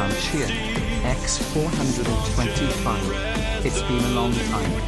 I'm Cheer, X425. It's been a long time.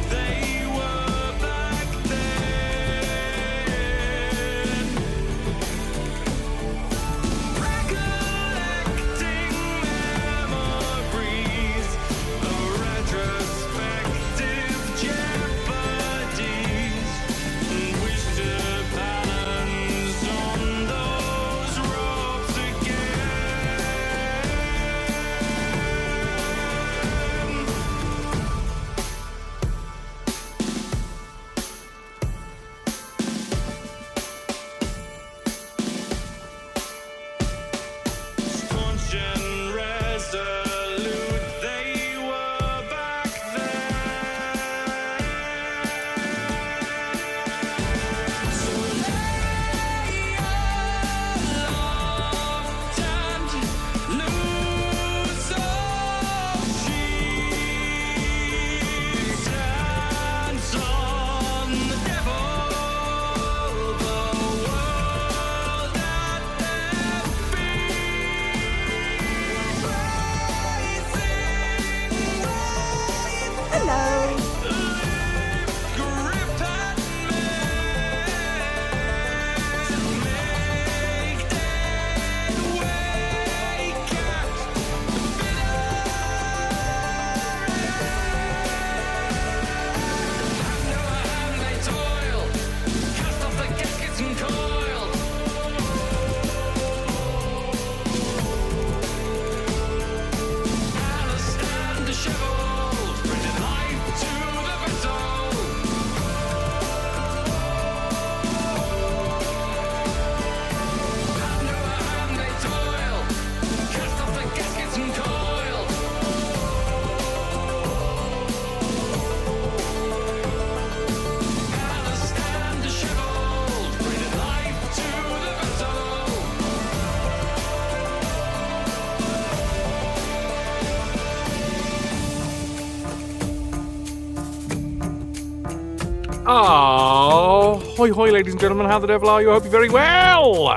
Oh, hoi hoi, ladies and gentlemen, how the devil are you? I hope you're very well.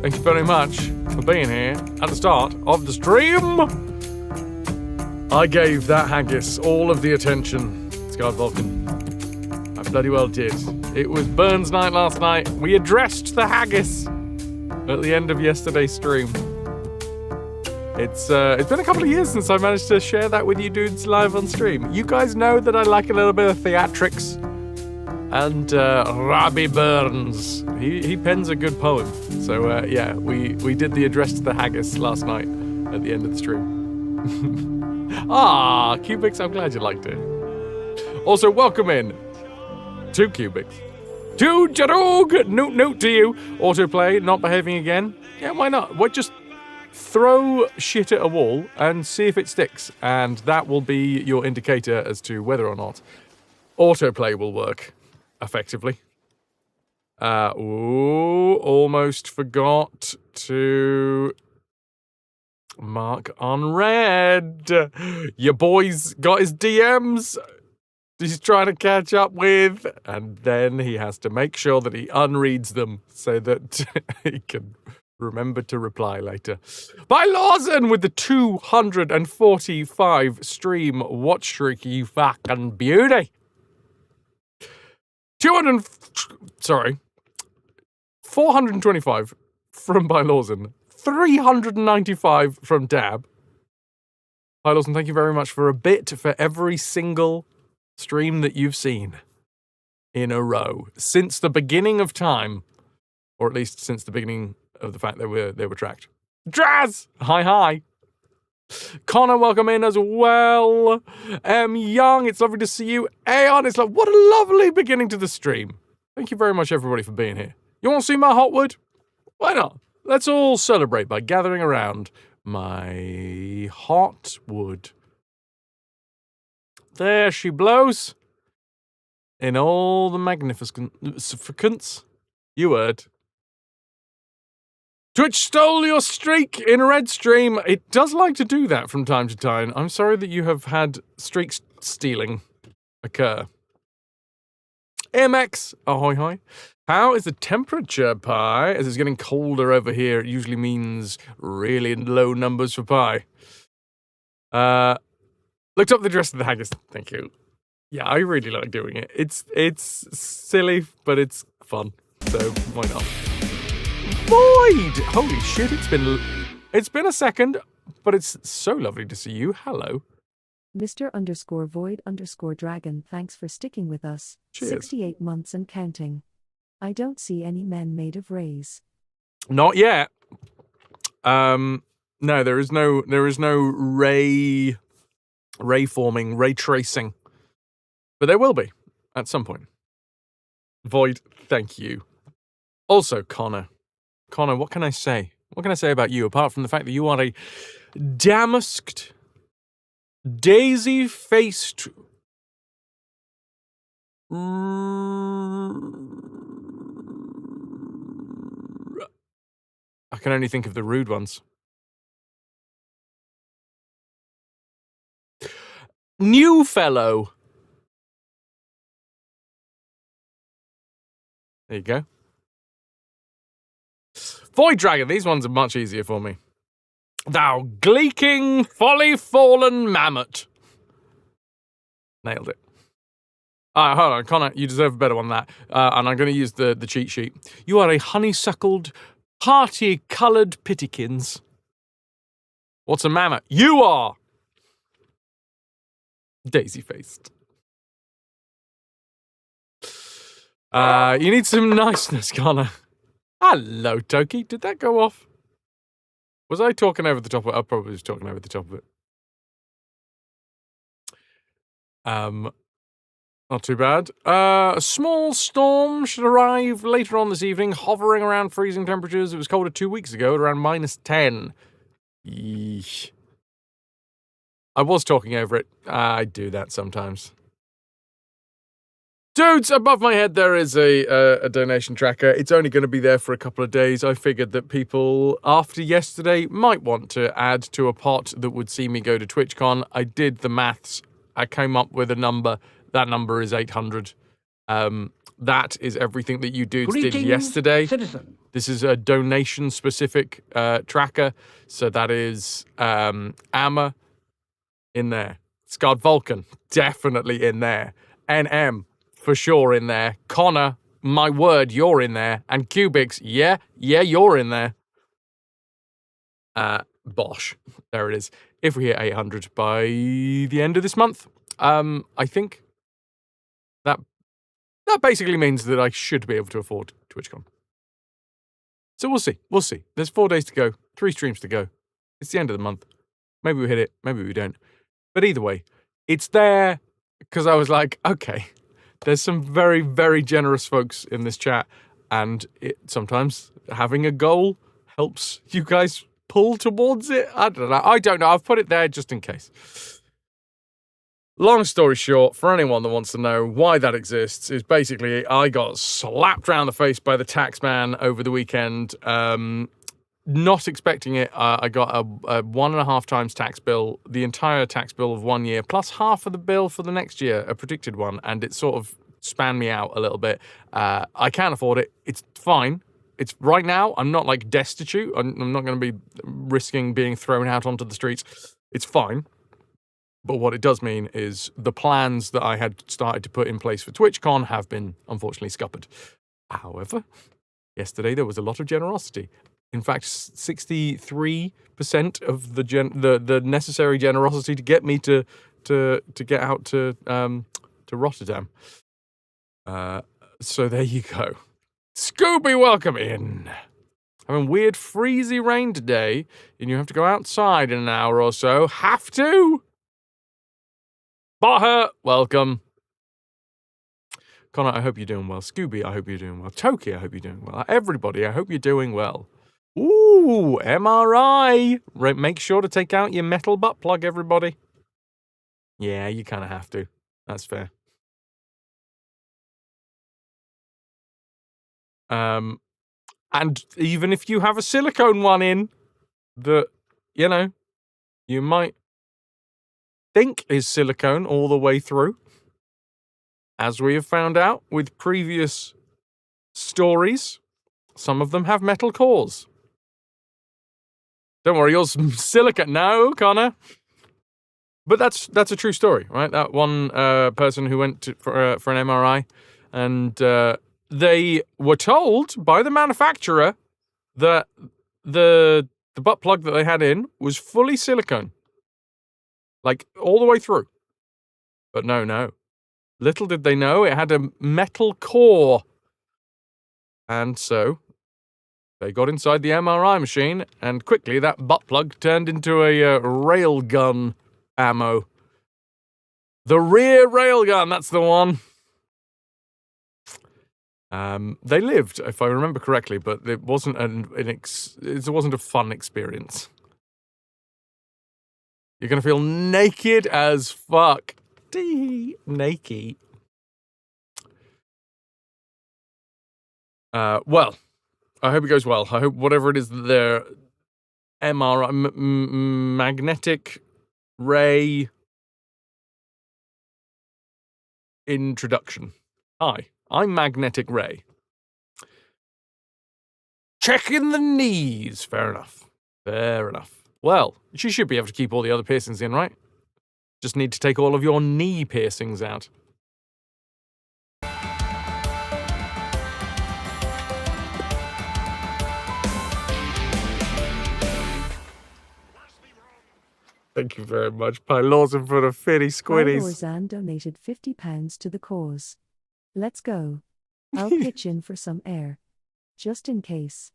Thank you very much for being here at the start of the stream. I gave that haggis all of the attention, Scarred Vulcan. I bloody well did. It was Burns night last night. We addressed the haggis at the end of yesterday's stream. It's been a couple of years since I managed to share that with you dudes live on stream. You guys know that I like a little bit of theatrics. And Robbie Burns, he pens a good poem. So yeah, we did the address to the haggis last night at the end of the stream. Ah, Cubics, I'm glad you liked it. Also, welcome in to Cubics. To Jarog, note to you. Autoplay, not behaving again. Yeah, why not? What, just throw shit at a wall and see if it sticks. And that will be your indicator as to whether or not autoplay will work effectively. Almost forgot to mark on red. Your boy's got his DMs he's trying to catch up with, and then he has to make sure that he unreads them so that he can remember to reply later. By Lawson with the 245 stream watch streak, you fucking beauty. 425 from By Lawson. 395 from Dab. Hi Lawson, thank you very much for a bit for every single stream that you've seen in a row since the beginning of time, or at least since the beginning of the fact that they were tracked. Draz! Hi. Connor, welcome in as well. Young, it's lovely to see you. Aeon, it's like, what a lovely beginning to the stream. Thank you very much, everybody, for being here. You want to see my hot wood? Why not? Let's all celebrate by gathering around my hot wood. There she blows. In all the magnificence. You heard. Twitch stole your streak in red stream. It does like to do that from time to time. I'm sorry that you have had streak stealing occur. MX, ahoy hoy. How is the temperature, Pi? As it's getting colder over here, it usually means really low numbers for Pi. Looked up the dress of the haggis. Thank you. Yeah, I really like doing it. It's silly, but it's fun. So why not? Void! Holy shit, it's been a second, but it's so lovely to see you. Hello. Mr_Void_Dragon, thanks for sticking with us. Cheers. 68 months and counting. I don't see any men made of rays. Not yet. No, there is no ray forming, ray tracing. But there will be at some point. Void, thank you. Also, Connor, what can I say? What can I say about you apart from the fact that you are a damasked, daisy-faced I can only think of the rude ones. New fellow. There you go. Void Dragon, these ones are much easier for me. Thou gleeking, folly-fallen mammoth. Nailed it. Hold on, Connor, you deserve a better one than that. And I'm going to use the cheat sheet. You are a honeysuckled, party-coloured pittykins. What's a mammoth? You are! Daisy-faced. You need some niceness, Connor. Hello, Toki. Did that go off? Was I talking over the top of it? I probably was talking over the top of it. Not too bad. A small storm should arrive later on this evening, hovering around freezing temperatures. It was colder 2 weeks ago at around -10. Yeesh. I was talking over it. I do that sometimes. Dudes, above my head there is a donation tracker. It's only going to be there for a couple of days. I figured that people, after yesterday, might want to add to a pot that would see me go to TwitchCon. I did the maths. I came up with a number. That number is 800. That is everything that you dudes did yesterday. Citizen. This is a donation-specific tracker. So that is Amma in there. Scarred Vulcan, definitely in there. NM, for sure in there. Connor, my word, you're in there. And Cubics, yeah, you're in there. Bosh, there it is. If we hit 800 by the end of this month, I think that basically means that I should be able to afford TwitchCon. So we'll see. There's 4 days to go, 3 streams to go. It's the end of the month. Maybe we hit it, maybe we don't. But either way, it's there because I was like, okay, there's some very, very generous folks in this chat, and sometimes having a goal helps you guys pull towards it. I don't know. I've put it there just in case. Long story short, for anyone that wants to know why that exists, is basically I got slapped around the face by the tax man over the weekend. Not expecting it. I got a 1.5 times tax bill, the entire tax bill of 1 year, plus half of the bill for the next year, a predicted one, and it sort of spanned me out a little bit. I can't afford it. It's fine. It's right now, I'm not like destitute. I'm not going to be risking being thrown out onto the streets. It's fine. But what it does mean is the plans that I had started to put in place for TwitchCon have been unfortunately scuppered. However, yesterday there was a lot of generosity. In fact, 63% of the necessary generosity to get me to get out to Rotterdam. So there you go. Scooby, welcome in. Having weird freezy rain today, and you have to go outside in an hour or so. Have to? Baher, welcome. Connor, I hope you're doing well. Scooby, I hope you're doing well. Toki, I hope you're doing well. Everybody, I hope you're doing well. Ooh, MRI. Right, make sure to take out your metal butt plug, everybody. Yeah, you kind of have to. That's fair. And even if you have a silicone one in that, you know, you might think is silicone all the way through, as we have found out with previous stories, some of them have metal cores. Don't worry, yours silica. No, Connor. But that's a true story, right? That one person who went for an MRI, and they were told by the manufacturer that the butt plug that they had in was fully silicone, like all the way through. But no. Little did they know it had a metal core, and so they got inside the MRI machine, and quickly that butt plug turned into a railgun ammo. The rear railgun, that's the one. They lived, if I remember correctly, but it wasn't it wasn't a fun experience. You're gonna feel naked as fuck. Naked. Well, I hope it goes well. I hope whatever it is that their MRI, magnetic ray introduction. Hi, I'm Magnetic Ray. Checking the knees. Fair enough. Well, she should be able to keep all the other piercings in, right? Just need to take all of your knee piercings out. Thank you very much, Pi Lawson, for the fitty squiddies. Roseanne donated £50 to the cause. Let's go. I'll pitch in for some air. Just in case.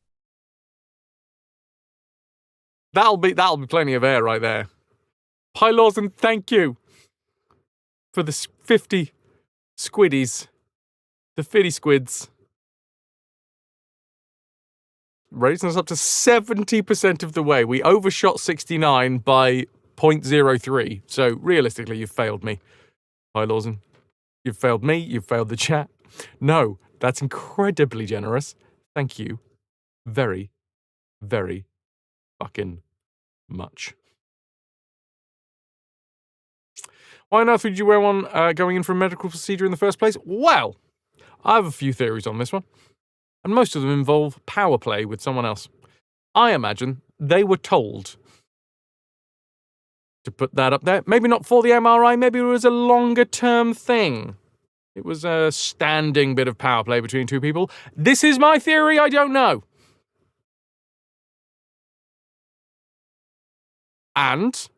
That'll be plenty of air right there. Pi Lawson, thank you for the 50 squiddies. The fitty squids. Raising us up to 70% of the way. We overshot 69 by 0.03. So realistically, you've failed me. Pi Lawson. You've failed me. You've failed the chat. No, that's incredibly generous. Thank you. Very, very fucking much. Why on earth would you wear one going in for a medical procedure in the first place? Well, I have a few theories on this one, and most of them involve power play with someone else. I imagine they were told to put that up there. Maybe not for the MRI, maybe it was a longer-term thing. It was a standing bit of power play between two people. This is my theory, I don't know. And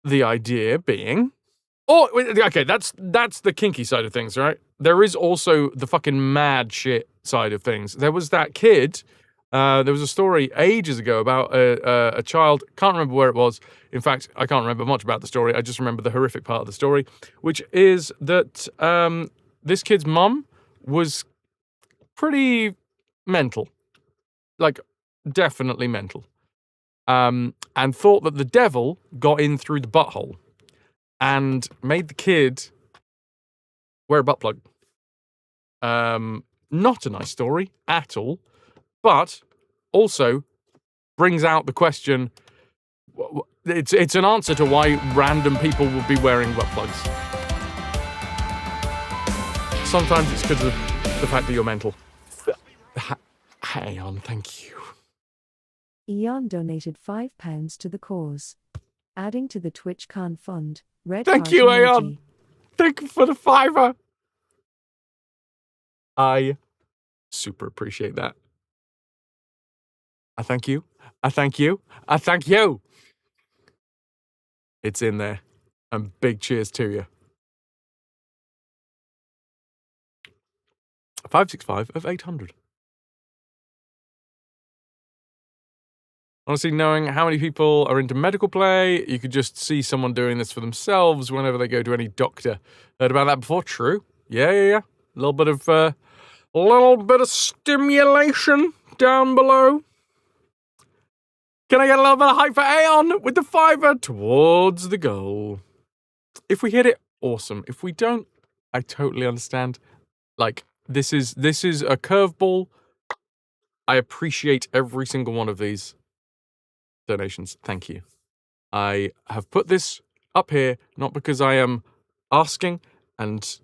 the idea being... Oh, okay, that's the kinky side of things, right? There is also the fucking mad shit side of things. There was that kid... there was a story ages ago about a child, can't remember where it was. In fact, I can't remember much about the story. I just remember the horrific part of the story, which is that this kid's mum was pretty mental. Like, definitely mental. And thought that the devil got in through the butthole and made the kid wear a butt plug. Not a nice story at all. But also brings out the question, it's an answer to why random people will be wearing butt plugs. Sometimes it's because of the fact that you're mental. Hang on, thank you. Eon donated £5 to the cause. Adding to the TwitchCon fund. Red Thank you, Aeon. Thank you for the $5. I super appreciate that. I thank you. I thank you. I thank you. It's in there. And big cheers to you. 565 of 800. Honestly, knowing how many people are into medical play, you could just see someone doing this for themselves whenever they go to any doctor. Heard about that before? True. Yeah. A little bit of stimulation down below. Can I get a little bit of hype for Aeon with the $5 towards the goal? If we hit it, awesome. If we don't, I totally understand. Like, this is a curveball. I appreciate every single one of these donations. Thank you. I have put this up here, not because I am asking, and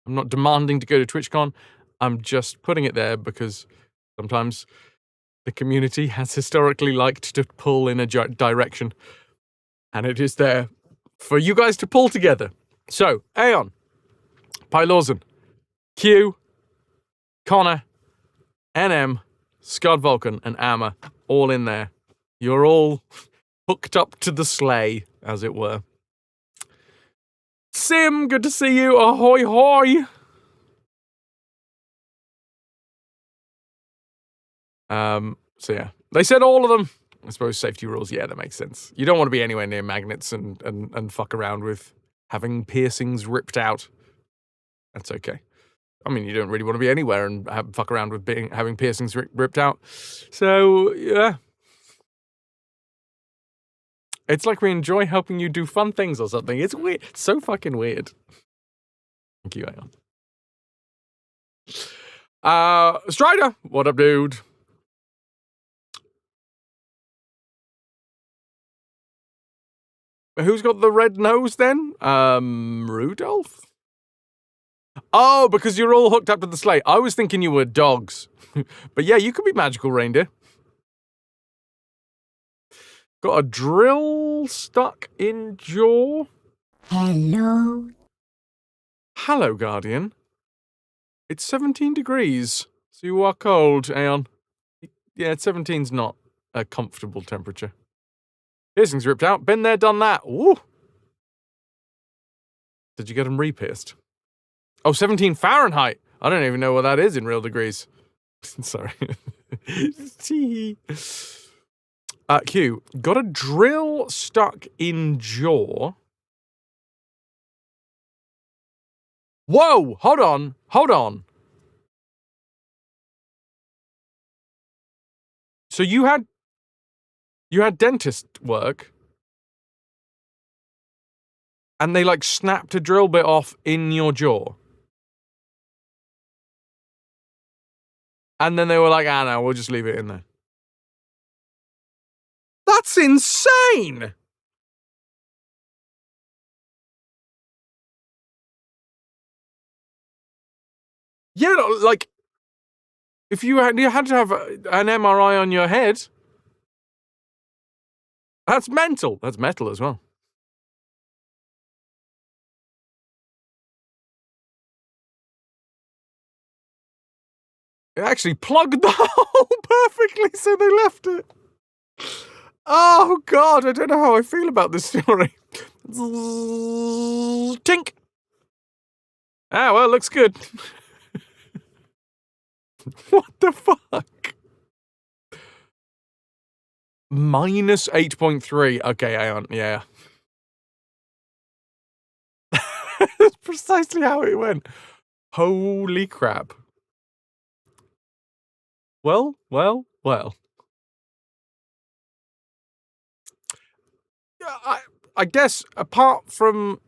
I'm not demanding to go to TwitchCon. I'm just putting it there because sometimes the community has historically liked to pull in a direction, and it is there for you guys to pull together. So, Aeon, Pylorzen, Q, Connor, NM, Scott Vulcan, and Amma, all in there. You're all hooked up to the sleigh, as it were. Sim, good to see you. Ahoy, hoy. So yeah, they said all of them. I suppose safety rules. Yeah, that makes sense. You don't want to be anywhere near magnets and fuck around with having piercings ripped out. That's okay. I mean, you don't really want to be anywhere and fuck around with having piercings ripped out. So yeah, it's like we enjoy helping you do fun things or something. It's weird. It's so fucking weird. Thank you, Aeon. Strider, what up, dude? Who's got the red nose then? Rudolph? Oh, because you're all hooked up to the sleigh. I was thinking you were dogs. But yeah, you could be magical reindeer. Got a drill stuck in jaw. Hello. Hello, Guardian. It's 17 degrees, so you are cold, Aeon. Yeah, 17's not a comfortable temperature. Piercings ripped out. Been there, done that. Woo! Did you get them re-pierced? Oh, 17 Fahrenheit. I don't even know what that is in real degrees. Sorry. Q, got a drill stuck in jaw. Whoa! Hold on. So you had dentist work, and they like snapped a drill bit off in your jaw. And then they were like, no, we'll just leave it in there. That's insane! Yeah, like, if you had to have an MRI on your head, that's mental. That's metal as well. It actually plugged the hole perfectly, so they left it. Oh, God, I don't know how I feel about this story. Tink. Ah, well, looks good. What the fuck? Minus 8.3. Okay, Aeon, yeah. That's precisely how it went. Holy crap. Well. I guess apart from...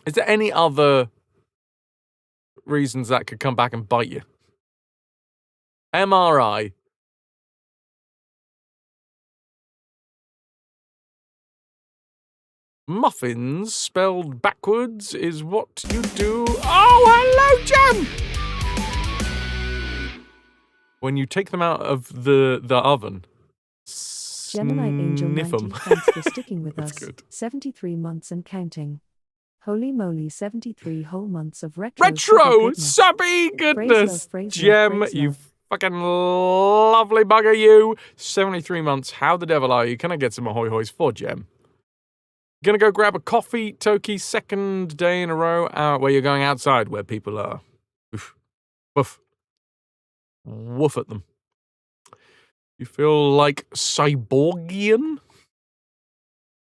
Is there any other reasons that could come back and bite you? MRI. Muffins spelled backwards is what you do. Oh, hello, Jem! When you take them out of the oven, Gemini Angel sniff 90, them. thanks for sticking with That's us. good. 73 months and counting. Holy moly, 73 whole months of retro. Subby goodness! Praise Gem, love. you fucking lovely bugger, you. 73 months, how the devil are you? Can I get some ahoy hoys for Gem? Gonna go grab a coffee, Toki, second day in a row where you're going outside where people are. Oof. Woof. Woof at them. You feel like cyborgian?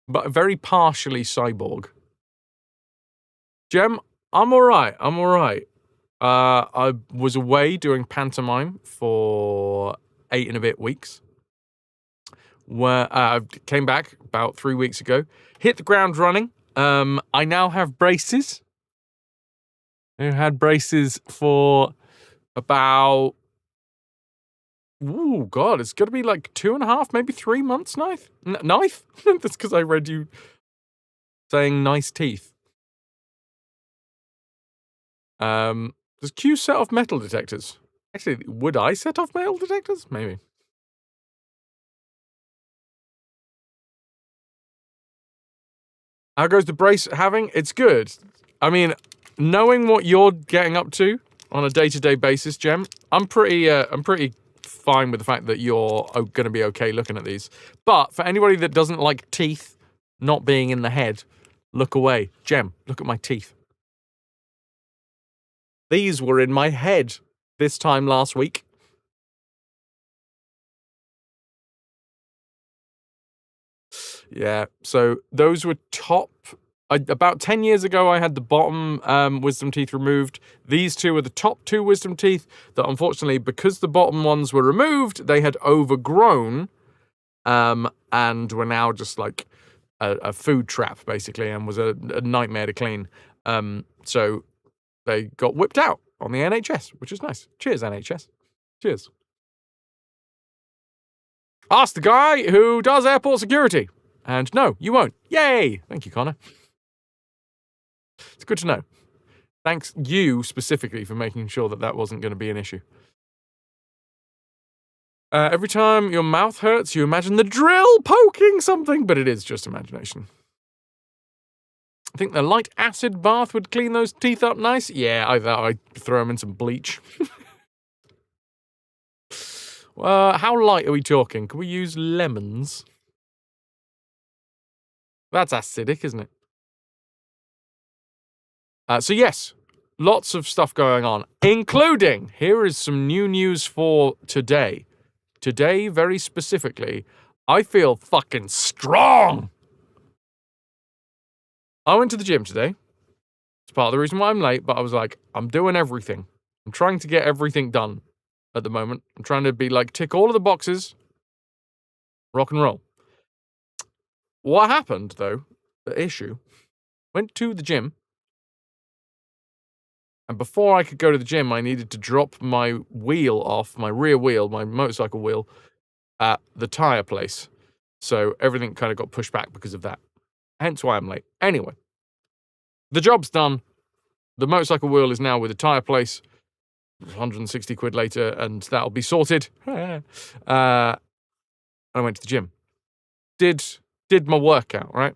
But very partially cyborg. Gem, I'm alright. I was away doing pantomime for 8 and a bit weeks. Where I came back about 3 weeks ago. Hit the ground running. I now have braces. I had braces for about... Ooh, God, it's got to be like 2.5, maybe 3 months, Knife? Knife? That's because I read you saying nice teeth. Does Q set off metal detectors? Actually, would I set off metal detectors? Maybe. How goes the brace having? It's good. I mean, knowing what you're getting up to on a day-to-day basis, Gem, I'm pretty fine with the fact that you're going to be okay looking at these. But for anybody that doesn't like teeth not being in the head, look away. Gem, look at my teeth. These were in my head this time last week. Yeah, so those were top. About 10 years ago, I had the bottom wisdom teeth removed. These two were the top 2 wisdom teeth that, unfortunately, because the bottom ones were removed, they had overgrown and were now just like a food trap, basically, and was a nightmare to clean. So they got whipped out on the NHS, which is nice. Cheers, NHS. Cheers. Ask the guy who does airport security. And no, you won't. Yay! Thank you, Connor. It's good to know. Thanks you specifically for making sure that that wasn't going to be an issue. Every time your mouth hurts, you imagine the drill poking something, but it is just imagination. I think the light acid bath would clean those teeth up nice. Yeah, I'd throw them in some bleach. How light are we talking? Can we use lemons? That's acidic, isn't it? So yes, lots of stuff going on, including, here is some new news for today. Today, very specifically, I feel fucking strong. I went to the gym today. It's part of the reason why I'm late, but I was like, I'm doing everything. I'm trying to get everything done at the moment. I'm trying to be like, tick all of the boxes, rock and roll. What happened, though, the issue, went to the gym, and before I could go to the gym, I needed to drop my wheel off, my rear wheel, my motorcycle wheel, at the tyre place. So everything kind of got pushed back because of that. Hence why I'm late. Anyway, the job's done. The motorcycle wheel is now with the tyre place. 160 quid later, and that'll be sorted. I went to the gym. Did my workout, right?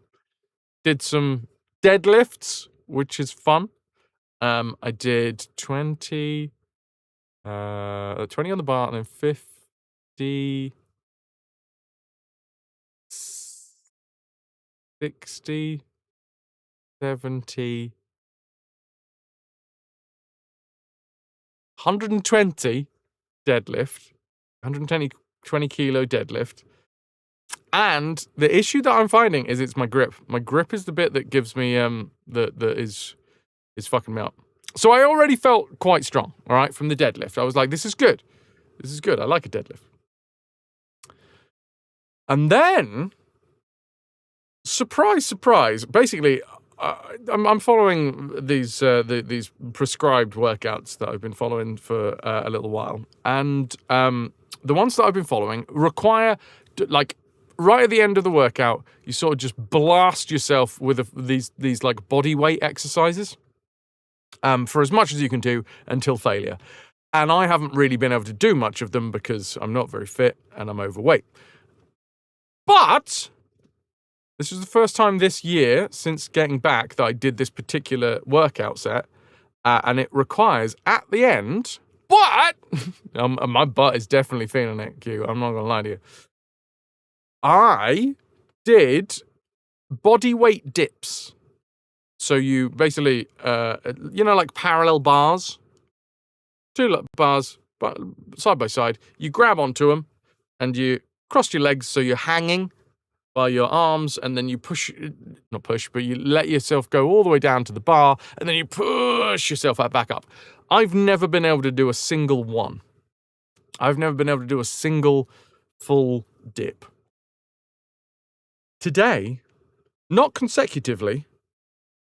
Did some deadlifts, which is fun. I did 20 on the bar, and then 50, 60, 70, 120 deadlift, 120 kilo deadlift. And the issue that I'm finding is it's my grip. My grip is the bit that gives me that is fucking me up. So I already felt quite strong, all right, from the deadlift. I was like, this is good. This is good. I like a deadlift. And then, surprise, surprise. Basically, I'm following these prescribed workouts that I've been following for a little while, and the ones that I've been following require like. Right at the end of the workout, you sort of just blast yourself with these like body weight exercises for as much as you can do until failure. And I haven't really been able to do much of them because I'm not very fit and I'm overweight. But this was the first time this year since getting back that I did this particular workout set, and it requires at the end, but my butt is definitely feeling it, Q. I'm not going to lie to you. I did body weight dips. So you basically, like parallel bars, 2 bars side by side. You grab onto them and you cross your legs so you're hanging by your arms, and then you but you let yourself go all the way down to the bar, and then you push yourself back up. I've never been able to do a single one. I've never been able to do a single full dip. Today, not consecutively,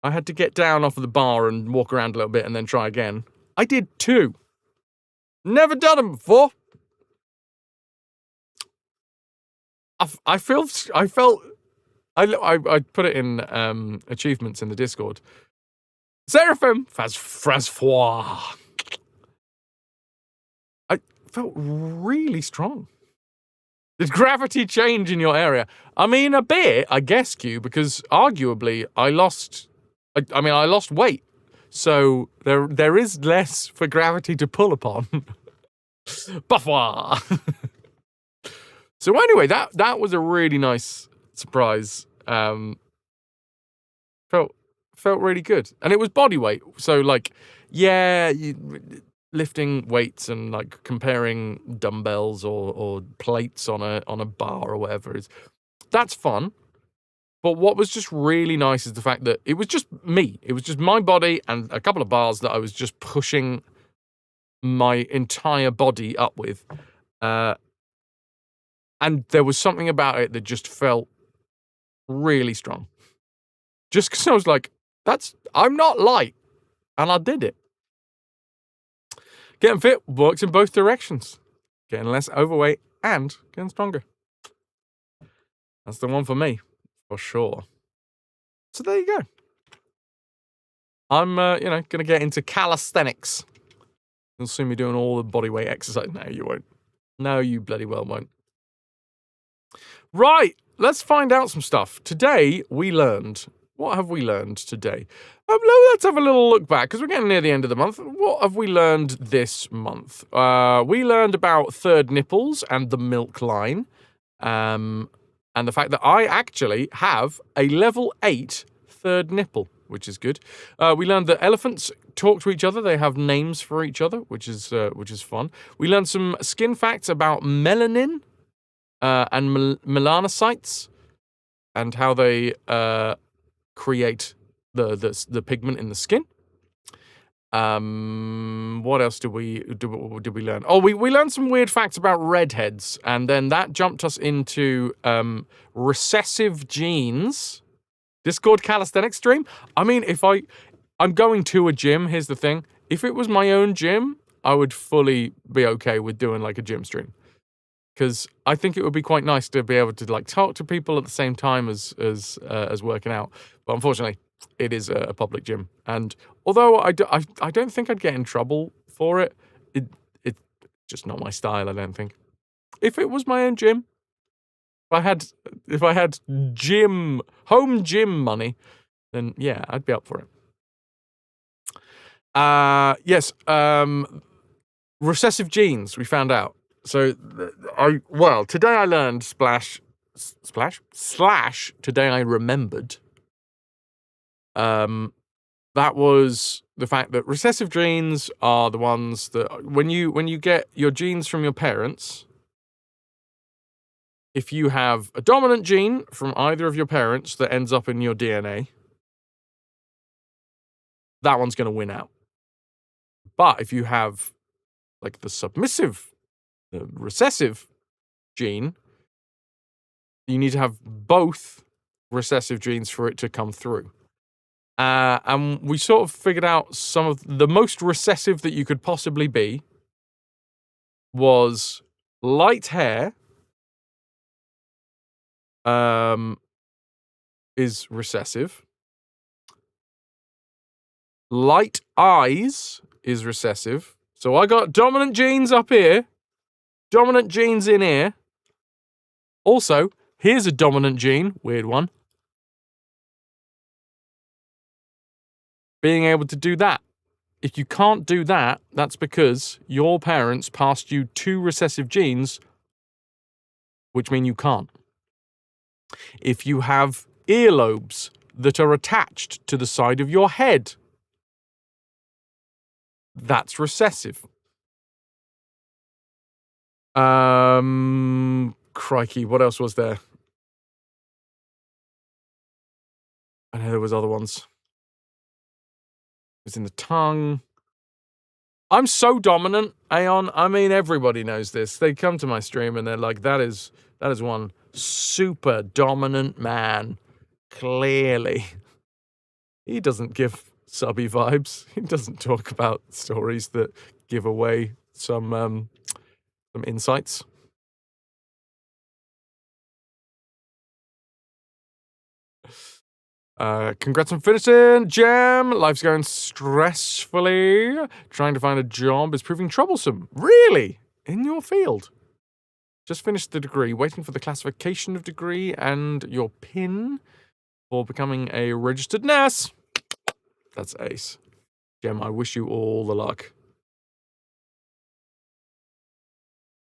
I had to get down off of the bar and walk around a little bit and then try again. I did 2. Never done them before. I felt I put it in achievements in the Discord. Seraphim Francois. I felt really strong. Did gravity change in your area? I mean, a bit, I guess, Q, because arguably I lost weight. So there is less for gravity to pull upon. Parfois. So anyway, that was a really nice surprise. Felt really good. And it was body weight. So like, yeah, lifting weights and like comparing dumbbells or plates on a bar or whatever that's fun. But what was just really nice is the fact that it was just me. It was just my body and a couple of bars that I was just pushing my entire body up with. And there was something about it that just felt really strong. Just because I was like, I'm not light. And I did it. Getting fit works in both directions. Getting less overweight and getting stronger. That's the one for me, for sure. So there you go. I'm, going to get into calisthenics. You'll see me doing all the bodyweight exercise. No, you won't. No, you bloody well won't. Right, let's find out some stuff. Today, we learned... What have we learned today? Let's have a little look back, because we're getting near the end of the month. What have we learned this month? We learned about third nipples and the milk line. And the fact that I actually have a level 8 third nipple, which is good. We learned that elephants talk to each other. They have names for each other, which is fun. We learned some skin facts about melanin and melanocytes and how they create the pigment in the skin. What else did we learn? Oh, we learned some weird facts about redheads, and then that jumped us into recessive genes. Discord calisthenics stream. I mean, if I'm going to a gym, here's the thing. If it was my own gym, I would fully be okay with doing like a gym stream. Because I think it would be quite nice to be able to like talk to people at the same time as working out. But unfortunately, it is a public gym, and although I don't think I'd get in trouble for it, it's just not my style. I don't think. If it was my own gym, if I had home gym money, then yeah, I'd be up for it. Yes. Recessive genes. We found out. So, today I learned today I remembered. That was the fact that recessive genes are the ones that, when you get your genes from your parents, if you have a dominant gene from either of your parents that ends up in your DNA, that one's going to win out. But if you have, like, the recessive gene, you need to have both recessive genes for it to come through. And we sort of figured out some of the most recessive that you could possibly be was light hair is recessive. Light eyes is recessive. So I got dominant genes up here, dominant genes in here. Also, here's a dominant gene, weird one. Being able to do that. If you can't do that, that's because your parents passed you 2 recessive genes, which mean you can't. If you have earlobes that are attached to the side of your head, that's recessive. Crikey, what else was there? I know there was other ones. It was in the tongue. I'm so dominant, Aeon. I mean, everybody knows this. They come to my stream and they're like, that is one super dominant man. Clearly. He doesn't give subby vibes. He doesn't talk about stories that give away some insights. Congrats on finishing, Gem. Life's going stressfully. Trying to find a job is proving troublesome. Really? In your field? Just finished the degree, waiting for the classification of degree and your PIN for becoming a registered nurse. That's ace. Gem, I wish you all the luck.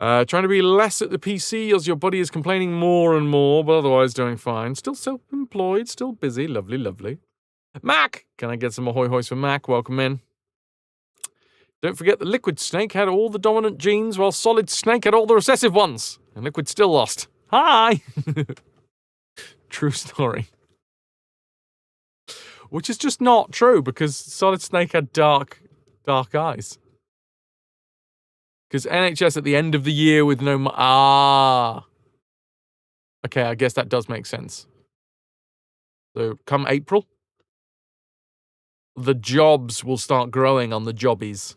Trying to be less at the PC as your body is complaining more and more, but otherwise doing fine. Still self-employed, still busy. Lovely, lovely. Mac! Can I get some ahoy hoys for Mac? Welcome in. Don't forget that Liquid Snake had all the dominant genes while Solid Snake had all the recessive ones. And Liquid still lost. Hi! True story. Which is just not true because Solid Snake had dark eyes. Because NHS at the end of the year with no... Okay, I guess that does make sense. So, come April, the jobs will start growing on the jobbies.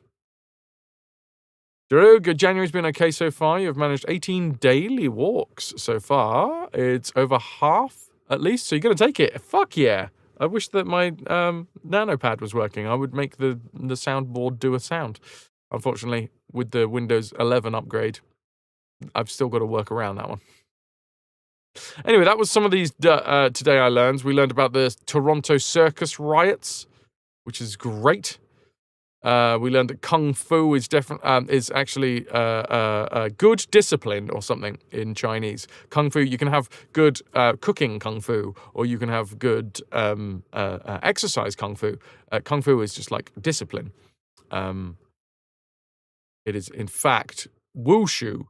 Drew, good January's been okay so far. You've managed 18 daily walks so far. It's over half, at least, so you're going to take it. Fuck yeah. I wish that my nanopad was working. I would make the soundboard do a sound. Unfortunately, with the Windows 11 upgrade, I've still got to work around that one. Anyway, that was some of these Today I Learned. We learned about the Toronto circus riots, which is great. We learned that Kung Fu is actually good discipline or something in Chinese. Kung Fu, you can have good cooking Kung Fu, or you can have good exercise Kung Fu. Kung Fu is just like discipline. It is, in fact, wushu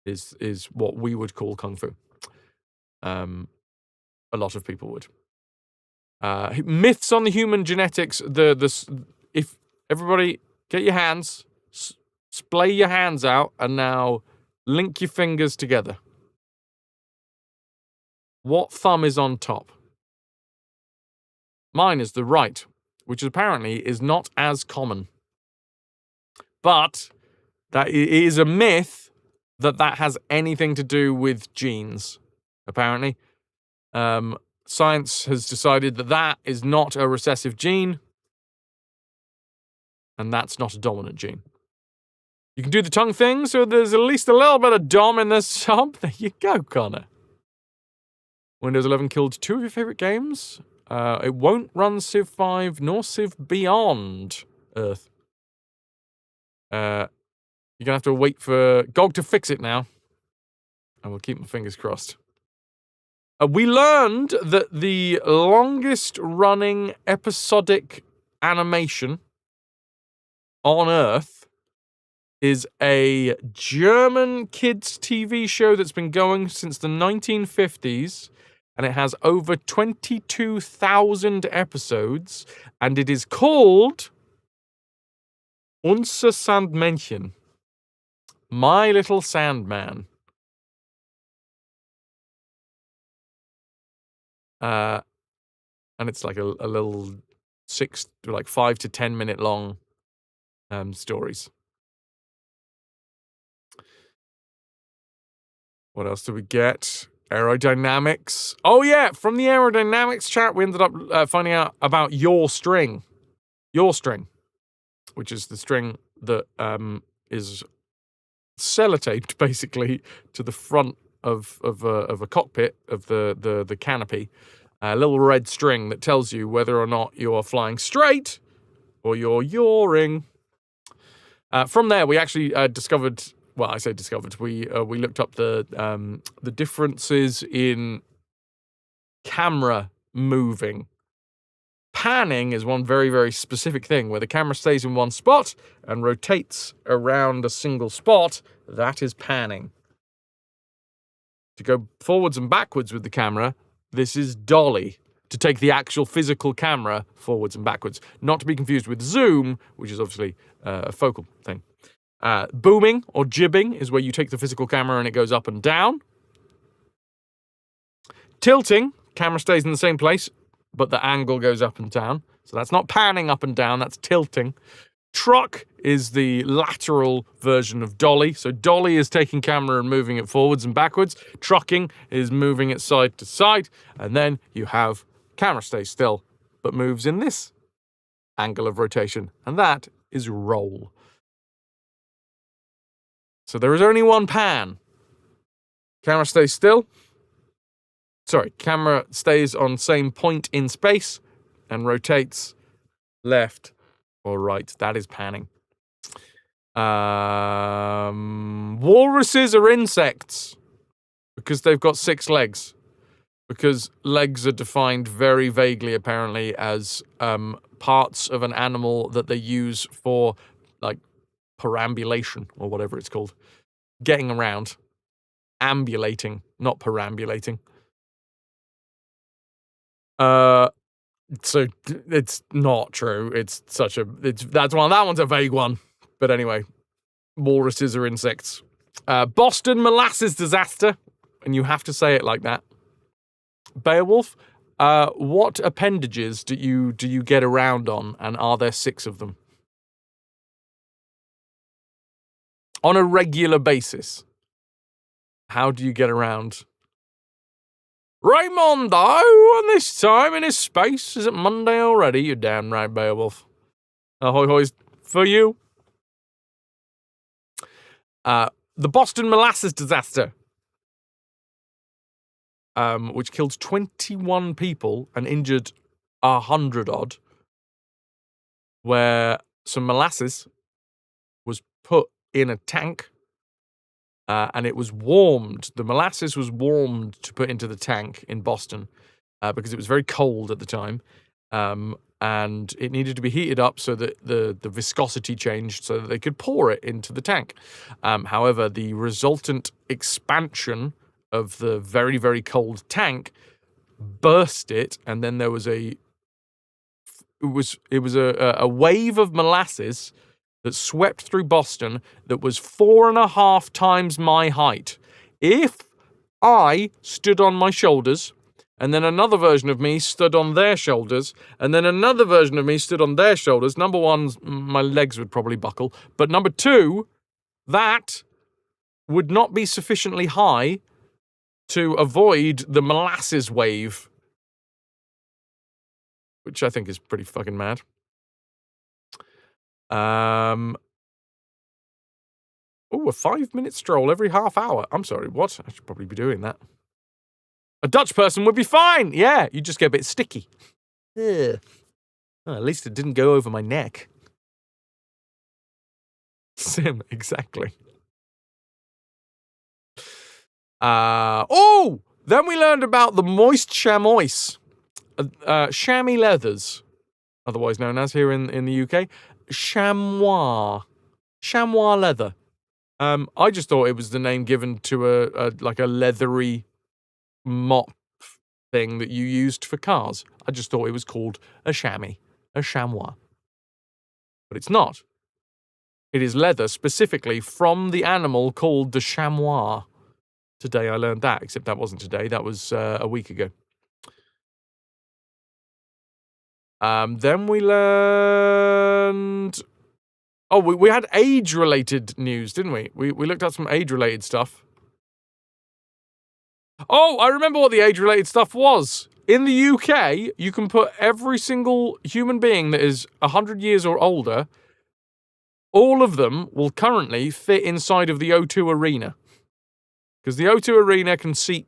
is what we would call Kung Fu. A lot of people would. Myths on the human genetics. If everybody get your hands, splay your hands out, and now link your fingers together. What thumb is on top? Mine is the right, which apparently is not as common. But that is a myth that has anything to do with genes, apparently. Science has decided that is not a recessive gene, and that's not a dominant gene. You can do the tongue thing, so there's at least a little bit of dom in this sub. There you go, Connor. Windows 11 killed 2 of your favorite games. It won't run Civ 5 nor Civ Beyond Earth. You're going to have to wait for GOG to fix it now. I will keep my fingers crossed. We learned that the longest running episodic animation on Earth is a German kids' TV show that's been going since the 1950s, and it has over 22,000 episodes, and it is called Unser Sandmännchen. My Little Sandman. And it's like a little 5 to 10 minute long stories. What else do we get? Aerodynamics. Oh yeah, from the aerodynamics chat, we ended up finding out about your string. Your string, which is the string that is sellotaped basically to the front of a cockpit of the canopy. A little red string that tells you whether or not you are flying straight or you're yawing. From there, we actually discovered. Well, I say discovered. We looked up the differences in camera moving. Panning is one very, very specific thing where the camera stays in one spot and rotates around a single spot. That is panning. To go forwards and backwards with the camera, this is dolly. To take the actual physical camera forwards and backwards. Not to be confused with zoom, which is obviously a focal thing. Booming or jibbing is where you take the physical camera and it goes up and down. Tilting, camera stays in the same place, but the angle goes up and down. So that's not panning up and down, that's tilting. Truck is the lateral version of dolly. So dolly is taking camera and moving it forwards and backwards. Trucking is moving it side to side. And then you have Camera stays still, but moves in this angle of rotation, and that is roll. So there is only one pan. Camera stays still. Sorry, camera stays on same point in space and rotates left or right. That is panning. Walruses are insects because they've got 6 legs. Because legs are defined very vaguely, apparently, as parts of an animal that they use for, like, perambulation, or whatever it's called. Getting around. Ambulating, not perambulating. So it's not true. That one's a vague one. But anyway, walruses are insects. Boston molasses disaster, and you have to say it like that. Beowulf, what appendages do you get around on, and are there 6 of them? On a regular basis. How do you get around? Raymondo, and this time in his space, is it Monday already? You're damn right, Beowulf. Ahoy hoys for you. The Boston molasses disaster. Which killed 21 people and injured 100 odd, where some molasses was put in a tank, and it was warmed. The molasses was warmed to put into the tank in Boston, because it was very cold at the time, and it needed to be heated up so that the viscosity changed so that they could pour it into the tank. However, the resultant expansion of the very, very cold tank burst it, and then there was a wave of molasses that swept through Boston that was 4.5 times my height. If I stood on my shoulders, and then another version of me stood on their shoulders, and then another version of me stood on their shoulders, number one, my legs would probably buckle, but number 2, that would not be sufficiently high to avoid the molasses wave, which I think is pretty fucking mad. A 5-minute stroll every half hour. I'm sorry, what? I should probably be doing that. A Dutch person would be fine. Yeah, you just get a bit sticky. Ugh. Well, at least it didn't go over my neck. Sim, exactly. Then we learned about the moist chamois, chamois leathers, otherwise known as here in the UK, chamois leather. I just thought it was the name given to a leathery mop thing that you used for cars. I just thought it was called a chamois, but it's not. It is leather specifically from the animal called the chamois. Today I learned that, except that wasn't today. That was a week ago. Then we learned... Oh, we had age-related news, didn't we? We looked at some age-related stuff. Oh, I remember what the age-related stuff was. In the UK, you can put every single human being that is 100 years or older, all of them will currently fit inside of the O2 Arena. Because the O2 Arena can seat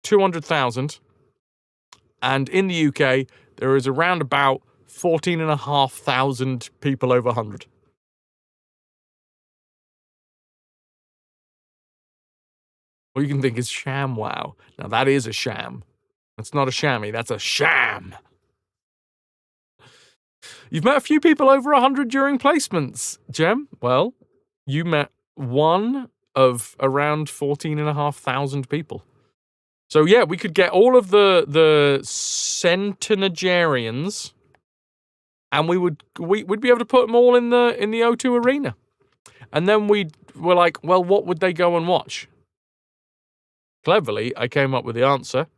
200,000, and in the UK, there is around about 14,500 people over 100. Or you can think is ShamWow. Now that is a sham. That's not a chamois, that's a sham. You've met a few people over 100 during placements, Jem. Well, you met one of around 14,500 people. So yeah, we could get all of the centenarians, and we'd be able to put them all in the O2 Arena. And then we were like, well, what would they go and watch? Cleverly, I came up with the answer.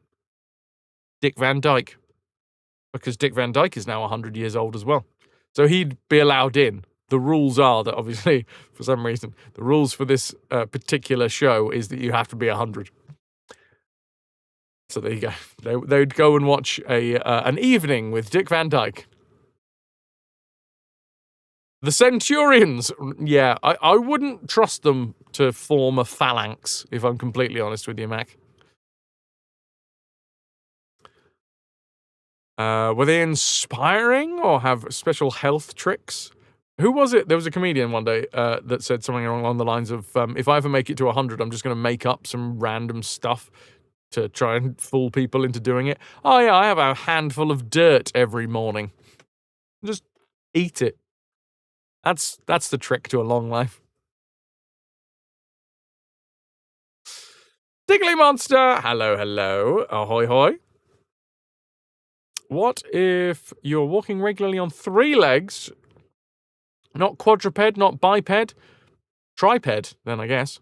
Dick Van Dyke. Because Dick Van Dyke is now 100 years old as well. So he'd be allowed in. The rules are that, obviously, for some reason, the rules for this particular show is that you have to be 100. So there you go. They'd go and watch an evening with Dick Van Dyke. The Centurions. Yeah, I wouldn't trust them to form a phalanx, if I'm completely honest with you, Mac. Were they inspiring or have special health tricks? Who was it? There was a comedian one day that said something along the lines of, if I ever make it to 100, I'm just going to make up some random stuff to try and fool people into doing it. Oh yeah, I have a handful of dirt every morning. Just eat it. That's the trick to a long life. Diggly Monster, hello. Ahoy hoy. What if you're walking regularly on 3 legs? Not quadruped, not biped. Triped, then I guess.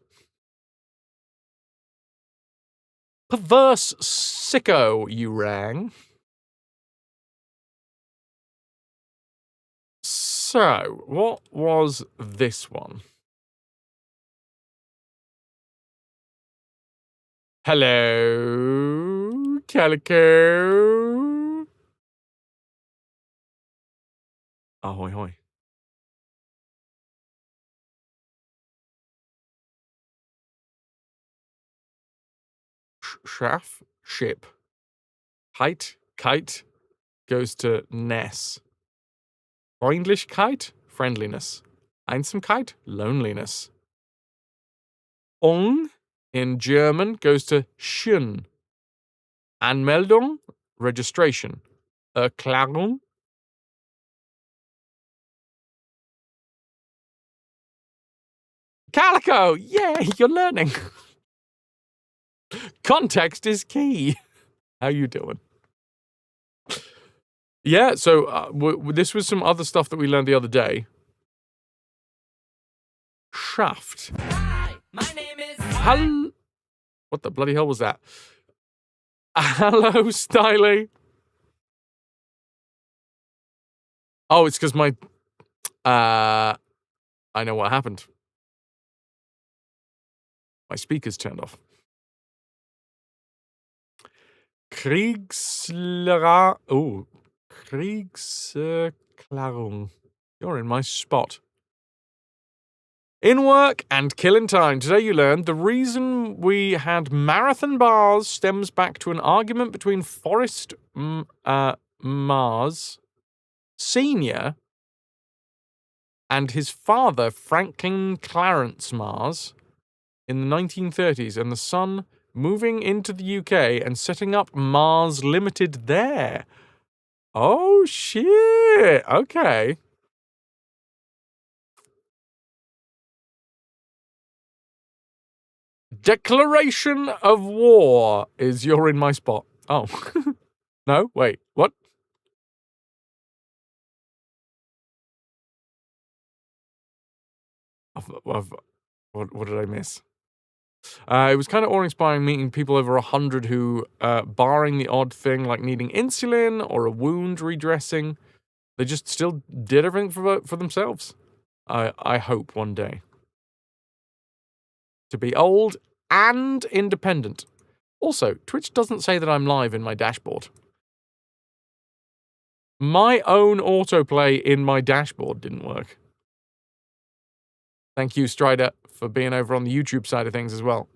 Perverse sicko, you rang. So, what was this one? Hello, Calico. Ahoy hoy. Shaft, ship. Height, kite, goes to Ness. Freundlichkeit, friendliness. Einsamkeit, loneliness. In German goes to schön. Anmeldung, registration. Erklärung. Calico! Yeah, you're learning. Context is key. How you doing? Yeah, so this was some other stuff that we learned the other day. Shaft. Hi, my name is... What the bloody hell was that? Hello, Styly. Oh, it's because my... I know what happened. My speaker's turned off. Kriegserklärung. You're in my spot. In work and killing time. Today you learned the reason we had marathon bars stems back to an argument between Forrest Mars Sr. and his father, Franklin Clarence Mars, in the 1930s, and the son moving into the UK and setting up Mars Limited there. Oh, shit. Okay. Declaration of war is you're in my spot. Oh. No? Wait. What? What did I miss? It was kind of awe-inspiring meeting people over 100 who, barring the odd thing like needing insulin or a wound redressing, they just still did everything for themselves. I hope one day to be old and independent. Also, Twitch doesn't say that I'm live in my dashboard. My own autoplay in my dashboard didn't work. Thank you, Strider, for being over on the YouTube side of things as well.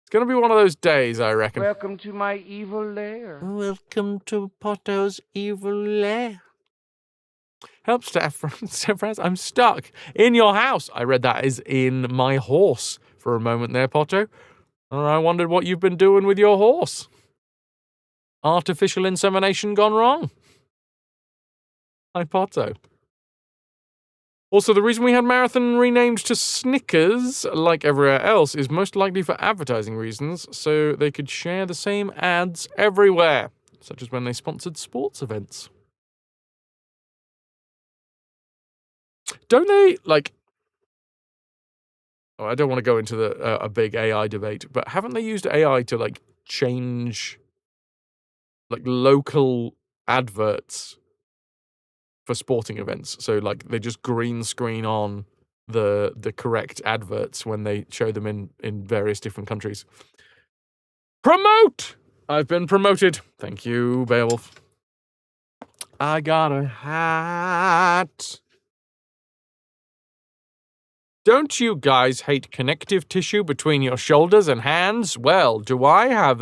It's going to be one of those days, I reckon. Welcome to my evil lair. Welcome to Potto's evil lair. Help, Steph. I'm stuck in your house. I read that as in my horse for a moment there, Potto. And I wondered what you've been doing with your horse. Artificial insemination gone wrong. Hi, Potto. Also, the reason we had Marathon renamed to Snickers, like everywhere else, is most likely for advertising reasons, so they could share the same ads everywhere, such as when they sponsored sports events. Don't they, like... Oh, I don't want to go into a big AI debate, but haven't they used AI to, like, change, like, local adverts for sporting events? So, like, they just green screen on the correct adverts when they show them in various different countries. Promote! I've been promoted. Thank you, Beowulf. I got a hat. Don't you guys hate connective tissue between your shoulders and hands? Well, do I have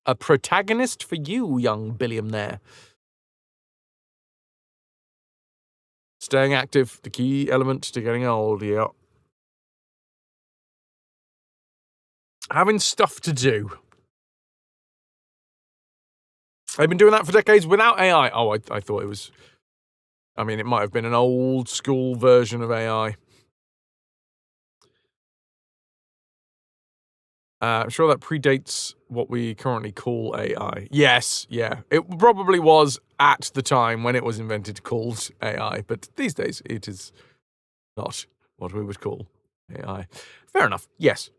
a protagonist for you, young billionaire? Staying active, the key element to getting old, yeah. Having stuff to do. I've been doing that for decades without AI. Oh, I thought it was... I mean, it might have been an old school version of AI. I'm sure that predates what we currently call AI. Yes, yeah. It probably was at the time when it was invented called AI, but these days it is not what we would call AI. Fair enough. Yes.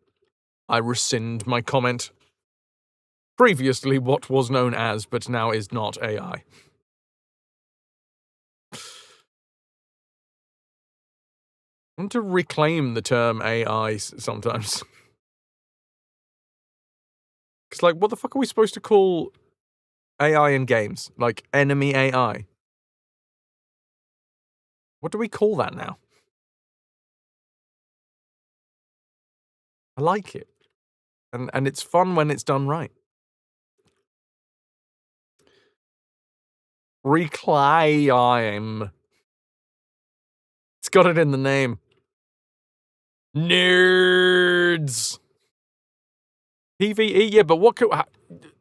I rescind my comment. Previously what was known as, but now is not AI. I want to reclaim the term AI sometimes. Because, like, what the fuck are we supposed to call AI in games? Like, enemy AI? What do we call that now? I like it. And it's fun when it's done right. Reclaim. It's got it in the name. Nerds. PvE, yeah, but what could...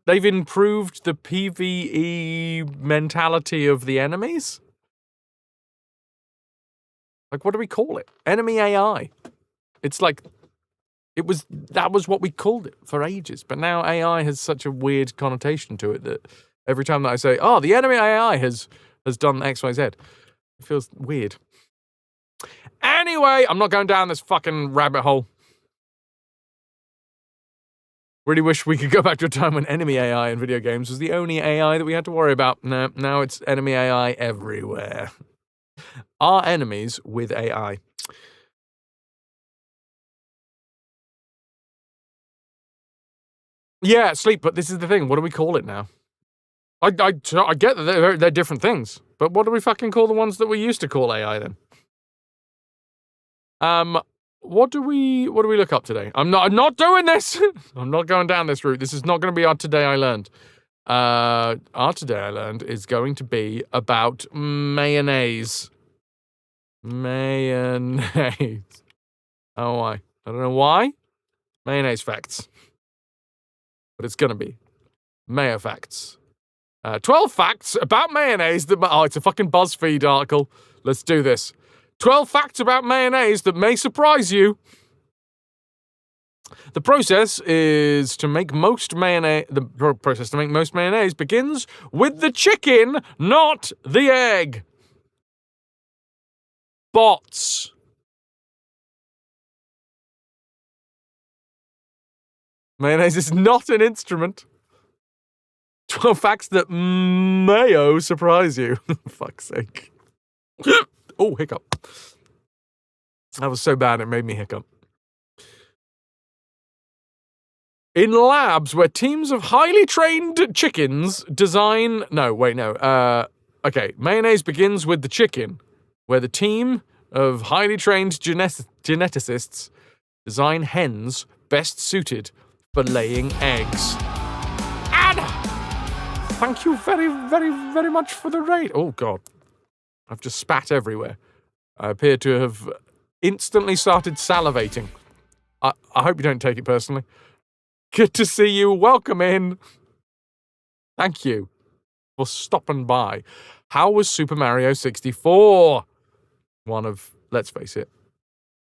They've improved the PvE mentality of the enemies? Like, what do we call it? Enemy AI. It's like... That was what we called it for ages, but now AI has such a weird connotation to it that every time that I say, oh, the enemy AI has done XYZ, it feels weird. Anyway, I'm not going down this fucking rabbit hole. Really wish we could go back to a time when enemy AI in video games was the only AI that we had to worry about. No, now it's enemy AI everywhere. Are enemies with AI? Yeah, sleep, but this is the thing. What do we call it now? I get that they're different things, but what do we fucking call the ones that we used to call AI then? What do we look up today? I'm not doing this. I'm not going down this route. This is not going to be our Today I Learned. Our Today I Learned is going to be about mayonnaise. Mayonnaise. Oh, why? I don't know why. Mayonnaise facts. But it's going to be mayo facts. 12 facts about mayonnaise that... Oh, it's a fucking BuzzFeed article. Let's do this. 12 facts about mayonnaise that may surprise you. The process is to make most mayonnaise... The process to make most mayonnaise begins with the chicken, not the egg. Bots. Mayonnaise is not an instrument. 12 facts that mayo surprise you. Fuck's sake. Oh, hiccup. That was so bad it made me hiccup. In labs where teams of highly trained chickens design... No, wait, no. Okay, mayonnaise begins with the chicken, where the team of highly trained geneticists design hens best suited for laying eggs. Anna! Thank you very, very, very much for the raid. Oh, God. I've just spat everywhere. I appear to have instantly started salivating. I hope you don't take it personally. Good to see you. Welcome in. Thank you for stopping by. How was Super Mario 64? One of, let's face it,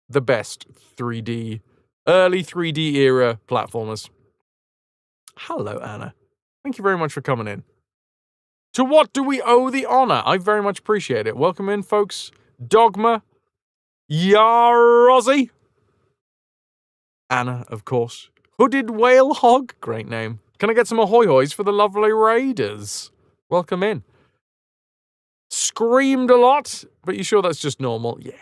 the best early 3D era platformers. Hello, Anna. Thank you very much for coming in. To what do we owe the honor? I very much appreciate it. Welcome in, folks. Dogma. Yarozzy. Anna, of course. Hooded Whale Hog. Great name. Can I get some ahoy hoys for the lovely raiders? Welcome in. Screamed a lot, but you sure that's just normal? Yeah.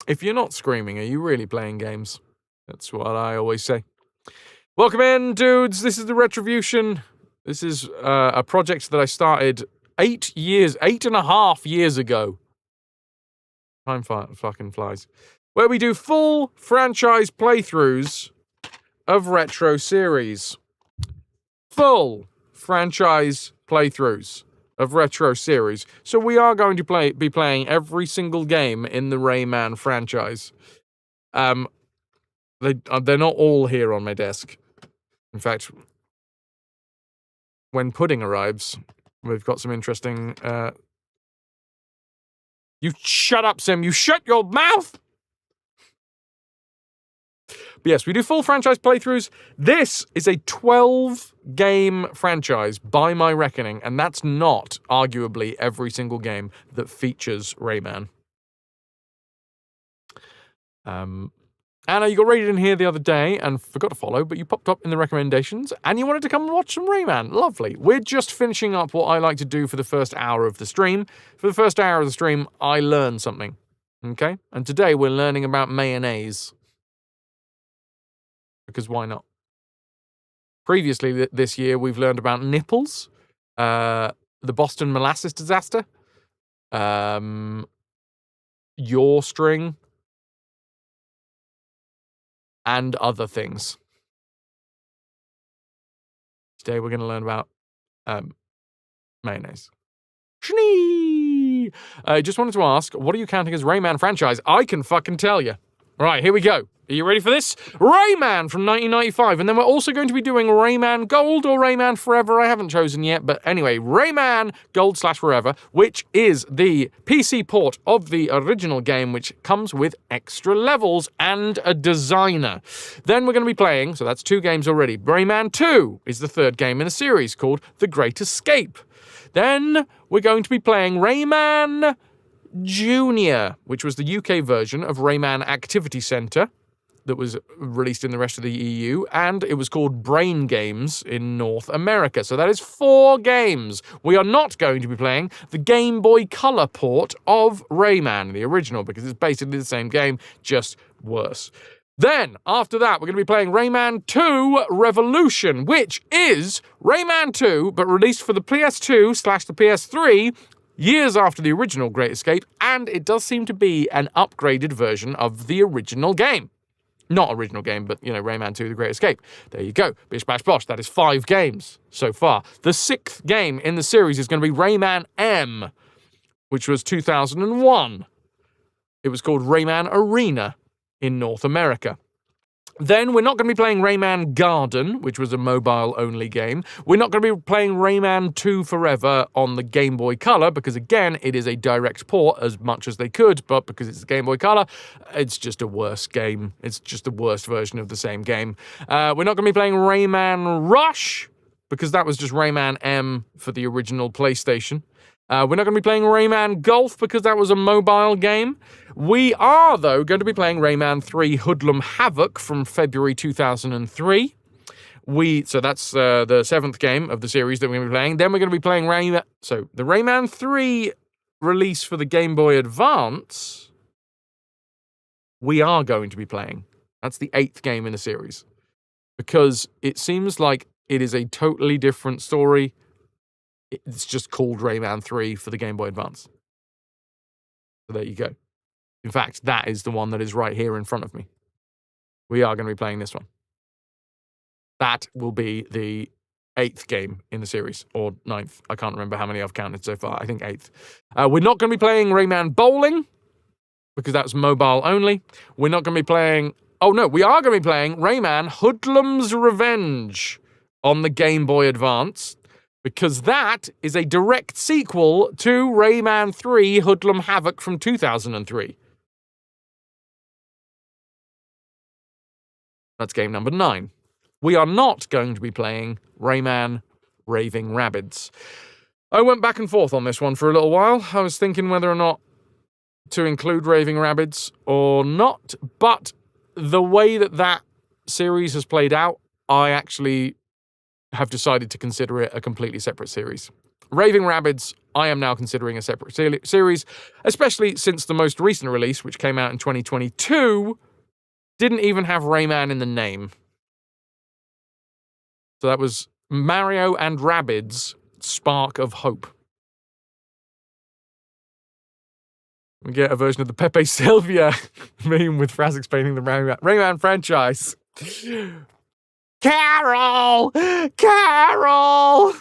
If you're not screaming, are you really playing games? That's what I always say. Welcome in, dudes. This is the RetroVution. This is a project that I started 8.5 years ago. Time fucking flies. Where we do full franchise playthroughs of retro series. Full franchise playthroughs of retro series. So we are going to be playing every single game in the Rayman franchise. They're not all here on my desk. In fact, when pudding arrives, we've got some interesting... You shut up, Sim. You shut your mouth! But yes, we do full franchise playthroughs. This is a 12-game franchise, by my reckoning, and that's not, arguably, every single game that features Rayman. Anna, you got rated in here the other day and forgot to follow, but you popped up in the recommendations and you wanted to come and watch some Rayman. Lovely. We're just finishing up what I like to do for the first hour of the stream. For the first hour of the stream, I learn something. Okay? And today we're learning about mayonnaise. Because why not? Previously this year, we've learned about nipples, the Boston molasses disaster, yaw string, and other things. Today we're going to learn about mayonnaise. Shnee! I just wanted to ask, what are you counting as Rayman franchise? I can fucking tell you. Right, here we go. Are you ready for this? Rayman from 1995. And then we're also going to be doing Rayman Gold or Rayman Forever. I haven't chosen yet. But anyway, Rayman Gold/Forever, which is the PC port of the original game, which comes with extra levels and a designer. Then we're going to be playing, so that's 2 games already. Rayman 2 is the 3rd game in the series called The Great Escape. Then we're going to be playing Rayman Junior, which was the UK version of Rayman Activity Center that was released in the rest of the EU, and it was called Brain Games in North America. So that is 4 games. We are not going to be playing the Game Boy Color port of Rayman, the original, because it's basically the same game, just worse. Then, after that, we're going to be playing Rayman 2 Revolution, which is Rayman 2, but released for the PS2/the PS3, years after the original Great Escape, and it does seem to be an upgraded version of the original game. Not original game, but, you know, Rayman 2, The Great Escape. There you go. Bish, bash, bosh. That is 5 games so far. The 6th game in the series is going to be Rayman M, which was 2001. It was called Rayman Arena in North America. Then we're not going to be playing Rayman Garden, which was a mobile-only game. We're not going to be playing Rayman 2 Forever on the Game Boy Color, because, again, it is a direct port as much as they could, but because it's the Game Boy Color, it's just a worse game. It's just the worst version of the same game. We're not going to be playing Rayman Rush, because that was just Rayman M for the original PlayStation. We're not going to be playing Rayman Golf because that was a mobile game. We are, though, going to be playing Rayman 3 Hoodlum Havoc from February 2003. So that's the 7th game of the series that we're going to be playing. Then we're going to be playing Rayman... So, the Rayman 3 release for the Game Boy Advance, we are going to be playing. That's the 8th game in the series. Because it seems like it is a totally different story. It's just called Rayman 3 for the Game Boy Advance. So there you go. In fact, that is the one that is right here in front of me. We are going to be playing this one. That will be the 8th game in the series, or 9th. I can't remember how many I've counted so far. I think 8th. We're not going to be playing Rayman Bowling, because that's mobile only. We're not going to be playing... Oh, no, we are going to be playing Rayman Hoodlum's Revenge on the Game Boy Advance, because that is a direct sequel to Rayman 3 Hoodlum Havoc from 2003. That's game number 9. We are not going to be playing Rayman Raving Rabbids. I went back and forth on this one for a little while. I was thinking whether or not to include Raving Rabbids or not, but the way that series has played out, I actually have decided to consider it a completely separate series. Raving Rabbids I am now considering a separate series, especially since the most recent release, which came out in 2022, didn't even have Rayman in the name. So that was Mario and Rabbids Spark of Hope. We get a version of the Pepe Sylvia meme with Fraz explaining the Rayman franchise. Carol! Carol!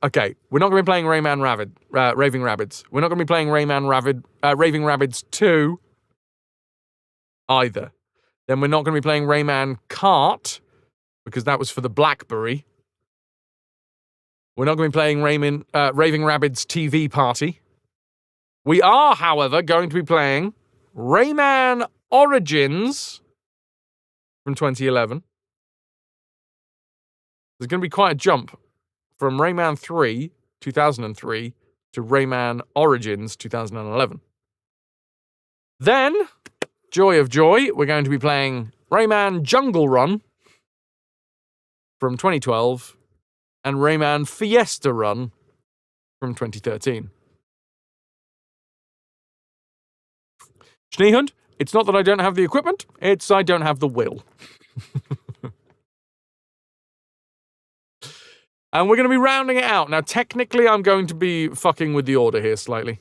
Okay, we're not going to be playing Raving Rabbids. We're not going to be playing Raving Rabbids 2 either. Then we're not going to be playing Rayman Kart, because that was for the BlackBerry. We're not going to be playing Raving Rabbids TV Party. We are, however, going to be playing Rayman Origins from 2011. There's going to be quite a jump from Rayman 3, 2003, to Rayman Origins 2011. Then, joy of joy, we're going to be playing Rayman Jungle Run from 2012 and Rayman Fiesta Run from 2013. Schneehund, it's not that I don't have the equipment, it's I don't have the will. And we're going to be rounding it out. Now, technically, I'm going to be fucking with the order here slightly.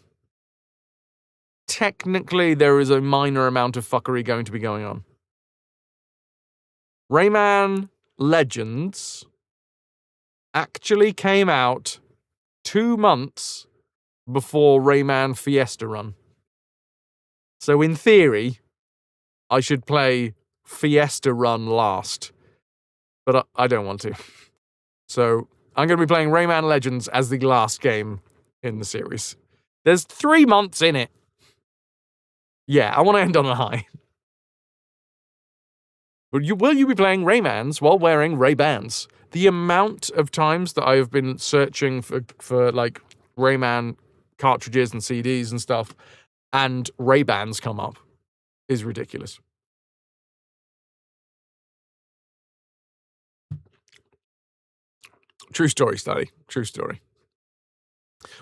Technically, there is a minor amount of fuckery going to be going on. Rayman Legends actually came out 2 months before Rayman Fiesta Run. So, in theory, I should play Fiesta Run last. But I don't want to. So, I'm going to be playing Rayman Legends as the last game in the series. There's 3 months in it. Yeah, I want to end on a high. But will you be playing Raymans while wearing Ray-Bans? The amount of times that I have been searching for like Rayman cartridges and CDs and stuff, and Ray-Bans come up, is ridiculous. True story, study. True story.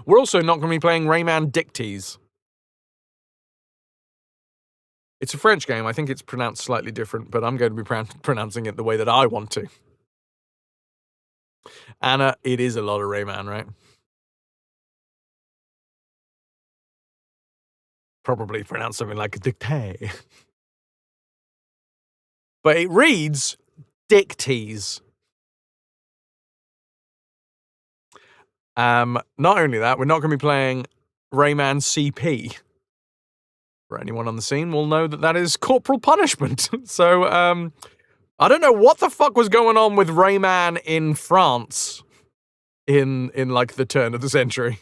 We're also not going to be playing Rayman Dicties. It's a French game. I think it's pronounced slightly different, but I'm going to be pronouncing it the way that I want to. Anna, it is a lot of Rayman, right? Probably pronounce something like dictée. But it reads Dicties. Not only that, we're not going to be playing Rayman CP. For anyone on the scene will know that that is corporal punishment. So, I don't know what the fuck was going on with Rayman in France in like the turn of the century.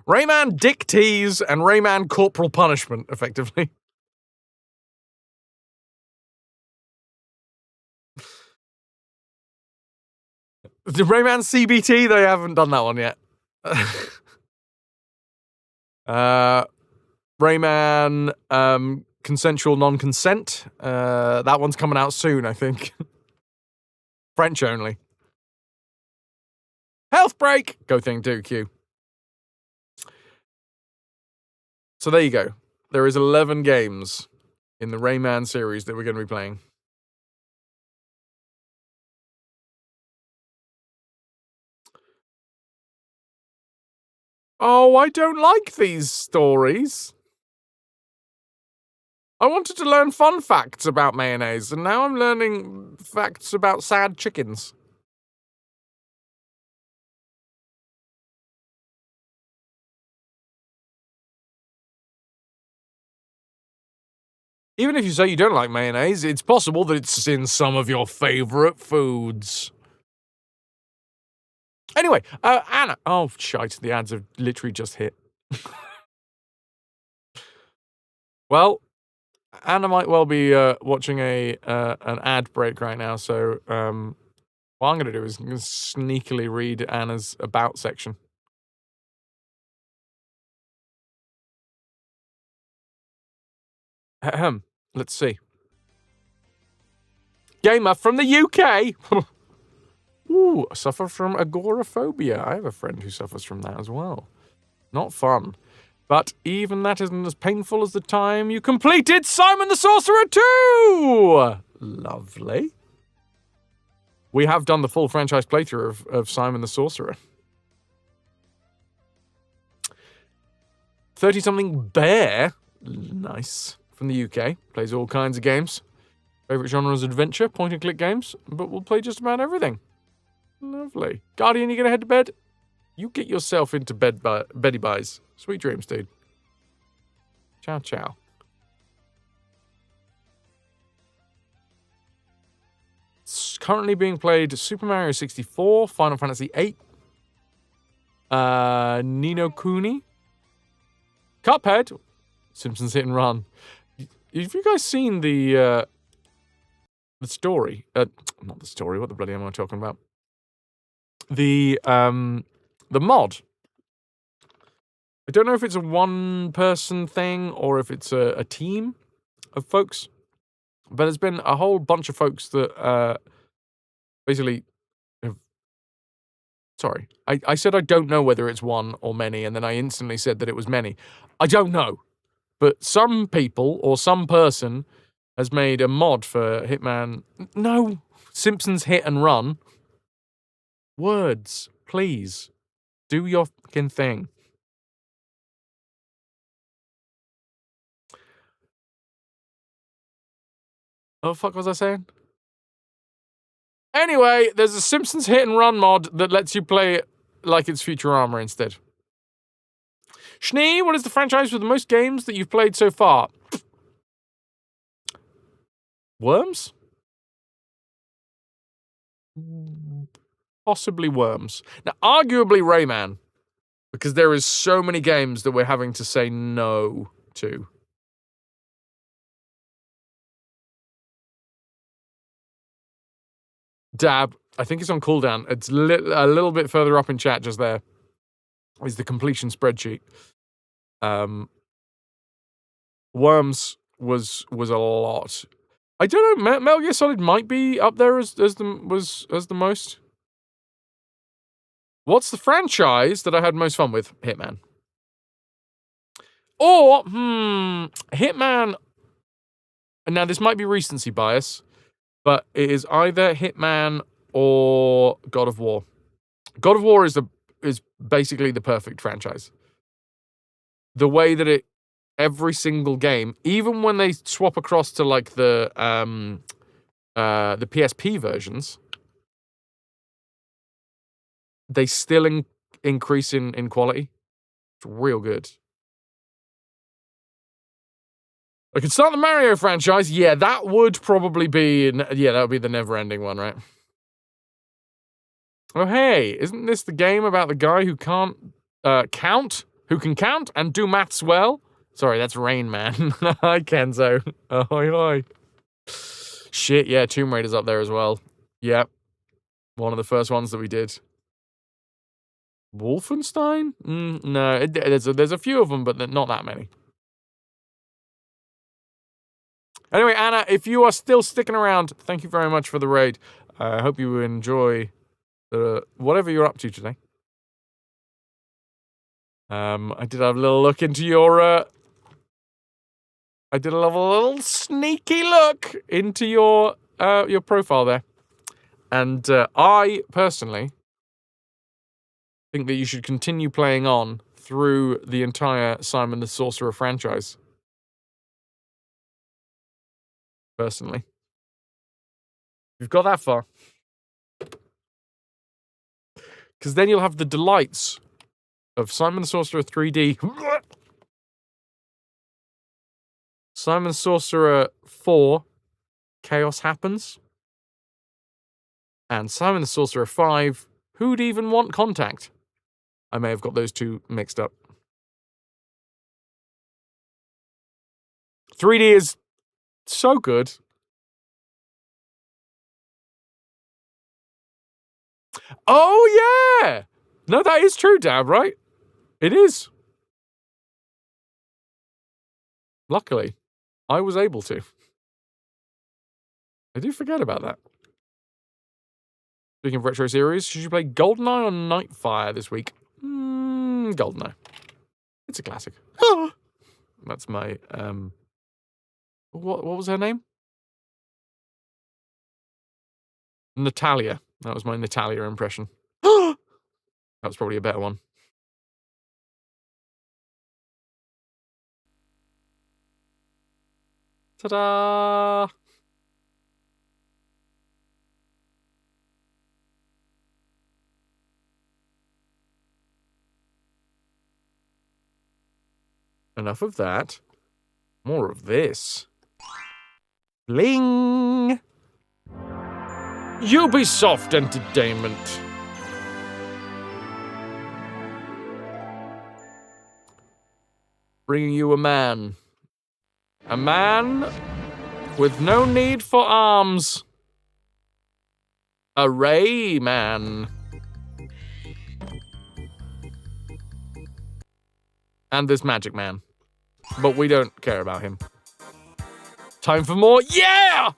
Rayman Dicties and Rayman Corporal Punishment, effectively. The Rayman CBT, they haven't done that one yet. Rayman Consensual Non-Consent. That one's coming out soon, I think. French only. Health break! Go thing 2Q. So there you go. There is 11 games in the Rayman series that we're going to be playing. Oh, I don't like these stories. I wanted to learn fun facts about mayonnaise, and now I'm learning facts about sad chickens. Even if you say you don't like mayonnaise, it's possible that it's in some of your favorite foods. Anyway, Anna. Oh, shite. The ads have literally just hit. Well, Anna might well be watching an ad break right now, so what I'm going to do is I'm going to sneakily read Anna's About section. Ahem. Let's see. Gamer from the UK! Ooh, suffer from agoraphobia. I have a friend who suffers from that as well. Not fun. But even that isn't as painful as the time you completed Simon the Sorcerer 2! Lovely. We have done the full franchise playthrough of Simon the Sorcerer. 30-something Bear, nice, from the UK. Plays all kinds of games. Favourite genre is adventure, point-and-click games, but we'll play just about everything. Lovely. Guardian, you gonna head to bed? You get yourself into bed, Betty Buys. Sweet dreams, dude. Ciao, ciao. It's currently being played Super Mario 64, Final Fantasy 8, Nino Kuni, Cuphead, Simpsons Hit and Run. Have you guys seen the story? Not the story. What the bloody am I talking about? The mod. I don't know if it's a one-person thing or if it's a team of folks, but there's been a whole bunch of folks that basically have... Sorry, I said I don't know whether it's one or many, and then I instantly said that it was many. I don't know, but some people or some person has made a mod for Hitman... No, Simpsons Hit and Run. Words, please. Do your fucking thing. What the fuck was I saying? Anyway, there's a Simpsons Hit and Run mod that lets you play it like it's Futurama instead. Schnee, what is the franchise with the most games that you've played so far? Worms? Possibly Worms. Now, arguably Rayman, because there is so many games that we're having to say no to. Dab, I think it's on cooldown. It's a little bit further up in chat just there. Is the completion spreadsheet. Worms was a lot. I don't know, Metal Gear Solid might be up there as the most. What's the franchise that I had most fun with? Hitman. Or, Hitman. Now, this might be recency bias, but it is either Hitman or God of War. God of War is basically the perfect franchise. The way that every single game, even when they swap across to like the PSP versions, they still increase in quality. It's real good. I could start the Mario franchise. Yeah, that would probably be... Yeah, that would be the never-ending one, right? Oh, hey, isn't this the game about the guy who can't count? Who can count and do maths well? Sorry, that's Rain Man. Hi, Kenzo. Ahoy, hoy. Shit, yeah, Tomb Raider's up there as well. Yep. One of the first ones that we did. Wolfenstein? No, there's a few of them, but not that many. Anyway, Anna, if you are still sticking around, thank you very much for the raid. I hope you enjoy whatever you're up to today. I did have a little look into your... I did a little sneaky look into your profile there. And I, personally, think that you should continue playing on through the entire Simon the Sorcerer franchise. Personally. You've got that far. Because then you'll have the delights of Simon the Sorcerer 3D. Simon the Sorcerer 4, Chaos Happens. And Simon the Sorcerer 5, Who'd Even Want Contact? I may have got those two mixed up. 3D is so good. Oh, yeah! No, that is true, Dab, right? It is. Luckily, I was able to. I do forget about that. Speaking of retro series, should you play GoldenEye or Nightfire this week? GoldenEye. It's a classic. That's my, what was her name? Natalia. That was my Natalia impression. That was probably a better one. Ta-da! Enough of that. More of this. Bling! Ubisoft Entertainment. Bringing you a man. A man with no need for arms. A RAYMAN. And this magic man. But we don't care about him. Time for more. Yeah!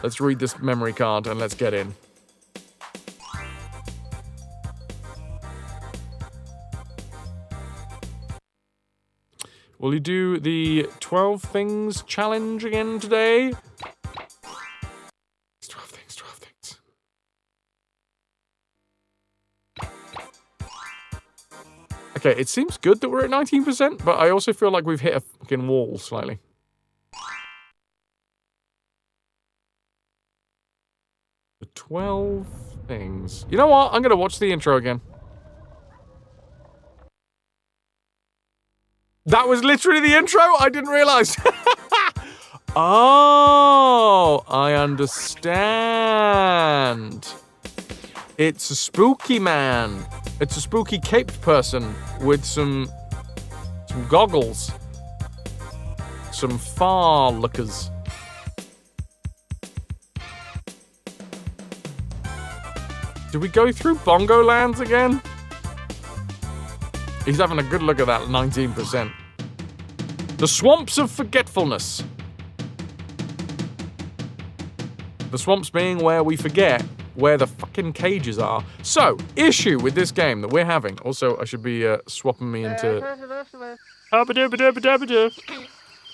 Let's read this memory card and let's get in. Will you do the 12 things challenge again today? It's 12 things, 12 things. Okay, it seems good that we're at 19%, but I also feel like we've hit a fucking wall slightly. The 12 things. You know what? I'm gonna watch the intro again. That was literally the intro? I didn't realize. Oh, I understand. It's a spooky man. It's a spooky caped person with some goggles. Some far lookers. Do we go through Bongo Lands again? He's having a good look at that 19%. The Swamps of Forgetfulness. The swamps being where we forget where the fucking cages are. So, issue with this game that we're having. Also, I should be swapping me into...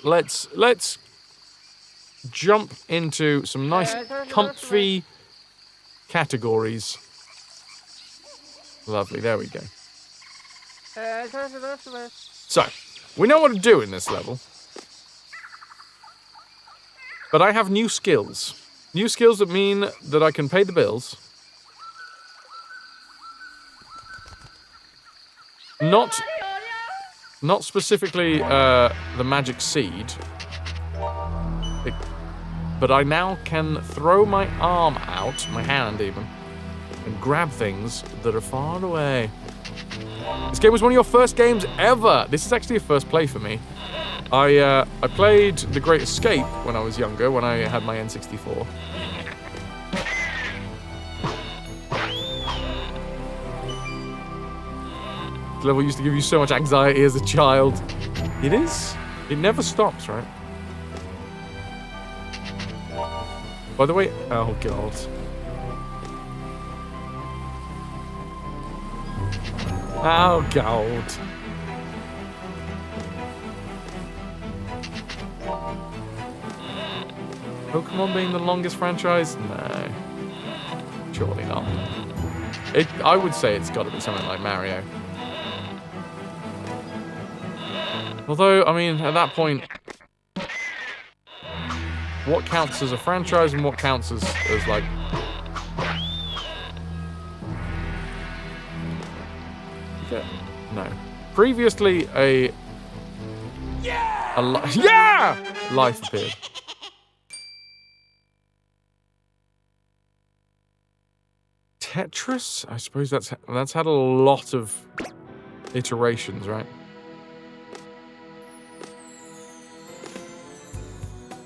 Let's jump into some nice, comfy categories. Lovely, there we go. So, we know what to do in this level. But I have new skills. New skills that mean that I can pay the bills. Not specifically the magic seed. But I now can throw my arm out, my hand even, and grab things that are far away. This game was one of your first games ever. This is actually a first play for me. I played The Great Escape when I was younger, when I had my N64. This level used to give you so much anxiety as a child. It is. It never stops, right? By the way, oh god. Oh god. Pokemon being the longest franchise? No. Surely not. I would say it's got to be something like Mario. Although, I mean, at that point, what counts as a franchise and what counts as like... No. Previously, life appeared. Tetris? I suppose that's had a lot of iterations, right?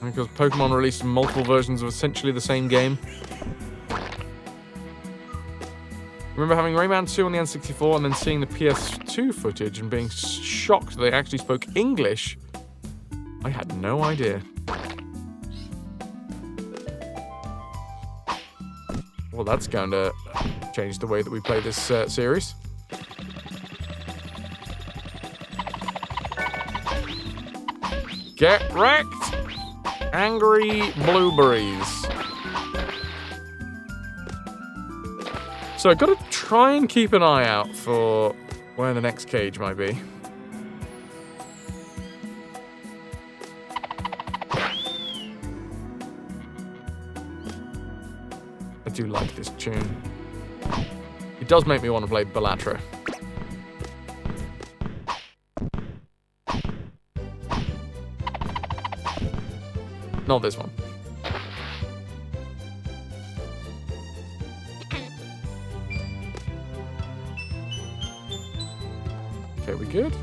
Because Pokemon released multiple versions of essentially the same game. Remember having Rayman 2 on the N64 and then seeing the PS2 footage and being shocked they actually spoke English? I had no idea. Well, that's going to change the way that we play this series. Get wrecked! Angry blueberries. So I've got to try and keep an eye out for where the next cage might be. I do like this tune. It does make me want to play Bellatra. Not this one. Okay, we good?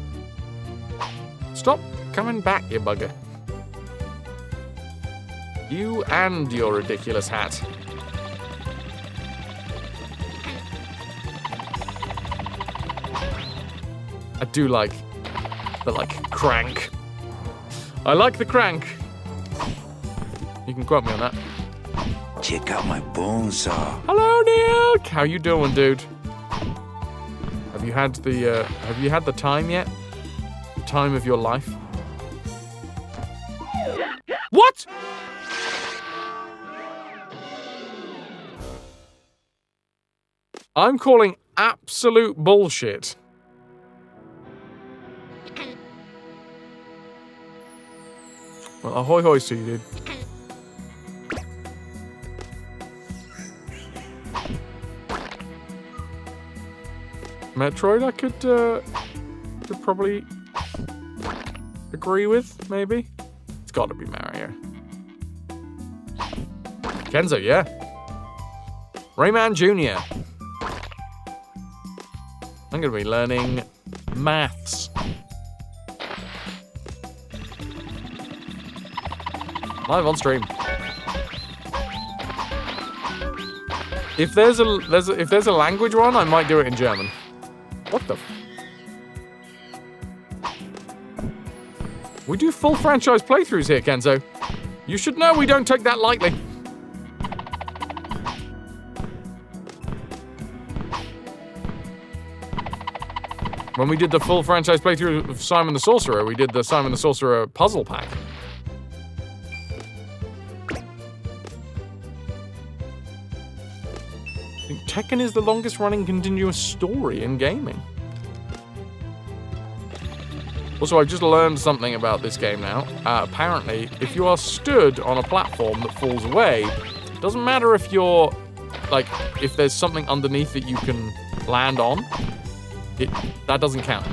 Stop coming back, you bugger. You and your ridiculous hat. I do like the, crank. I like the crank. You can quote me on that. Check out my bone saw. Hello, Nick. How you doing, dude? Have you had the time yet? The time of your life? What? I'm calling absolute bullshit. Well, ahoy hoy to you, dude. Metroid, I could probably agree with, maybe. It's got to be Mario. Kenzo, yeah. Rayman Jr. I'm going to be learning maths. Live on stream. If there's a language one, I might do it in German. What the? We do full franchise playthroughs here, Kenzo. You should know we don't take that lightly. When we did the full franchise playthrough of Simon the Sorcerer, we did the Simon the Sorcerer puzzle pack. Tekken is the longest running continuous story in gaming. Also, I've just learned something about this game now. Apparently, if you are stood on a platform that falls away, it doesn't matter if you're, if there's something underneath that you can land on, that doesn't count.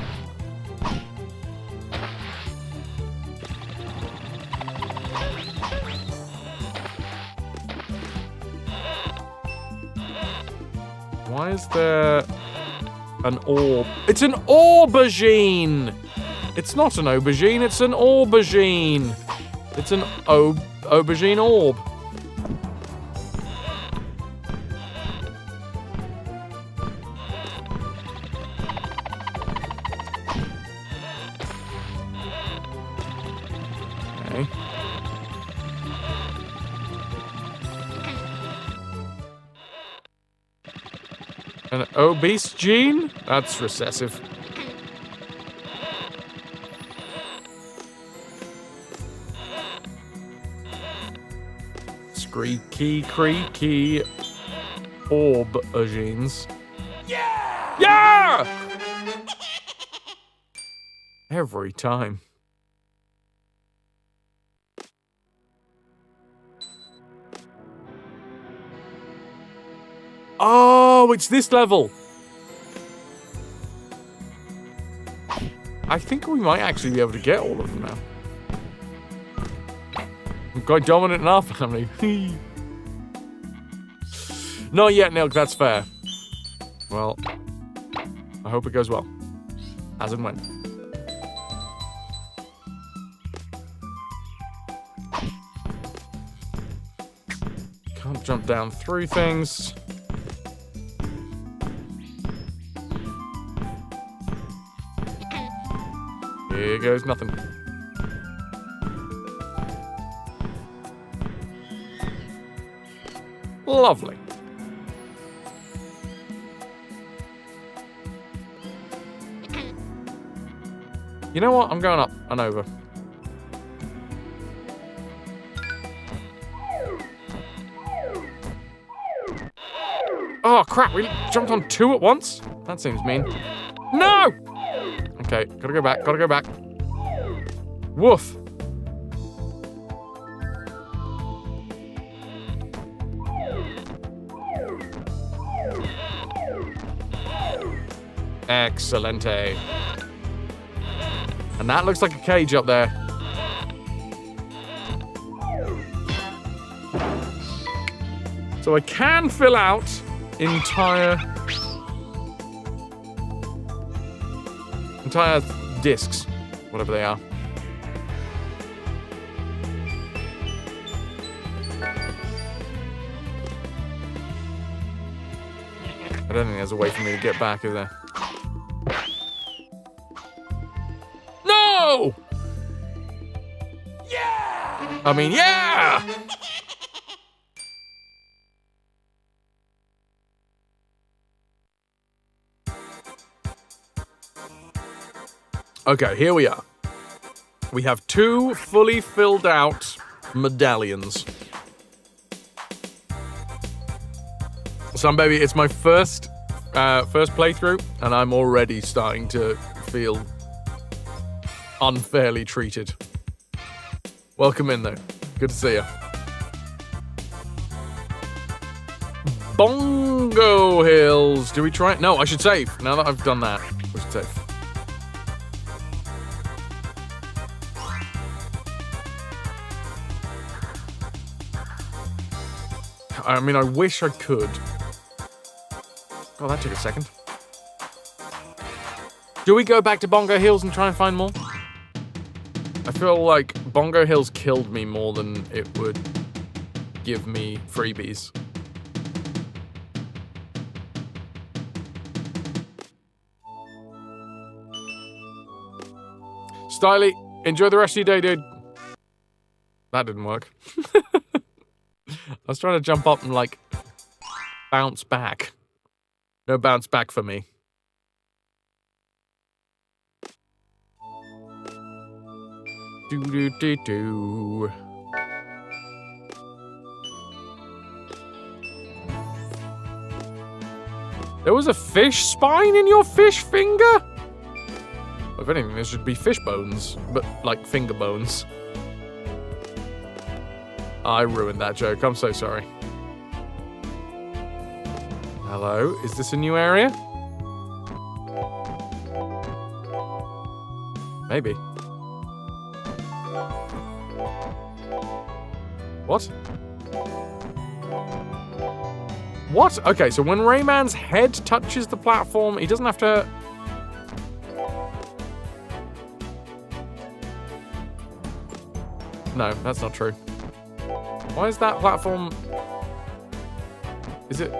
Why is there an orb? It's an aubergine! It's not an aubergine, it's an aubergine. It's an aubergine orb. Okay. An obese gene? That's recessive. Squeaky, creaky aubergines. Yeah! Yeah! Every time. Oh, it's this level. I think we might actually be able to get all of them now. I'm quite dominant in our family. Not yet, Nilk, that's fair. Well, I hope it goes well. As and when. Can't jump down through things. Here goes nothing. Lovely. You know what? I'm going up and over. Oh, crap. We jumped on 2 at once? That seems mean. No! Okay, gotta go back, gotta go back. Woof. Excelente. And that looks like a cage up there. So I can fill out entire discs, whatever they are. I don't think there's a way for me to get back, is there? No! Yeah! I mean, yeah! Okay, here we are. We have 2 fully filled out medallions. Son baby, it's my first playthrough, and I'm already starting to feel unfairly treated. Welcome in, though. Good to see you. Bongo Hills. Do we try it? No, I should save. Now that I've done that, we should save. I mean, I wish I could. Oh, that took a second. Do we go back to Bongo Hills and try and find more? I feel like Bongo Hills killed me more than it would give me freebies. Styly, enjoy the rest of your day, dude. That didn't work. I was trying to jump up and, like, bounce back. No bounce back for me. Do-do-do-do. There was a fish spine in your fish finger? If anything, there should be fish bones, but, like, finger bones. I ruined that joke. I'm so sorry. Hello? Is this a new area? Maybe. What? What? Okay, so when Rayman's head touches the platform, he doesn't have to... No, that's not true. Why is that platform... Is it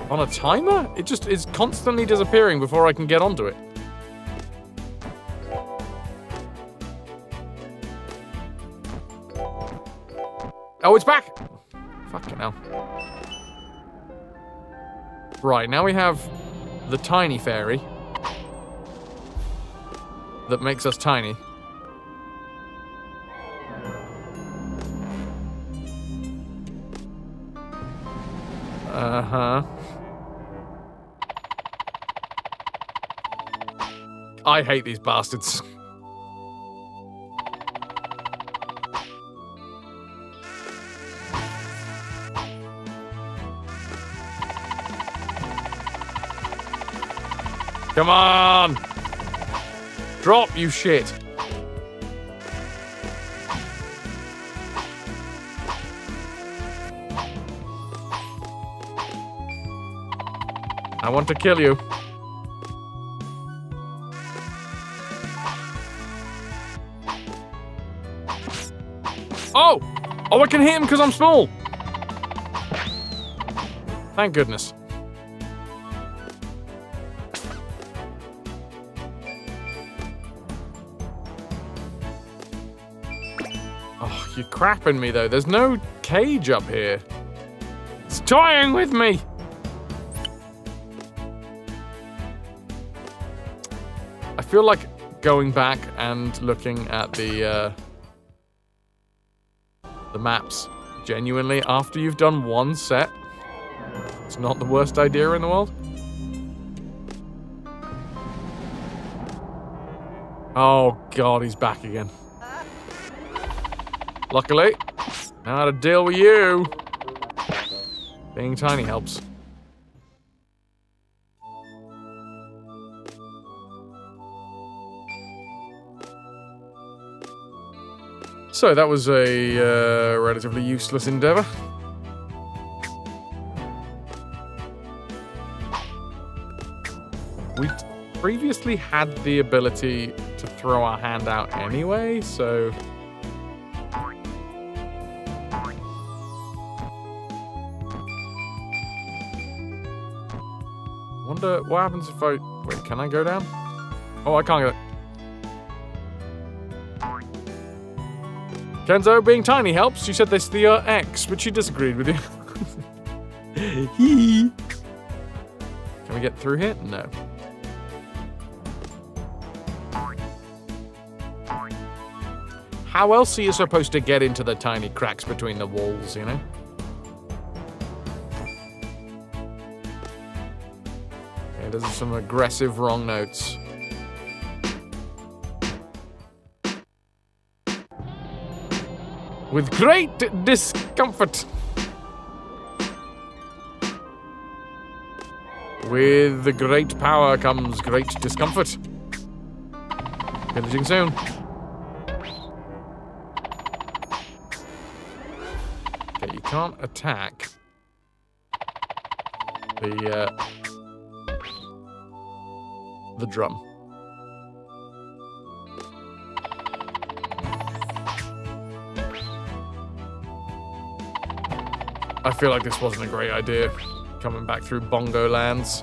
on a timer? It just is constantly disappearing before I can get onto it. Oh, it's back! Fucking hell. Right, now we have the tiny fairy that makes us tiny. Uh-huh. I hate these bastards. Come on! Drop, you shit. I want to kill you. Oh! Oh, I can hit him because I'm small. Thank goodness. Oh, you're crapping me, though. There's no cage up here. It's toying with me. I feel like going back and looking at the maps genuinely after you've done one set. It's not the worst idea in the world. Oh god, he's back again. Luckily, know how to deal with you. Being tiny helps. So that was a relatively useless endeavor. We previously had the ability to throw our hand out anyway, so... Wonder what happens if I... Wait, can I go down? Oh, I can't go. Kenzo, being tiny helps. You said this the X, but she disagreed with you. Can we get through here? No. How else are you supposed to get into the tiny cracks between the walls, you know? Okay, those are some aggressive wrong notes. With great discomfort. With the great power comes great discomfort. Finishing soon. Okay, you can't attack the drum. I feel like this wasn't a great idea, coming back through Bongo Lands.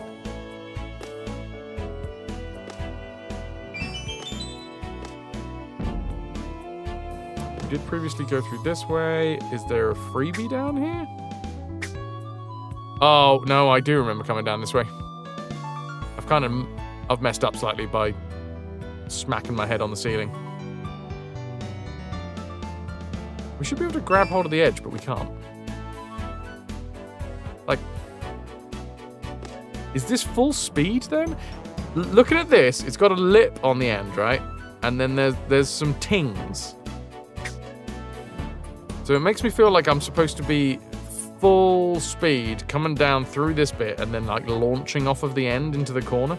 We did previously go through this way. Is there a freebie down here? Oh, no, I do remember coming down this way. I've messed up slightly by smacking my head on the ceiling. We should be able to grab hold of the edge, but we can't. Like, is this full speed then? Looking at this, it's got a lip on the end, right? And then there's some tings. So it makes me feel like I'm supposed to be full speed coming down through this bit and then like launching off of the end into the corner.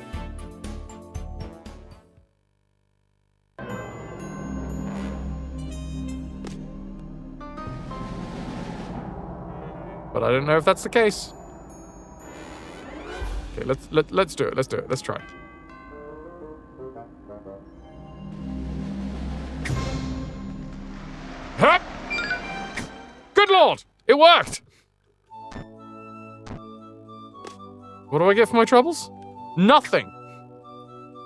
But I don't know if that's the case. Okay, let's do it. Let's do it. Let's try. Hup! Good lord! It worked! What do I get for my troubles? Nothing.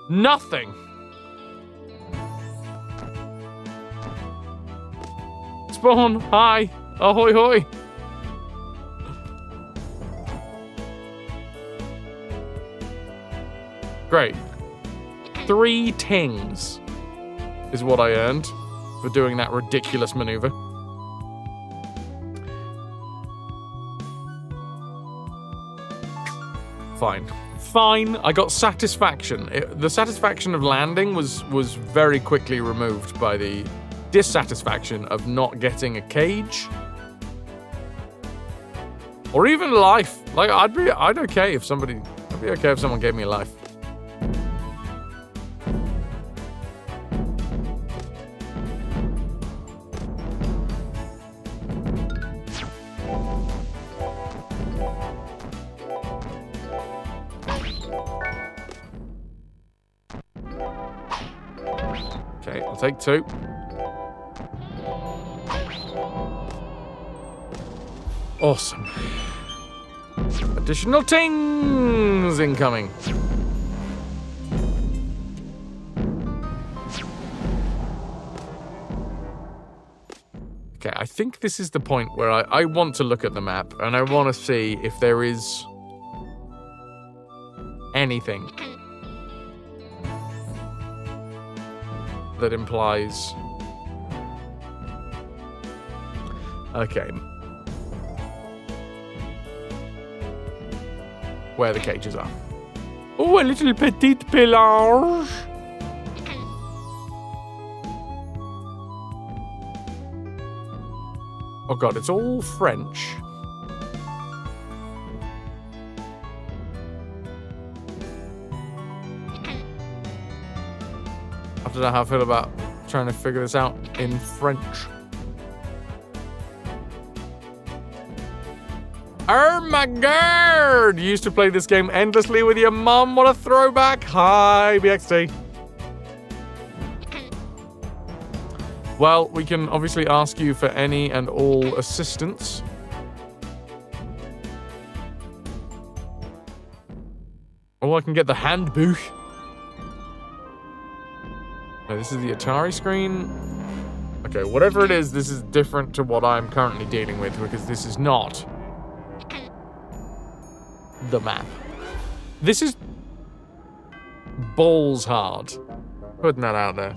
Nothing. Spawn, hi. Ahoy hoy. Great. 3 tings is what I earned for doing that ridiculous maneuver. Fine. Fine, I got satisfaction. The satisfaction of landing was very quickly removed by the dissatisfaction of not getting a cage. Or even life. Like, I'd be okay if someone gave me a life. Okay, I'll take 2. Awesome. Additional tings incoming. Okay, I think this is the point where I want to look at the map and I want to see if there is anything. that implies... Okay. Where the cages are. Oh, a little petite pelage. Oh god, it's all French. I don't know how I feel about trying to figure this out in French. Oh my god! You used to play this game endlessly with your mum. What a throwback. Hi, BXT. Well, we can obviously ask you for any and all assistance. Or I can get the handbuch. No, this is the Atari screen. Okay, whatever it is, this is different to what I'm currently dealing with because this is not the map. This is balls hard. Putting that out there.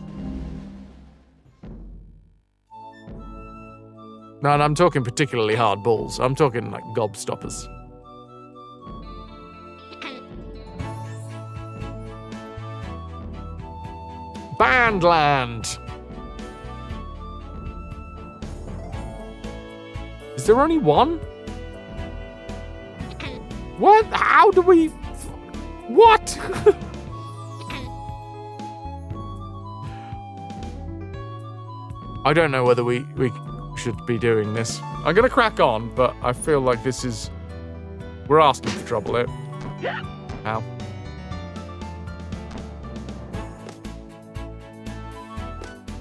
No, and I'm talking particularly hard balls. I'm talking like gobstoppers. Bandland. Is there only one? What? How do we... What? I don't know whether we should be doing this. I'm gonna crack on, but I feel like this is... We're asking for trouble here. Ow.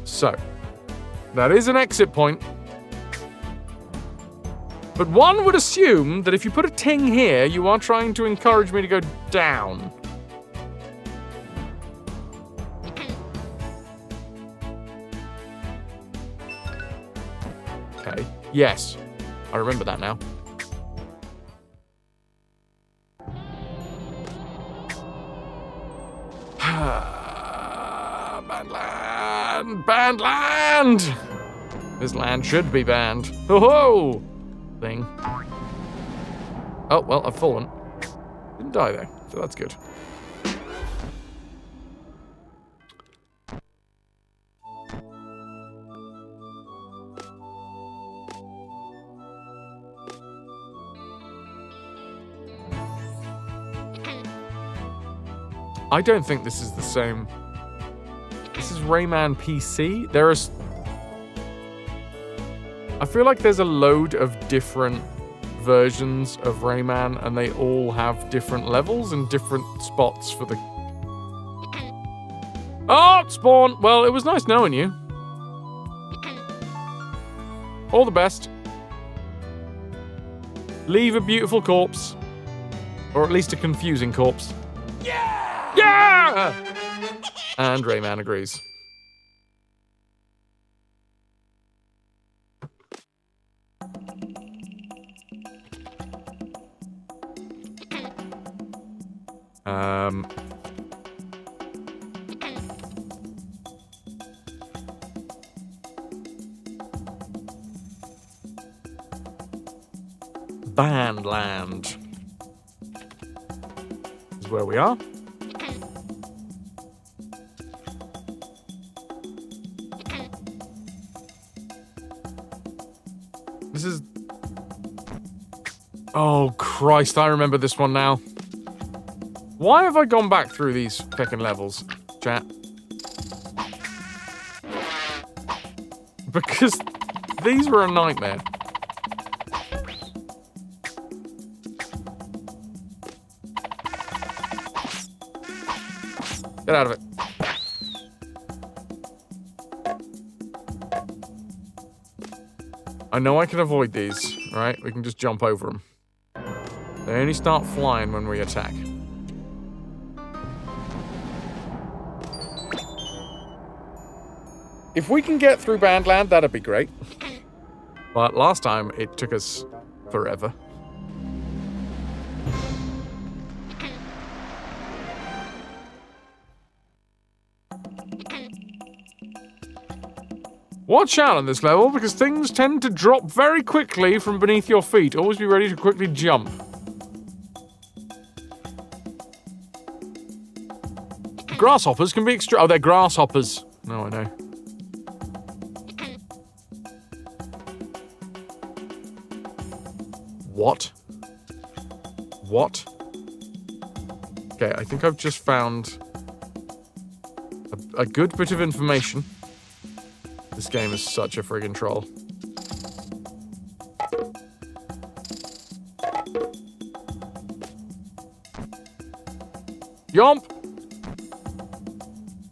So, that is an exit point. But one would assume that if you put a ting here, you are trying to encourage me to go down. Okay. Yes. I remember that now. Bandland! Bandland! This land should be banned. Oh-ho! Thing. Oh, well, I've fallen. Didn't die though, so that's good. I don't think this is the same. This is RAYMAN PC. I feel like there's a load of different versions of RAYMAN, and they all have different levels and different spots for the... Oh, spawn! Well, it was nice knowing you. All the best. Leave a beautiful corpse. Or at least a confusing corpse. Yeah! Yeah! And RAYMAN agrees. Bandland is where we are. This is... Oh, Christ, I remember this one now. Why have I gone back through these fucking levels, chat? Because these were a nightmare. Get out of it. I know I can avoid these, right? We can just jump over them. They only start flying when we attack. If we can get through Bandland, that'd be great. But last time, it took us forever. Watch out on this level because things tend to drop very quickly from beneath your feet. Always be ready to quickly jump. Grasshoppers can be oh, they're grasshoppers. No, I know. What? What? Okay, I think I've just found a good bit of information. This game is such a friggin' troll. Yomp!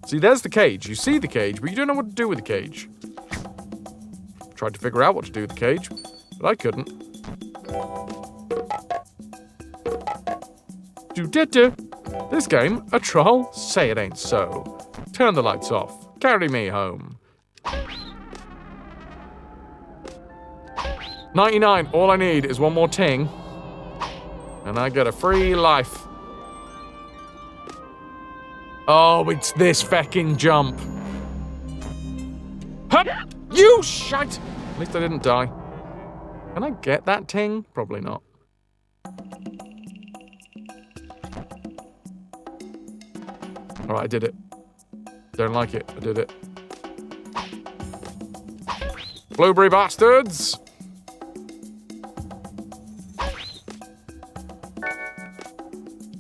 See, there's the cage. You see the cage, but you don't know what to do with the cage. Tried to figure out what to do with the cage, but I couldn't. Do-do-do. This game, a troll? Say it ain't so. Turn the lights off. Carry me home. 99. All I need is one more ting. And I get a free life. Oh, it's this fecking jump. Hup! You shite! At least I didn't die. Can I get that ting? Probably not. Alright, I did it. Don't like it. I did it. Blueberry bastards!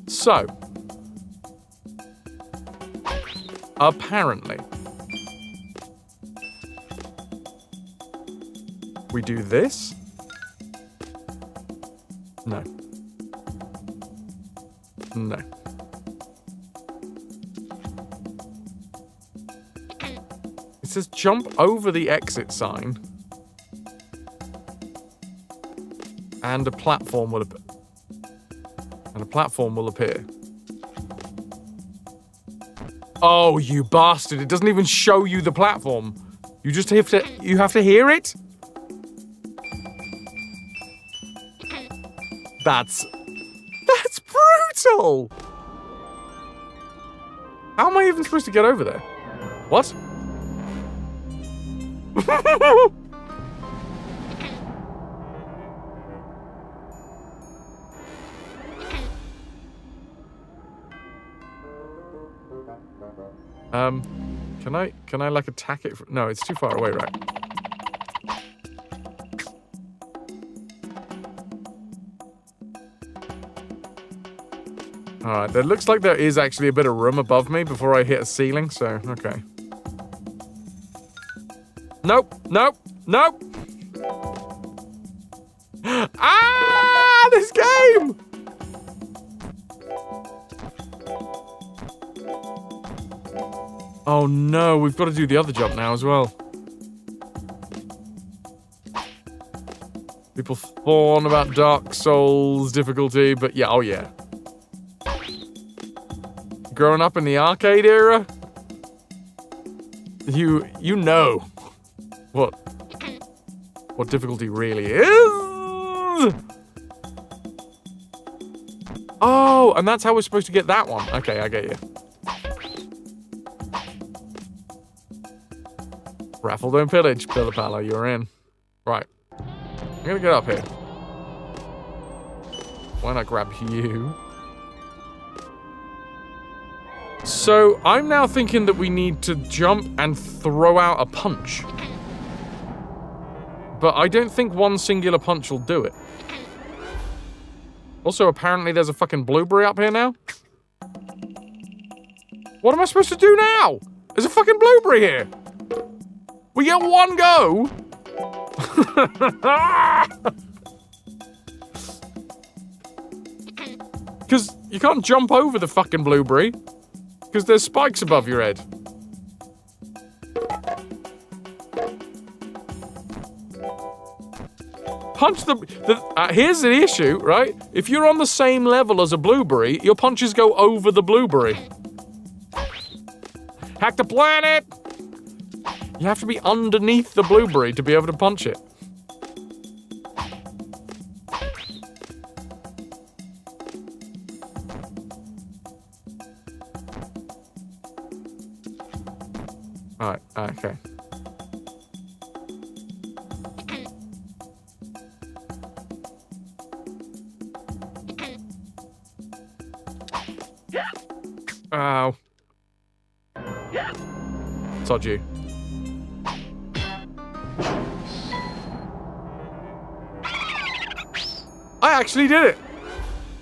So, apparently, we do this? No. No. It says jump over the exit sign, and a platform will appear. And a platform will appear. Oh, you bastard. It doesn't even show you the platform. You just have to hear it? That's brutal. How am I even supposed to get over there? What? Can I like attack it? No, it's too far away, right? Alright, there looks like there is actually a bit of room above me before I hit a ceiling, so, okay. Nope, nope, nope! Ah! This game! Oh no, we've got to do the other jump now as well. People fawn about Dark Souls difficulty, but yeah, oh yeah. Growing up in the arcade era, you know what difficulty really is. Oh, and that's how we're supposed to get that one. Okay, I get you. Raffle don't pillage, Pillapalla, you're in. Right. I'm gonna get up here. Why not grab you? So, I'm now thinking that we need to jump and throw out a punch. But I don't think one singular punch will do it. Also, apparently there's a fucking blueberry up here now. What am I supposed to do now? There's a fucking blueberry here. We get one go. Because you can't jump over the fucking blueberry. Because there's spikes above your head. Punch here's the issue, right? If you're on the same level as a blueberry, your punches go over the blueberry. Hack the planet! You have to be underneath the blueberry to be able to punch it. Alright, okay. Ow. Sod you. I actually did it!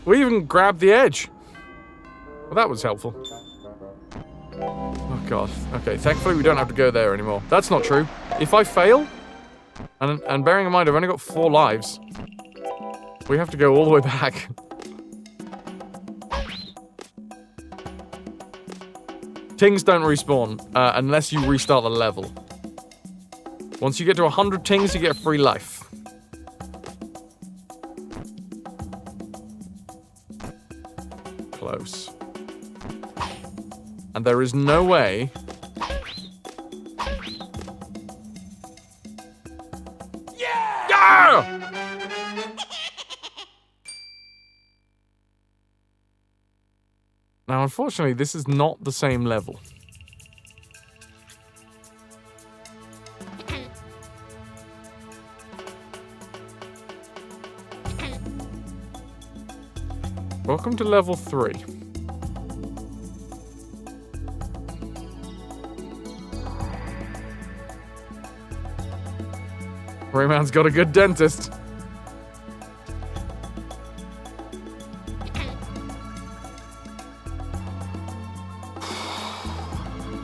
We even grabbed the edge. Well, that was helpful. Oh, God. Okay, thankfully we don't have to go there anymore. That's not true. If I fail, and bearing in mind I've only got 4 lives, we have to go all the way back. Tings don't respawn, unless you restart the level. Once you get to 100 tings, you get a free life. Close. And there is no way... Yeah! Now, unfortunately, this is not the same level. Welcome to level 3. Rayman's got a good dentist.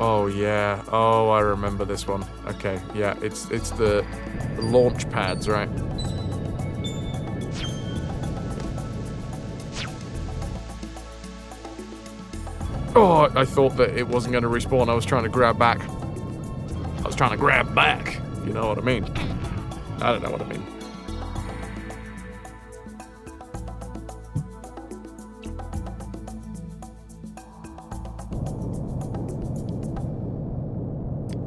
Oh yeah. Oh, I remember this one. Okay, yeah, it's the launch pads, right? Oh, I thought that it wasn't going to respawn. I was trying to grab back. I was trying to grab back, if you know what I mean. I don't know what I mean.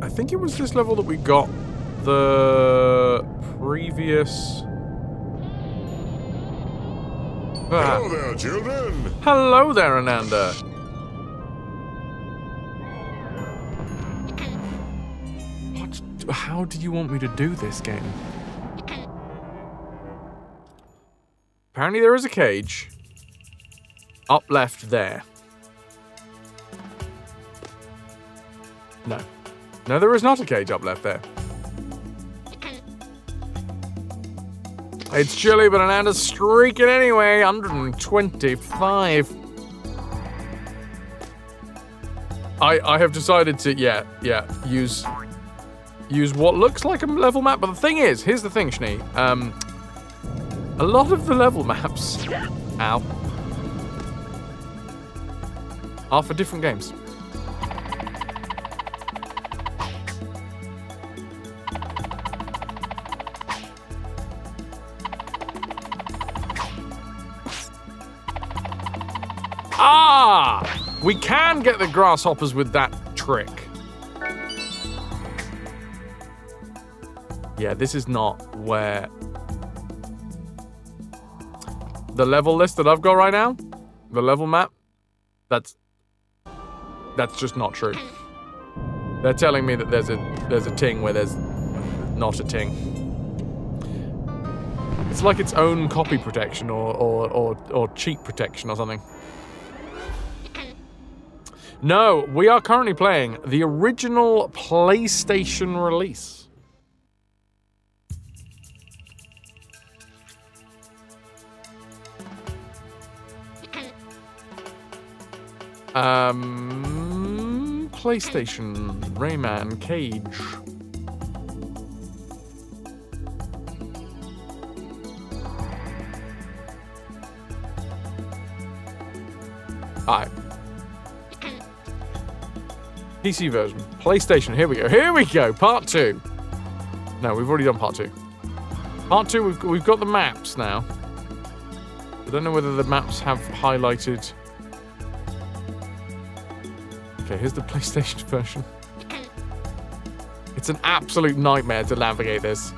I think it was this level that we got the previous... Hello there, children! Hello there, Ananda! How do you want me to do this game? Apparently there is a cage. Up left there. No. No, there is not a cage up left there. It's chilly, but Ananda's streaking anyway. 125. I have decided to, use what looks like a level map, but the thing is, here's the thing, Schnee. A lot of the level maps, ow, are for different games. Ah! We can get the grasshoppers with that trick. Yeah, this is not where... The level list that I've got right now, the level map, that's just not true. They're telling me that there's a ting where there's not a ting. It's like its own copy protection or cheat protection or something. No, we are currently playing the original PlayStation release. PlayStation, Rayman, Cage. Alright. PC version, PlayStation, here we go, part 2. No, we've already done part 2. Part 2, we've got the maps now. I don't know whether the maps have highlighted... Okay, here's the PlayStation version. It's an absolute nightmare to navigate this.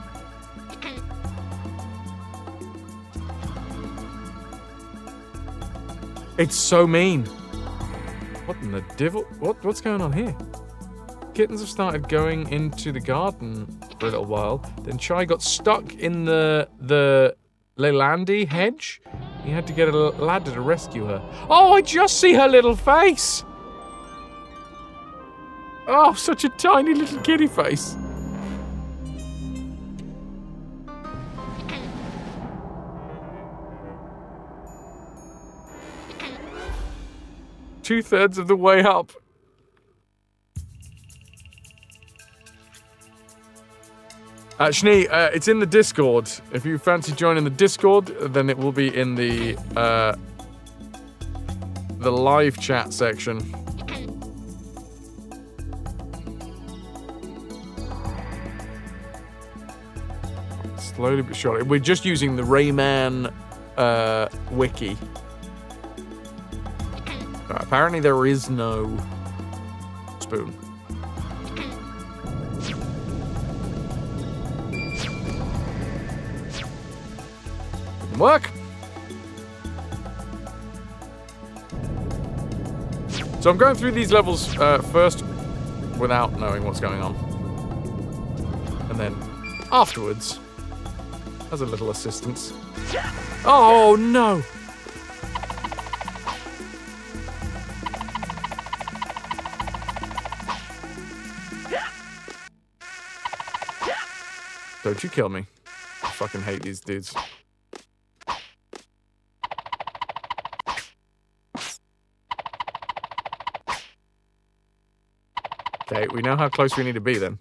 It's so mean. What in the devil? What's going on here? Kittens have started going into the garden for a little while. Then Chai got stuck in the Leilandi hedge. He had to get a ladder to rescue her. Oh, I just see her little face. Oh, such a tiny little kitty face. Two-thirds of the way up. Shni, it's in the Discord. If you fancy joining the Discord, then it will be in the live chat section. Slowly but surely. We're just using the RAYMAN wiki. Apparently there is no spoon. Didn't work. So I'm going through these levels first without knowing what's going on. And then afterwards, as a little assistance. Oh no! Don't you kill me. I fucking hate these dudes. Okay, we know how close we need to be then.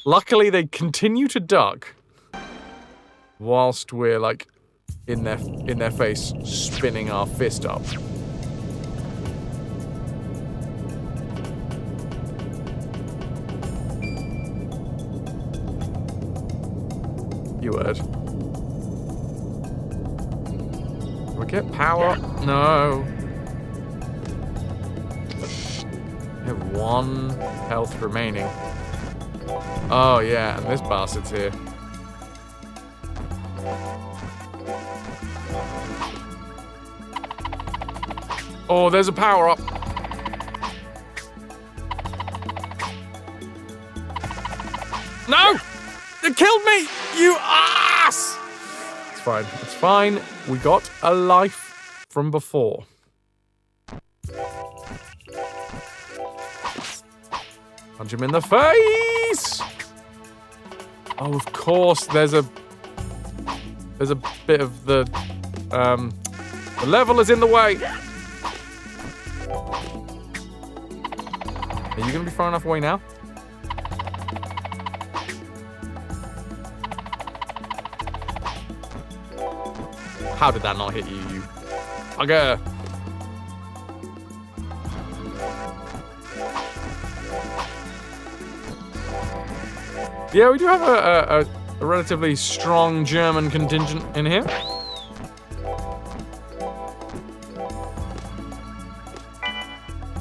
Luckily, they continue to duck whilst we're like in their face, spinning our fist up. You heard. Do I get power? No. I have 1 health remaining. Oh yeah, and this bastard's here. Oh, there's a power up. No! It killed me! You ass! It's fine. It's fine. We got a life from before. Punch him in the face! Oh, of course, there's a bit of the level is in the way. Are you gonna be far enough away now? How did that not hit you, you bugger? Yeah, we do have a relatively strong German contingent in here.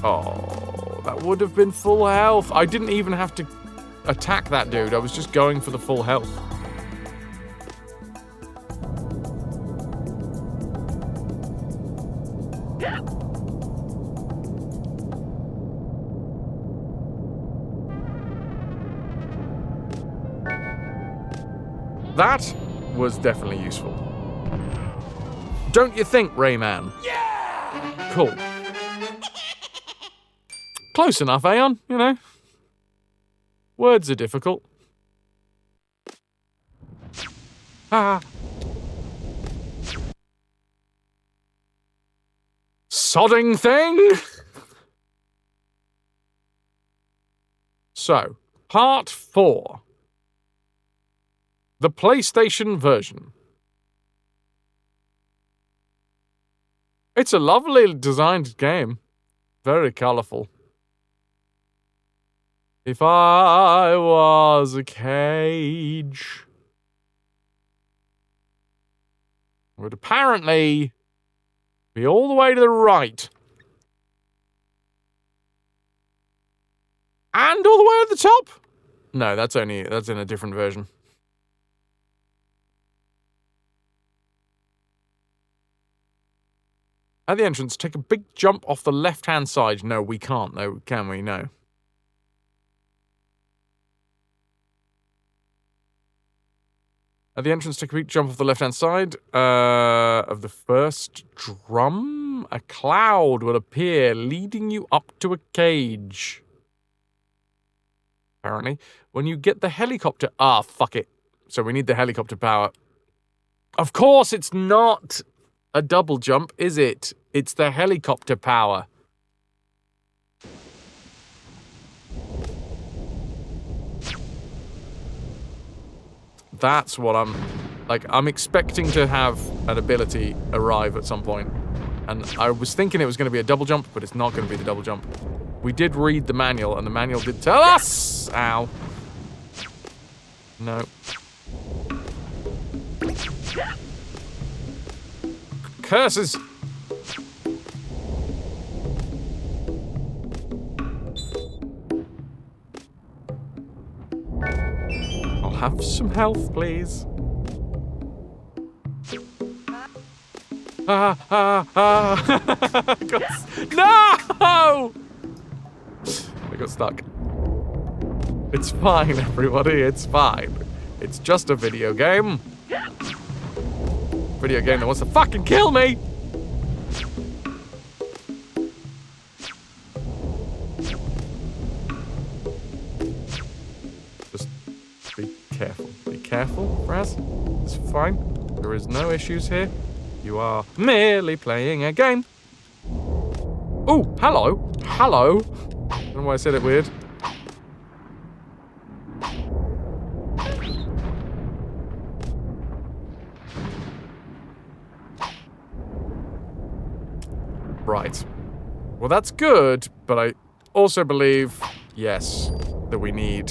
Oh, that would have been full health. I didn't even have to attack that dude. I was just going for the full health. That was definitely useful. Don't you think, Rayman? Yeah! Cool. Close enough, Aeon, you know. Words are difficult. Ah. Sodding thing! So, part 4. The PlayStation version. It's a lovely designed game. Very colourful. If I was a cage, it would apparently be all the way to the right. And all the way at the top? No, that's in a different version. At the entrance, take a big jump off the left-hand side. No, we can't, though, can we? No. At the entrance, take a big jump off the left-hand side of the first drum. a cloud will appear, leading you up to a cage. Apparently, when you get the helicopter... Ah, fuck it. So we need the helicopter power. Of course it's not a double jump, is it? It's the helicopter power. That's what I'm expecting to have an ability arrive at some point. And I was thinking it was going to be a double jump, but it's not going to be the double jump. We did read the manual, and the manual did tell us... Ow. No. Curses! I'll have some health, please. No! I got stuck. It's fine, everybody. It's fine. It's just a video game. Video game that wants to fucking kill me! Just be careful. Be careful, Raz. It's fine. There is no issues here. You are merely playing a game. Oh, hello. Hello. I don't know why I said it weird. Right. Well, that's good, but I also believe, yes, that we need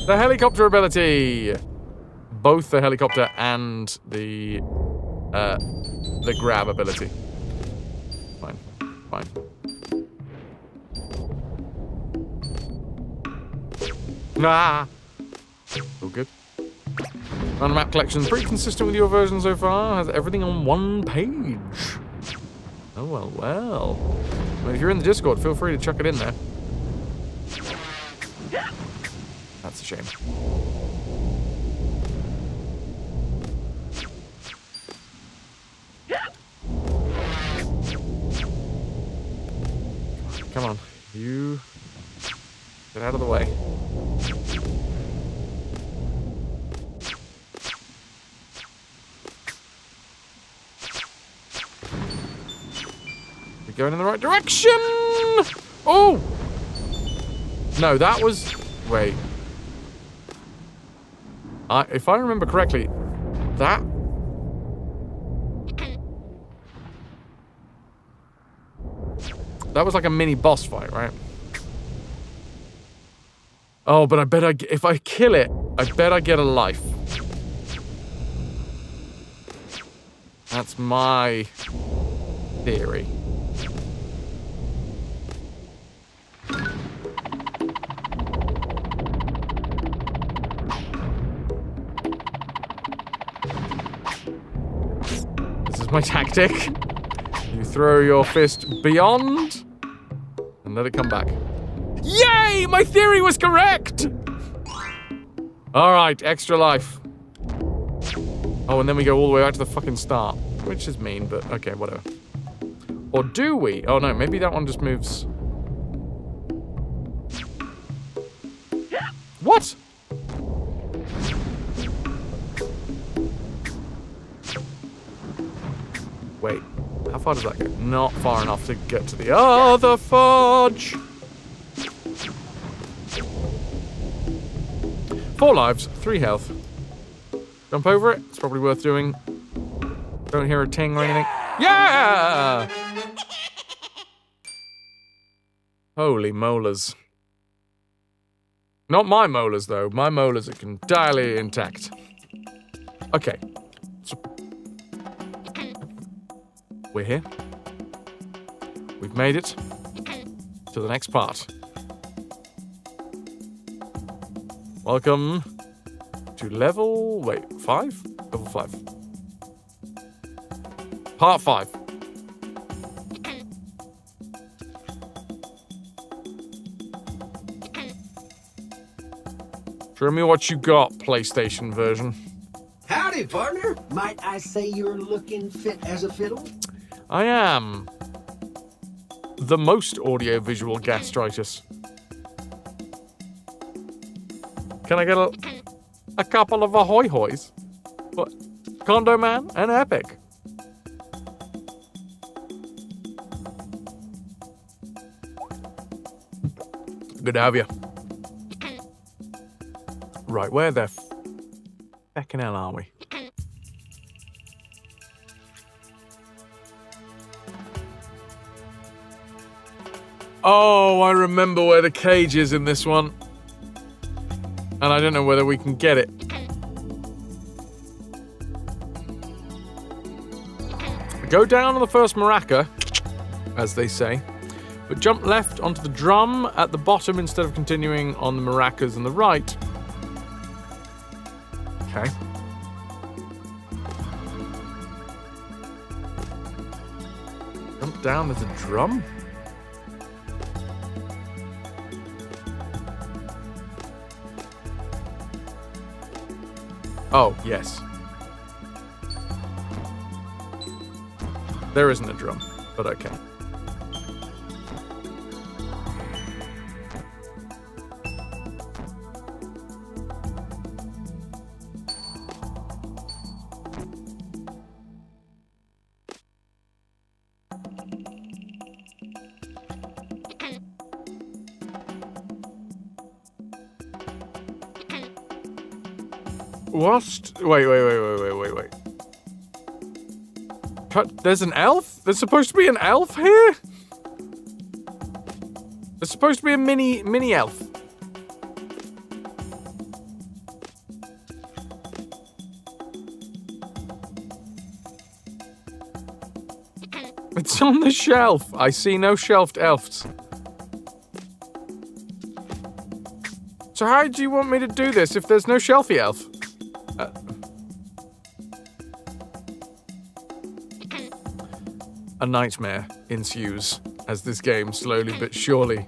the helicopter ability. Both the helicopter and the grab ability. Fine. Fine. Ah! All good. Random map collection is pretty consistent with your version so far. Has everything on one page. Oh, well, well. I mean, if you're in the Discord, feel free to chuck it in there. That's a shame. Come on, you get out of the way. We're going in the right direction! Oh! No, that was... Wait. If I remember correctly, that... That was like a mini boss fight, right? Oh, but I bet if I kill it, I bet I get a life. That's my theory. This is my tactic. You throw your fist beyond and let it come back. Yay! My theory was correct! Alright, extra life. Oh, and then we go all the way back to the fucking start. Which is mean, but okay, whatever. Or do we? Oh no, maybe that one just moves. What? Wait, how far does that go? Not far enough to get to the other fudge. 4 lives, 3 health. Jump over it. It's probably worth doing. Don't hear a ting or anything. Yeah! Holy molars. Not my molars, though. My molars are entirely intact. Okay. So we're here. We've made it to the next part. Welcome to level... Wait, 5? Level 5. Part 5. Show me what you got, PlayStation version. Howdy, partner. Might I say you're looking fit as a fiddle? I am. the most audio-visual gastritis. Can I get a couple of ahoy-hoys? What? Condo Man and Epic. Good to have you. Right, where the feckin' hell are we? Oh, I remember where the cage is in this one. And I don't know whether we can get it. Go down on the first maraca, as they say, but jump left onto the drum at the bottom instead of continuing on the maracas on the right. Okay. Jump down, there's a drum? Oh, yes. There isn't a drum, but okay. What? Wait. There's an elf? There's supposed to be an elf here? There's supposed to be a mini elf. It's on the shelf. I see no shelved elves. So how do you want me to do this if there's no shelfie elf? A nightmare ensues as this game slowly but surely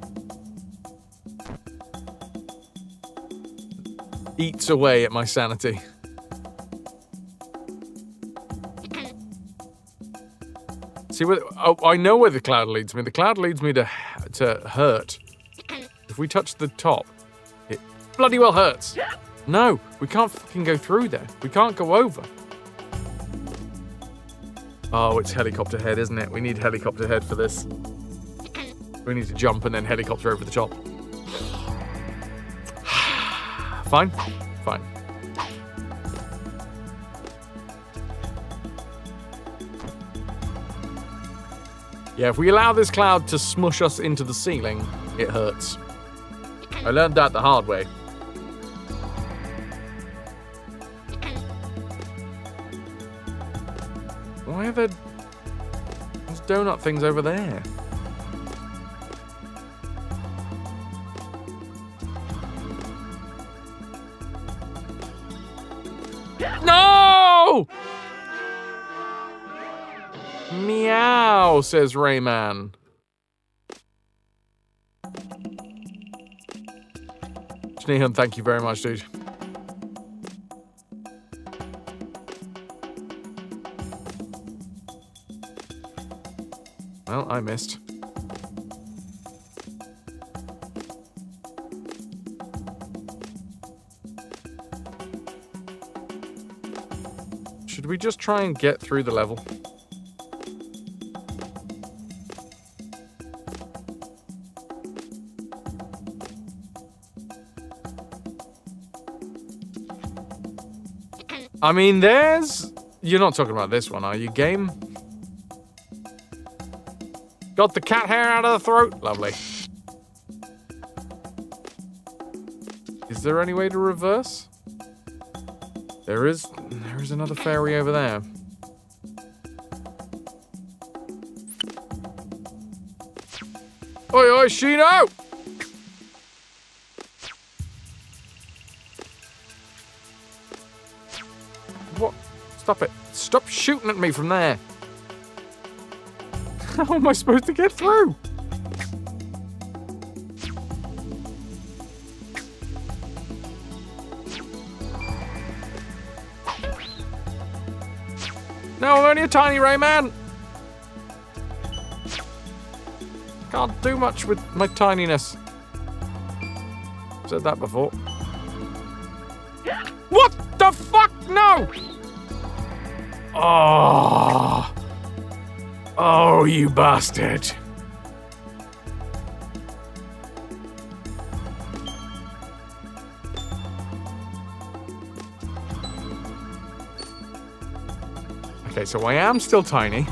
eats away at my sanity. See, I know where the cloud leads me. The cloud leads me to hurt. If we touch the top, it bloody well hurts. No, we can't fucking go through there. We can't go over. Oh, it's helicopter head, isn't it? We need helicopter head for this. We need to jump and then helicopter over the top. Fine. Yeah, if we allow this cloud to smush us into the ceiling, it hurts. I learned that the hard way. Why are there... There's donut things over there. No! Meow, says RAYMAN. Snehan, thank you very much, dude. Well, I missed. Should we just try and get through the level? I mean, there's... You're not talking about this one, are you, game? Got the cat hair out of the throat. Lovely. Is there any way to reverse? There is another fairy over there. Oi, oi, Shino! What? Stop it. Stop shooting at me from there. How am I supposed to get through? No, I'm only a tiny RAYMAN. can't do much with my tininess. I've said that before. What the fuck? No! Oh. Oh, you bastard. Okay, so I am still tiny.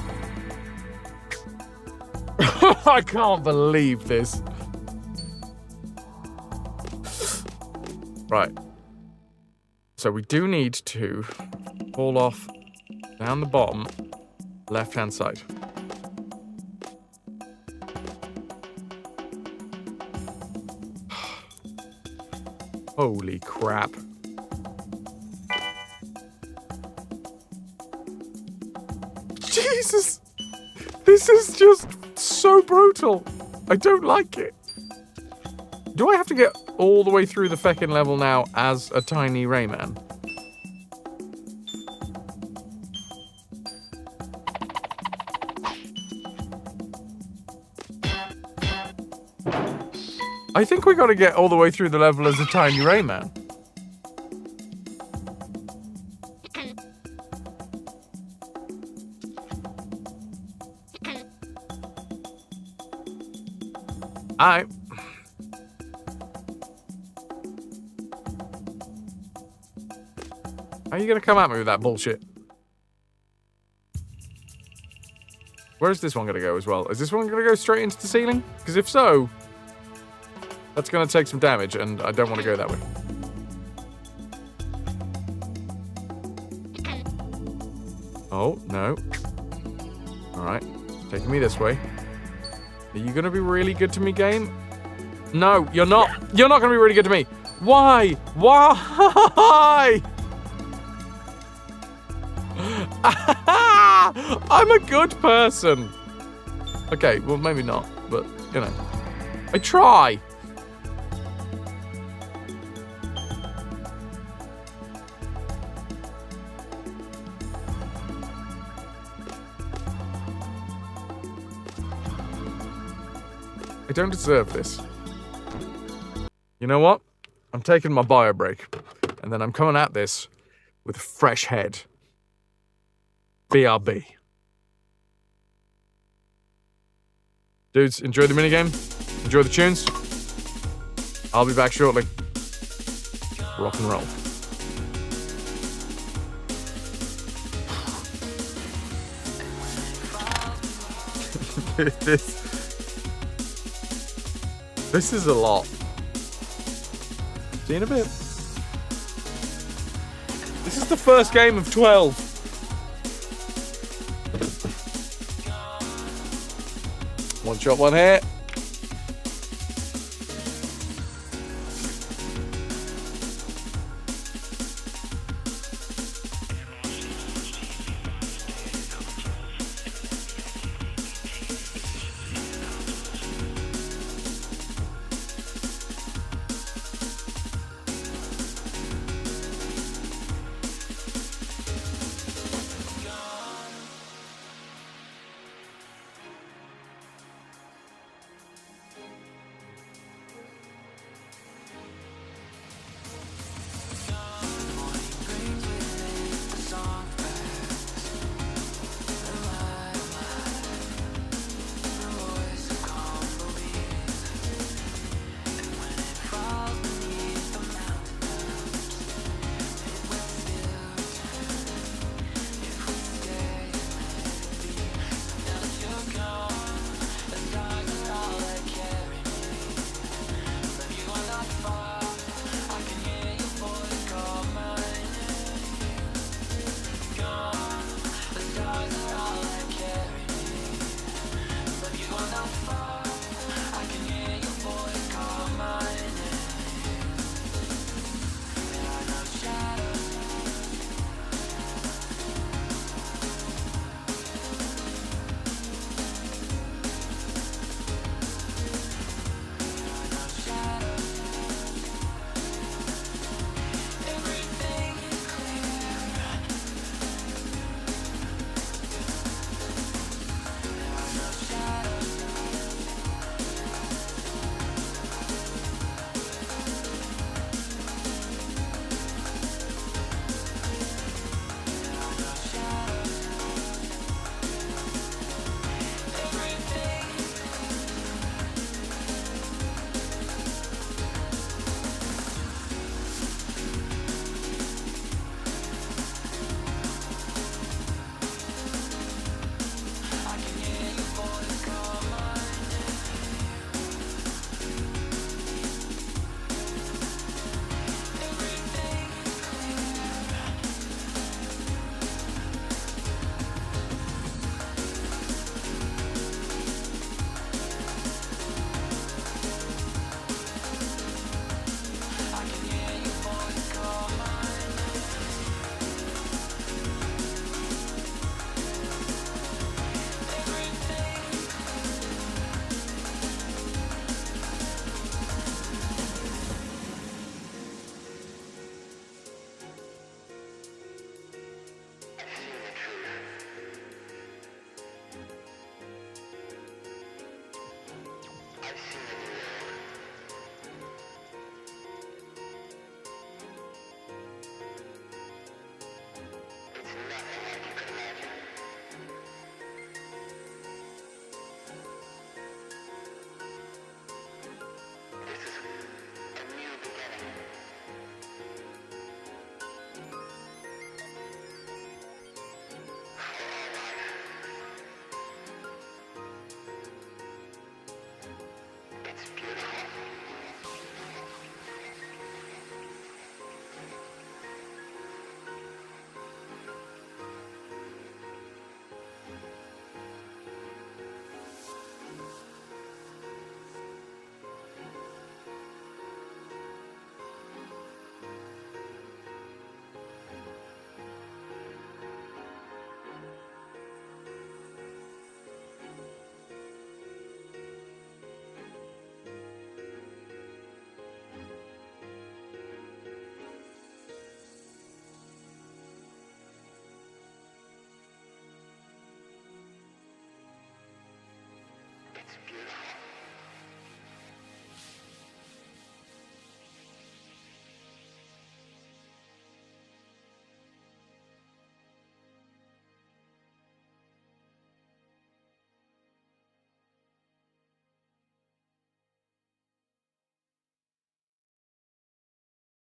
I can't believe this. Right. So we do need to fall off down the bottom, left-hand side. Holy crap. Jesus! This is just so brutal. I don't like it. Do I have to get all the way through the feckin' level now as a tiny Rayman? I think we gotta get all the way through the level as a tiny Rayman. Alright. How are you gonna come at me with that bullshit? Where's this one gonna go as well? Is this one gonna go straight into the ceiling? Because if so, that's gonna take some damage, and I don't want to go that way. Oh, no. Alright, taking me this way. Are you gonna be really good to me, game? No, you're not. You're not gonna be really good to me. Why? Why? I'm a good person. Okay, well, maybe not, but, you know. I try. I don't deserve this. You know what? I'm taking my bio break, and then I'm coming at this with a fresh head. BRB. Dudes, enjoy the minigame. Enjoy the tunes. I'll be back shortly. Rock and roll. This is a lot. See you in a bit. This is the first game of 12. One shot, one hit.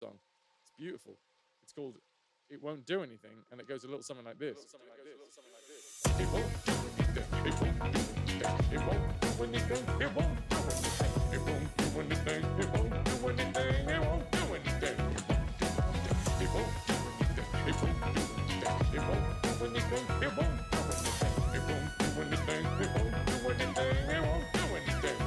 song. It's beautiful. It's called It Won't Do Anything, and it goes a little something like this. It won't do anything. It won't do anything. It won't do anything. It won't do anything. It won't do anything. It won't do anything. It won't do anything. It won't do anything. It won't do anything. It won't do anything. It won't do anything. It won't do anything. It won't do anything. It won't do anything.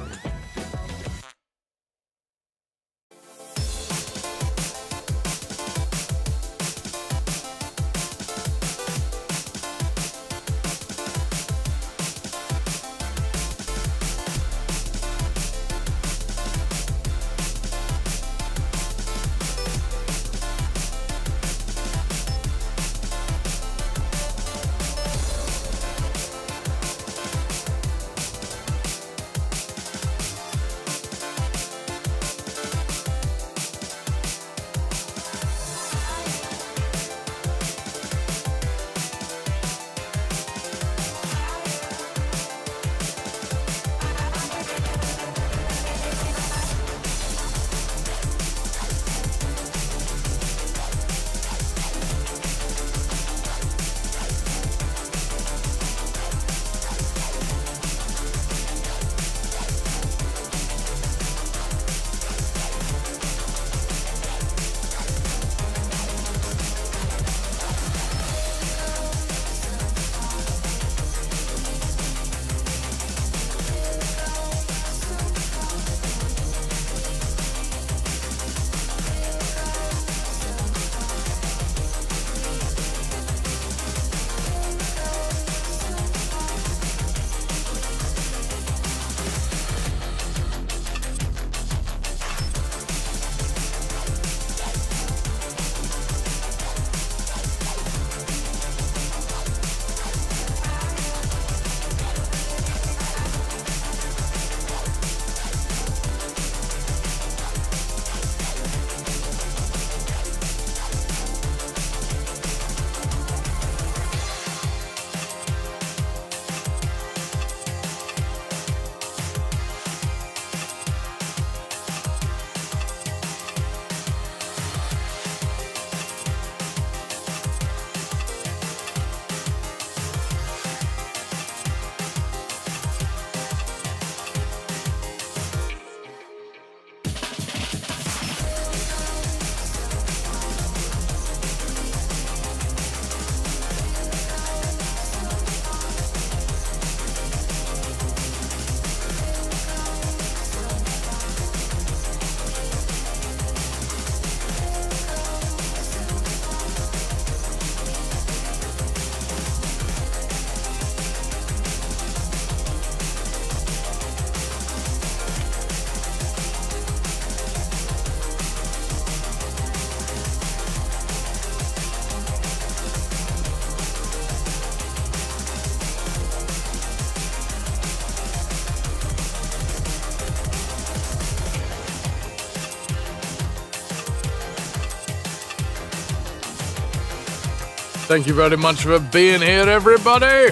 Thank you very much for being here, everybody. I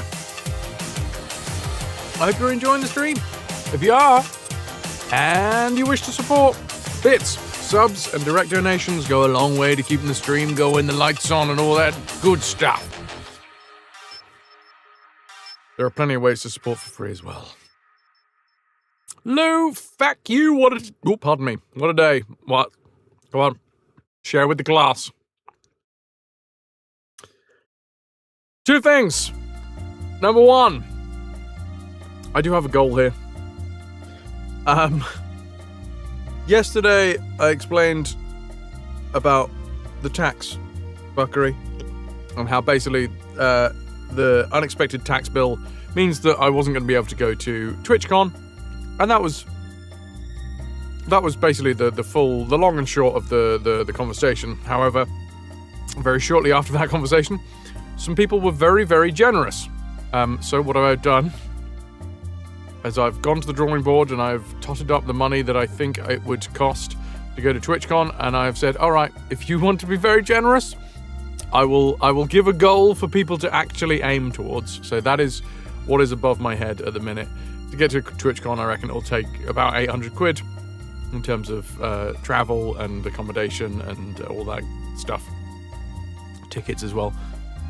hope you're enjoying the stream. If you are, and you wish to support, bits, subs, and direct donations go a long way to keeping the stream going, the lights on, and all that good stuff. There are plenty of ways to support for free as well. Lou, fuck you, what a... Oh, pardon me. What a day. What? Go on. Share with the class. Two things. Number one, I do have a goal here. Yesterday I explained about the tax fuckery and how basically the unexpected tax bill means that I wasn't going to be able to go to TwitchCon, and that was basically the long and short of the conversation. However, very shortly after that conversation, some people were very, very generous. So what I've done is I've gone to the drawing board and I've totted up the money that I think it would cost to go to TwitchCon, and I've said, all right, if you want to be very generous, I will give a goal for people to actually aim towards. So that is what is above my head at the minute. To get to TwitchCon, I reckon it'll take about 800 quid. in terms of travel and accommodation and all that stuff. Tickets as well.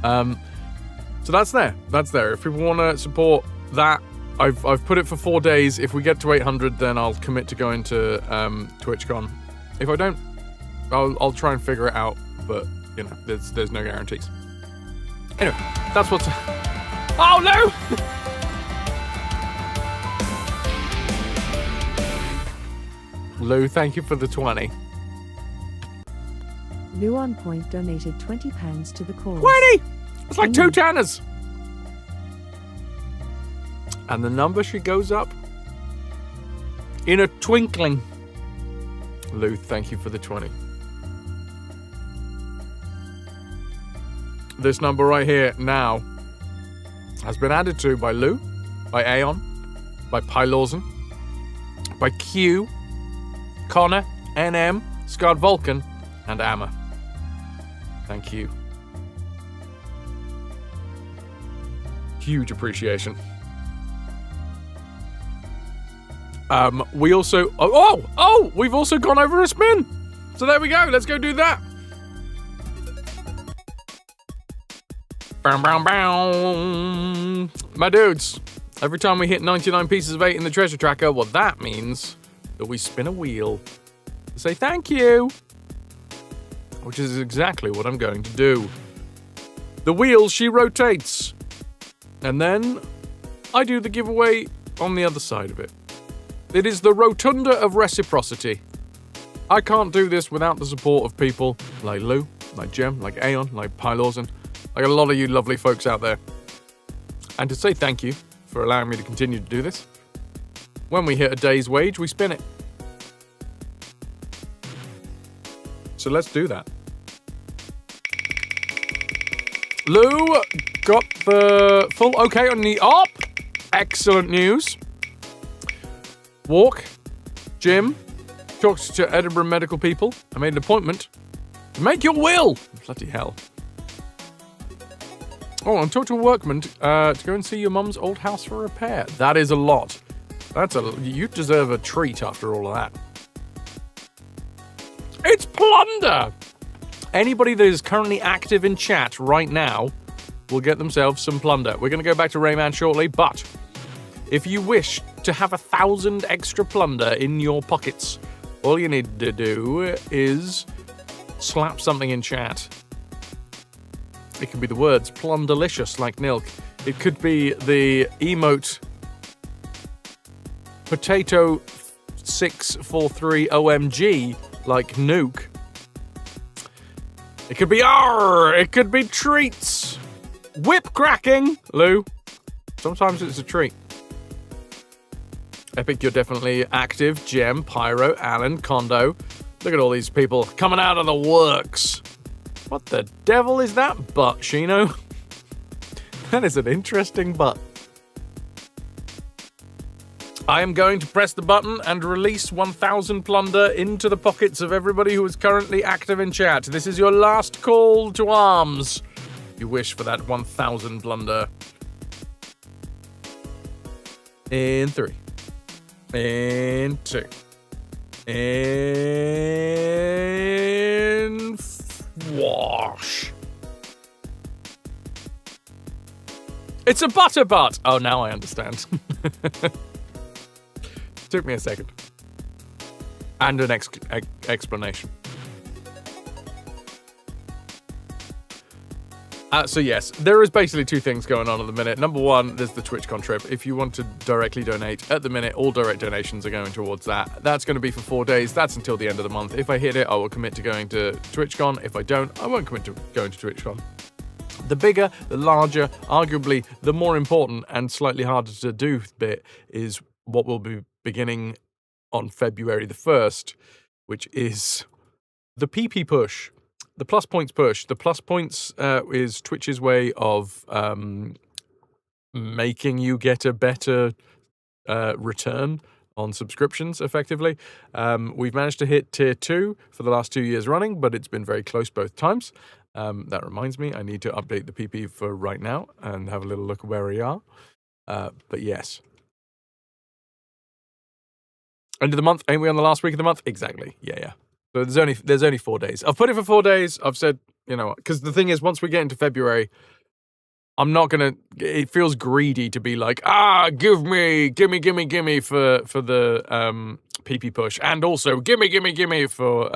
So that's there. That's there. If people want to support that, I've put it for 4 days. If we get to 800, then I'll commit to going to TwitchCon. If I don't, I'll try and figure it out. But you know, there's no guarantees. Anyway, that's what's. Oh no! Lou, thank you for the 20. Lou on Point donated £20 to the cause. 20! It's like 2 tanners. And the number, she goes up in a twinkling. Lou, thank you for the 20. This number right here now has been added to by Lou, by Aeon, by Pylorzen, by Q, Connor, NM, Scott Vulcan, and Amma. Thank you. Huge appreciation. We also... we've also gone over a spin. So there we go. Let's go do that. Bow, bow, bow. My dudes, every time we hit 99 pieces of 8 in the treasure tracker, well, that means that we spin a wheel to say thank you. Which is exactly what I'm going to do. The wheel, she rotates. And then I do the giveaway on the other side of it. It is the rotunda of reciprocity. I can't do this without the support of people like Lou, like Jem, like Aeon, like Pylorzen, like a lot of you lovely folks out there. And to say thank you for allowing me to continue to do this, when we hit a day's wage, we spin it. So let's do that. Lou got the full okay on the op. Excellent news. Walk. Jim. Talked to Edinburgh medical people. I made an appointment to make your will. Bloody hell. Oh, and talk to a workman to go and see your mum's old house for repair. That is a lot. You deserve a treat after all of that. It's plunder! Anybody that is currently active in chat right now will get themselves some plunder. We're going to go back to RAYMAN shortly, but if you wish to have 1,000 extra plunder in your pockets, all you need to do is slap something in chat. It could be the words plunderlicious like Nilk. It could be the emote potato 643 OMG like Nuke. It could be R. It could be treats. Whip cracking, Lou. Sometimes it's a treat. Epic, you're definitely active. Gem, Pyro, Alan, Kondo. Look at all these people coming out of the works. What the devil is that butt, Shino? That is an interesting butt. I am going to press the button and release 1,000 plunder into the pockets of everybody who is currently active in chat. This is your last call to arms. You wish for that 1,000 plunder. In 3. In 2. In wash. It's a butter butt. Oh, now I understand. Took me a second. And an explanation. So yes, there is basically 2 things going on at the minute. Number 1, there's the TwitchCon trip. If you want to directly donate, at the minute, all direct donations are going towards that. That's going to be for 4 days. That's until the end of the month. If I hit it, I will commit to going to TwitchCon. If I don't, I won't commit to going to TwitchCon. The bigger, the larger, arguably the more important and slightly harder to do bit is what will be beginning on February the 1st, which is the PP push. The plus points push. The plus points is Twitch's way of making you get a better return on subscriptions, effectively. We've managed to hit tier 2 for the last 2 years running, but it's been very close both times. That reminds me, I need to update the PP for right now and have a little look where we are. But yes. End of the month, ain't we on the last week of the month? Exactly. Yeah. So there's only 4 days. I've put it for 4 days. I've said, because the thing is, once we get into February, I'm not gonna. It feels greedy to be like, gimme for the PP push, and also gimme for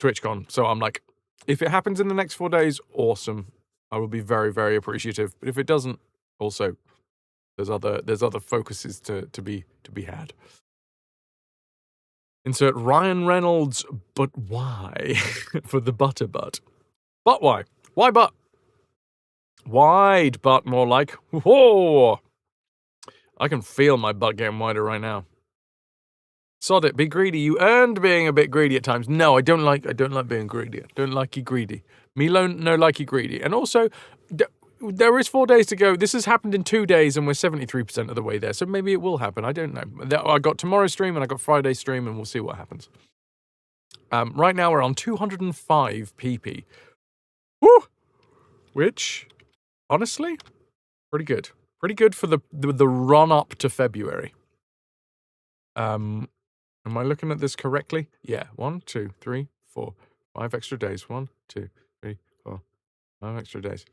TwitchCon. So I'm like, if it happens in the next 4 days, awesome. I will be very, very appreciative. But if it doesn't, also there's other focuses to be had. Insert Ryan Reynolds, but why? For the butter butt. But why? Why butt? Wide butt, more like. Whoa! I can feel my butt getting wider right now. Sod it, be greedy. You earned being a bit greedy at times. No, I don't like being greedy. I don't like you greedy. Milo, no like you greedy. And also, there is 4 days to go. This has happened in 2 days, and we're 73% of the way there. So maybe it will happen. I don't know. I got tomorrow's stream, and I got Friday's stream, and we'll see what happens. Right now, we're on 205 PP. Woo! Which, honestly, pretty good. Pretty good for the run-up to February. Am I looking at this correctly? Yeah. 1, 2, 3, 4. 5 extra days. 1, 2, 3, 4. 5 extra days.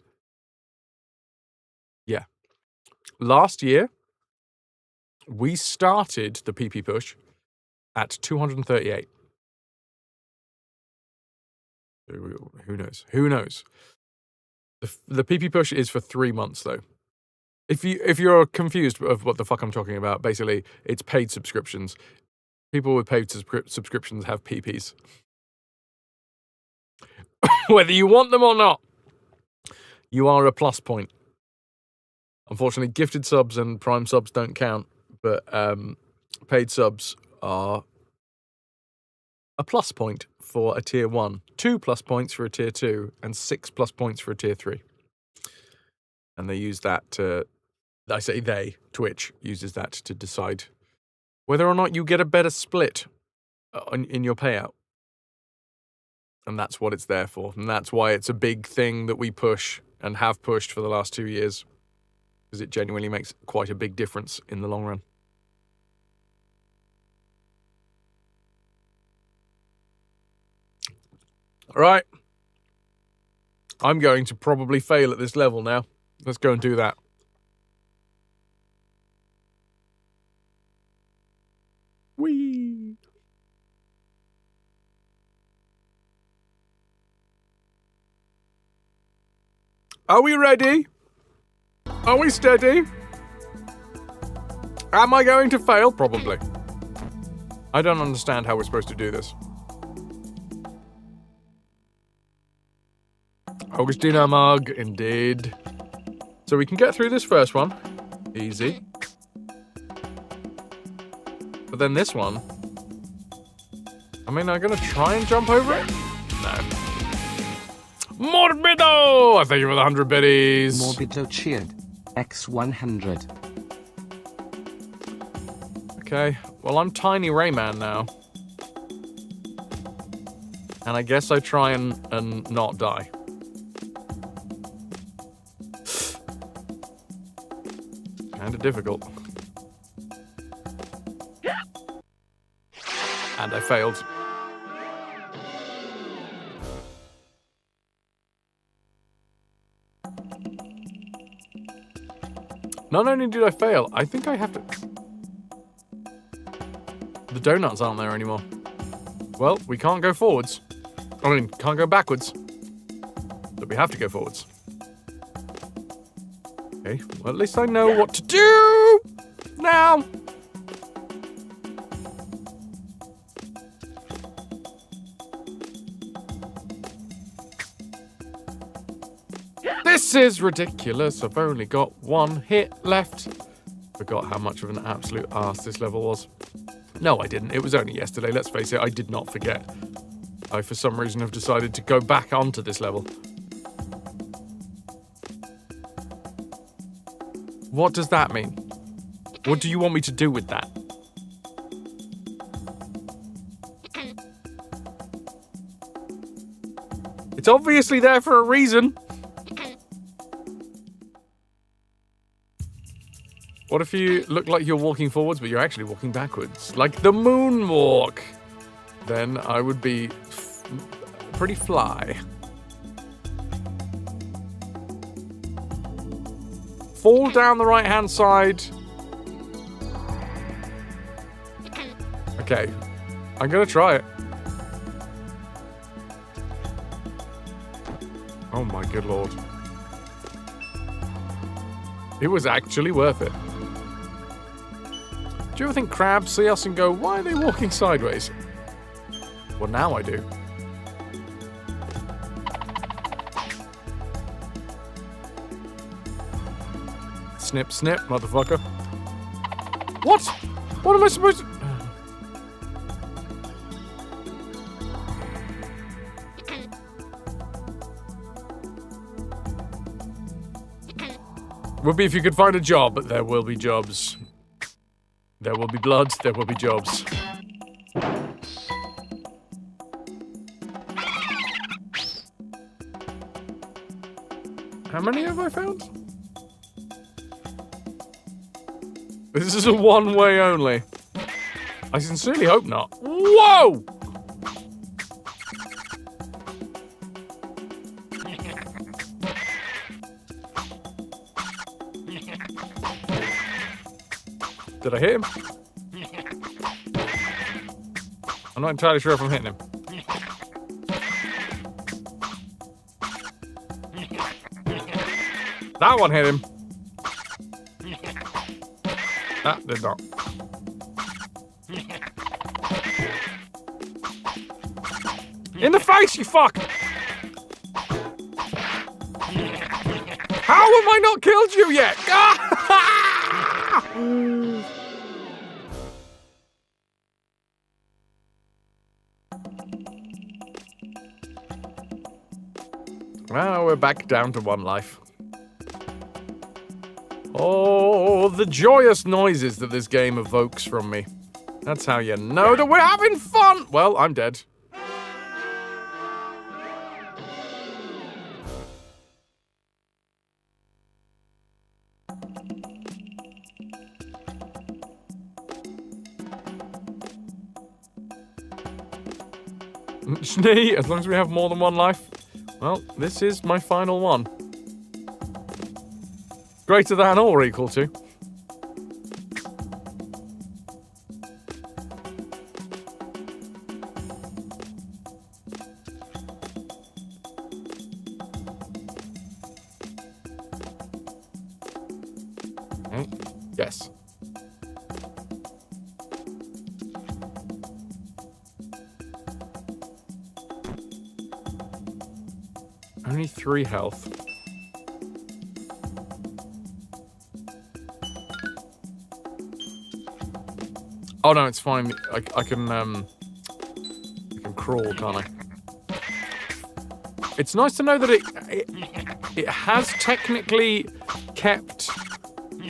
Yeah. Last year, we started the PP push at 238. Who knows? Who knows? The PP push is for 3 months, though. If you're confused of what the fuck I'm talking about, basically, it's paid subscriptions. People with paid subscriptions have PPs. Whether you want them or not, you are a plus point. Unfortunately, gifted subs and prime subs don't count, but paid subs are a plus point for a tier 1, 2 plus points for a tier 2, and 6 plus points for a tier 3. And they use that to, Twitch uses that to decide whether or not you get a better split in your payout. And that's what it's there for. And that's why it's a big thing that we push and have pushed for the last 2 years. Because it genuinely makes quite a big difference in the long run. All right. I'm going to probably fail at this level now. Let's go and do that. Whee! Are we ready? Are we steady? Am I going to fail? Probably. I don't understand how we're supposed to do this. Augustina Mug, indeed. So we can get through this first one. Easy. But then this one... I'm going to try and jump over it? No. Morbido! Thank you for the 100 biddies. Morbido cheered. X100. Okay. Well, I'm Tiny Rayman now. And I guess I try and not die. Kinda difficult. And I failed. Not only did I fail, I think I have to... The donuts aren't there anymore. Well, we can't go forwards. I mean, can't go backwards. But we have to go forwards. Okay, well, at least I know what to do now. This is ridiculous. I've only got 1 hit left. Forgot how much of an absolute arse this level was. No, I didn't. It was only yesterday. Let's face it, I did not forget. I, for some reason, have decided to go back onto this level. What does that mean? What do you want me to do with that? It's obviously there for a reason. What if you look like you're walking forwards, but you're actually walking backwards? Like the moonwalk. Then I would be pretty fly. Fall down the right-hand side. Okay. I'm gonna try it. Oh my good lord. It was actually worth it. Do you ever think crabs see us and go, why are they walking sideways? Well, now I do. Snip, snip, motherfucker. What? What am I supposed to... Would be if you could find a job, but there will be jobs. There will be blood, there will be jobs. How many have I found? This is a one-way only. I sincerely hope not. Whoa! Did I hit him? I'm not entirely sure if I'm hitting him. That one hit him. That did not. In the face, you fuck! How have I not killed you yet? Well, we're back down to one life. Oh, the joyous noises that this game evokes from me. That's how you know that we're having fun! Well, I'm dead. Schnee, as long as we have more than one life. Well, this is my final one. Greater than or equal to. Okay. Yes. Only 3 health. Oh no, it's fine. I can crawl, can't I? It's nice to know that it has technically kept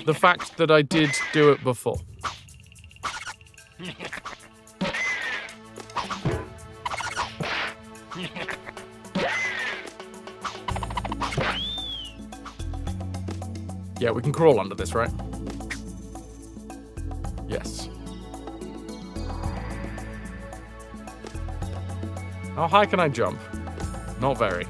the fact that I did do it before. Yeah, we can crawl under this, right? Yes. How high can I jump? Not very.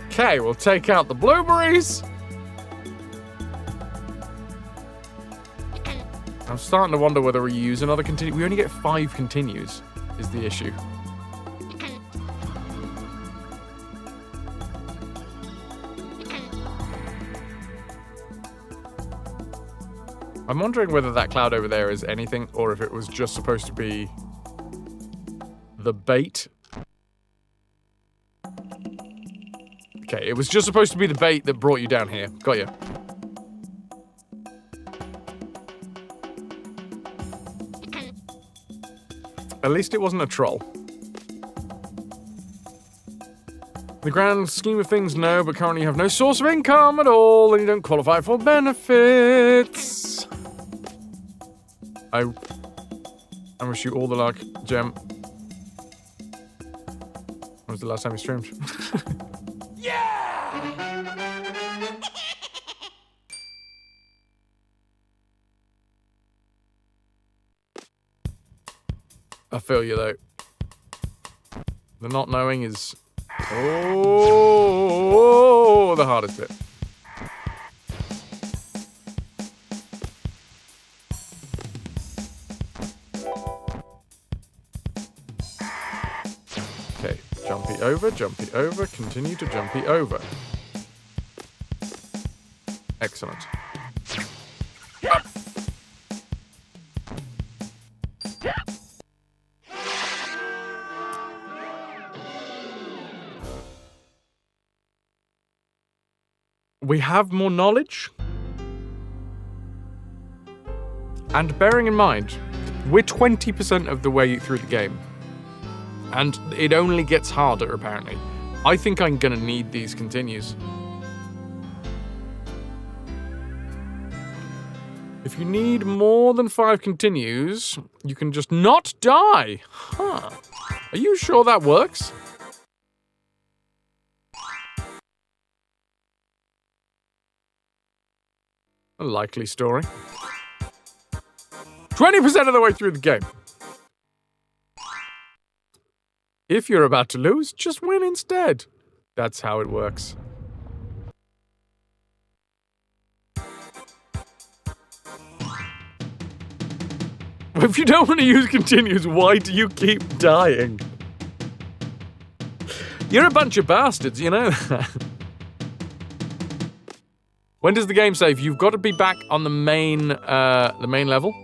Okay, we'll take out the blueberries. I'm starting to wonder whether we use another continue. We only get 5 continues, is the issue. I'm wondering whether that cloud over there is anything, or if it was just supposed to be the bait. Okay, it was just supposed to be the bait that brought you down here. Got you. At least it wasn't a troll. The grand scheme of things, no, but currently you have no source of income at all, and you don't qualify for benefits. I wish you all the luck, Gem. When was the last time you streamed? I feel you, though. The not knowing is... Oh, the hardest bit. Okay, jumpy over, continue to jumpy over. Excellent. We have more knowledge. And bearing in mind, we're 20% of the way through the game. And it only gets harder, apparently. I think I'm gonna need these continues. If you need more than 5 continues, you can just not die. Huh. Are you sure that works? A likely story. 20% of the way through the game. If you're about to lose, just win instead. That's how it works. If you don't want to use continues, why do you keep dying? You're a bunch of bastards, you know that. When does the game save? You've got to be back on the main level.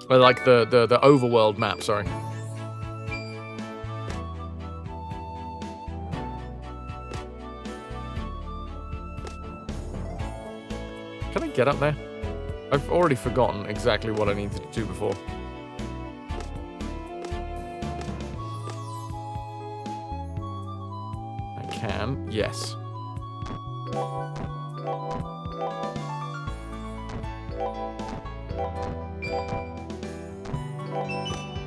Or like the overworld map, sorry. Can I get up there? I've already forgotten exactly what I needed to do before. I can, yes.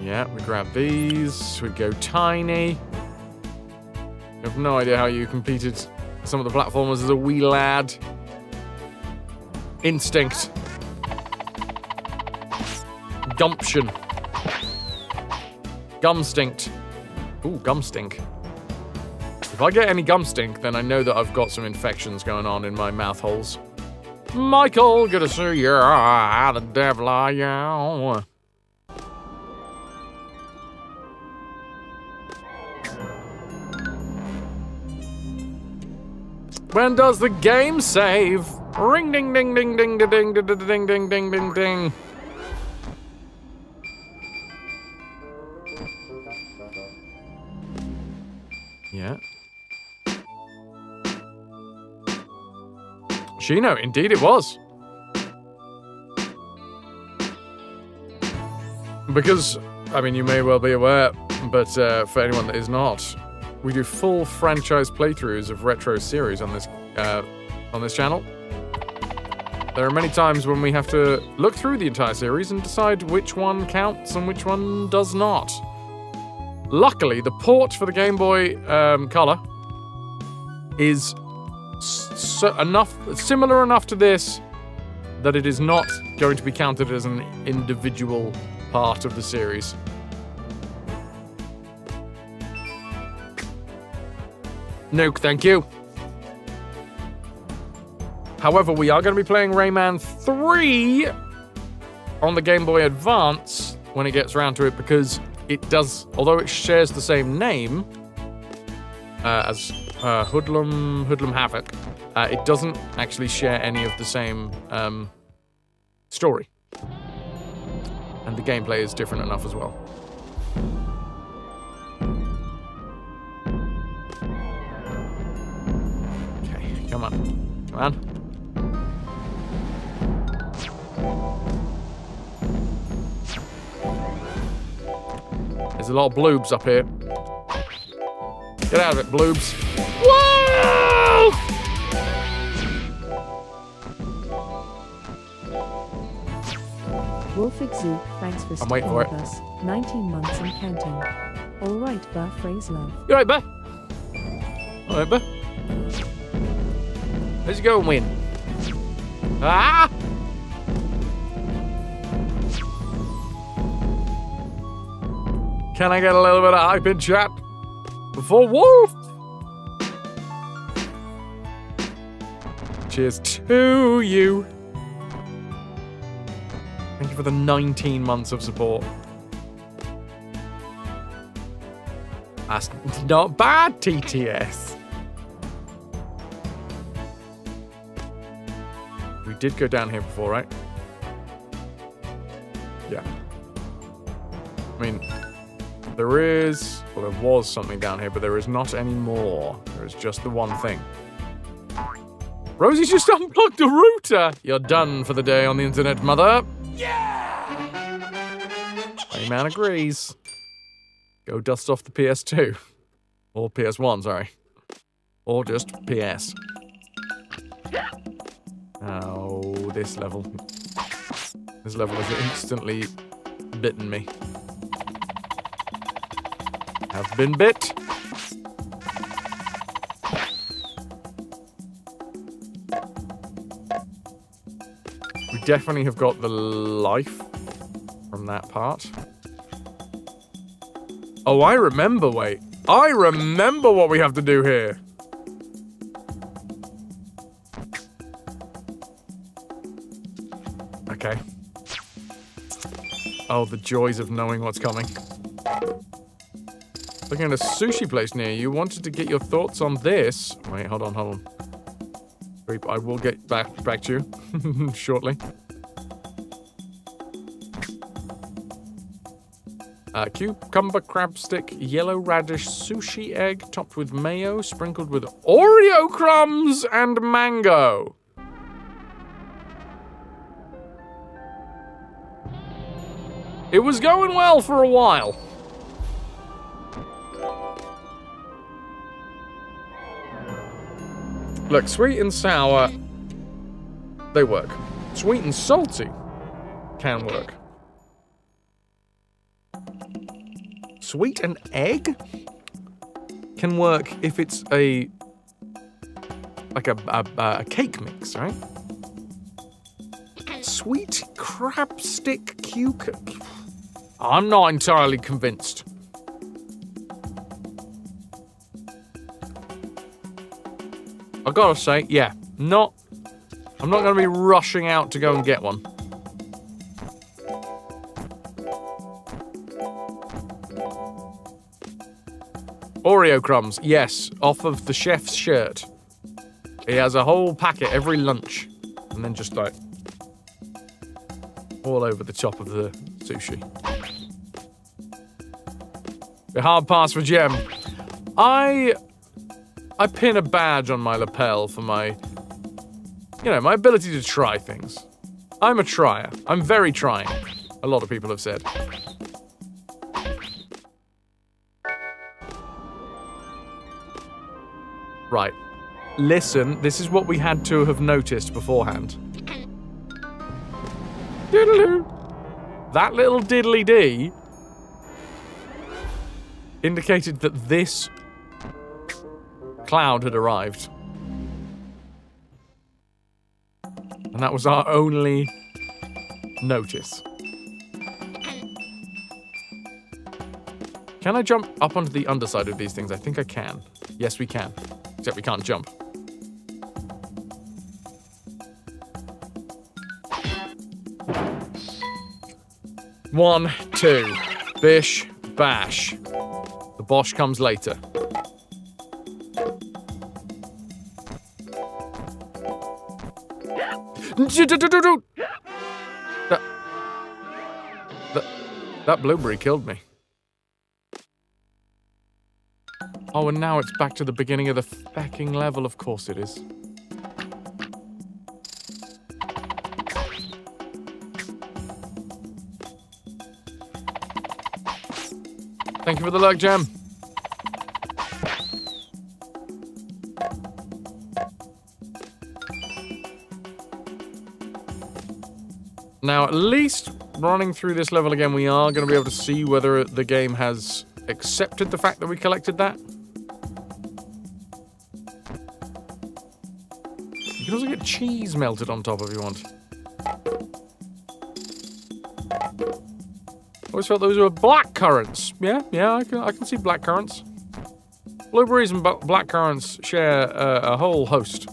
Yeah, we grab these, we go tiny. I have no idea how you completed some of the platformers as a wee lad. Instinct. Gumption. Gumstinct. Ooh, gumstink. If I get any gumstink, then I know that I've got some infections going on in my mouth holes. Michael, good to see you. How the devil are you? When does the game save? Ring ding ding ding ding ding ding ding ding ding ding ding ding. Yeah. Shino, indeed it was. Because, I mean, you may well be aware, but for anyone that is not, we do full franchise playthroughs of retro series on this channel. There are many times when we have to look through the entire series and decide which one counts and which one does not. Luckily, the port for the Game Boy Color is similar enough to this that it is not going to be counted as an individual part of the series. Nuke, thank you. However, we are going to be playing Rayman 3 on the Game Boy Advance when it gets around to it, because it does, although it shares the same name as Hoodlum Havoc, it doesn't actually share any of the same story. And the gameplay is different enough as well. Okay, come on. Come on. There's a lot of bloobs up here. Get out of it, bloobs. Whoa! Wolfig Zook, thanks for I'm waiting sticking for with it. us. 19 months and counting. Alright, Buh, phrase love. You alright, Buh? Alright, Buh? Let's go and win. Ah! Can I get a little bit of hype in chat? Before Wolf? Cheers to you. Thank you for the 19 months of support. That's not bad, TTS. We did go down here before, right? Yeah. I mean, there was something down here, but there is not anymore. There is just the one thing. Rosie's just unplugged the router. You're done for the day on the internet, mother. Yeah! RAYMAN agrees. Go dust off the PS2. Or PS1, sorry. Or just PS. Oh, this level. This level has instantly bitten me. Have been bit. We definitely have got the life from that part. Oh, I remember, wait. I remember what we have to do here. Okay. Oh, the joys of knowing what's coming. Looking at a sushi place near you. Wanted to get your thoughts on this. Wait, hold on. Creep, I will get back to you shortly. Cucumber crab stick, yellow radish sushi egg topped with mayo, sprinkled with Oreo crumbs and mango. It was going well for a while. Look, sweet and sour, they work. Sweet and salty can work. Sweet and egg can work if it's a cake mix, right? Sweet crab stick cucumber. I'm not entirely convinced. I gotta say, yeah, I'm not gonna be rushing out to go and get one. Oreo crumbs, yes, off of the chef's shirt. He has a whole packet every lunch, and then just like all over the top of the sushi. A hard pass for Gem. I pin a badge on my lapel for my ability to try things. I'm a trier. I'm very trying. A lot of people have said. Right. Listen, this is what we had to have noticed beforehand. Diddle-oo. That little diddly-dee indicated that this cloud had arrived. And that was our only notice. Can I jump up onto the underside of these things? I think I can. Yes, we can. Except we can't jump. One, two. Bish, bash. The bosh comes later. That blueberry killed me. Oh, and now it's back to the beginning of the fecking level. Of course it is. Thank you for the luck, Gem. Now, at least running through this level again, we are going to be able to see whether the game has accepted the fact that we collected that. You can also get cheese melted on top if you want. Always felt those were black currants. Yeah, I can see black currants. Blueberries and black currants share a whole host.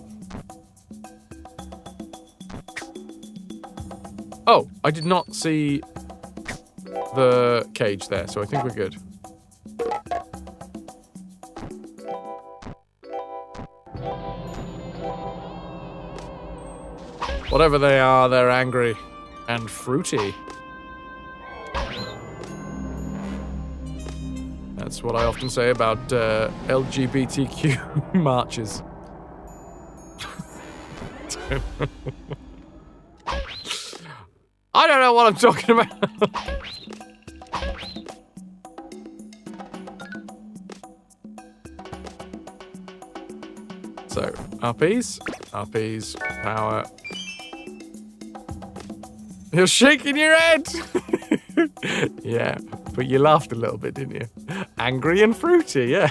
Oh, I did not see the cage there, so I think we're good. Whatever they are, they're angry and fruity. That's what I often say about LGBTQ marches. I don't know what I'm talking about. So, uppies, power. You're shaking your head! Yeah, but you laughed a little bit, didn't you? Angry and fruity, yeah.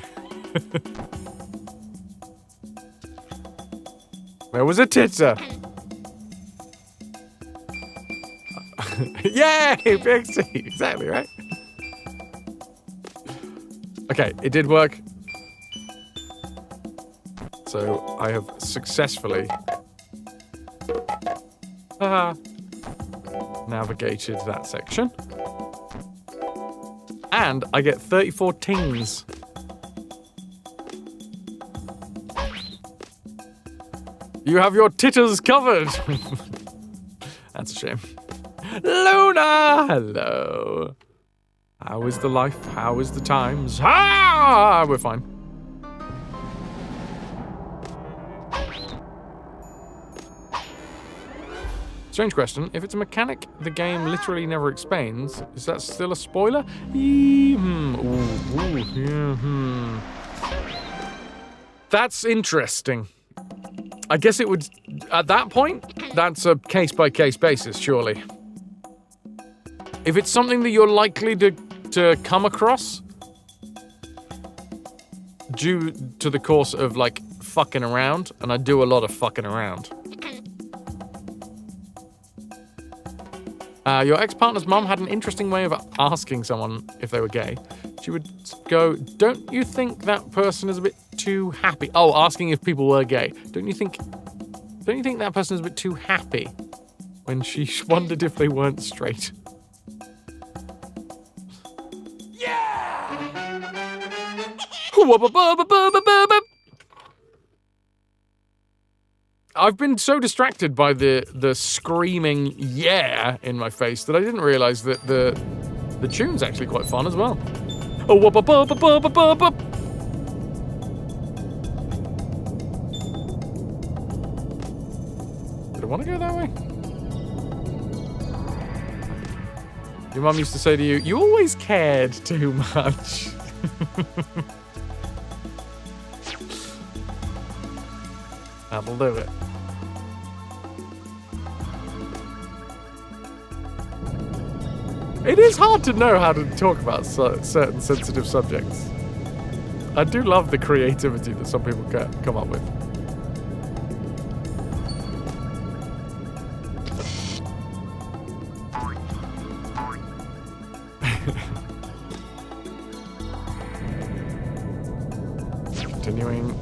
There was a titter. Yay! Pixie! Exactly, right? Okay, it did work. So, I have successfully navigated that section. And I get 34 tings. You have your titters covered. That's a shame. Luna! Hello. How is the life? How is the times? Ah! We're fine. Strange question. If it's a mechanic the game literally never explains, is that still a spoiler? That's interesting. I guess it would... At that point, that's a case-by-case basis, surely. If it's something that you're likely to come across due to the course of, like, fucking around, and I do a lot of fucking around. Your ex-partner's mum had an interesting way of asking someone if they were gay. She would go, don't you think that person is a bit too happy? Oh, asking if people were gay. Don't you think that person is a bit too happy when she wondered if they weren't straight? Yeah! I've been so distracted by the screaming yeah in my face that I didn't realize that the tune's actually quite fun as well. Oh, whoop, up, up, up, up, up, up, up. Did I want to go that way? Your mum used to say to you, you always cared too much. That'll do it. It is hard to know how to talk about certain sensitive subjects. I do love the creativity that some people come up with.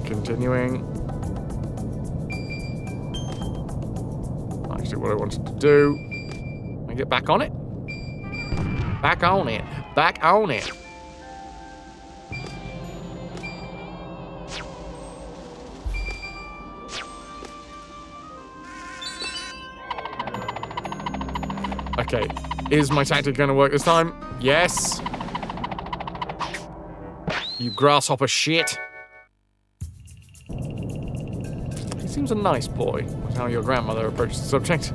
Continuing. Actually, what I wanted to do... Can I get back on it? Back on it. Okay, is my tactic going to work this time? Yes. You grasshopper shit. He seems a nice boy. That's how your grandmother approaches the subject.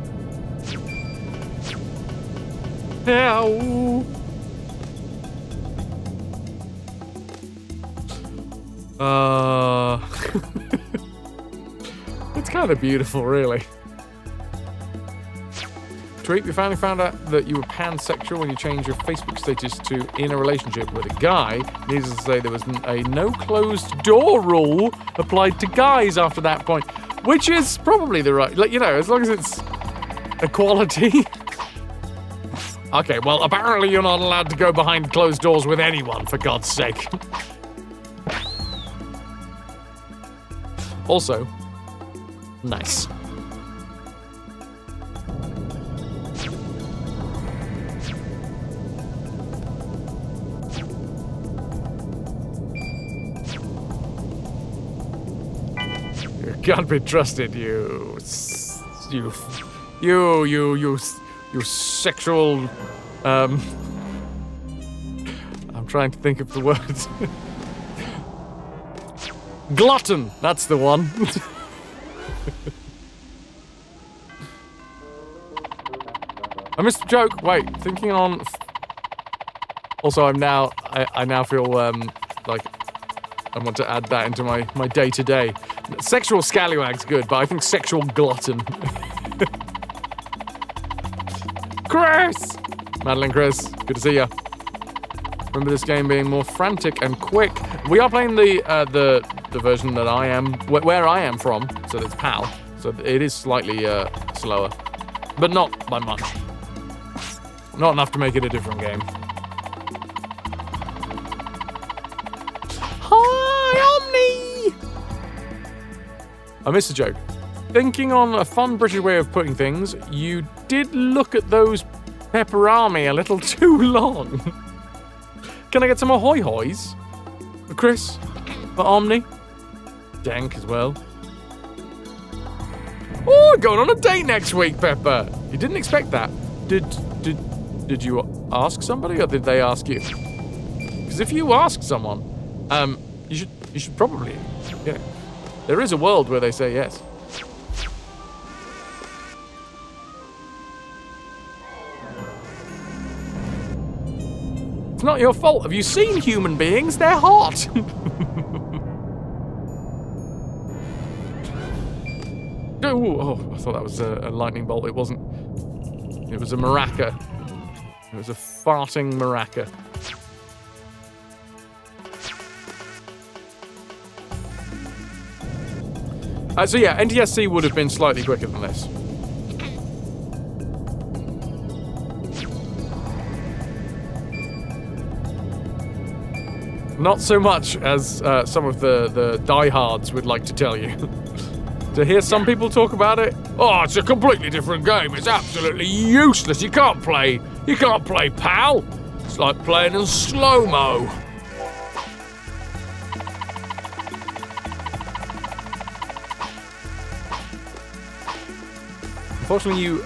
Ow. It's kind of beautiful, really. Tweet, we finally found out that you were pansexual when you changed your Facebook status to in a relationship with a guy. Needless to say, there was a no closed door rule applied to guys after that point, which is probably the right, like, you know, as long as it's equality. Okay, well, apparently you're not allowed to go behind closed doors with anyone, for God's sake. Also, nice. Can't be trusted, you sexual. I'm trying to think of the words. Glutton. That's the one. I missed the joke. Wait, thinking on. Also, I now feel like I want to add that into my day-to-day. Sexual scallywag's good, but I think sexual glutton. Chris! Madeline, Chris, good to see ya. Remember this game being more frantic and quick. We are playing the version that I am, where I am from, so it's PAL. So it is slightly slower, but not by much. Not enough to make it a different game. I missed a joke. Thinking on a fun British way of putting things, you did look at those pepperami a little too long. Can I get some ahoy hoys? For Chris? For Omni? Dank as well. Oh, going on a date next week, Pepper. You didn't expect that. Did you ask somebody, or did they ask you? Because if you ask someone, you should probably, yeah. There is a world where they say yes. It's not your fault. Have you seen human beings? They're hot. Oh, I thought that was a lightning bolt. It wasn't. It was a maraca. It was a farting maraca. So yeah, NTSC would have been slightly quicker than this. Not so much as some of the diehards would like to tell you. To hear some people talk about it, oh, it's a completely different game. It's absolutely useless. You can't play PAL. It's like playing in slow-mo. Unfortunately, you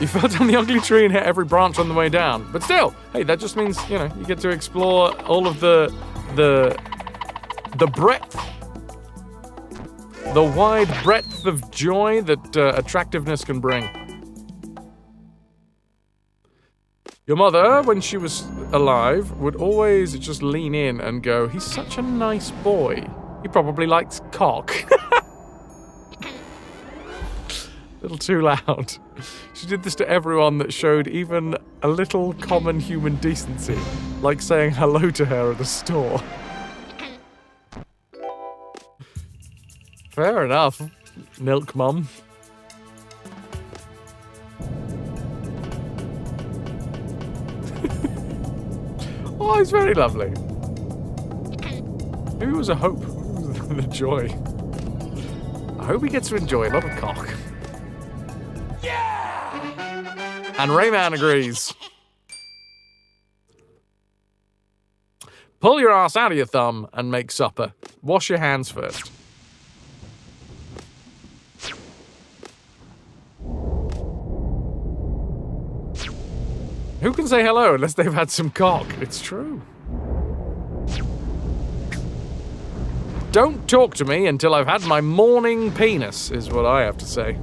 fell down the ugly tree and hit every branch on the way down. But still, hey, that just means, you know, you get to explore all of the breadth, the wide breadth of joy that attractiveness can bring. Your mother, when she was alive, would always just lean in and go, "He's such a nice boy. He probably likes cock." A little too loud. She did this to everyone that showed even a little common human decency, like saying hello to her at the store. Fair enough, Milk Mum. Oh, he's very lovely. Maybe it was a hope. The joy. I hope he gets to enjoy a lot of cock. And RAYMAN agrees. Pull your ass out of your thumb and make supper. Wash your hands first. Who can say hello unless they've had some cock? It's true. Don't talk to me until I've had my morning penis, is what I have to say.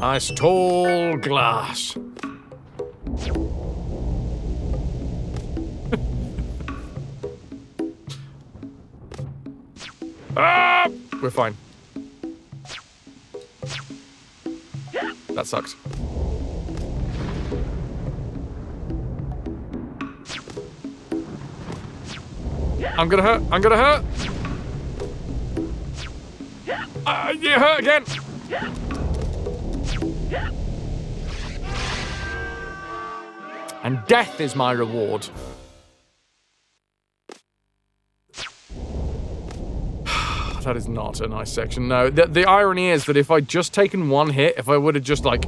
Nice tall glass. We're fine. That sucks. I'm gonna hurt. I'm gonna hurt. You hurt again. And death is my reward. That is not a nice section. No, the irony is that if I'd just taken one hit, if I would have just, like,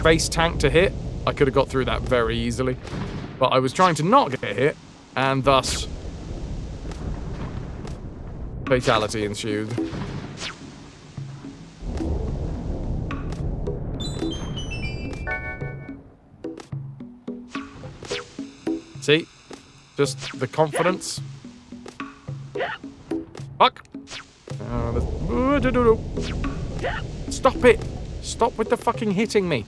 face tanked a hit, I could have got through that very easily. But I was trying to not get hit, and thus... fatality ensued. See? Just the confidence. Fuck! Stop it! Stop with the fucking hitting me.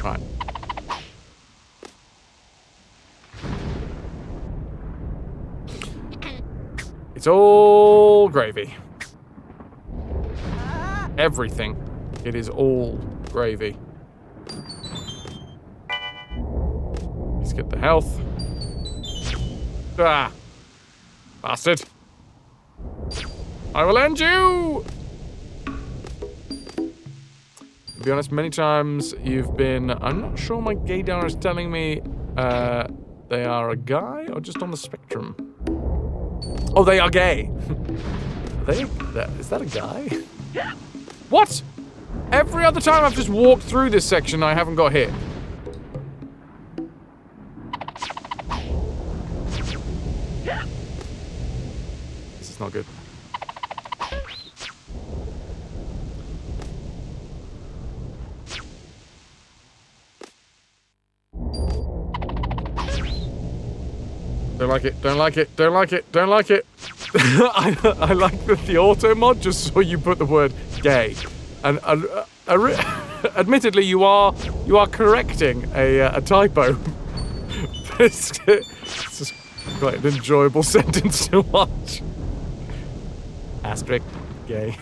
Right. It's all gravy. Everything. It is all gravy. Let's get the health. Ah! Bastard! I will end you! To be honest, many times you've been... I'm not sure my gaydar is telling me they are a guy or just on the spectrum. Oh, they are gay! Is that a guy? What? Every other time I've just walked through this section, I haven't got hit. This is not good. Don't like it, don't like it, don't like it, don't like it. I like that the auto mod just saw you put the word gay. And admittedly, you are correcting a typo. It's just quite an enjoyable sentence to watch. Asterisk, gay.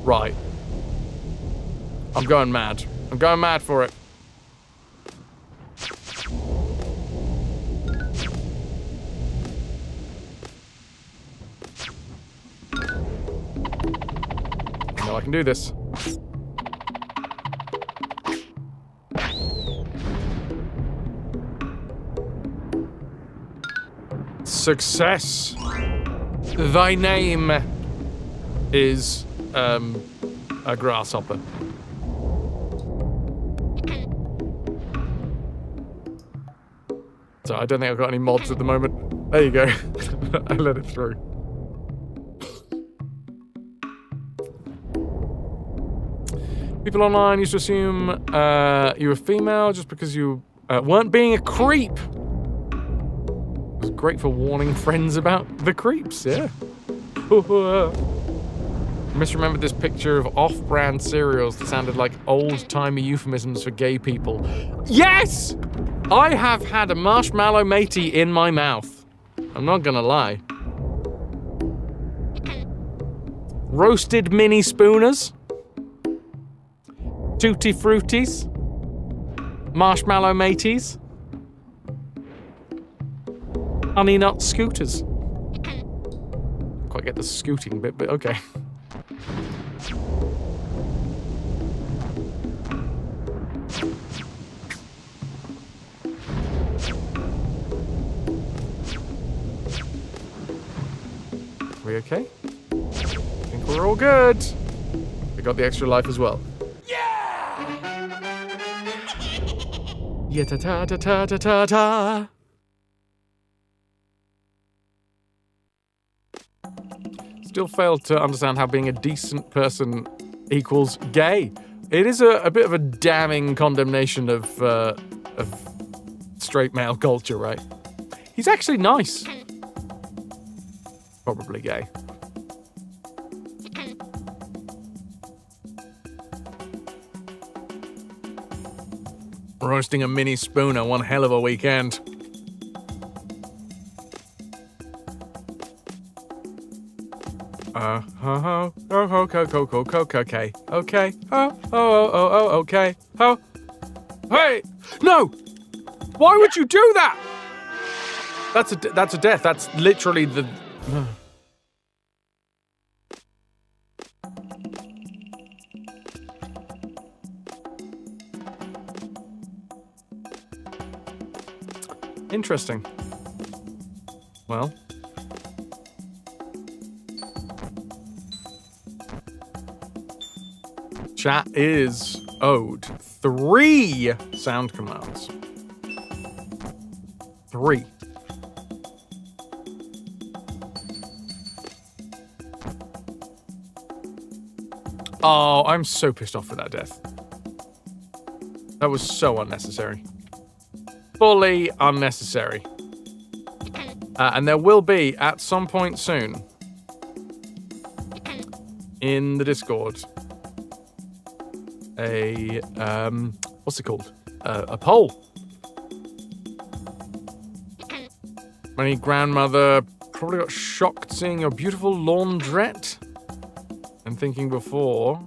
Right. I'm going mad. I'm going mad for it. I can do this. Success. Thy name is a grasshopper. So I don't think I've got any mods at the moment. There you go. I let it through. People online used to assume you were female just because you weren't being a creep. It was great for warning friends about the creeps, yeah. Misremembered this picture of off-brand cereals that sounded like old-timey euphemisms for gay people. Yes! I have had a marshmallow matey in my mouth. I'm not gonna lie. Roasted mini spooners. Tutti Fruities, Marshmallow Mateys, Honey Nut Scooters. Quite get the scooting bit, but okay. We okay? I think we're all good. We got the extra life as well. Yeah, ta ta ta ta ta ta ta. Still failed to understand how being a decent person equals gay. It is a bit of a damning condemnation of straight male culture, right? He's actually nice. Probably gay. Roasting a mini spooner, one hell of a weekend. Okay. Okay. Oh. Hey! No! Why would you do that? That's a death. That's literally the... Interesting. Well... Chat is owed 3 sound commands. 3. Oh, I'm so pissed off with that death. That was so unnecessary. Fully unnecessary. And there will be, at some point soon, in the Discord, a, what's it called? A poll. My grandmother probably got shocked seeing your beautiful laundrette. And thinking before...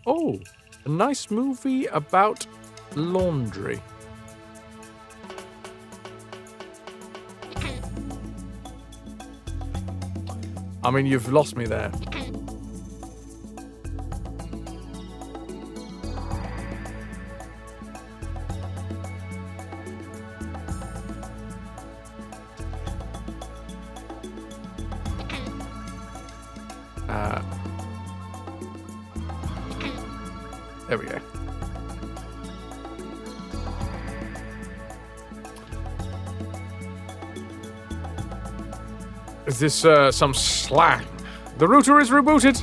Oh, a nice movie about laundry. I mean, you've lost me there. There we go. Is this some slang? The router is rebooted.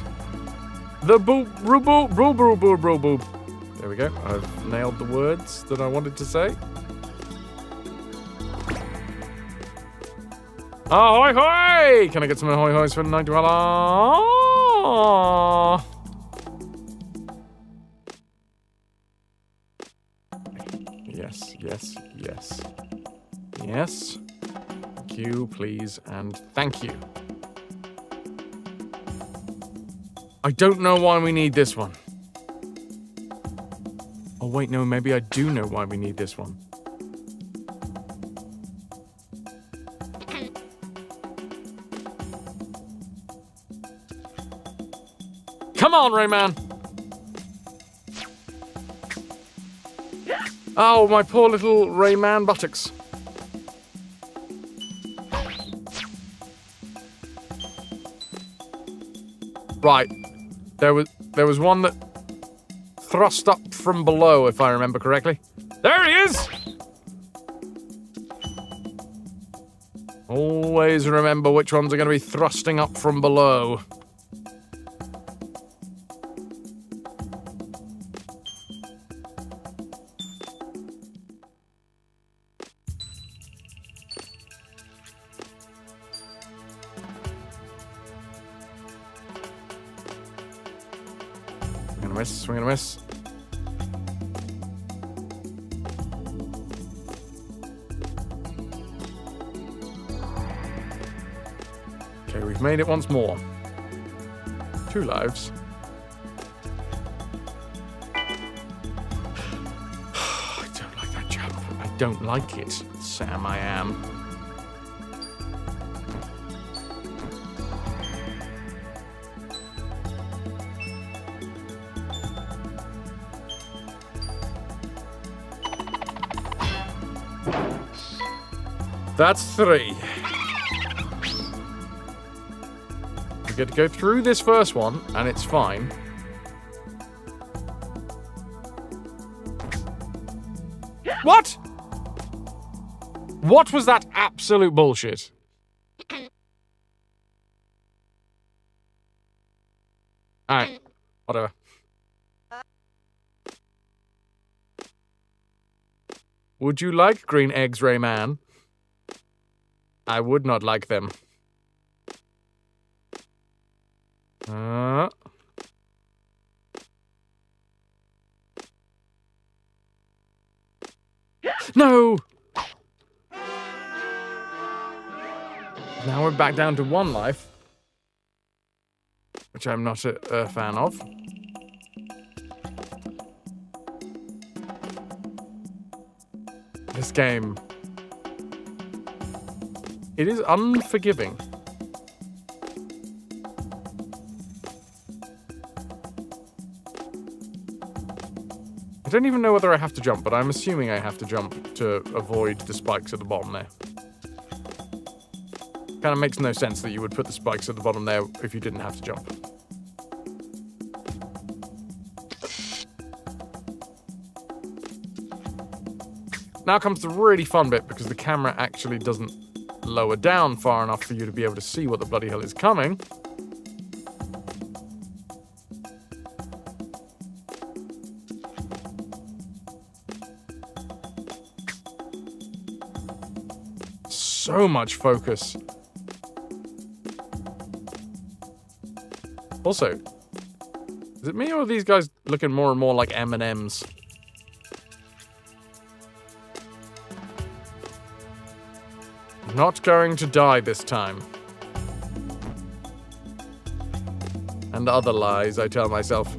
The boob. There we go. I've nailed the words that I wanted to say. Ahoy hoy! Can I get some ahoy hoys for $90? Yes. Thank you, please, and thank you. I don't know why we need this one. Oh, wait, no, maybe I do know why we need this one. Come on, Rayman! Oh, my poor little Rayman buttocks. Right. There was one that thrust up from below, if I remember correctly. There he is! Always remember which ones are going to be thrusting up from below. Swing and a miss. Okay, we've made it once more. 2 lives. I don't like that jump. I don't like it, Sam, I am. That's 3. We get to go through this first one, and it's fine. What? What was that absolute bullshit? Alright, whatever. Would you like green eggs, Rayman? I would not like them. No! Now we're we're back down to 1 life. Which I'm not a fan of. This game. It is unforgiving. I don't even know whether I have to jump, but I'm assuming I have to jump to avoid the spikes at the bottom there. Kind of makes no sense that you would put the spikes at the bottom there if you didn't have to jump. Now comes the really fun bit, because the camera actually doesn't lower down far enough for you to be able to see what the bloody hell is coming. So much focus. Also, is it me or are these guys looking more and more like M&Ms? Not going to die this time. And other lies, I tell myself.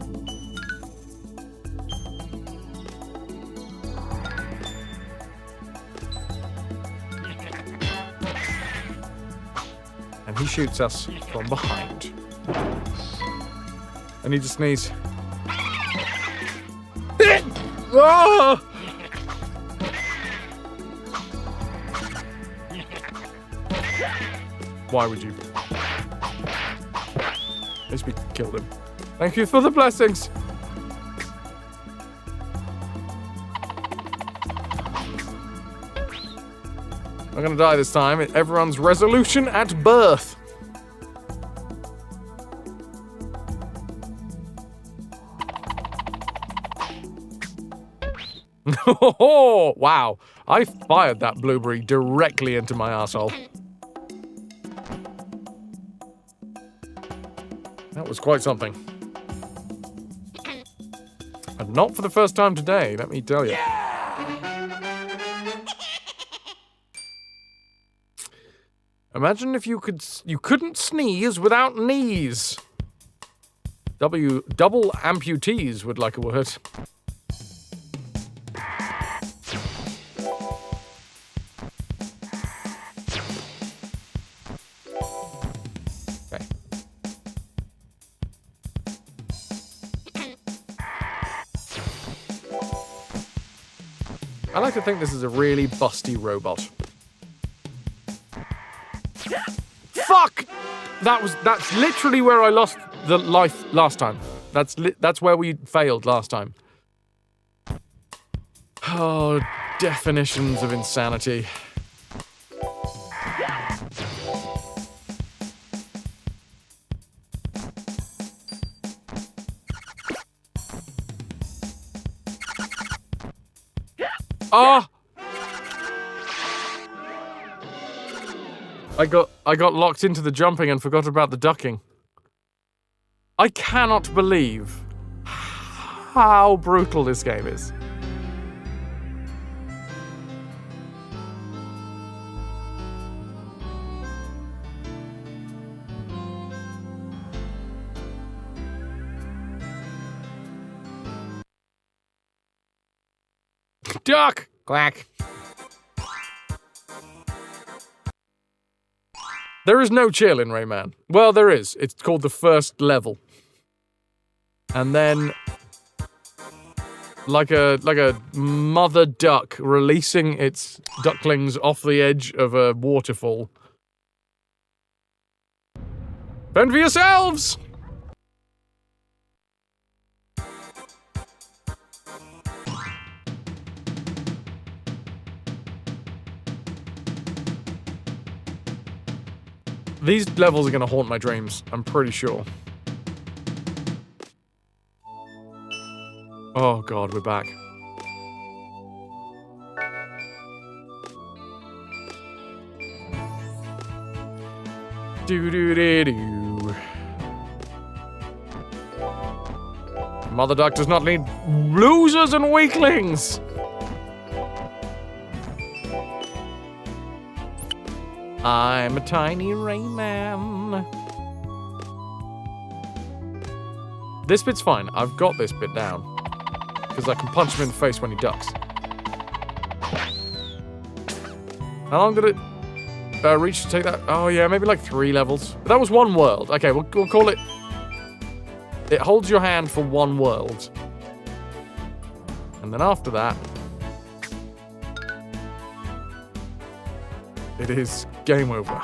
And he shoots us from behind. I need to sneeze. Oh! Why would you? At least we killed him. Thank you for the blessings. I'm gonna die this time. Everyone's resolution at birth. Oh, wow. I fired that blueberry directly into my arsehole. That was quite something. And not for the first time today, let me tell you. Imagine if you couldn't sneeze without knees. Double amputees would like a word. Okay. I like to think this is a really busty robot. Fuck! That's literally where I lost the life last time. That's where we failed last time. Oh, definitions of insanity. Ah! I got locked into the jumping and forgot about the ducking. I cannot believe how brutal this game is. Duck! Quack. There is no chill in Rayman. Well, there is. It's called the first level. And then, like a mother duck releasing its ducklings off the edge of a waterfall. Fend for yourselves! These levels are going to haunt my dreams, I'm pretty sure. Oh god, we're back. Do-do-do-do. Mother Duck does not need losers and weaklings! I'm a tiny Rayman. This bit's fine. I've got this bit down. Because I can punch him in the face when he ducks. How long did it reach to take that? Oh, yeah, maybe like 3 levels. But that was 1 world. Okay, we'll call it... It holds your hand for 1 world. And then after that... It is game over.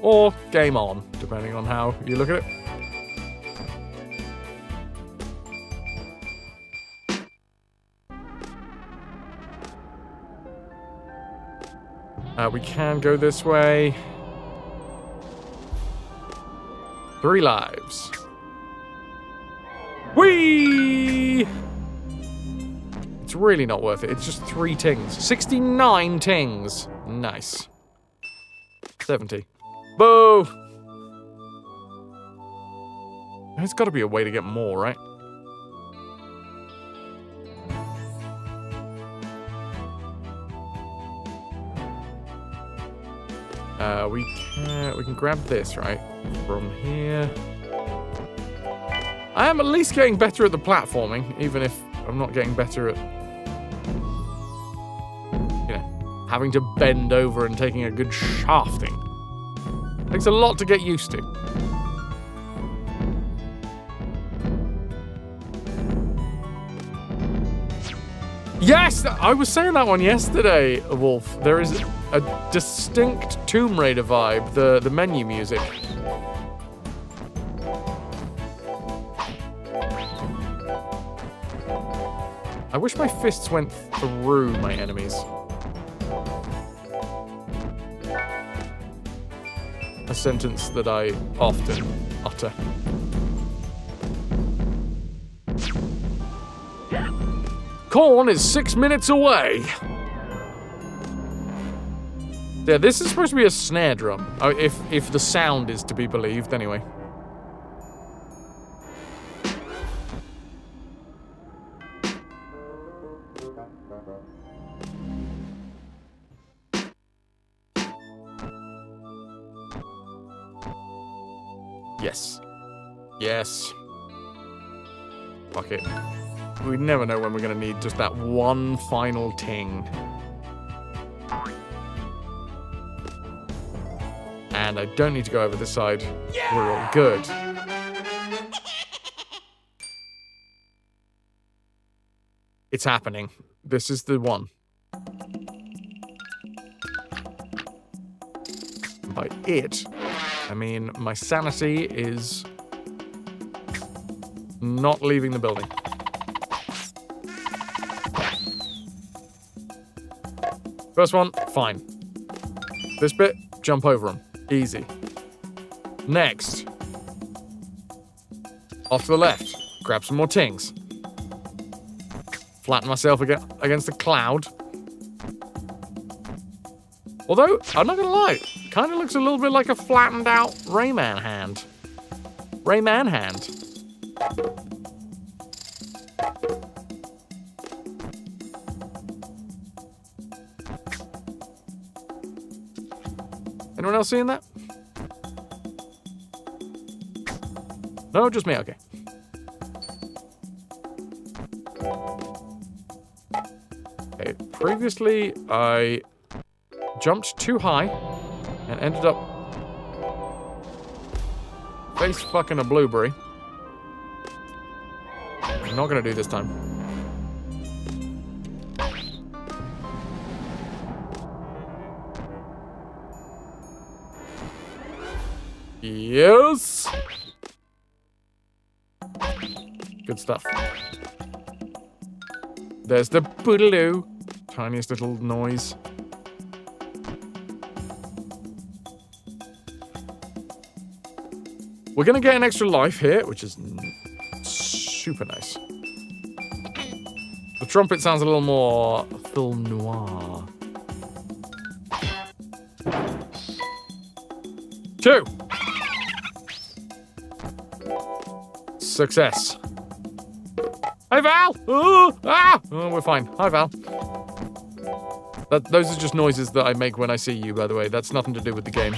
Or game on, depending on how you look at it. We can go this way. 3 lives. Whee! It's really not worth it. It's just 3 tings. 69 tings. Nice. 70. Boo! There's got to be a way to get more, right? We can grab this, right? From here. I am at least getting better at the platforming, even if I'm not getting better at, you know, having to bend over and taking a good shafting. Takes a lot to get used to. Yes! I was saying that one yesterday, Wolf. There is a distinct Tomb Raider vibe, the menu music. I wish my fists went through my enemies. A sentence that I often utter. Corn is 6 minutes away. Yeah, this is supposed to be a snare drum. Oh, if the sound is to be believed, anyway. Yes. Yes. Fuck it. We never know when we're going to need just that one final ting. And I don't need to go over this side. Yeah! We're all good. It's happening. This is the one. By it, I mean my sanity is not leaving the building. First one, fine. This bit, jump over them. Easy. Next. Off to the left. Grab some more tings. Flatten myself against the cloud. Although, I'm not gonna lie, kind of looks a little bit like a flattened out Rayman hand. Rayman hand. Anyone else seeing that? No, just me, okay. Okay, previously I jumped too high and ended up face fucking a blueberry. I'm not gonna do this time. Yes! Good stuff. There's the boogaloo. Tiniest little noise. We're gonna get an extra life here, which is super nice. The trumpet sounds a little more film noir. 2. Success. Hi, Val! Oh, we're fine. Hi, Val. Those are just noises that I make when I see you, by the way. That's nothing to do with the game.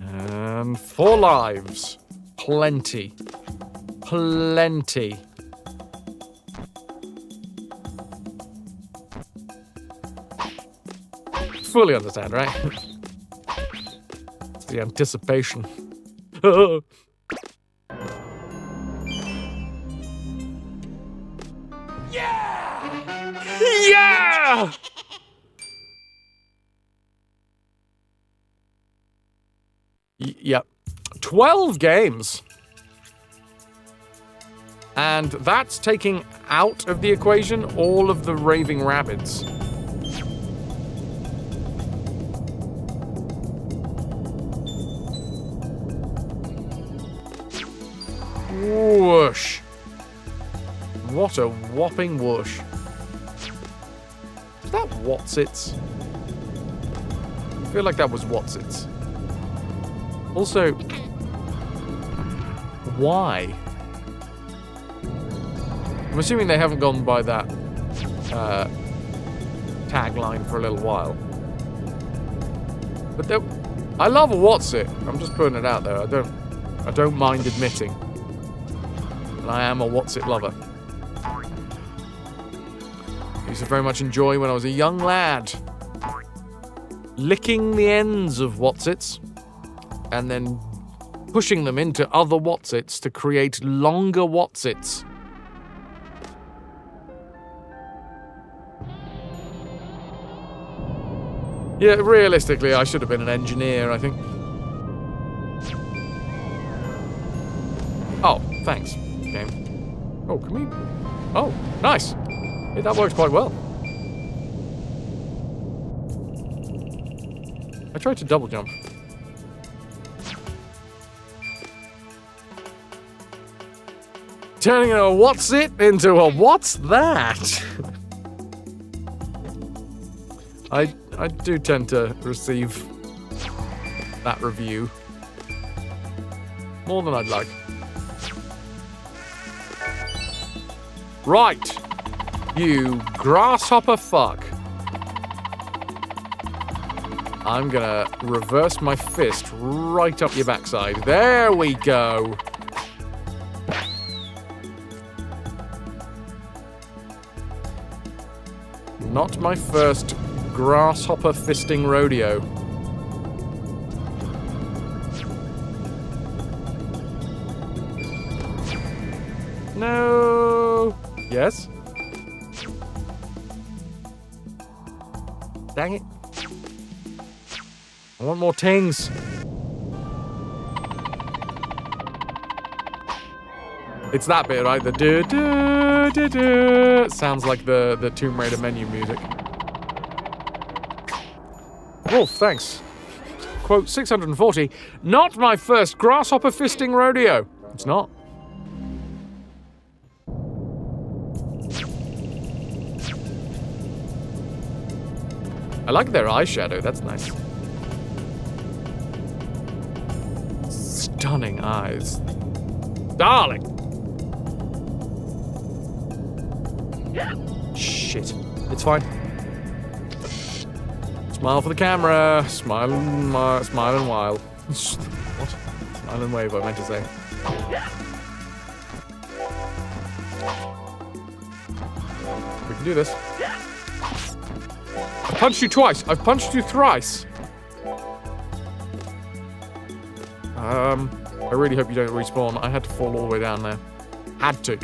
And 4 lives. Plenty. Plenty. Fully understand, right? It's the anticipation. Yeah! Yep. 12 games. And that's taking out of the equation all of the raving rabbits. Whoosh. What a whopping whoosh. Is that Watsits? I feel like that was Watsits. Also, why? I'm assuming they haven't gone by that tagline for a little while. But I love a Watsit. I'm just putting it out there. I don't mind admitting. And I am a Watsit lover. I used to very much enjoy when I was a young lad licking the ends of Watsits and then pushing them into other Watsits to create longer Watsits. Yeah, realistically, I should have been an engineer, I think. Oh, thanks, game. Oh, can we... Oh, nice. Yeah, that works quite well. I tried to double jump. Turning a what's it into a what's that? I do tend to receive that review more than I'd like. Right, you grasshopper fuck. I'm gonna reverse my fist right up your backside. There we go. Not my first grasshopper fisting rodeo. No. Yes? Dang it. I want more tings. It's that bit, right? The do-do-do-do. Sounds like the Tomb Raider menu music. Oh, thanks. Quote 640. Not my first grasshopper fisting rodeo. It's not. I like their eyeshadow. That's nice. Stunning eyes. Darling. Shit. It's fine. Smile for the camera. Smile and wild. What? Smile and wave, I meant to say. We can do this. I punched you twice. I've punched you thrice. I really hope you don't respawn. I had to fall all the way down there. Had to.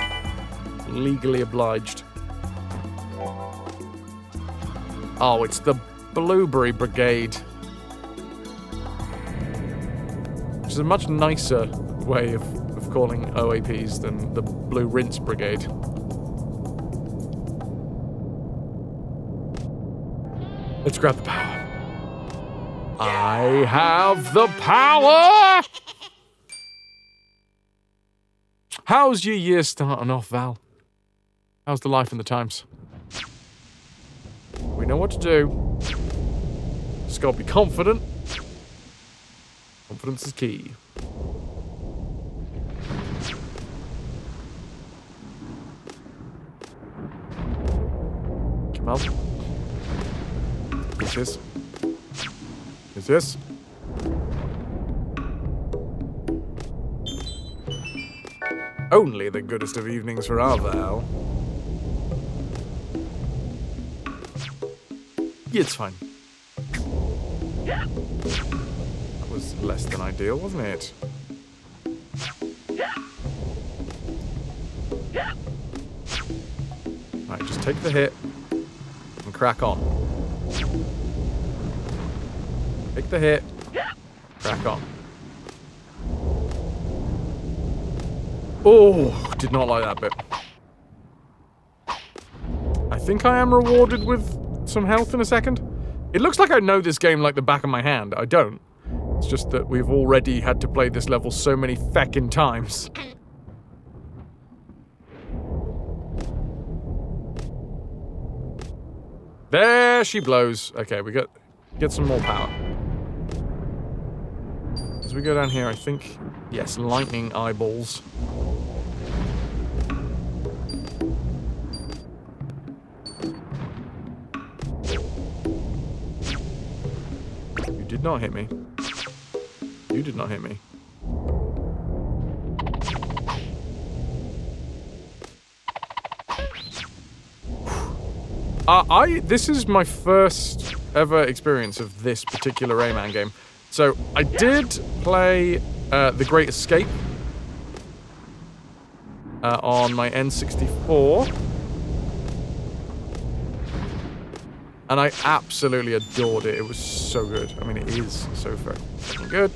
Legally obliged. Oh, it's the Blueberry Brigade. Which is a much nicer way of calling OAPs than the Blue Rinse Brigade. Let's grab the power. I have the power! How's your year starting off, Val? How's the life and the times? We know what to do. Just gotta be confident. Confidence is key. Is this? Is this? Only the goodest of evenings for our Val. It's fine. That was less than ideal, wasn't it? Right, just take the hit and crack on. Take the hit, crack on. Oh, did not like that bit. I think I am rewarded with some health in a second. It looks like I know this game like the back of my hand. I don't. It's just that we've already had to play this level so many feckin' times. There she blows. Okay, we get some more power. As we go down here, I think... Yes, lightning eyeballs. You did not hit me. You did not hit me. This is my first ever experience of this particular Rayman game. So, I did play The Great Escape on my N64. And I absolutely adored it. It was so good. I mean, it is so fucking good.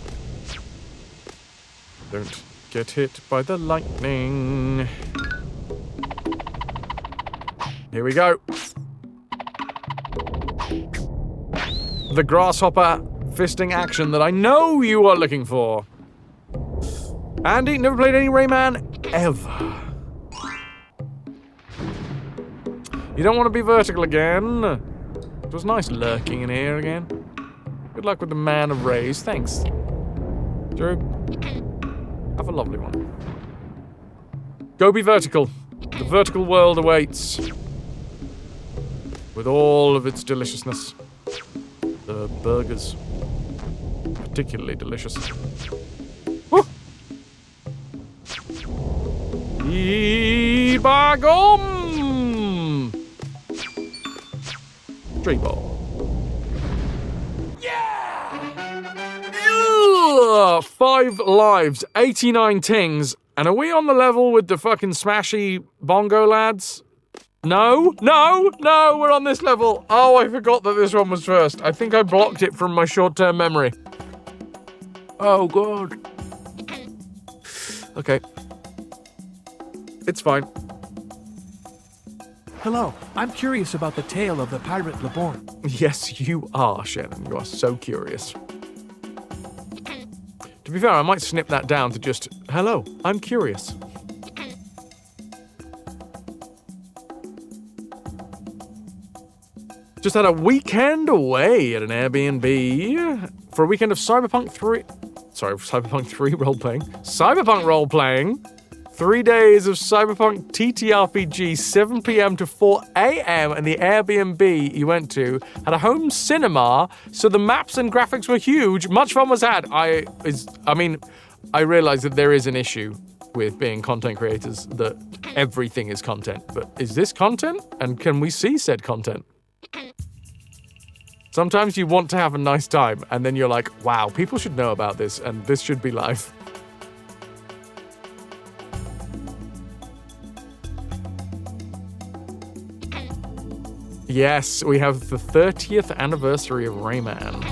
Don't get hit by the lightning. Here we go. The grasshopper fisting action that I know you are looking for. Andy, never played any Rayman ever. You don't want to be vertical again. It was nice lurking in here again. Good luck with the man of rays. Thanks. Drew, have a lovely one. Go be vertical. The vertical world awaits. With all of its deliciousness. The burgers. Particularly delicious. Woo! Ibagom! Tree ball. Yeah! 5 lives, 89 tings, and are we on the level with the fucking smashy bongo lads? No, we're on this level. Oh, I forgot that this one was first. I think I blocked it from my short-term memory. Oh, God. Okay. It's fine. Hello, I'm curious about the tale of the pirate Leborn. Yes, you are, Shannon. You are so curious. To be fair, I might snip that down to just, hello, I'm curious. Just had a weekend away at an Airbnb for a weekend of Cyberpunk 3 role-playing. Cyberpunk role-playing. 3 days of Cyberpunk TTRPG, 7 p.m. to 4 a.m. and the Airbnb you went to had a home cinema, so the maps and graphics were huge. Much fun was had. I realize that there is an issue with being content creators, that everything is content. But is this content? And can we see said content? Sometimes you want to have a nice time, and then you're like, wow, people should know about this, and this should be live. Yes, we have the 30th anniversary of Rayman.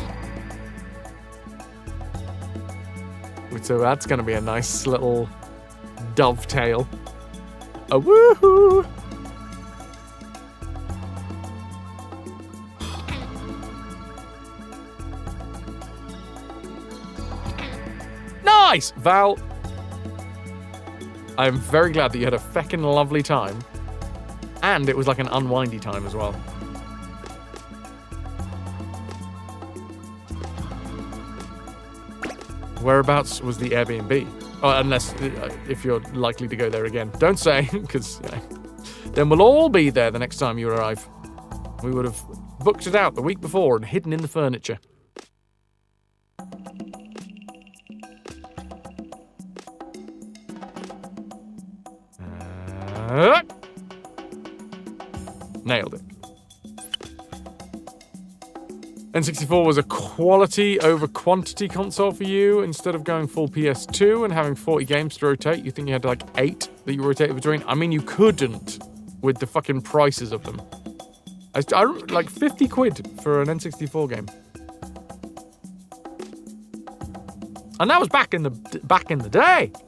So that's going to be a nice little dovetail. A woohoo! Nice! Val, I'm very glad that you had a feckin' lovely time. And it was like an unwindy time as well. Whereabouts was the Airbnb? Oh, unless, if you're likely to go there again. Don't say, because, then we'll all be there the next time you arrive. We would have booked it out the week before and hidden in the furniture. Nailed it. N64 was a quality over quantity console for you. Instead of going full PS2 and having 40 games to rotate, you think you had like 8 that you rotated between? I mean, you couldn't with the fucking prices of them. I like 50 quid for an N64 game. And that was back in the day.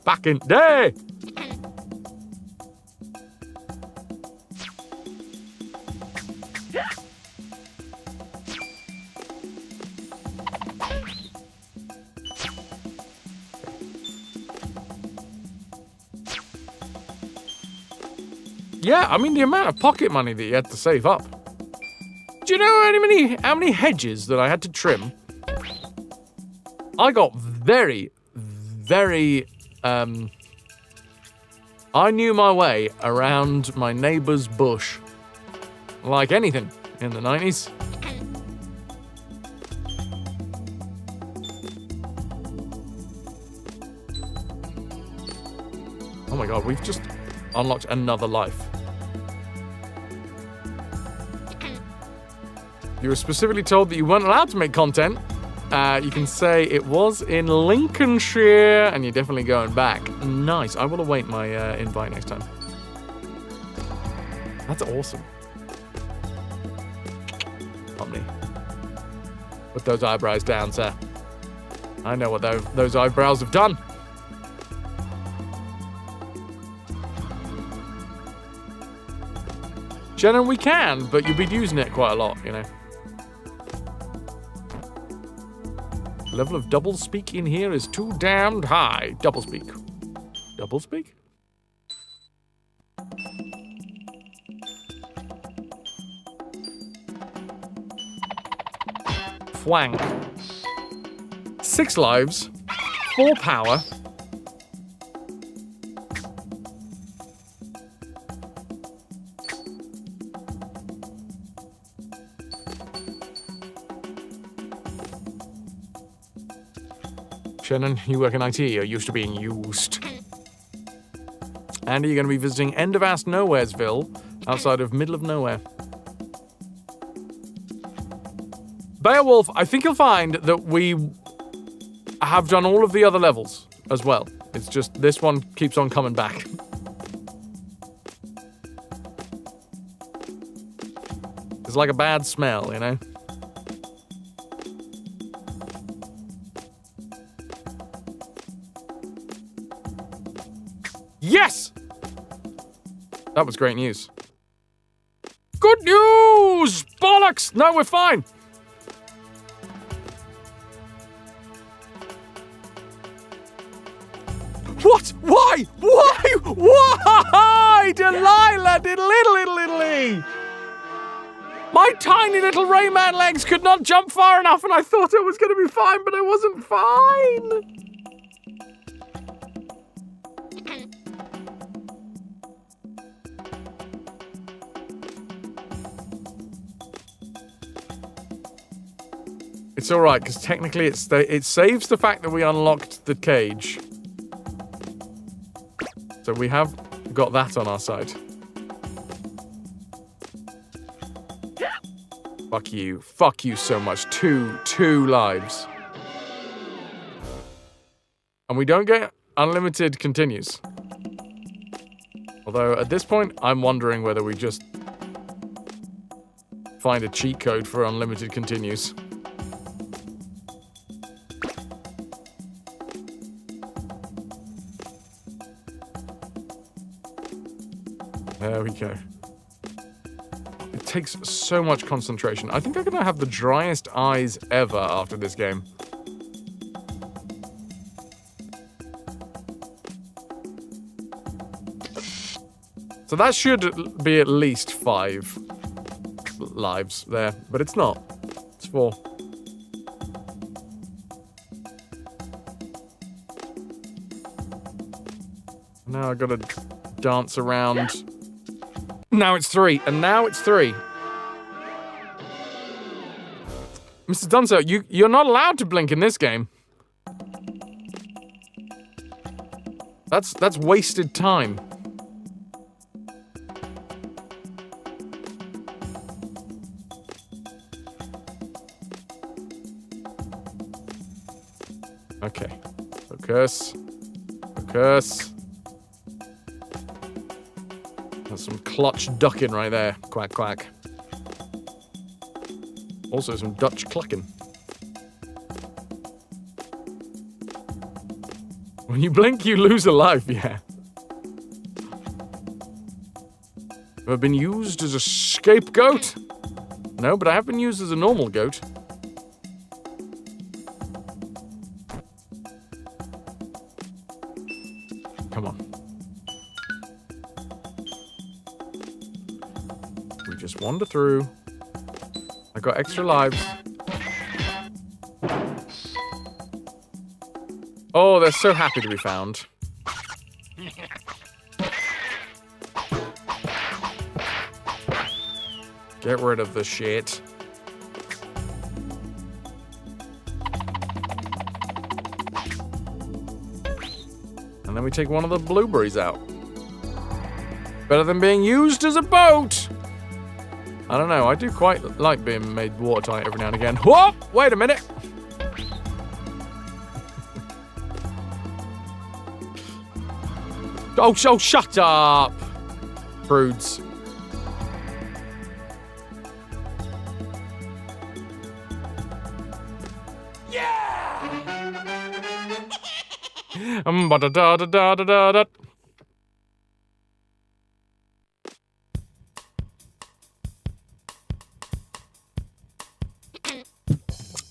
Back in day. Yeah, I mean, the amount of pocket money that you had to save up. Do you know how many hedges that I had to trim? I got very, I knew my way around my neighbour's bush. Like anything in the 90s. Oh my god, we've just unlocked another life. You were specifically told that you weren't allowed to make content. You can say it was in Lincolnshire, and you're definitely going back. Nice. I will await my invite next time. That's awesome. Omni. Put those eyebrows down, sir. I know what those eyebrows have done. Shannon, we can, but you'll be using it quite a lot, you know. Level of doublespeak in here is too damned high. Doublespeak. Doublespeak? Flank. 6 lives. 4 power. Shannon, you work in IT, you're used to being used. And you're going to be visiting End of Ass Nowheresville, outside of Middle of Nowhere. Beowulf, I think you'll find that we have done all of the other levels as well. It's just this one keeps on coming back. It's like a bad smell, you know? Yes! That was great news. Good news! Bollocks! No, we're fine. What? Why? Why? Why? Delilah, diddle-diddle-diddle-diddle-ly. My tiny little Rayman legs could not jump far enough, and I thought it was going to be fine, but it wasn't fine. It's alright, because technically it saves the fact that we unlocked the cage. So we have got that on our side. Fuck you. Fuck you so much. Two lives. And we don't get unlimited continues. Although, at this point, I'm wondering whether we just find a cheat code for unlimited continues. There we go. It takes so much concentration. I think I'm gonna have the driest eyes ever after this game. So that should be at least 5 lives there, but it's not. It's 4. Now I gotta dance around. Now it's 3, and now it's 3. Mr. Dunso, you're not allowed to blink in this game. That's wasted time. Okay. Focus. Focus. That's some clutch ducking right there. Quack, quack. Also some Dutch clucking. When you blink, you lose a life, yeah. Have I been used as a scapegoat? No, but I have been used as a normal goat. Come on. We just wander through. I got extra lives. Oh, they're so happy to be found. Get rid of the shit. And then we take one of the blueberries out. Better than being used as a boat! I don't know, I do quite like being made watertight every now and again. Whoa! Wait a minute! Oh, shut up! Prudes. Ba-da-da-da-da-da-da.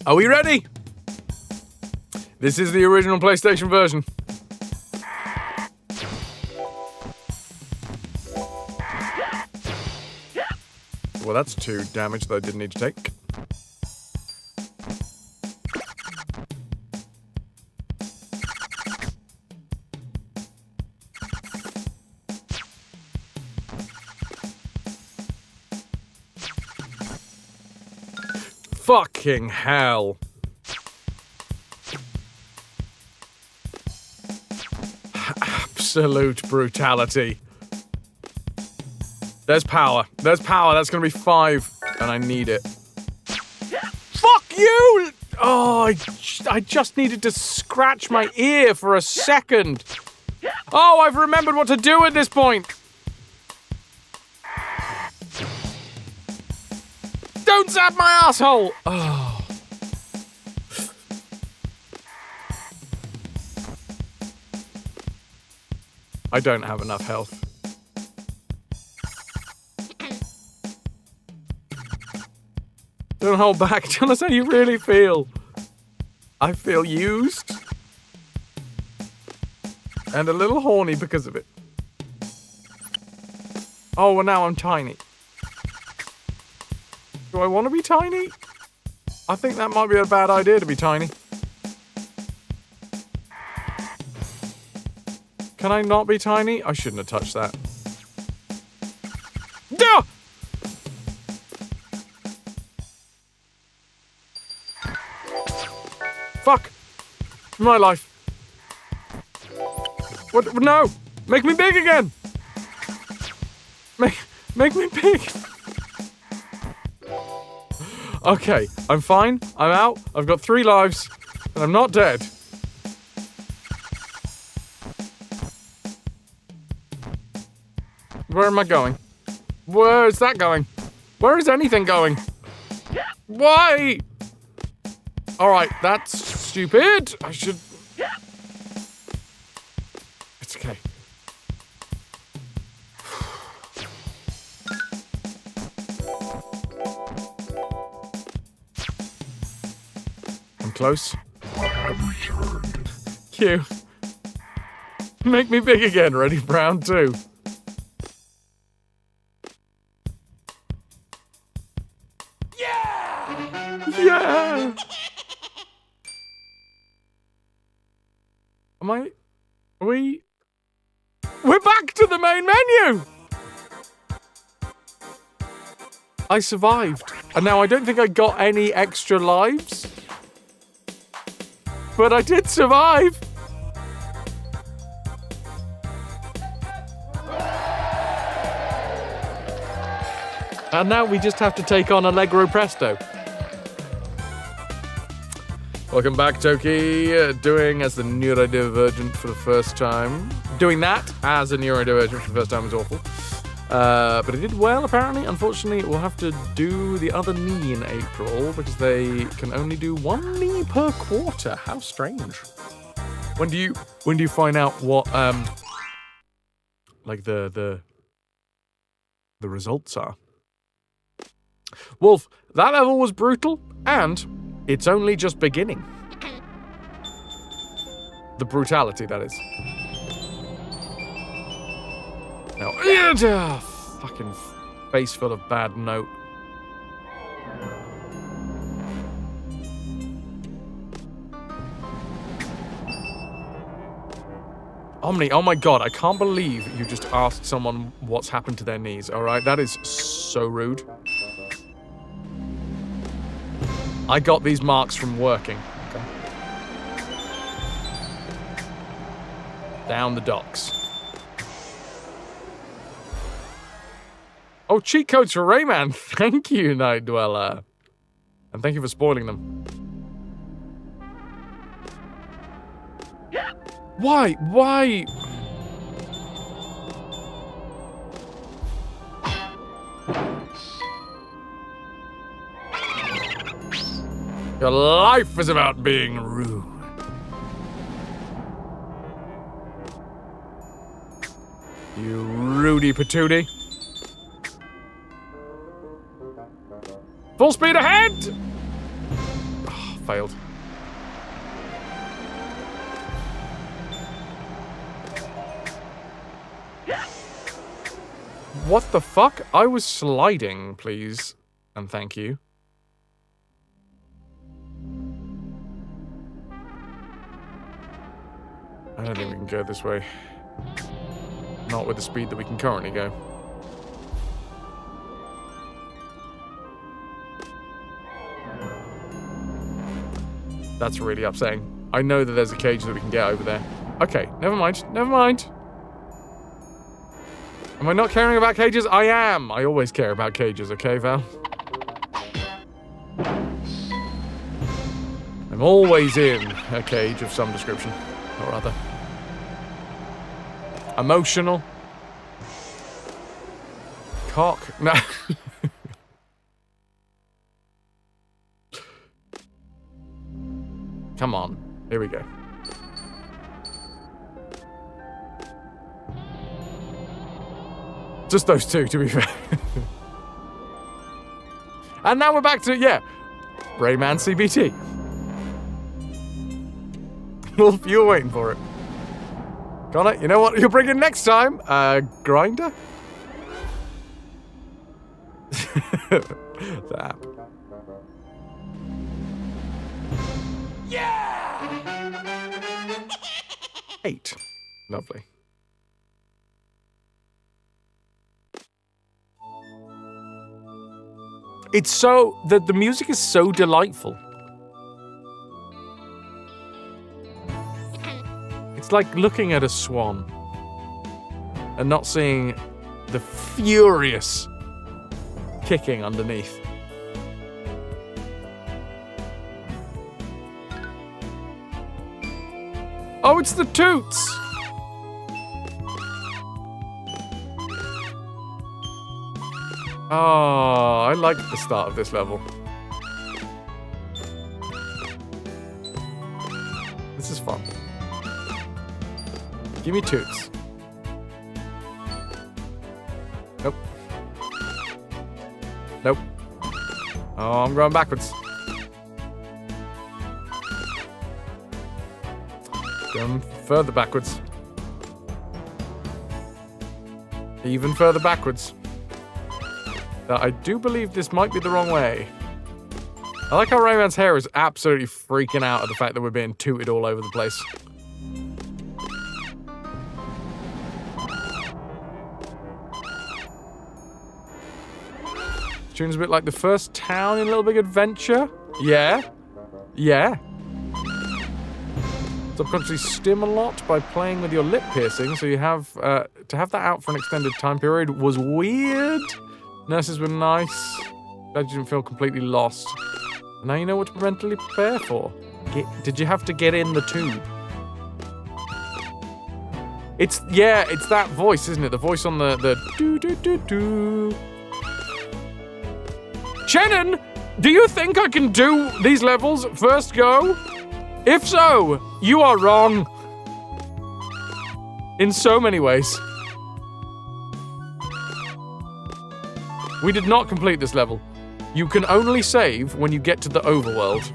Are we ready? This is the original PlayStation version. Well, that's 2 damage that I didn't need to take. Fucking hell. Absolute brutality. There's power. There's power. That's gonna be 5. And I need it. Fuck you! Oh, I just needed to scratch my ear for a second. Oh, I've remembered what to do at this point. Don't zap my asshole! Oh. I don't have enough health. Don't hold back. Tell us how you really feel. I feel used. And a little horny because of it. Oh, well now I'm tiny. Do I want to be tiny? I think that might be a bad idea to be tiny. Can I not be tiny? I shouldn't have touched that. Duh! Fuck! My life. What? No! Make me big again! Make me big! Okay, I'm fine. I'm out. I've got 3 lives. And I'm not dead. Where am I going? Where is that going? Where is anything going? Why? Alright, that's stupid. I should... It's okay. I'm close. Q. Make me big again. Ready for round 2. Yeah! Am I... Are we... We're back to the main menu! I survived. And now I don't think I got any extra lives. But I did survive. And now we just have to take on Allegro Presto. Welcome back, Toki. Doing as the neurodivergent for the first time. Doing that as a neurodivergent for the first time is awful. But it did well, apparently. Unfortunately, we'll have to do the other knee in April because they can only do one knee per quarter. How strange. When do you find out what like the results are? Wolf, that level was brutal, and it's only just beginning. The brutality, that is. Now, fucking face full of bad note. Omni, oh my god, I can't believe you just asked someone what's happened to their knees, alright? That is so rude. I got these marks from working. Okay. Down the docks. Oh, cheat codes for RAYMAN. Thank you, Night Dweller. And thank you for spoiling them. Why? Why? Your life is about being rude. You Rudy Patootie. Full speed ahead! Oh, failed. What the fuck? I was sliding, please. And thank you. I don't think we can go this way. Not with the speed that we can currently go. That's really upsetting. I know that there's a cage that we can get over there. Okay, never mind. Never mind. Am I not caring about cages? I am. I always care about cages, okay, Val? I'm always in a cage of some description or other. Emotional. Cock. No. Come on. Here we go. Just those two, to be fair. And now we're back to, yeah, RAYMAN CBT. Wolf, you were waiting for it. Connor, you know what you're bringing next time? Grinder? That. Yeah! 8. Lovely. It's so... The music is so delightful. It's like looking at a swan and not seeing the furious kicking underneath. Oh, it's the toots! Oh, I like the start of this level. This is fun. Give me toots. Nope. Nope. Oh, I'm going backwards. Going further backwards. Even further backwards. I do believe this might be the wrong way. I like how RAYMAN's hair is absolutely freaking out at the fact that we're being tooted all over the place. Tune's a bit like the first town in Little Big Adventure. Yeah. Yeah. Subconsciously stim a lot by playing with your lip piercing, so you have, to have that out for an extended time period was weird. Nurses were nice. Glad you didn't feel completely lost. Now you know what to mentally prepare for. Did you have to get in the tube? It's that voice, isn't it? The voice on the do-do-do-do. Shannon, do you think I can do these levels first go? If so, you are wrong. In so many ways. We did not complete this level. You can only save when you get to the overworld.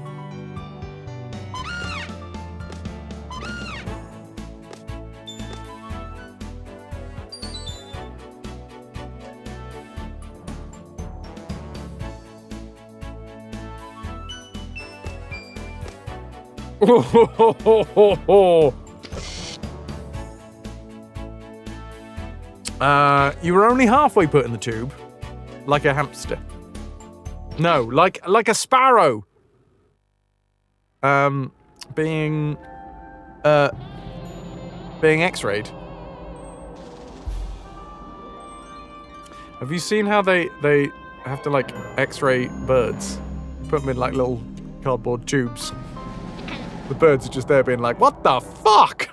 You were only halfway put in the tube, like a hamster. No, like a sparrow. Being X-rayed. Have you seen how they have to like X-ray birds? Put them in like little cardboard tubes. The birds are just there being like, what the fuck?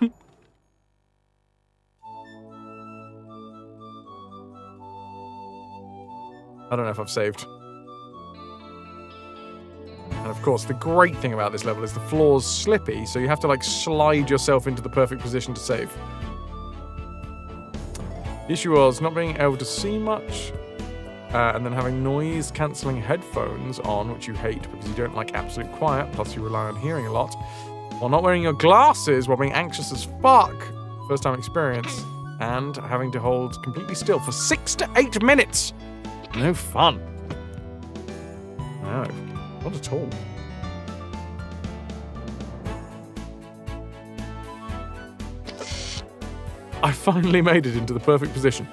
I don't know if I've saved. And of course, the great thing about this level is the floor's slippy, so you have to like slide yourself into the perfect position to save. The issue was not being able to see much, and then having noise-cancelling headphones on, which you hate because you don't like absolute quiet, plus you rely on hearing a lot, while not wearing your glasses while being anxious as fuck, first-time experience, and having to hold completely still for 6 to 8 minutes. No fun. No, not at all. I finally made it into the perfect position.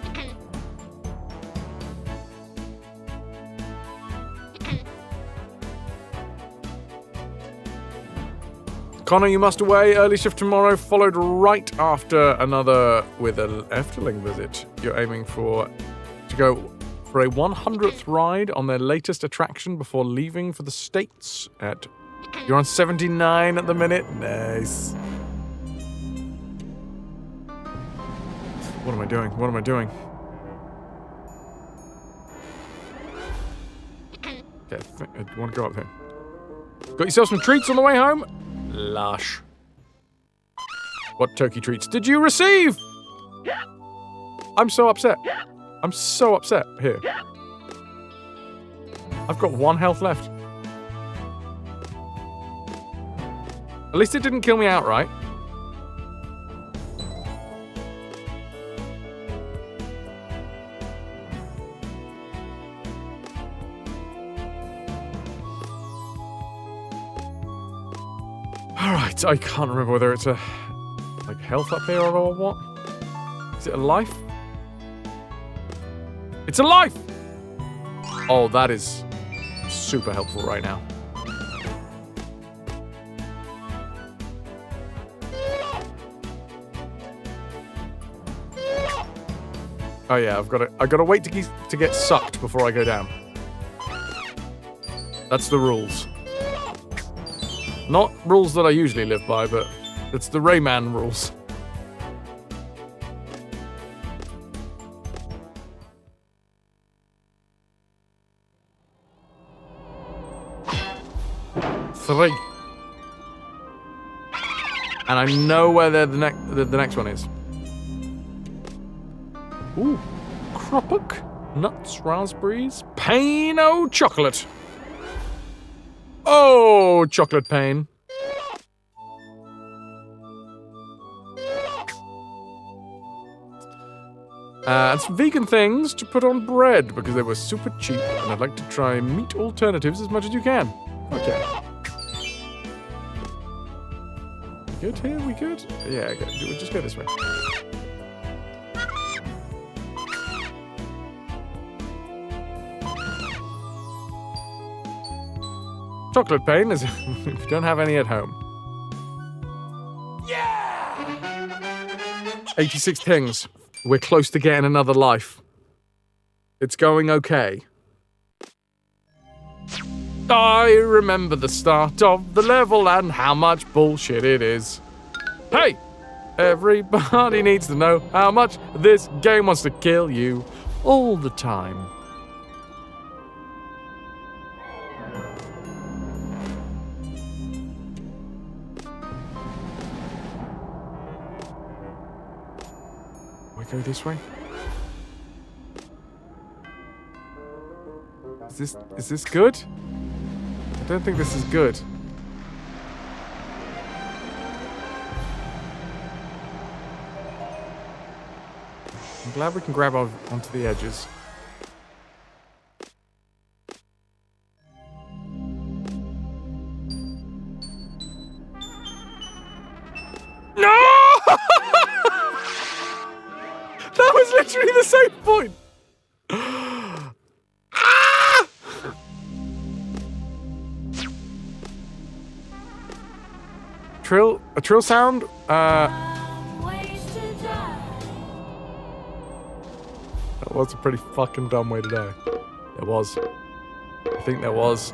Connor, you must away. Early shift tomorrow, followed right after another with an Efteling visit. You're aiming to go for a 100th ride on their latest attraction before leaving for the States. You're on 79 at the minute. Nice. What am I doing? What am I doing? Okay, I want to go up here. Got yourself some treats on the way home? Lush. What turkey treats did you receive? I'm so upset. I'm so upset here. I've got 1 health left. At least it didn't kill me outright. Alright, I can't remember whether it's a like health up here or what. Is it a life? It's a life! Oh, that is super helpful right now. Oh yeah, I gotta wait to get sucked before I go down. That's the rules. Not rules that I usually live by, but it's the RAYMAN rules. Three. And I know where the next one is. Ooh. Kropik, nuts, raspberries, pain, oh, chocolate. Oh, chocolate pain. And some vegan things to put on bread because they were super cheap and I'd like to try meat alternatives as much as you can. Okay. We good here? We good? Yeah, good. We'll just go this way. chocolate pain is if you don't have any at home. 86 things. We're close to getting another life. It's going okay. I remember the start of the level and how much bullshit it is. Hey! Everybody needs to know how much this game wants to kill you all the time. We go this way? Is this good? I don't think this is good. I'm glad we can grab onto the edges. No! That was literally the same point. Ah! A trill sound? That was a pretty fucking dumb way to die. There was. I think there was.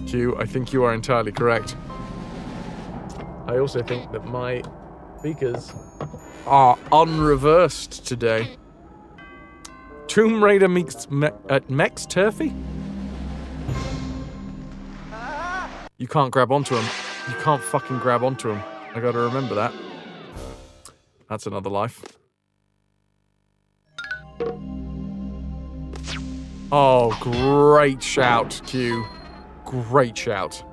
Q, I think you are entirely correct. I also think that my speakers are unreversed today. Tomb Raider meets Mex Turfy? You can't grab onto him. You can't fucking grab onto him. I gotta remember that. That's another life. Oh, great shout, Q. Great shout.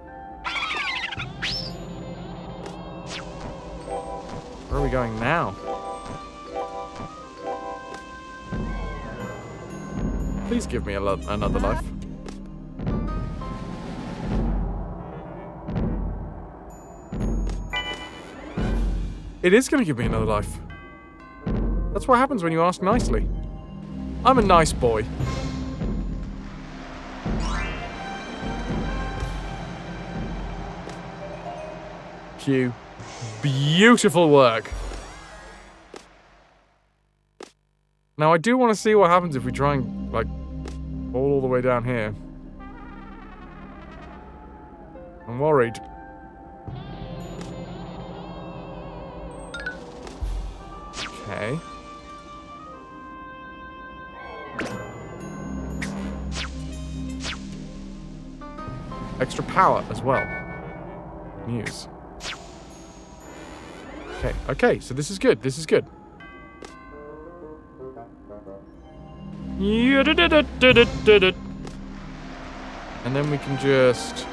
Where are we going now? Please give me another life. It is going to give me another life. That's what happens when you ask nicely. I'm a nice boy. Q. Beautiful work. Now I do want to see what happens if we try and, like, fall all the way down here. I'm worried. Okay. Extra power as well. News. Okay, so this is good. This is good. And then we can just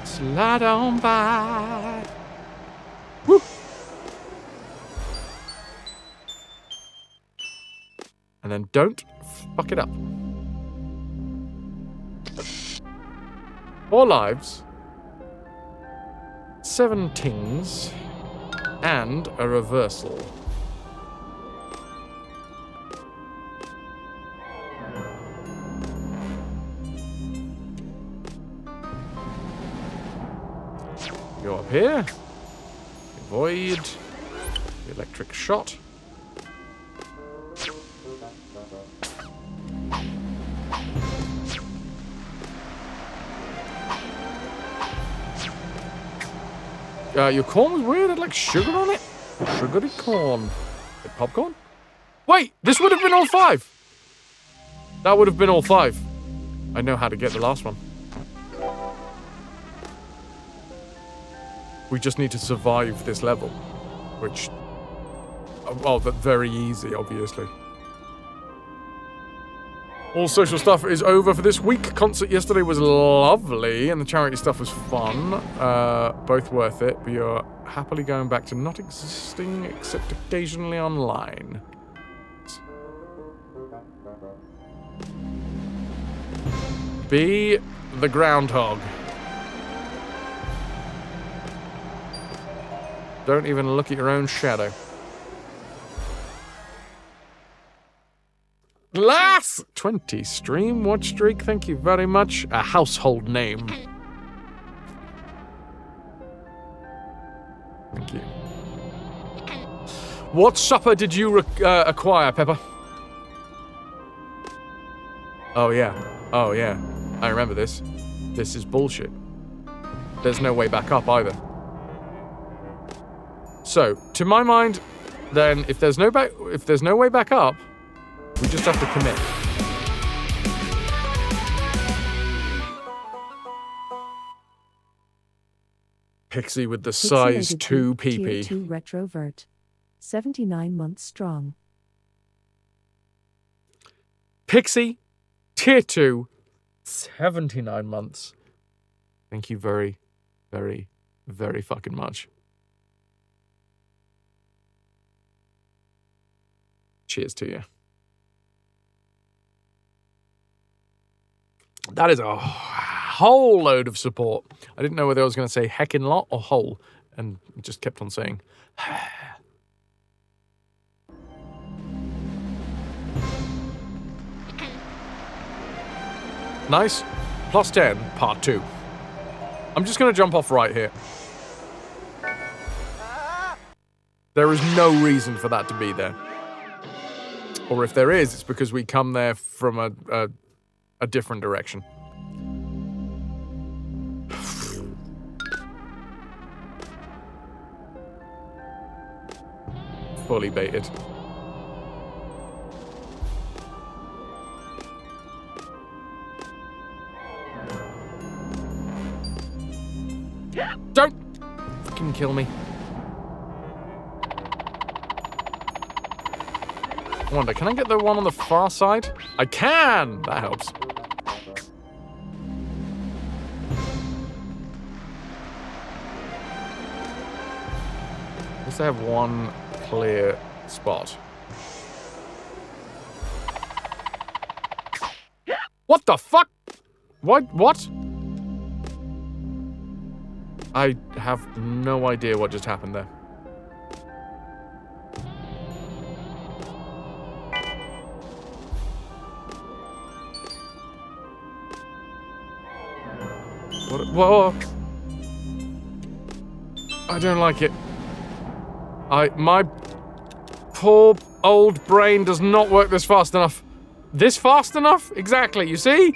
slide on by. Woo! And then don't fuck it up. 4 lives. 7 tings. And a reversal. Go up here. Avoid the electric shot. Your corn was weird. It had like sugar on it. Sugary corn. Popcorn? Wait, this would have been all 5. That would have been all 5. I know how to get the last one. We just need to survive this level. Which... well, that's very easy, obviously. All social stuff is over for this week. Concert yesterday was lovely, and the charity stuff was fun. Both worth it, but you're happily going back to not existing except occasionally online. Be the groundhog. Don't even look at your own shadow. Glass! 20 stream watch streak, thank you very much. A household name. Thank you. What supper did you acquire, Pepper? Oh yeah. Oh yeah. I remember this. This is bullshit. There's no way back up either. So, to my mind, then if there's no way back up, we just have to commit. Pixie with the size 2 PP. Tier 2 RetroVution. 79 months strong. Pixie, Tier 2, 79 months. Thank you very, very, very fucking much. Cheers to you. That is a whole load of support. I didn't know whether I was going to say heckin' lot or whole, and just kept on saying. Nice. Plus 10, part 2. I'm just going to jump off right here. There is no reason for that to be there. Or if there is, it's because we come there from a different direction. Fully baited. Don't fucking kill me. I wonder, can I get the one on the far side? I can! That helps. At least I have one clear spot. What the fuck? What? I have no idea what just happened there. Whoa! I don't like it. My poor old brain does not work this fast enough. This fast enough? Exactly, you see?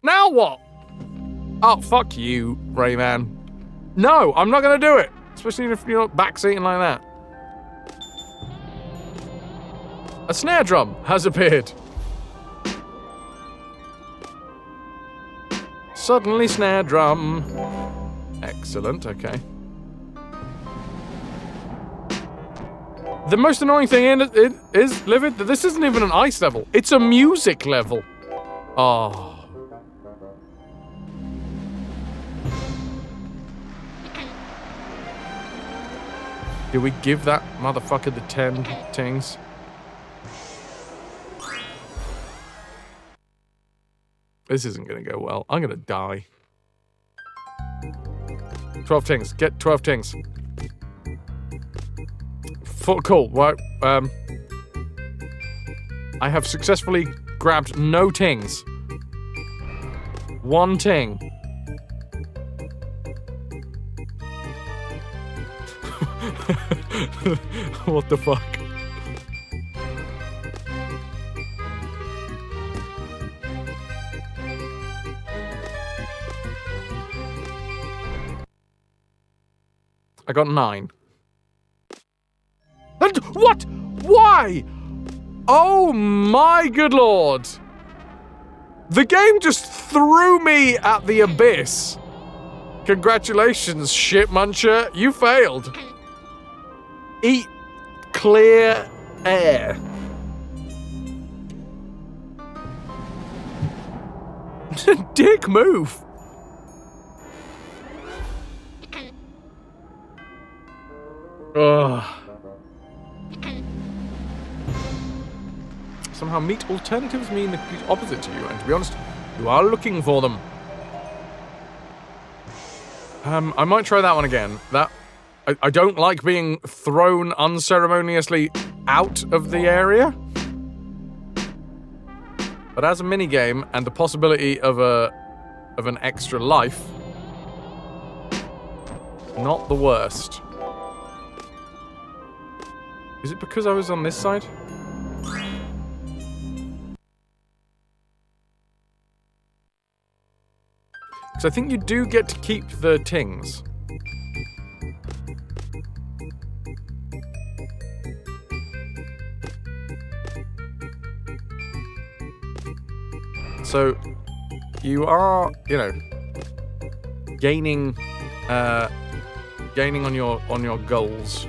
Now what? Oh, fuck you, Rayman. No, I'm not gonna do it. Especially if you're not backseating like that. A snare drum has appeared. Suddenly snare drum. Excellent, okay. The most annoying thing in it is, Livid, that this isn't even an ice level. It's a music level. Oh. Do we give that motherfucker the 10 tings? This isn't gonna go well. I'm gonna die. 12 tings. Get 12 tings. Cool. Right. I have successfully grabbed no tings. 1 ting. What the fuck? I got 9. And what? Why? Oh my good lord. The game just threw me at the abyss. Congratulations, shit muncher. You failed. Eat clear air. Dick move. Ugh. somehow meat alternatives mean the complete opposite to you, and to be honest, you are looking for them. I might try that one again. I don't like being thrown unceremoniously out of the area. But as a minigame and the possibility of an extra life, not the worst. Is it because I was on this side? Because I think you do get to keep the tings. So, you are, you know, gaining on your goals.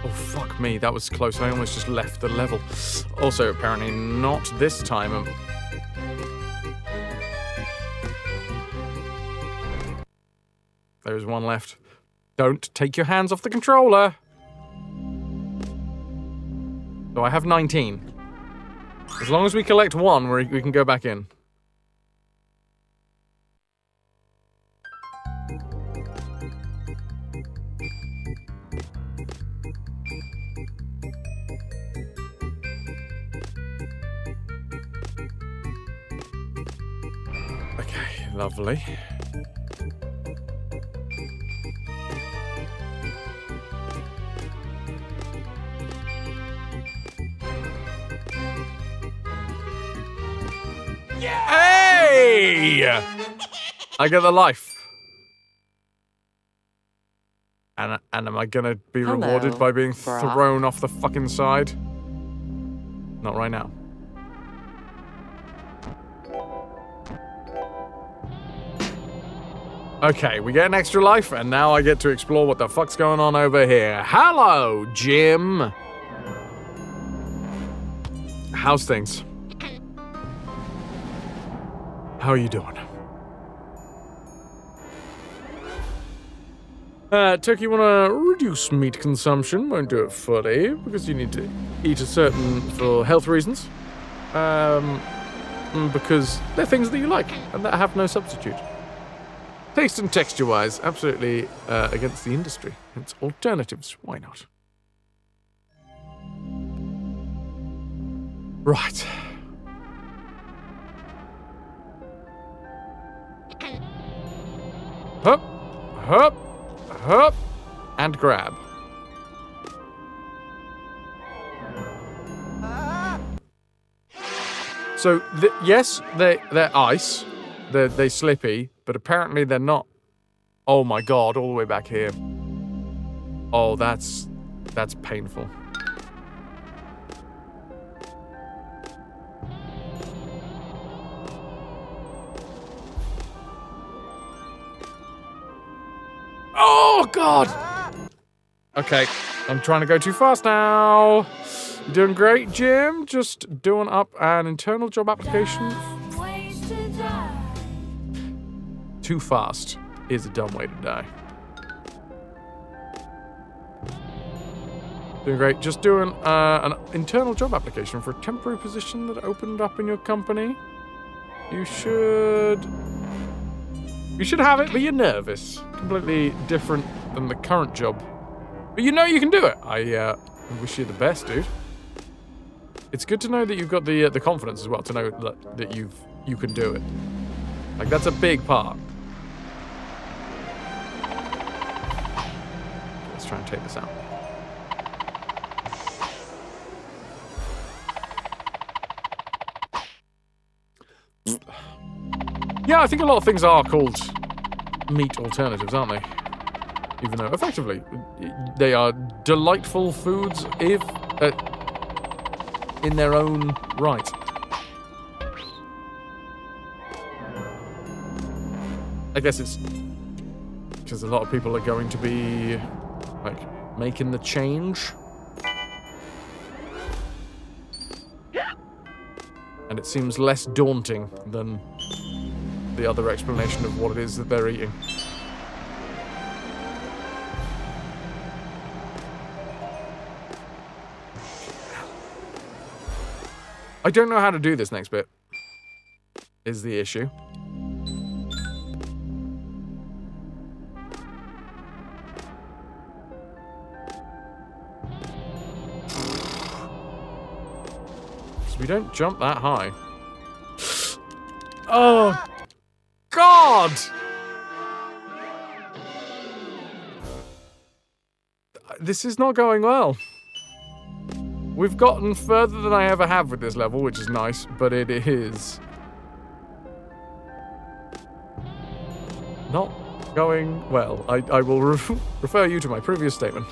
Oh fuck me, that was close. I almost just left the level. Also, apparently not this time. There's one left. Don't take your hands off the controller. So I have 19. As long as we collect one, we can go back in. Okay, lovely. Hey! I get the life. And am I gonna be rewarded by being thrown off the fucking side? Not right now. Okay, we get an extra life, and now I get to explore what the fuck's going on over here. Hello, Jim! How's things? How are you doing? Turkey, wanna reduce meat consumption? Won't do it fully, because you need to eat a certain, for health reasons. Because they're things that you like, and that have no substitute. Taste and texture-wise, absolutely against the industry. It's alternatives, why not? Right. Hup, hup, hup, and grab. So, yes, they're ice. They're slippy, but apparently they're not. Oh my god, all the way back here. Oh, that's painful. Oh god! Okay, I'm trying to go too fast now. You're doing great, Jim. Just doing up an internal job application. Too fast is a dumb way to die. Doing great. Just doing an internal job application for a temporary position that opened up in your company. You should have it, but you're nervous. Completely different than the current job. But you know you can do it. I wish you the best, dude. It's good to know that you've got the confidence as well, to know that you can do it. Like, that's a big part. Let's try and take this out. Yeah, I think a lot of things are called meat alternatives, aren't they? Even though, effectively, they are delightful foods if in their own right. I guess it's because a lot of people are going to be, like, making the change. And it seems less daunting than the other explanation of what it is that they're eating. I don't know how to do this next bit, is the issue. So we don't jump that high. Oh, God! This is not going well. We've gotten further than I ever have with this level, which is nice, but it is not going well. I will refer you to my previous statement.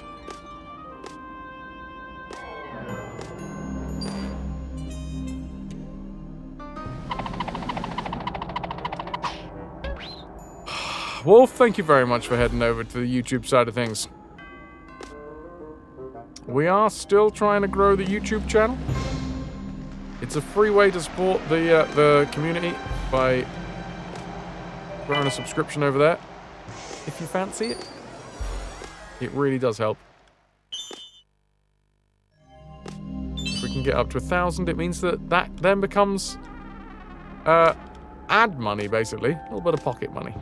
Wolf, thank you very much for heading over to the YouTube side of things. We are still trying to grow the YouTube channel. It's a free way to support the community by growing a subscription over there. If you fancy it. It really does help. If we can get up to 1,000, it means that then becomes ad money, basically. A little bit of pocket money.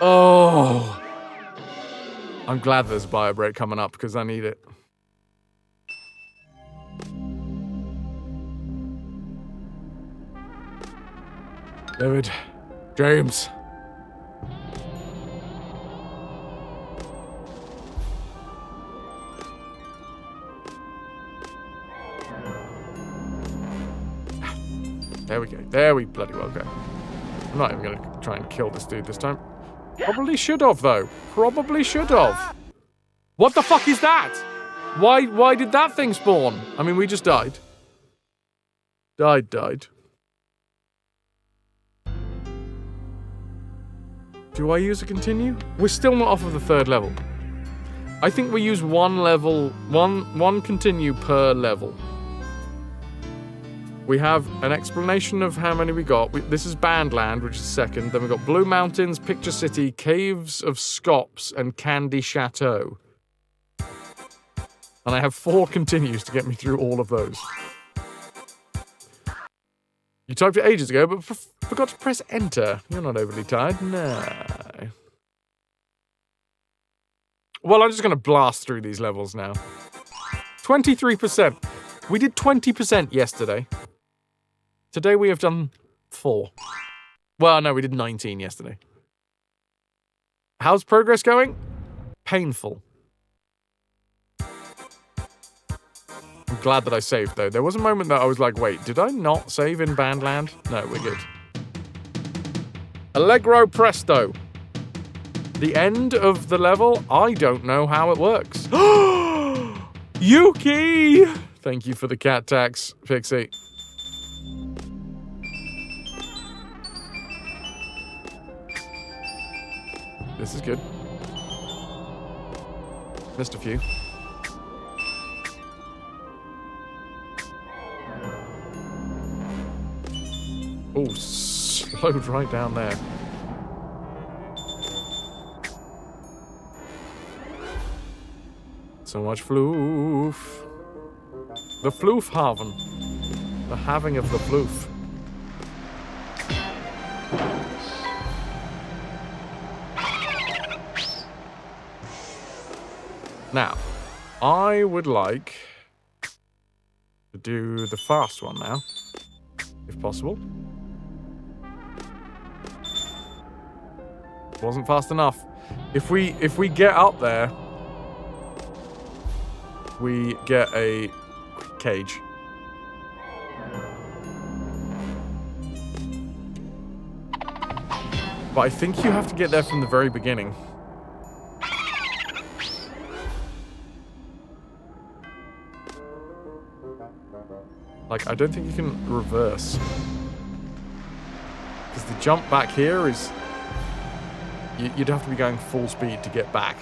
Oh, I'm glad there's a bio break coming up because I need it. David, James. There we go. There we bloody well go. I'm not even going to try and kill this dude this time. Probably should have, though. Probably should have. What the fuck is that? Why did that thing spawn? I mean, we just died. Died. Do I use a continue? We're still not off of the 3rd level. I think we use one continue per level. We have an explanation of how many we got. This is Bandland, which is 2nd. Then we've got Blue Mountains, Picture City, Caves of Scops, and Candy Chateau. And I have 4 continues to get me through all of those. You typed it ages ago, but forgot to press enter. You're not overly tired? No. Well, I'm just going to blast through these levels now. 23%. We did 20% yesterday. Today we have done 4. Well, no, we did 19 yesterday. How's progress going? Painful. I'm glad that I saved, though. There was a moment that I was like, wait, did I not save in Bandland? No, we're good. Allegro presto. The end of the level, I don't know how it works. Yuki! Thank you for the cat tax, Pixie. This is good. Missed a few. Oh, slowed right down there. So much floof. The Floofhaven. The having of the floof. Now, I would like to do the fast one now, if possible. Wasn't fast enough. If we get up there, we get a cage. But I think you have to get there from the very beginning. Like, I don't think you can reverse. Because the jump back here is... You'd have to be going full speed to get back.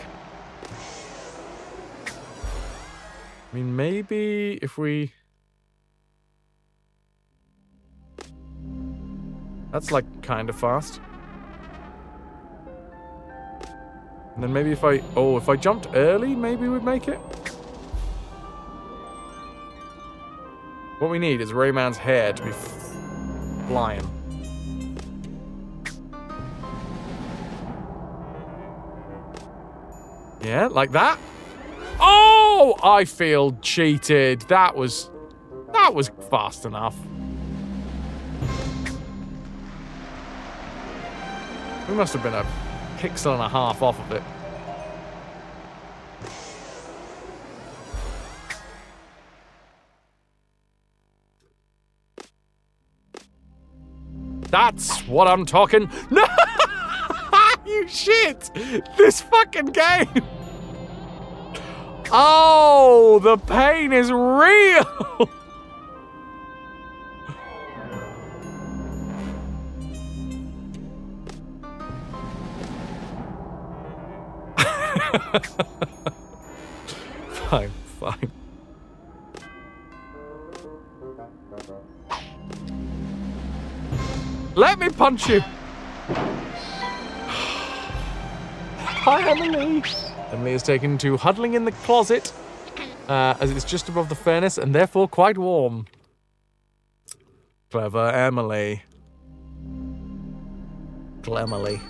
I mean, maybe if we... That's like kind of fast. And then maybe if I jumped early, maybe we'd make it. What we need is Rayman's hair to be flying. Yeah, like that. Oh, I feel cheated. That was fast enough. We must have been a pixel and a half off of it. That's what I'm talking. No! You shit! This fucking game! Oh, the pain is real! Fine. Let me punch you! Hi, Emily! Emily is taken to huddling in the closet, as it's just above the furnace and therefore quite warm. Clever Emily. Glemily.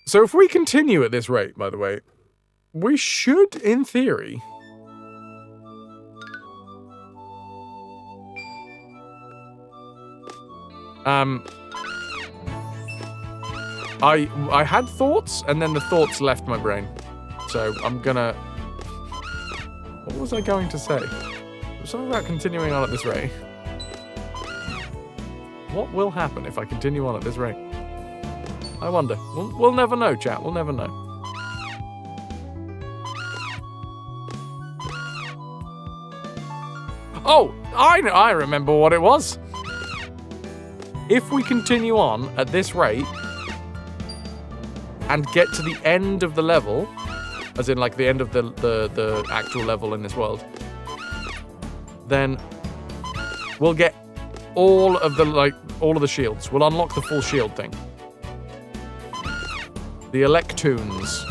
So if we continue at this rate, by the way, we should, in theory, I had thoughts, and then the thoughts left my brain. So I'm gonna... What was I going to say? It was something about continuing on at this rate. What will happen if I continue on at this rate? I wonder. We'll never know, chat. We'll never know. Oh, I remember what it was. If we continue on at this rate and get to the end of the level, as in like the end of the actual level in this world, then we'll get all of the shields. We'll unlock the full shield thing. The Electoons.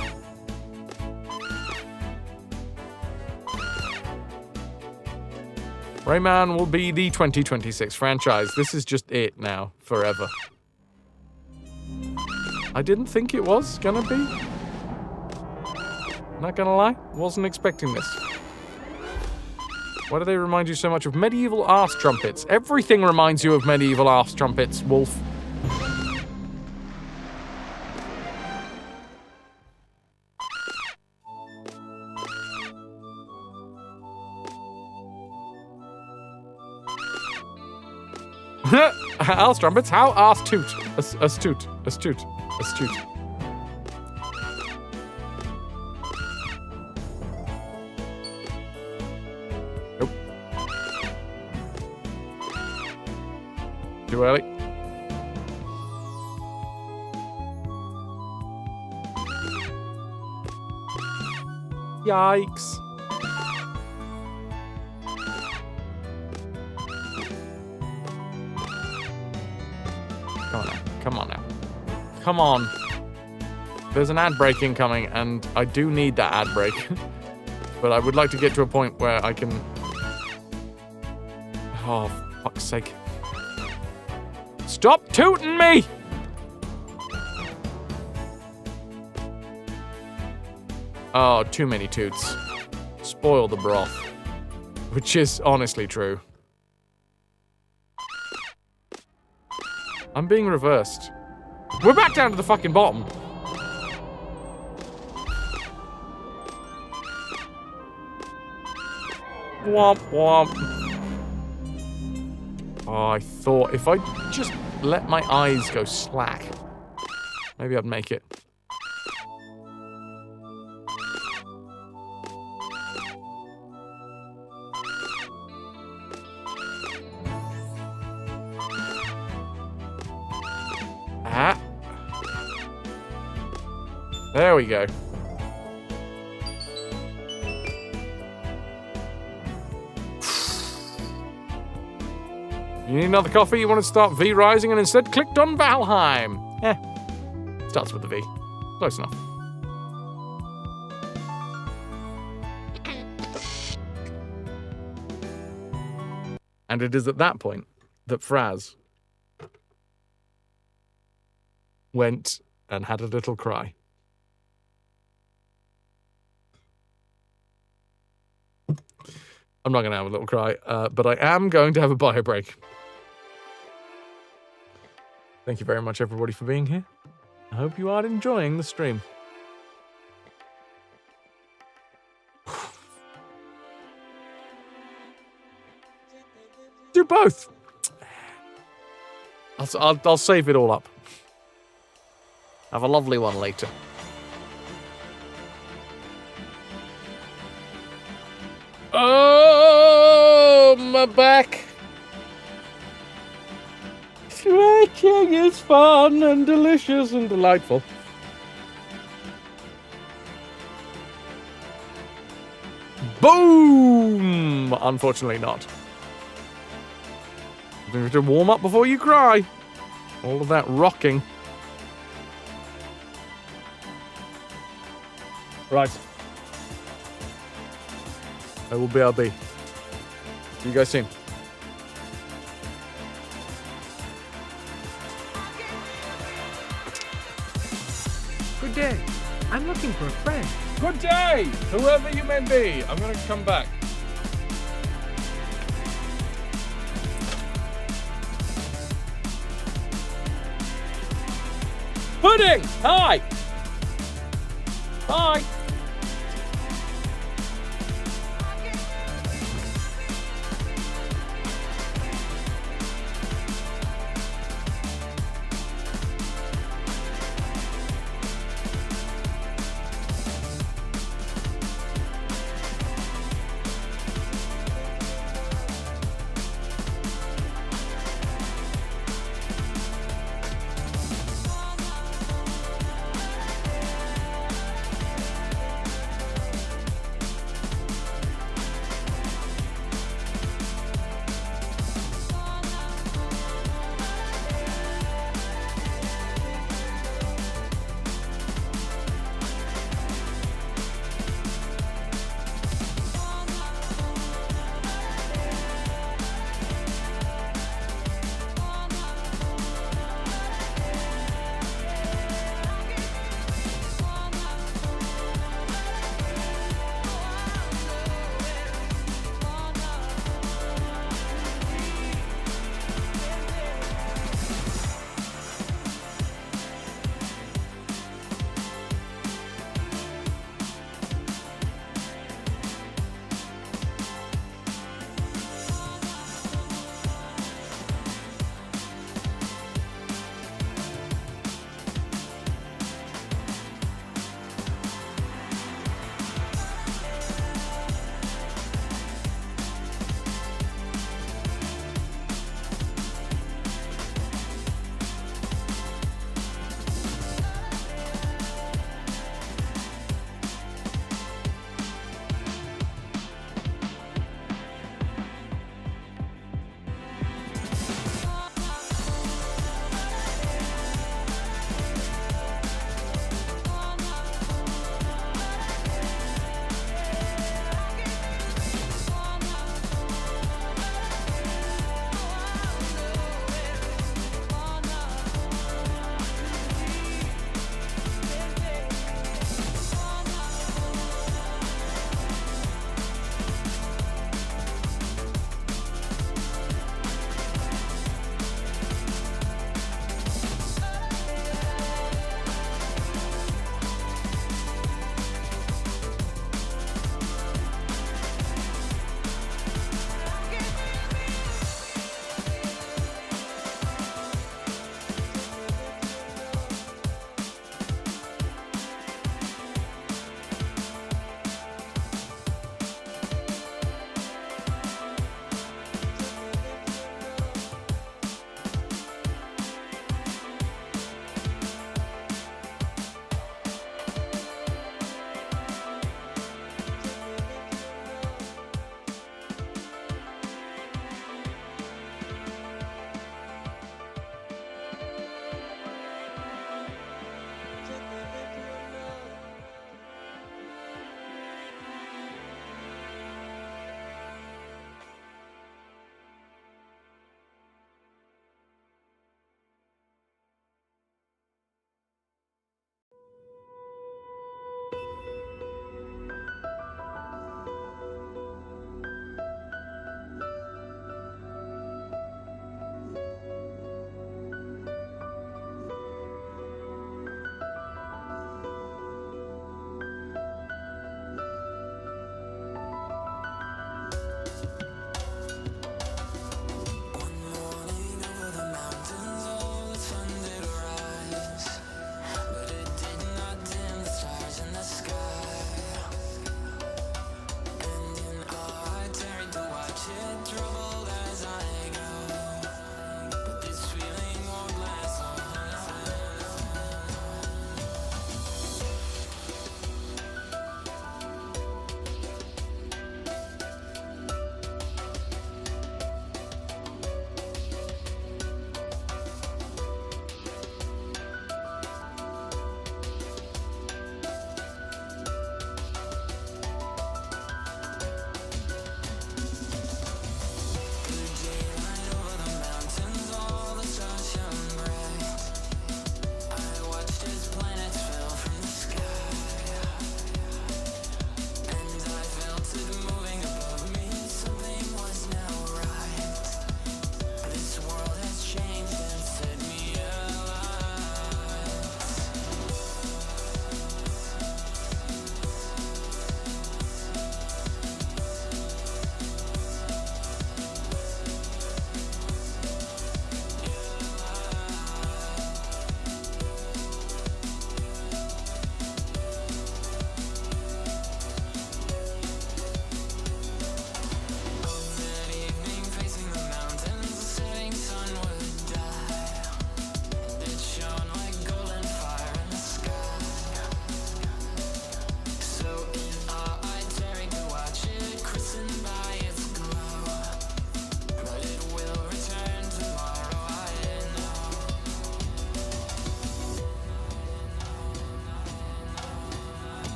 Rayman will be the 2026 franchise. This is just it now, forever. I didn't think it was gonna be. Not gonna lie, wasn't expecting this. Why do they remind you so much of medieval arse trumpets? Everything reminds you of medieval arse trumpets, Wolf. Arse trumpets? How astute? Astute. Nope. Too early. Yikes. Come on. There's an ad break incoming, and I do need that ad break. But I would like to get to a point where I can... Oh, for fuck's sake. Stop tooting me! Oh, too many toots. Spoil the broth. Which is honestly true. I'm being reversed. We're back down to the fucking bottom. Womp womp. Oh, I thought if I just let my eyes go slack, maybe I'd make it. There we go. You need another coffee? You want to start V-rising and instead clicked on Valheim. Starts with a V. Close enough. And it is at that point that Fraz went and had a little cry. I'm not going to have a little cry, but I am going to have a bio break. Thank you very much, everybody, for being here. I hope you are enjoying the stream. Do both. I'll save it all up. Have a lovely one later. Oh, my back. Stretching is fun and delicious and delightful. Boom! Unfortunately not. You have to warm up before you cry. All of that rocking. Right. I will BRB. See you guys soon. Good day. I'm looking for a friend. Good day, whoever you may be. I'm going to come back. Pudding! Hi! Hi!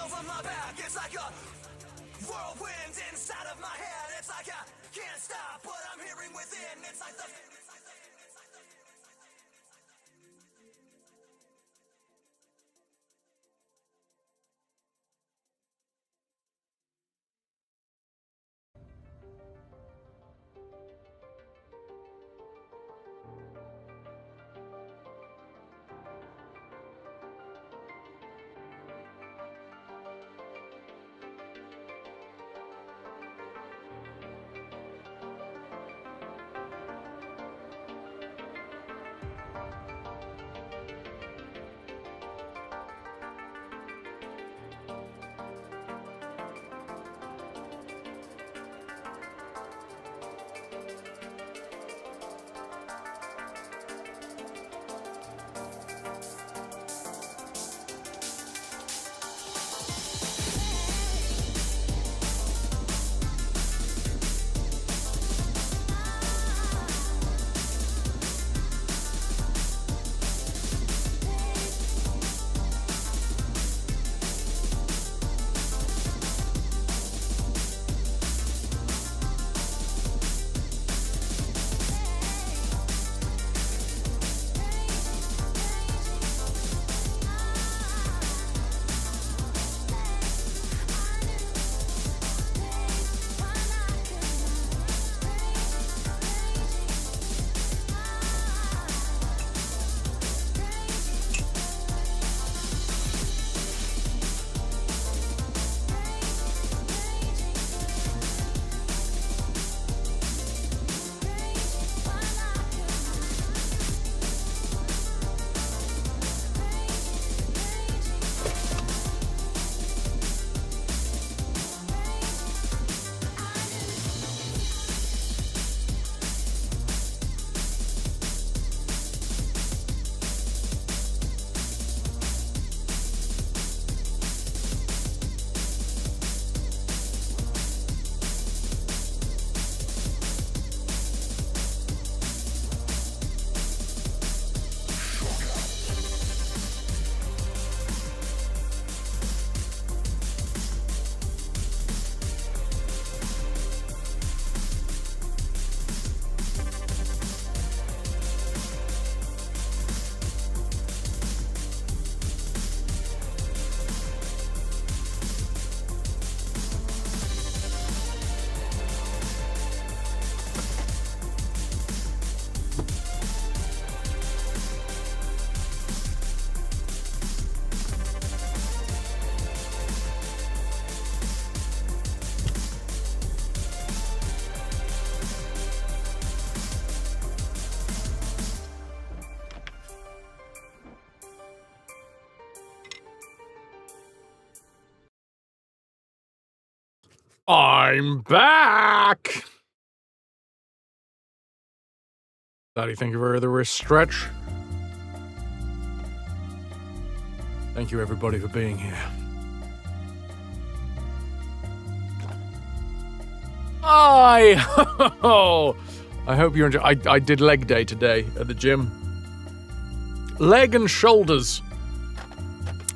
over my back. It's like a whirlwind inside of my head. It's like I can't stop what I'm hearing within. It's like the I'm back! Daddy, thank you for the wrist stretch. Thank you, everybody, for being here. I hope you enjoy. I did leg day today at the gym. Leg and shoulders.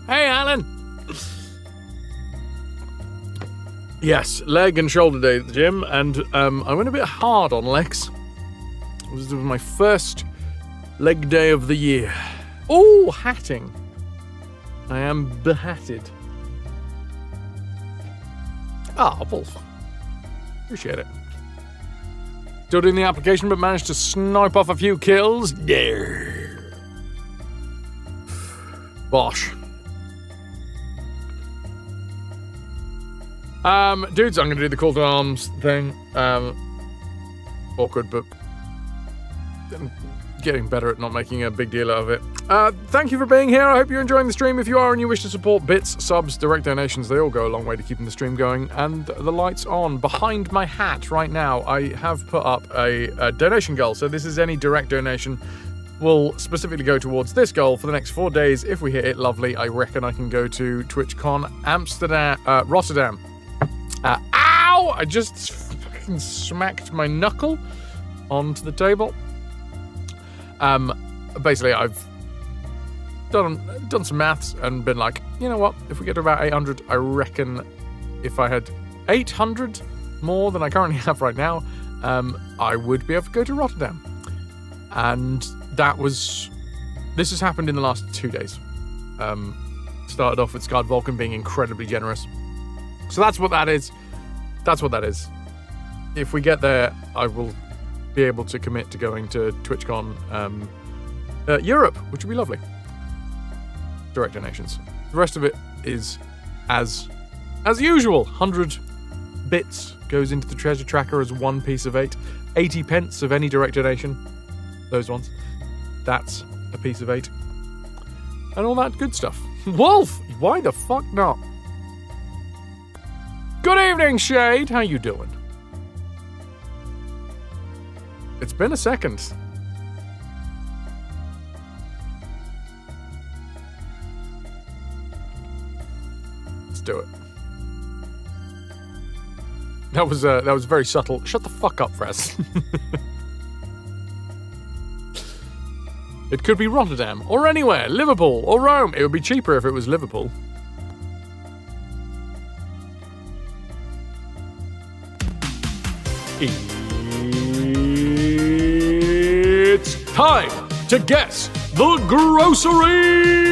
Hey, Alan. Yes, leg and shoulder day at the gym, and I went a bit hard on legs. This was my first leg day of the year. Oh, hatting. I am behatted. Ah, well, appreciate it. Still doing the application, but managed to snipe off a few kills. Yeah. Bosh. Dudes, I'm gonna do the call to arms thing. Awkward, but I'm getting better at not making a big deal out of it. Thank you for being here. I hope you're enjoying the stream. If you are and you wish to support bits, subs, direct donations, they all go a long way to keeping the stream going and the lights on. Behind my hat right now, I have put up a donation goal. So this is any direct donation will specifically go towards this goal for the next 4 days. If we hit it, lovely. I reckon I can go to TwitchCon Rotterdam. Ow! I just fucking smacked my knuckle onto the table. Basically, done some maths and been like, you know what? If we get to about 800, I reckon if I had 800 more than I currently have right now, I would be able to go to Rotterdam. And this has happened in the last 2 days. Started off with Scarred Vulcan being incredibly generous. So that's what that is. That's what that is. If we get there, I will be able to commit to going to TwitchCon Europe, which would be lovely. Direct donations. The rest of it is as usual. 100 bits goes into the treasure tracker as 1 piece of 8. 80 pence of any direct donation. Those ones. That's a piece of 8. And all that good stuff. Wolf! Why the fuck not? Good evening, Shade. How you doing? It's been a second. Let's do it. That was very subtle. Shut the fuck up, Fres. It could be Rotterdam, or anywhere, Liverpool, or Rome. It would be cheaper if it was Liverpool. It's time to guess the groceries!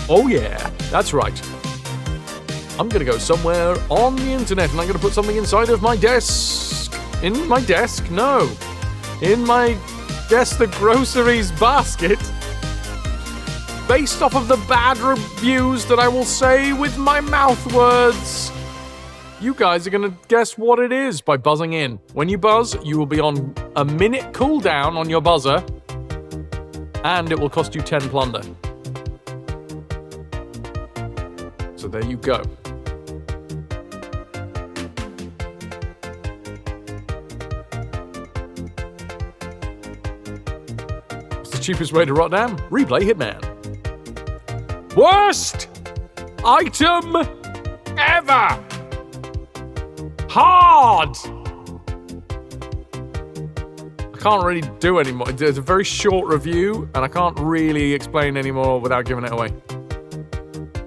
Oh yeah, that's right. I'm gonna go somewhere on the internet and I'm gonna put something inside of my desk. In my desk? No. In my Guess the Groceries basket. Based off of the bad reviews that I will say with my mouth words. You guys are gonna guess what it is by buzzing in. When you buzz, you will be on a minute cooldown on your buzzer. And it will cost you 10 plunder. So there you go. Cheapest way to Rotterdam? Replay Hitman. Worst item ever. Hard. I can't really do anymore. It's a very short review, and I can't really explain anymore without giving it away.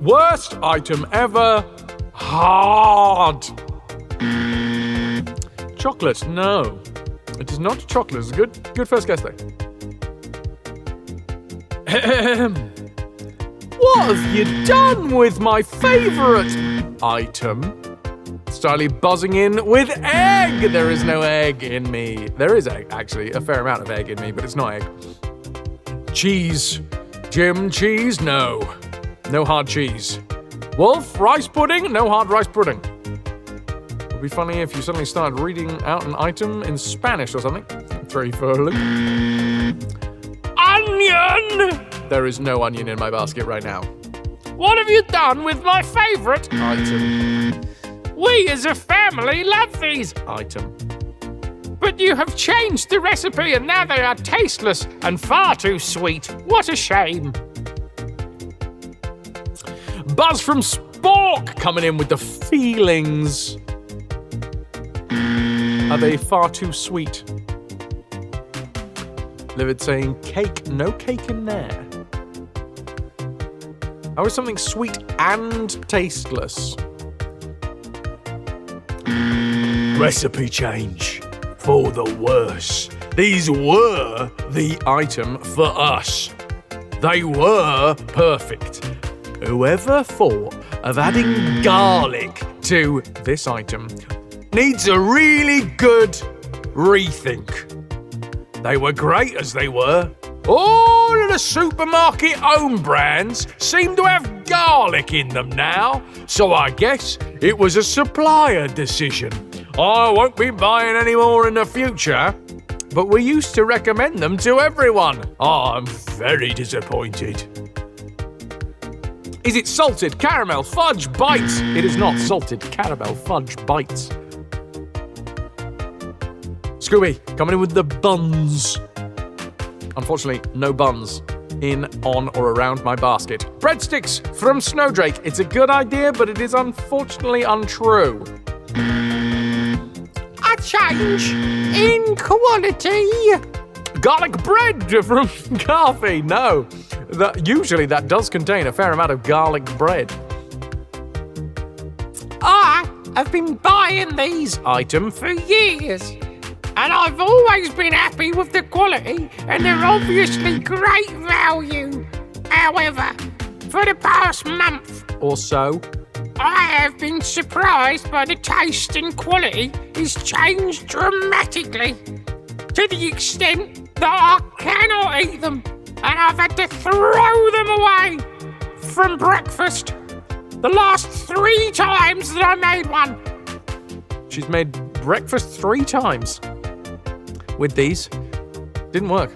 Worst item ever. Hard. Chocolate? No, it is not chocolate. It's a good first guess though. What have you done with my favourite item? Slightly buzzing in with egg. There is no egg in me. There is egg, actually. A fair amount of egg in me, but it's not egg. Cheese. Jim, cheese? No. No hard cheese. Wolf, rice pudding? No hard rice pudding. It would be funny if you suddenly started reading out an item in Spanish or something. Throw you for a loop. Onion! There is no onion in my basket right now. What have you done with my favourite item? We as a family love these item. But you have changed the recipe and now they are tasteless and far too sweet. What a shame. Buzz from Spork coming in with the feelings. Are they far too sweet? Livid saying cake. No cake in there. How is something sweet and tasteless? Recipe change. For the worse. These were the item for us. They were perfect. Whoever thought of adding garlic to this item needs a really good rethink. They were great as they were. All of the supermarket own brands seem to have garlic in them now, so I guess it was a supplier decision. I won't be buying any more in the future, but we used to recommend them to everyone. I'm very disappointed. Is it salted caramel fudge bites? It is not salted caramel fudge bites. Scooby, coming in with the buns. Unfortunately, no buns in, on, or around my basket. Breadsticks from Snowdrake. It's a good idea, but it is unfortunately untrue. A change in quality. Garlic bread from Garfy. No. Usually that does contain a fair amount of garlic bread. I have been buying these items for years, and I've always been happy with the quality, and they're obviously great value. However, for the past month or so, I have been surprised by the taste and quality is changed dramatically, to the extent that I cannot eat them, and I've had to throw them away from breakfast the last 3 times that I made one. She's made breakfast 3 times with these. Didn't work.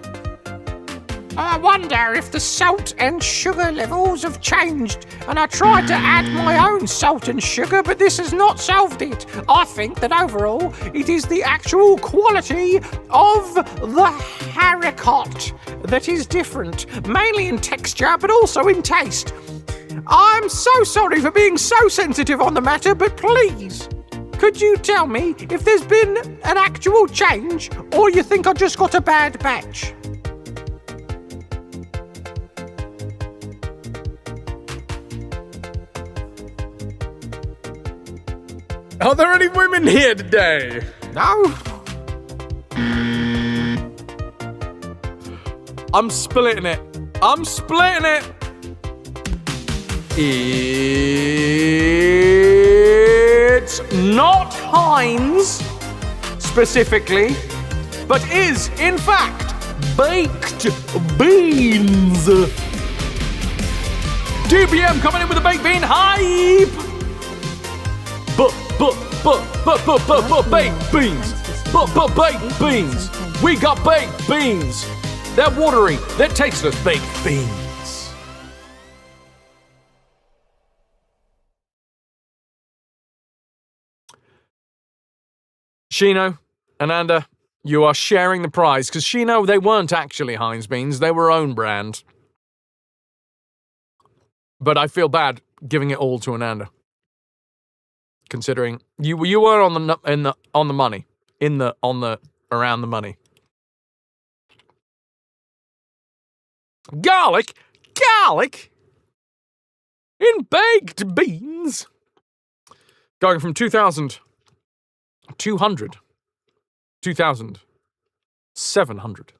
I wonder if the salt and sugar levels have changed, and I tried to add my own salt and sugar, but this has not solved it. I think that overall, it is the actual quality of the haricot that is different, mainly in texture, but also in taste. I'm so sorry for being so sensitive on the matter, but please, could you tell me if there's been an actual change, or you think I just got a bad batch? Are there any women here today? No. I'm splitting it. I'm splitting it. It's not Heinz specifically, but is in fact baked beans. DBM coming in with a baked bean hype. Baked beans. Baked beans. We got baked beans. They're watery. They're tasteless baked beans. Shino, Ananda, you are sharing the prize, because Shino, they weren't actually Heinz beans. They were own brand. But I feel bad giving it all to Ananda, considering you were on the money, around the money. Garlic in baked beans, going from 2,200, 2,700.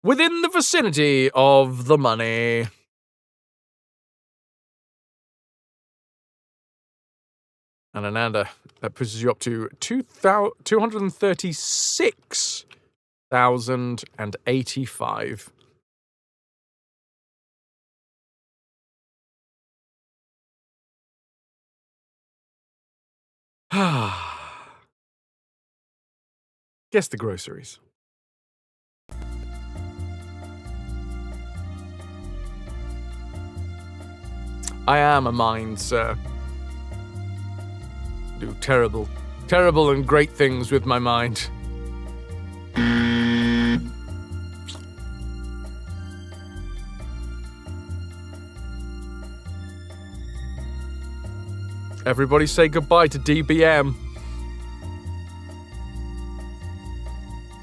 Within the vicinity of the money. And Ananda, that pushes you up to 236,085. Guess the groceries. I am a mind, sir. Do terrible and great things with my mind. Everybody say goodbye to DBM.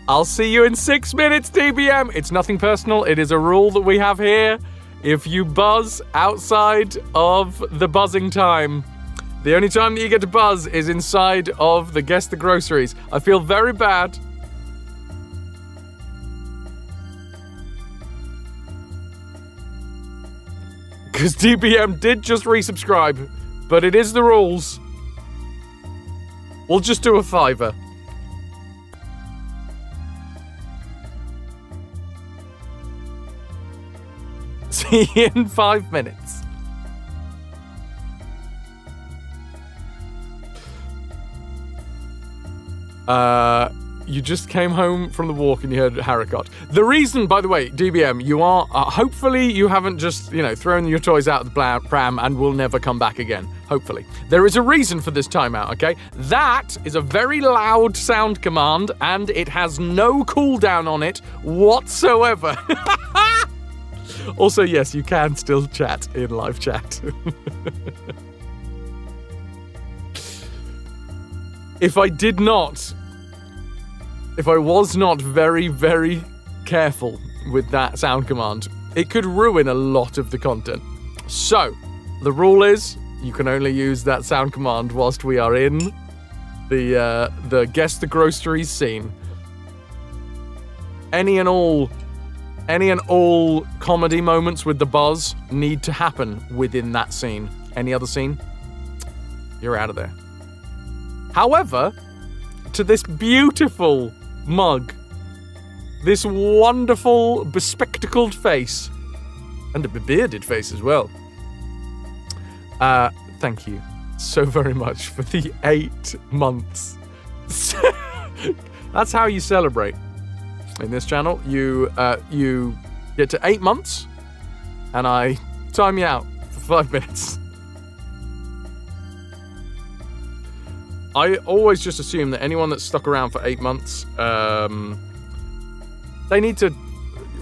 I'll see you in 6 minutes, DBM. It's nothing personal. It is a rule that we have here. If you buzz outside of the buzzing time, the only time that you get to buzz is inside of the Guess the Groceries. I feel very bad. Because DBM did just resubscribe, but it is the rules. We'll just do a $5. See you in 5 minutes. You just came home from the walk and you heard haricot. The reason, by the way, DBM, you are, hopefully you haven't just, thrown your toys out of the pram and will never come back again. Hopefully. There is a reason for this timeout, okay? That is a very loud sound command and it has no cooldown on it whatsoever. Also, yes, you can still chat in live chat. If I was not very, very careful with that sound command. It could ruin a lot of the content. So, the rule is you can only use that sound command whilst we are in the Guess the Groceries scene. Any and all comedy moments with the buzz need to happen within that scene. Any other scene, you're out of there. However, to this beautiful mug, this wonderful bespectacled face, and a bearded face as well. Thank you so very much for the 8 months. That's how you celebrate. In this channel, you get to 8 months, and I time you out for 5 minutes. I always just assume that anyone that's stuck around for 8 months, they need to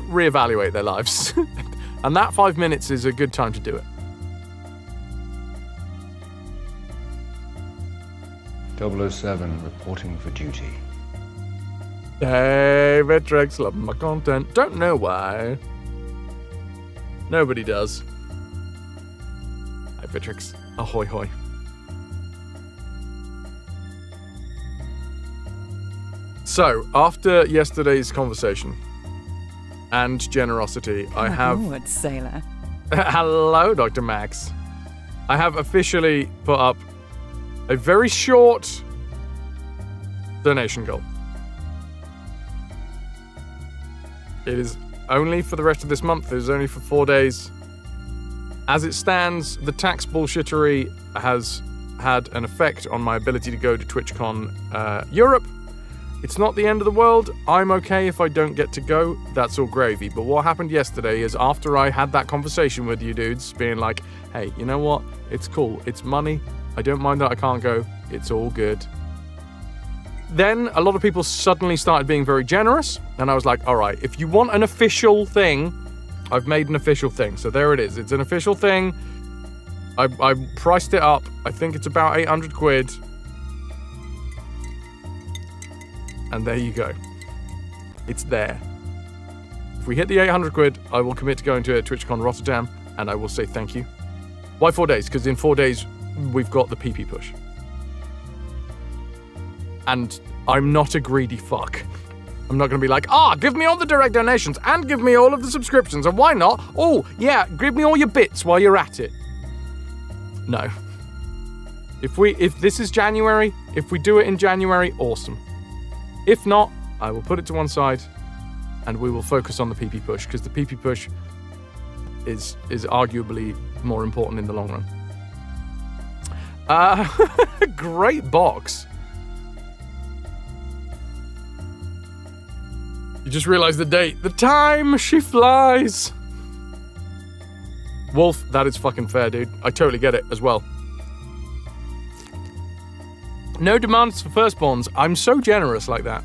reevaluate their lives. And that 5 minutes is a good time to do it. 007 reporting for duty. Hey, Vitrix, love my content. Don't know why. Nobody does. Hi, Vitrix. Ahoy, hoy. So, after yesterday's conversation and generosity, I have... Forward, sailor. Hello, Dr. Max. I have officially put up a very short donation goal. It is only for the rest of this month. It is only for 4 days. As it stands, the tax bullshittery has had an effect on my ability to go to TwitchCon Europe. It's not the end of the world. I'm okay if I don't get to go. That's all gravy. But what happened yesterday is after I had that conversation with you dudes, being like, hey, you know what? It's cool. It's money. I don't mind that I can't go. It's all good. Then a lot of people suddenly started being very generous. And I was like, all right, if you want an official thing, I've made an official thing. So there it is. It's an official thing. I priced it up. I think it's about 800 quid. And there you go. It's there. If we hit the 800 quid, I will commit to going to TwitchCon Rotterdam, and I will say thank you. Why 4 days? Because in 4 days, we've got the PP push. And I'm not a greedy fuck. I'm not going to be like, give me all the direct donations, and give me all of the subscriptions, and why not? Oh, yeah, give me all your bits while you're at it. No. If this is January, if we do it in January, awesome. If not, I will put it to one side and we will focus on the PP push because the PP push is arguably more important in the long run. Great box. You just realized the date. The time she flies. Wolf, that is fucking fair, dude. I totally get it as well. No demands for firstborns. I'm so generous like that.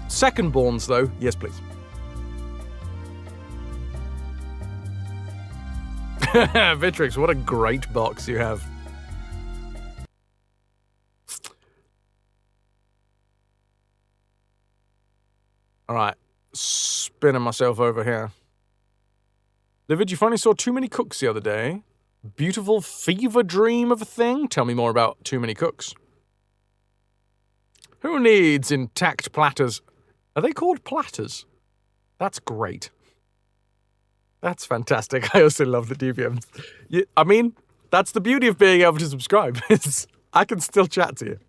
Secondborns, though, yes, please. Vitrix, what a great box you have. All right, spinning myself over here. Livid, you finally saw Too Many Cooks the other day. Beautiful fever dream of a thing. Tell me more about Too Many Cooks. Who needs intact platters? Are they called platters? That's great. That's fantastic. I also love the DVMs. I mean, that's the beauty of being able to subscribe. I can still chat to you.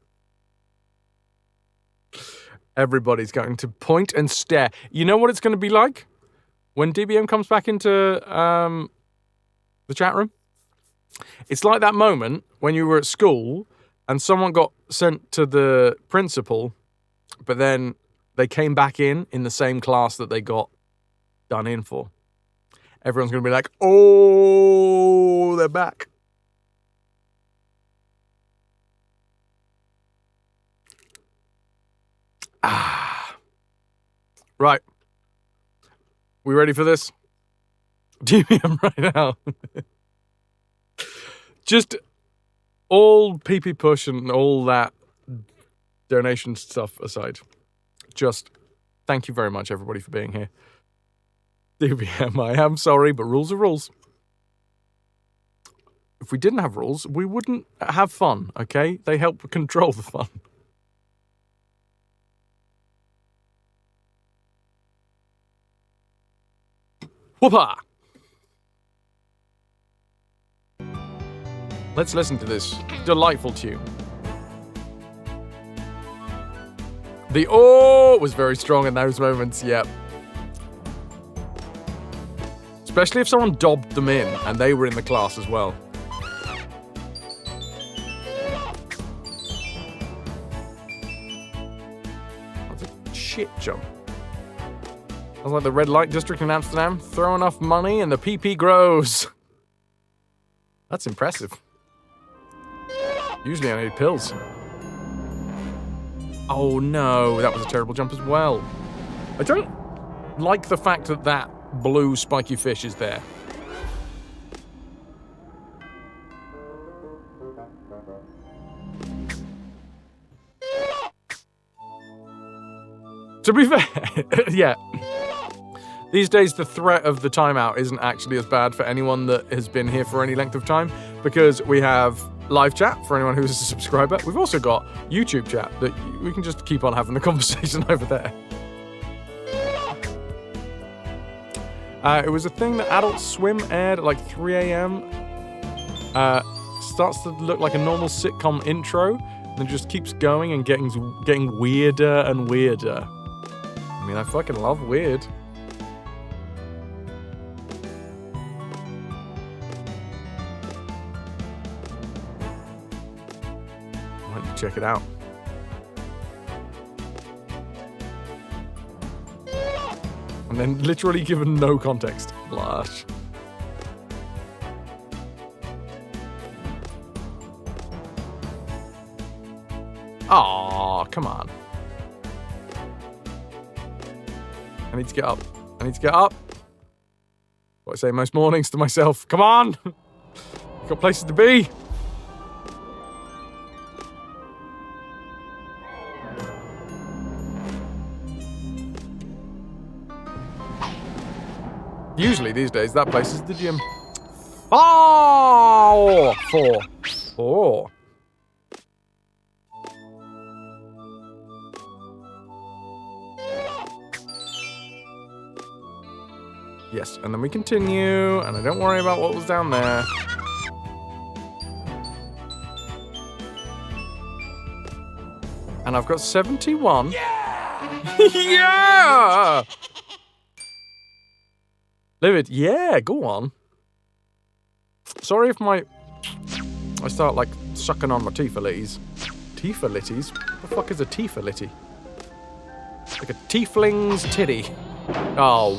Everybody's going to point and stare. You know what it's going to be like? When DBM comes back into the chat room? It's like that moment when you were at school and someone got sent to the principal, but then they came back in the same class that they got done in for. Everyone's going to be like, oh, they're back. Right. We ready for this? DBM right now. Just all PP push and all that donation stuff aside, just thank you very much, everybody, for being here. DVM, I am sorry, but rules are rules. If we didn't have rules, we wouldn't have fun, okay? They help control the fun. Whoopah! Let's listen to this delightful tune. The "oh" was very strong in those moments, yep. Especially if someone dobbed them in and they were in the class as well. That's a shit jump. Sounds like the red light district in Amsterdam. Throw enough money and the PP grows. That's impressive. Usually I need pills. Oh no, that was a terrible jump as well. I don't like the fact that that blue spiky fish is there. To be fair, yeah. These days, the threat of the timeout isn't actually as bad for anyone that has been here for any length of time, because we have live chat for anyone who's a subscriber. We've also got YouTube chat that we can just keep on having the conversation over there. It was a thing that Adult Swim aired at like 3 a.m. Starts to look like a normal sitcom intro, and then just keeps going and getting weirder and weirder. I mean, I fucking love weird. Why don't you check it out? And then literally given no context. Blush. Aw, come on. I need to get up. I need to get up. What I say most mornings to myself. Come on! Got places to be. Usually these days, that place is the gym. Oh! Four. Yes, and then we continue, and I don't worry about what was down there. And I've got 71. Yeah! Yeah! Livid, yeah, go on. Sorry if I start, like, sucking on my teeth-a-litties. Teeth-a-litties? What the fuck is a teeth-a-litty? Like a tiefling's titty. Oh,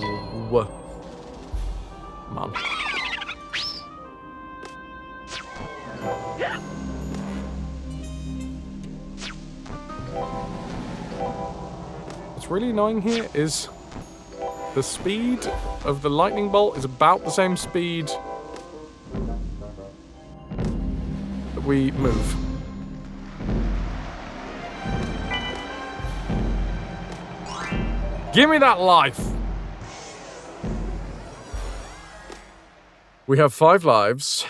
come on. What's really annoying here is the speed of the lightning bolt is about the same speed that we move. Give me that life! We have 5 lives.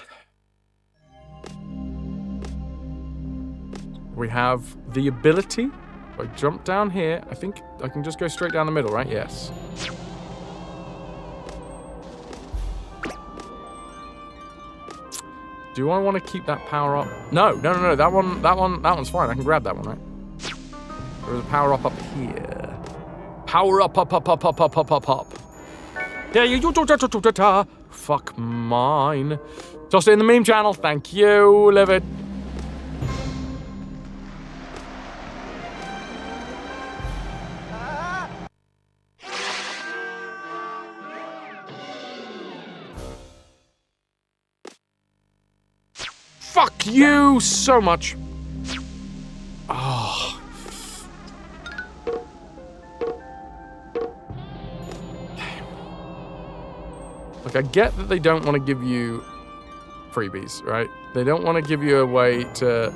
We have the ability. If I jump down here, I think I can just go straight down the middle, right? Yes. Do I want to keep that power up? No. That one's fine. I can grab that one, right? There's a power up here. Power up. Yeah, you. Fuck mine. Toss it in the meme channel. Thank you, live it. Fuck you so much. Oh. Look, I get that they don't want to give you freebies, right? They don't want to give you a way to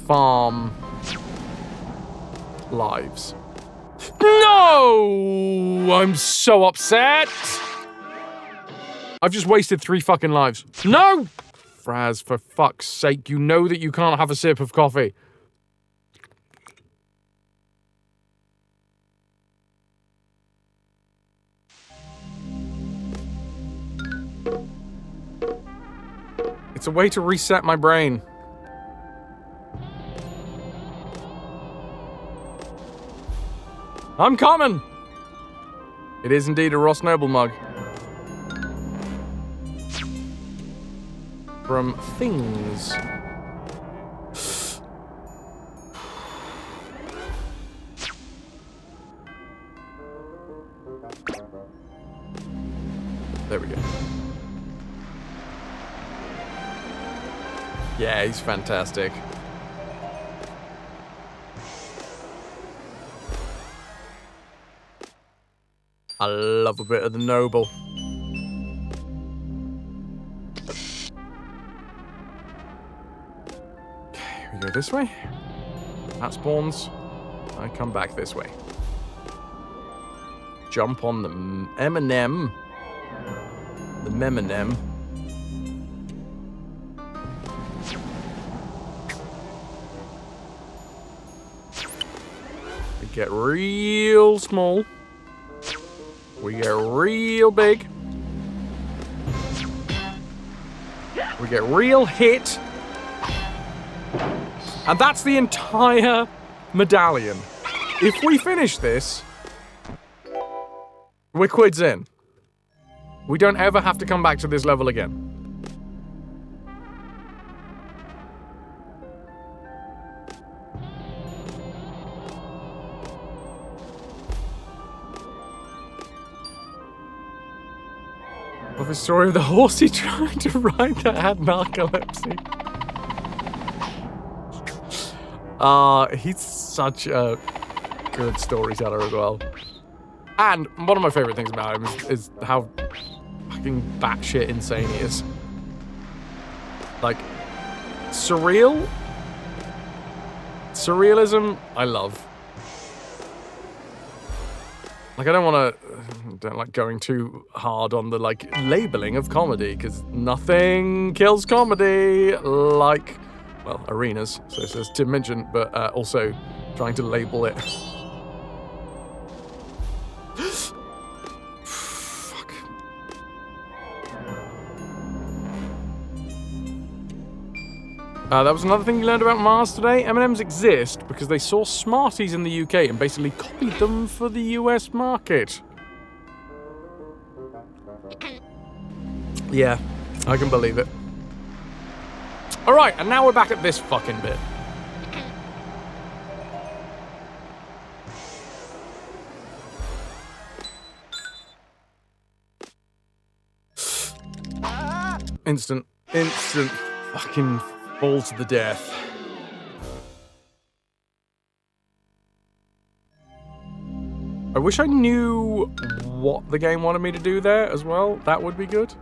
farm lives. No! I'm so upset. I've just wasted 3 fucking lives. No! Fraz, for fuck's sake, you know that you can't have a sip of coffee. It's a way to reset my brain. I'm coming! It is indeed a Ross Noble mug. From Things. There we go. Yeah, he's fantastic. I love a bit of the Noble. Okay, we go this way. That spawns. I come back this way. Jump on the M&M. The M&M. We get real small. We get real big. We get real hit. And that's the entire medallion. If we finish this, we're quids in. We don't ever have to come back to this level again. Of a story of the horse he tried to ride that had narcolepsy. He's such a good storyteller as well. And one of my favorite things about him is how fucking batshit insane he is. Like, surrealism, I love. Like, I don't like going too hard on the, like, labeling of comedy, because nothing kills comedy like, well, arenas, so it says Tim Minchin, but also trying to label it. Fuck. That was another thing you learned about Mars today. M&Ms exist because they saw Smarties in the UK and basically copied them for the US market. Yeah, I can believe it. Alright, and now we're back at this fucking bit. Instant fucking fall to the death. I wish I knew what the game wanted me to do there as well. That would be good.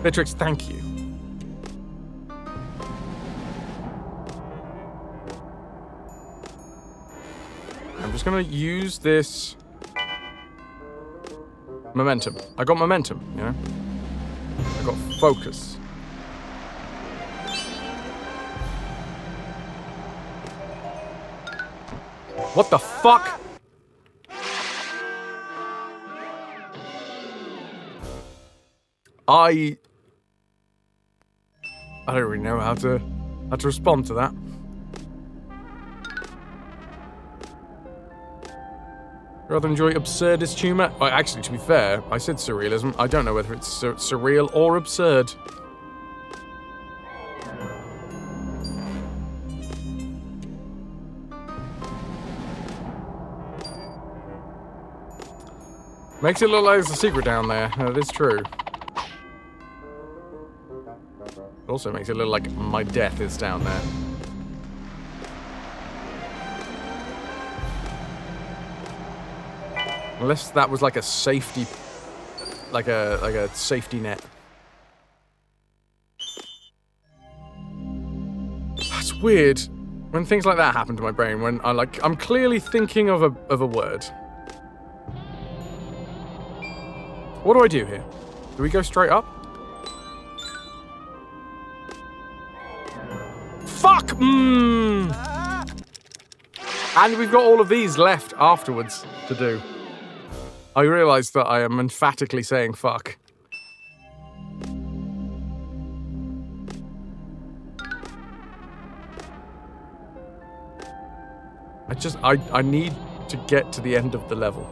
Beatrix, thank you. I'm just gonna use this momentum. I got momentum, you know? I got focus. What the fuck? I don't really know how to respond to that. Rather enjoy absurdist humour. Actually, to be fair, I said surrealism. I don't know whether it's surreal or absurd. Makes it look like there's a secret down there. That is true. It also makes it look like my death is down there. Unless that was like a safety... like a safety net. It's weird when things like that happen to my brain. When I'm clearly thinking of a word. What do I do here? Do we go straight up? Fuck! And we've got all of these left afterwards to do. I realise that I am emphatically saying fuck. I need to get to the end of the level.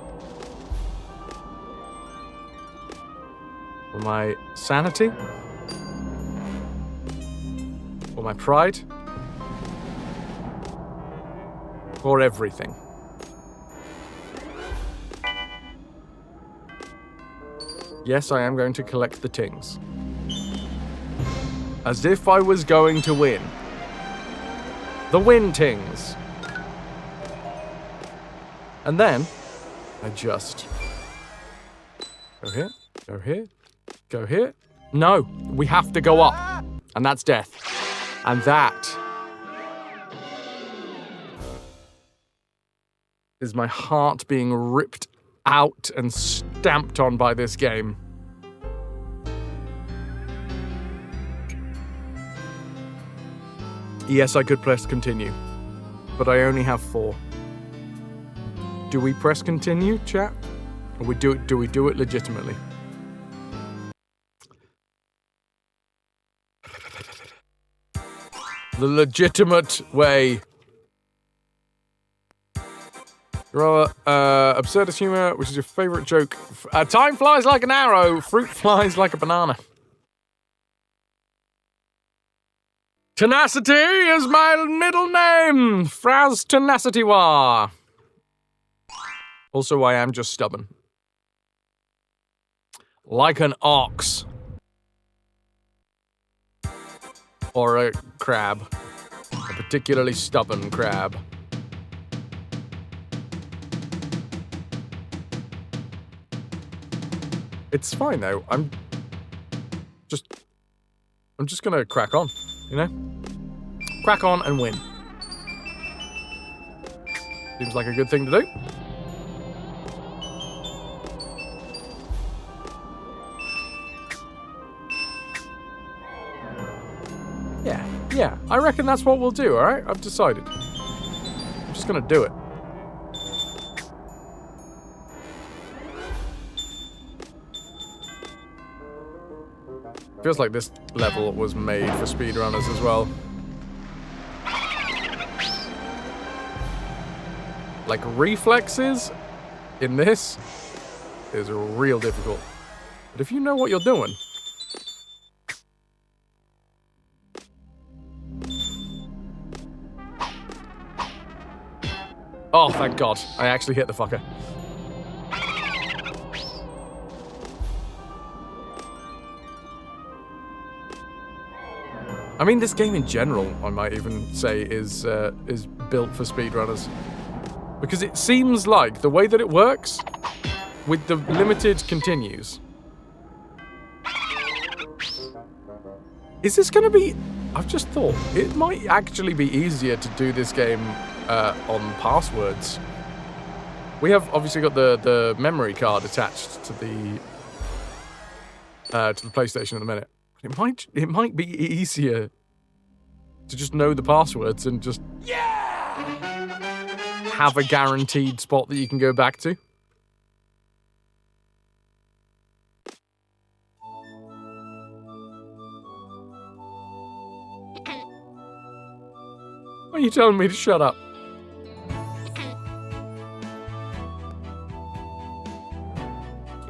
For my sanity? For my pride? For everything. Yes, I am going to collect the tings. As if I was going to win. The win tings. And then, I just... Go here, go here, go here. No, we have to go up. And that's death. And that... is my heart being ripped out and stamped on by this game. Yes, I could press continue, but I only have 4. Do we press continue, chat? Or do we do it legitimately? The legitimate way. Rather, absurdist humor, which is your favorite joke. Time flies like an arrow, fruit flies like a banana. Tenacity is my middle name. Fraz Tenacity-War. Also, I am just stubborn. Like an ox. Or a crab. A particularly stubborn crab. It's fine though. I'm just gonna crack on, you know? Crack on and win. Seems like a good thing to do. Yeah, I reckon that's what we'll do, alright? I've decided. I'm just gonna do it. Feels like this level was made for speedrunners as well. Like, reflexes in this is real difficult. But if you know what you're doing... Oh, thank God. I actually hit the fucker. I mean, this game in general, I might even say, is built for speedrunners. Because it seems like the way that it works, with the limited continues... Is this going to be... I've just thought, it might actually be easier to do this game on passwords. We have obviously got the memory card attached to the PlayStation at the minute. It might be easier to just know the passwords and just have a guaranteed spot that you can go back to. Why are you telling me to shut up?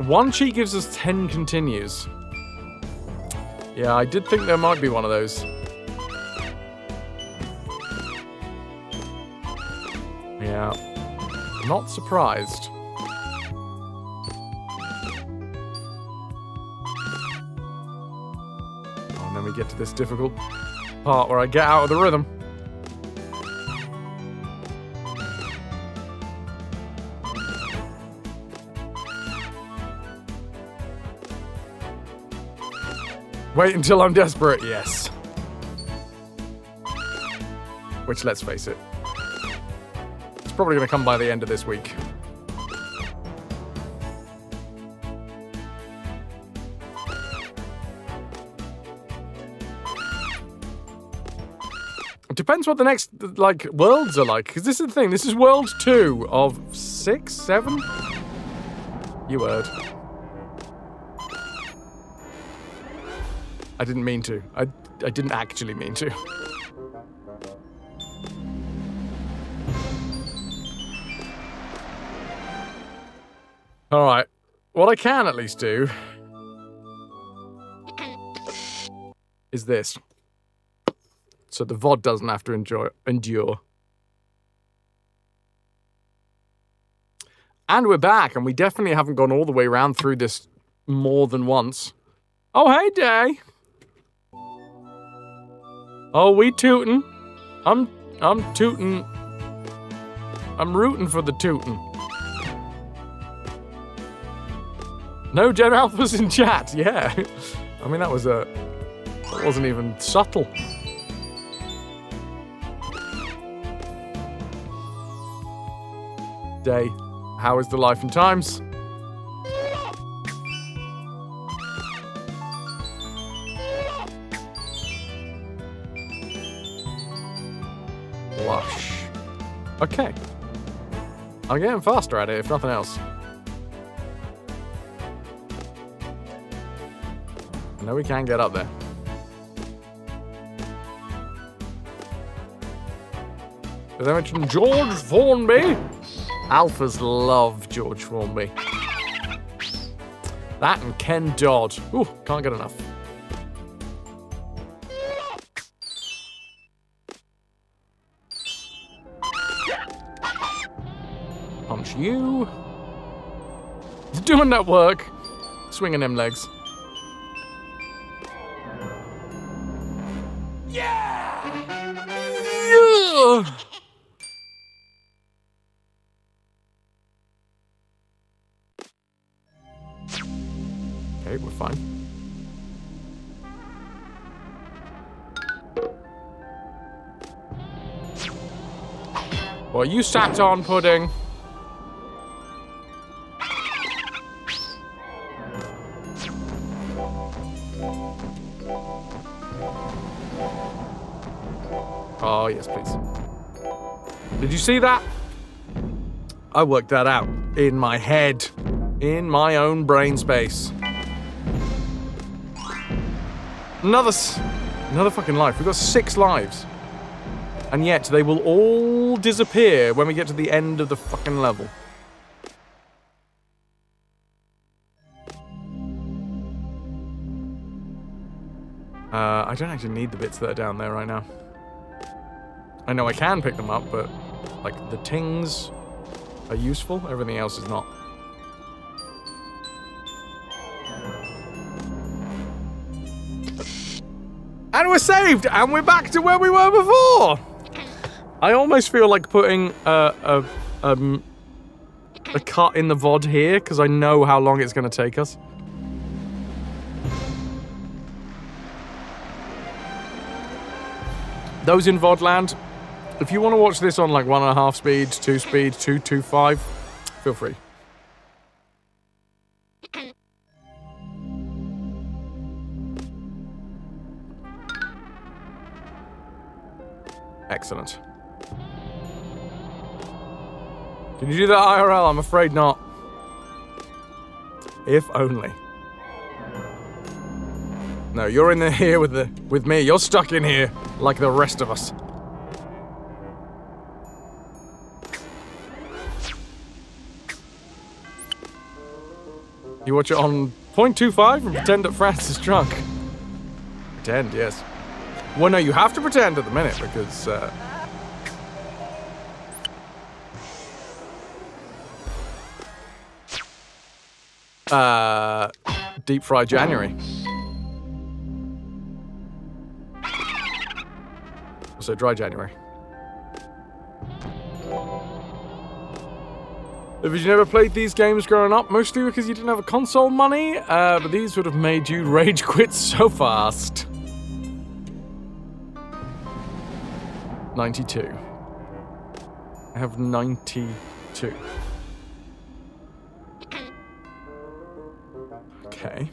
One cheat gives us 10 continues. Yeah, I did think there might be one of those. Yeah, not surprised. Oh, and then we get to this difficult part where I get out of the rhythm. Wait until I'm desperate, yes. Which, let's face it, it's probably going to come by the end of this week. It depends what the next, like, worlds are like, because this is the thing, this is world 2 of 6, 7? You heard. I didn't mean to. I didn't actually mean to. Alright. What I can at least do is this. So the VOD doesn't have to endure. And we're back, and we definitely haven't gone all the way around through this more than once. Oh, hey, Day. Oh, we tootin'. I'm tootin'. I'm rooting for the tootin'. No Gen Alphas in chat, yeah. I mean, that wasn't even subtle. Day, how is the life and times? Lush. Okay. I'm getting faster at it, if nothing else. I know we can get up there. Did I mention George Formby? Alphas love George Formby. That and Ken Dodd. Ooh, can't get enough. Punch you. Doing that work. Swinging them legs. Yeah! Okay, we're fine. Well, you sat on, Pudding. Oh, yes, please. Did you see that? I worked that out in my head, in my own brain space. Another fucking life. We've got 6 lives. And yet, they will all disappear when we get to the end of the fucking level. I don't actually need the bits that are down there right now. I know I can pick them up, but, like, the tings are useful. Everything else is not. And we're saved! And we're back to where we were before! I almost feel like putting a cut in the VOD here, because I know how long it's going to take us. Those in VOD land, if you want to watch this on like 1.5 speeds, 2 speeds, 2.25, feel free. Excellent. Can you do that IRL? I'm afraid not. If only. No, you're in here with me. You're stuck in here like the rest of us. You watch it on 0.25 and pretend that France is drunk. Pretend, yes. Well, no, you have to pretend at the minute because deep fry January. Also dry January. If you never played these games growing up, mostly because you didn't have a console money, but these would have made you rage quit so fast. 92. I have 92. Okay.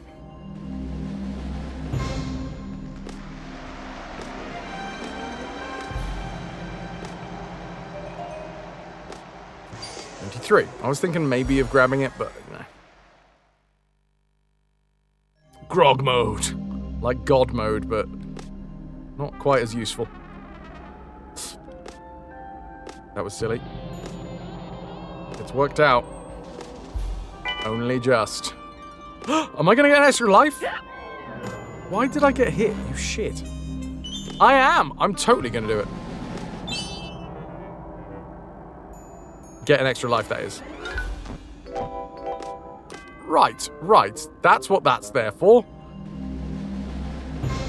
I was thinking maybe of grabbing it, but nah. Grog mode. Like God mode, but not quite as useful. That was silly. It's worked out. Only just. Am I gonna get an extra life? Why did I get hit, you shit? I am! I'm totally gonna do it. Get an extra life, that is. Right. That's what that's there for.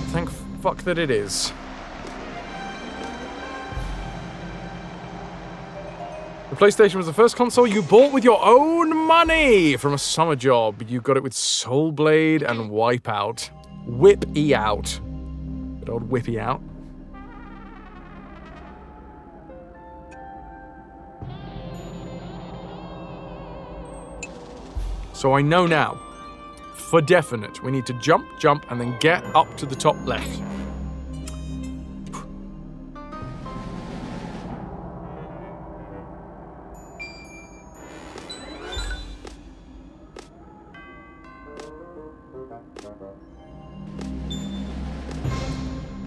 Thank fuck that it is. The PlayStation was the first console you bought with your own money from a summer job. You got it with Soul Blade and Wipeout. Whip-E out. Good old Whip-E out. So I know now, for definite, we need to jump, and then get up to the top left.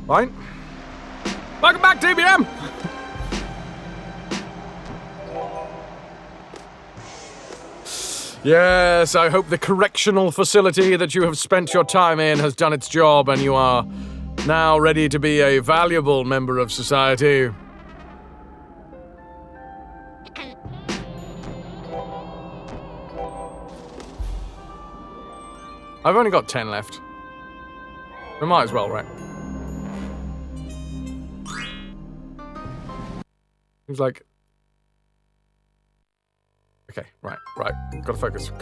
Fine. Welcome back, TBM! Yes, I hope the correctional facility that you have spent your time in has done its job and you are now ready to be a valuable member of society. I've only got 10 left. We might as well, right? He's like... Okay, right. Gotta focus.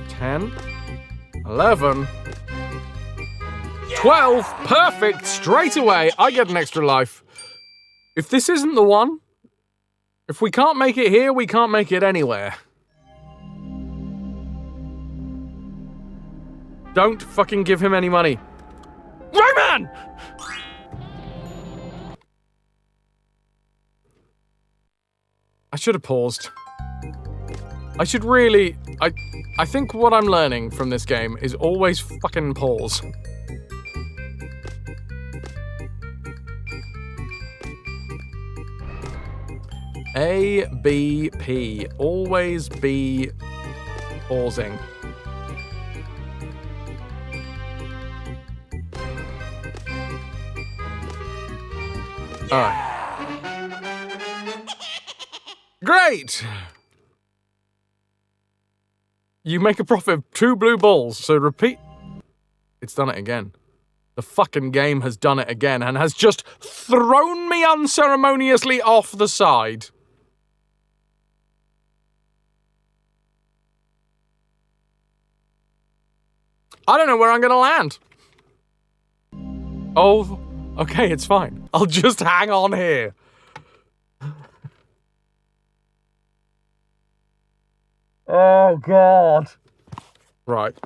Ten, 11, 12, perfect, straight away, I get an extra life. If this isn't the one, if we can't make it here, we can't make it anywhere. Don't fucking give him any money. RAYMAN! I should have paused. I should really... I think what I'm learning from this game is always fucking pause. A, B, P. Always be pausing. Alright. Great! You make a profit of 2 blue balls, so repeat. It's done it again. The fucking game has done it again and has just thrown me unceremoniously off the side. I don't know where I'm gonna land. Oh, okay, it's fine. I'll just hang on here. Oh, God. Right.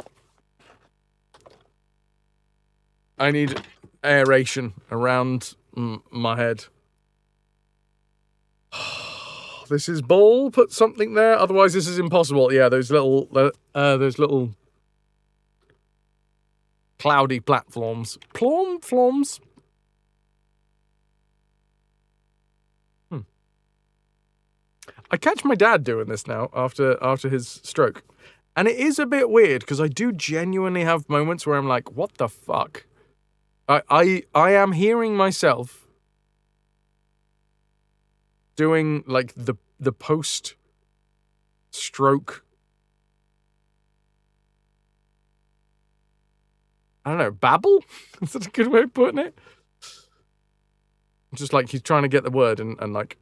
I need aeration around my head. This is bull. Put something there. Otherwise, this is impossible. Yeah, those little cloudy platforms. Plomfloms. I catch my dad doing this now after his stroke. And it is a bit weird because I do genuinely have moments where I'm like, what the fuck? I am hearing myself doing like the post stroke. I don't know, babble? Is that a good way of putting it? Just like he's trying to get the word and like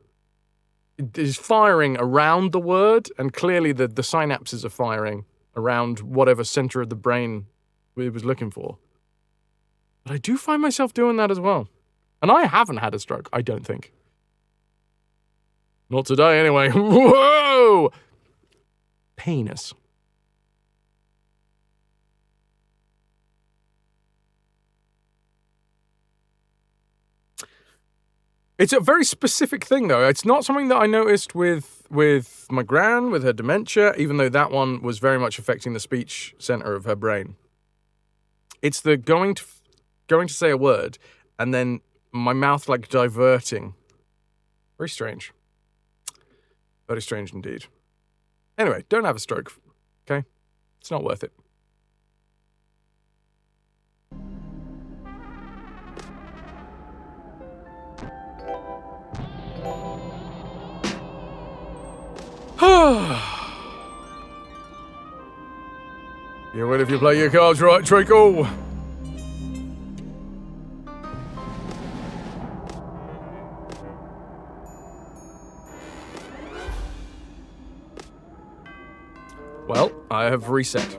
he's firing around the word, and clearly the synapses are firing around whatever center of the brain we was looking for. But I do find myself doing that as well. And I haven't had a stroke, I don't think. Not today, anyway. Whoa! Penis. It's a very specific thing, though. It's not something that I noticed with my gran, with her dementia, even though that one was very much affecting the speech center of her brain. It's the going to say a word, and then my mouth, like, diverting. Very strange. Very strange indeed. Anyway, don't have a stroke, okay? It's not worth it. You win if you play your cards right, Treacle. Well, I have reset.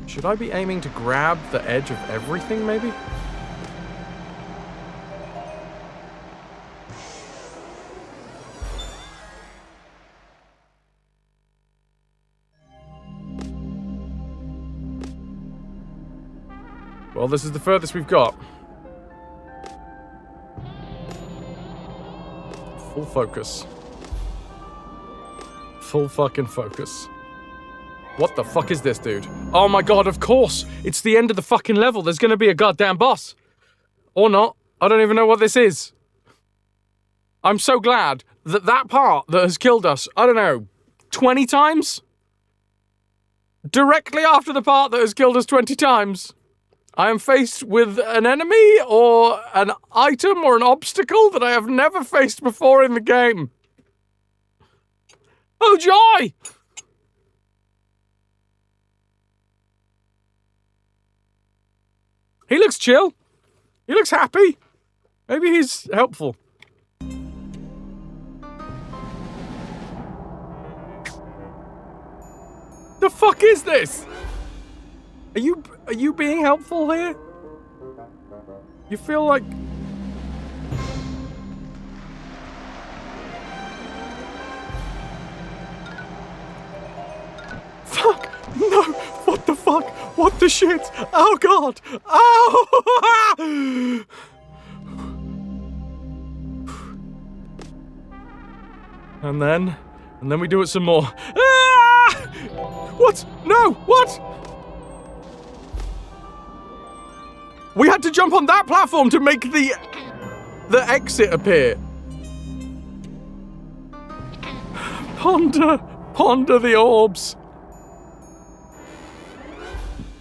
Should I be aiming to grab the edge of everything, maybe? Well, this is the furthest we've got. Full focus. Full fucking focus. What the fuck is this, dude? Oh my god, of course! It's the end of the fucking level. There's gonna be a goddamn boss. Or not. I don't even know what this is. I'm so glad that that part that has killed us, I don't know, 20 times? Directly after the part that has killed us 20 times, I am faced with an enemy or an item or an obstacle that I have never faced before in the game. Oh, joy! He looks chill. He looks happy. Maybe he's helpful. The fuck is this? Are you being helpful here? You feel like... Fuck! No! What the fuck? What the shit? Oh god! Oh! And then we do it some more. Ah! What? No! What? We had to jump on that platform to make the exit appear. Ponder the orbs.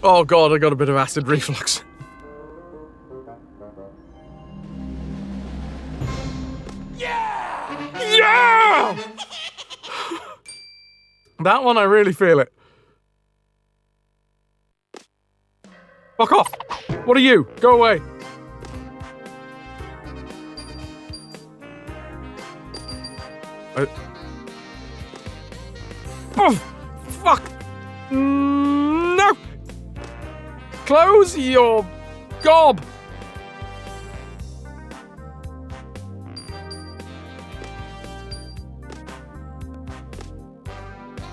Oh god, I got a bit of acid reflux. Yeah! That one, I really feel it. Fuck off! What are you? Go away. Oh, fuck! No! Close your gob!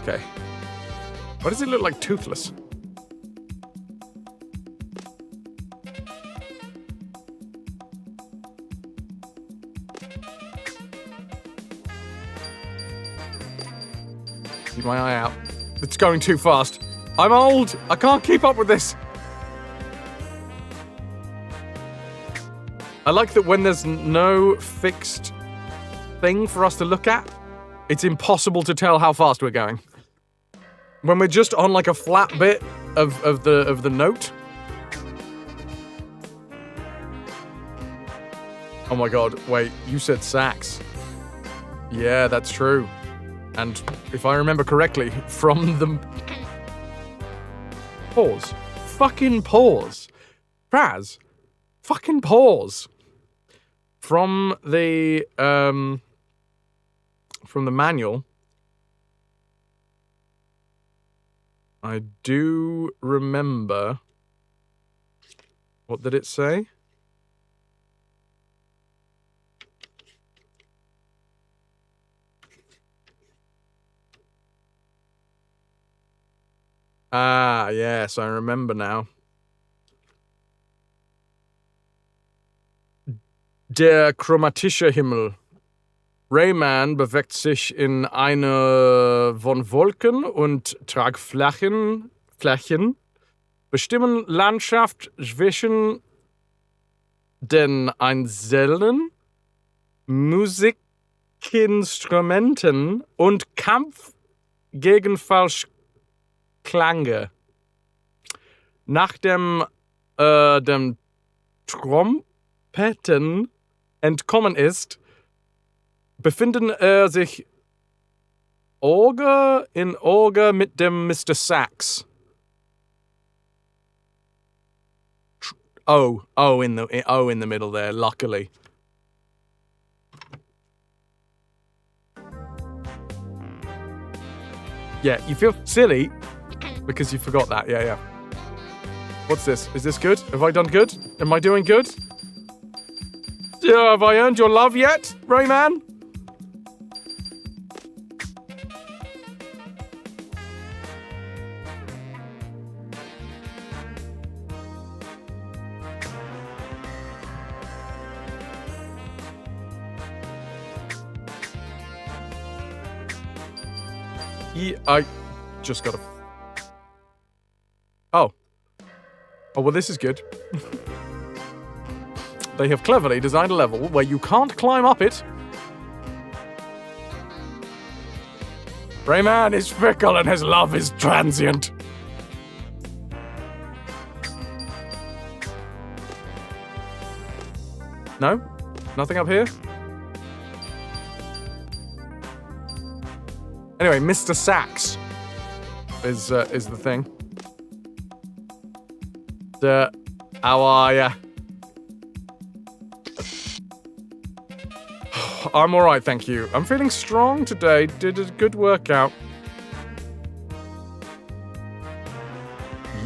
Okay. Why does it look like Toothless? Keep my eye out. It's going too fast. I'm old. I can't keep up with this. I like that when there's no fixed thing for us to look at, it's impossible to tell how fast we're going. When we're just on like a flat bit of the note. Oh my god, wait, you said sax. Yeah, that's true. And if I remember correctly, from the... Pause. Fucking pause. Praz. Fucking pause. From the manual, I do remember... What did it say? Ah, yes, I remember now. Der chromatische Himmel. RAYMAN bewegt sich in eine von Wolken und Tragflächen bestimmen Landschaft zwischen den einzelnen Musikinstrumenten und Kampf gegen Falschklange. Nach dem Trompeten entkommen ist, befinden sich Auge in Auge mit dem Mr. Sax. Oh, in the middle there, luckily. Yeah, you feel silly because you forgot that. Yeah. What's this? Is this good? Have I done good? Am I doing good? Yeah, have I earned your love yet, RAYMAN? I just gotta... Oh, well, this is good. They have cleverly designed a level where you can't climb up it. RAYMAN is fickle and his love is transient. No? Nothing up here? Anyway, Mr. Sax is the thing. How are ya? I'm alright, thank you. I'm feeling strong today. Did a good workout.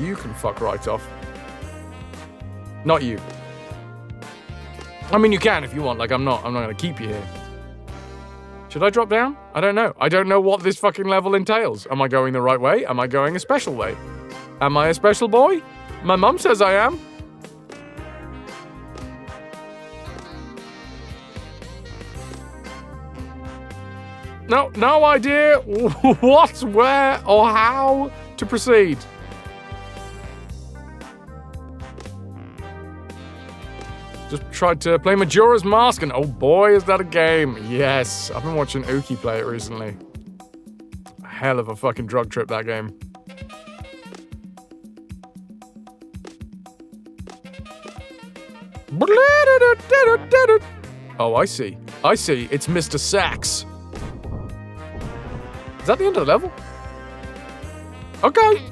You can fuck right off. Not you. I mean, you can if you want. Like, I'm not gonna keep you here. Should I drop down? I don't know. I don't know what this fucking level entails. Am I going the right way? Am I going a special way? Am I a special boy? My mum says I am. No idea what, where, or how to proceed. Just tried to play Majora's Mask, and oh boy, is that a game. Yes, I've been watching Uki play it recently. A hell of a fucking drug trip, that game. Oh, I see. It's Mr. Sax. Is that the end of the level? Okay.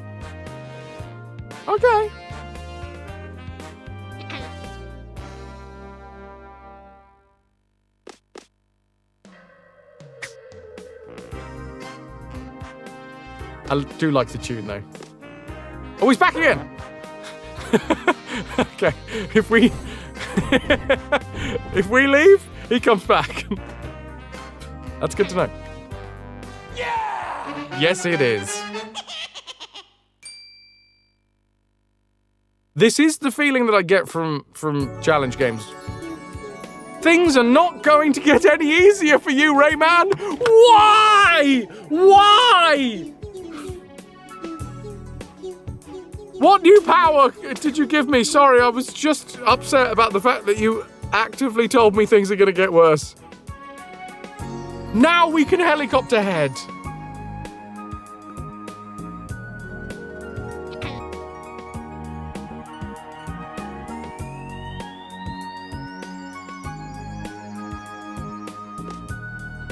I do like the tune, though. Oh, he's back again! Okay, if we leave, he comes back. That's good to know. Yeah! Yes, it is. This is the feeling that I get from challenge games. Things are not going to get any easier for you, RAYMAN! Why? What new power did you give me? Sorry, I was just upset about the fact that you actively told me things are gonna get worse. Now we can helicopter head.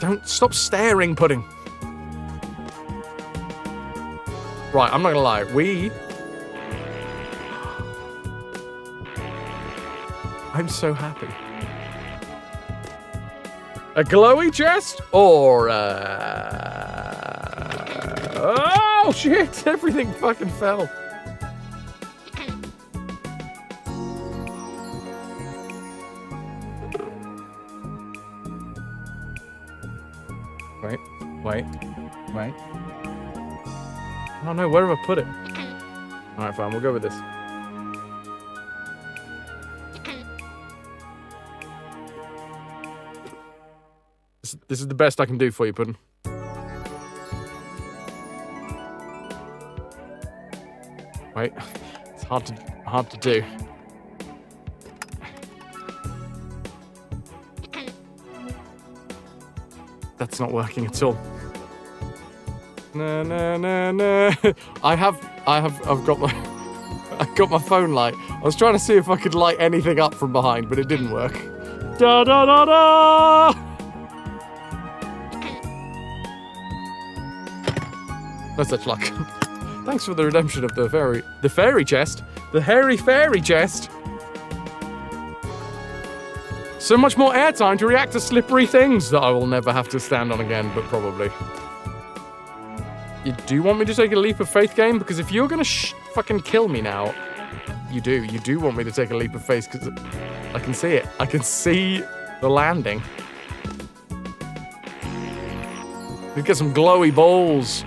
Don't stop staring, Pudding. Right, I'm not gonna lie. I'm so happy. A glowy chest? Or, oh, shit! Everything fucking fell. Wait. Oh no, where have I put it? Alright, fine, we'll go with this. This is the best I can do for you, Puddin'. Wait, it's hard to do. That's not working at all. No. I've got my phone light. I was trying to see if I could light anything up from behind, but it didn't work. Da da da da! No such luck. Thanks for the redemption of the fairy chest. The hairy fairy chest. So much more airtime to react to slippery things that I will never have to stand on again, but probably. You do want me to take a leap of faith, game? Because if you're gonna fucking kill me now, you do want me to take a leap of faith, because I can see it. I can see the landing. We get some glowy balls.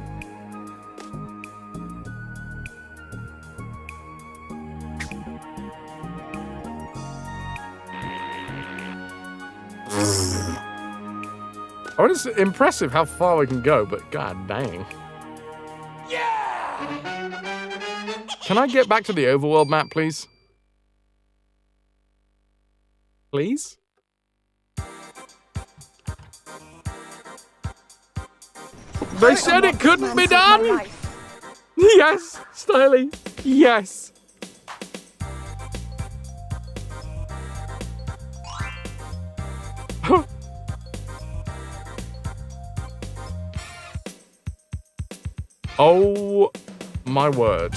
I mean, it's impressive how far we can go, but god dang. Can I get back to the overworld map, please? Please? They said it couldn't be done! Yes, Styly, yes. Oh my word.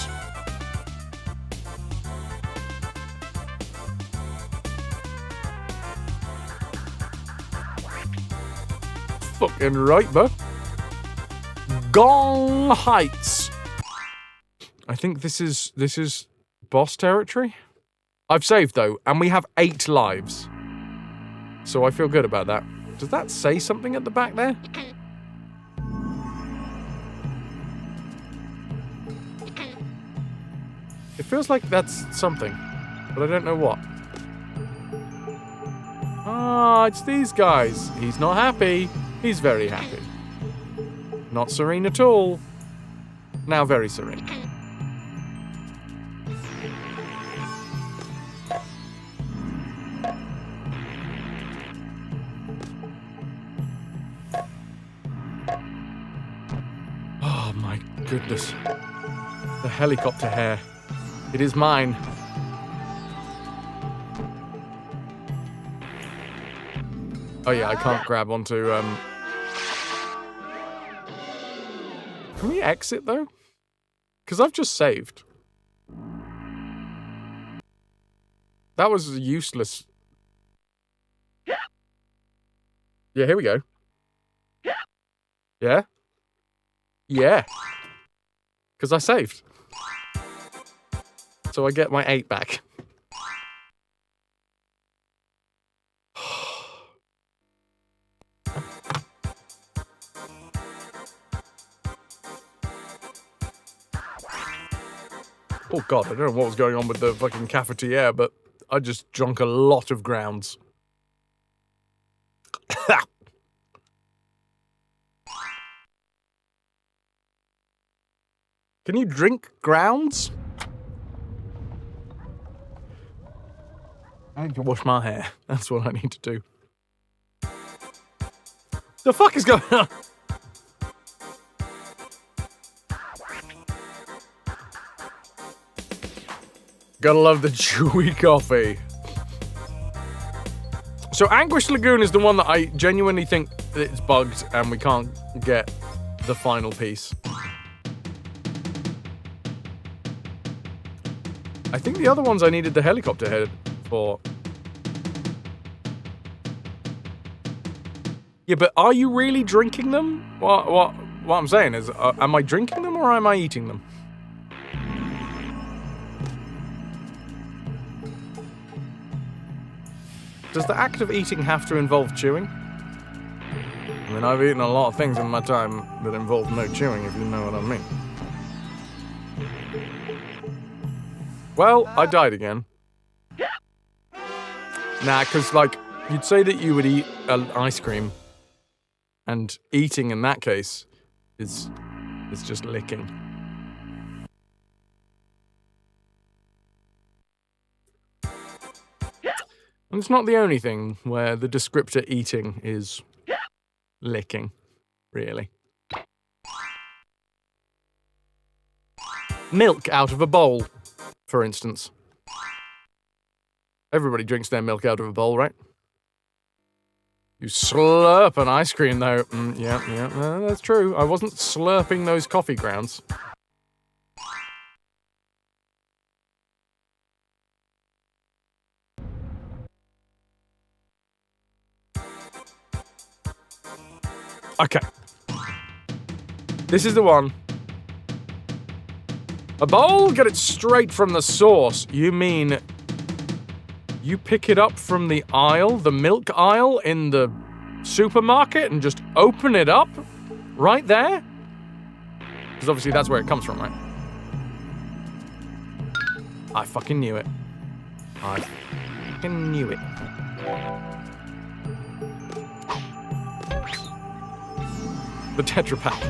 Fucking right, bro. Gong Heights. I think this is boss territory. I've saved though, and we have 8 lives. So I feel good about that. Does that say something at the back there? It feels like that's something, but I don't know what. Ah, it's these guys. He's not happy. He's very happy. Not serene at all. Now very serene. Oh my goodness. The helicopter hair. It is mine. Oh yeah, I can't grab onto, Can we exit, though? Because I've just saved. That was useless. Yeah, here we go. Yeah? Yeah. Because I saved. So I get my 8 back. Oh god, I don't know what was going on with the fucking cafetiere, but I just drunk a lot of grounds. Can you drink grounds? I need to wash my hair. That's what I need to do. The fuck is going on? Gotta love the chewy coffee. So Anguish Lagoon is the one that I genuinely think it's bugged and we can't get the final piece. I think the other ones I needed the helicopter head for. Yeah, but are you really drinking them? What I'm saying is, am I drinking them or am I eating them? Does the act of eating have to involve chewing? I mean, I've eaten a lot of things in my time that involve no chewing, if you know what I mean. Well, I died again. Nah, because, like, you'd say that you would eat ice cream, and eating in that case is just licking. And it's not the only thing where the descriptor eating is licking, really. Milk out of a bowl, for instance. Everybody drinks their milk out of a bowl, right? You slurp an ice cream, though. Yeah, that's true. I wasn't slurping those coffee grounds. Okay. This is the one. A bowl? Get it straight from the source. You mean you pick it up from the aisle, the milk aisle in the supermarket and just open it up right there? Because obviously that's where it comes from, right? I fucking knew it. I fucking knew it. The Tetra Pak.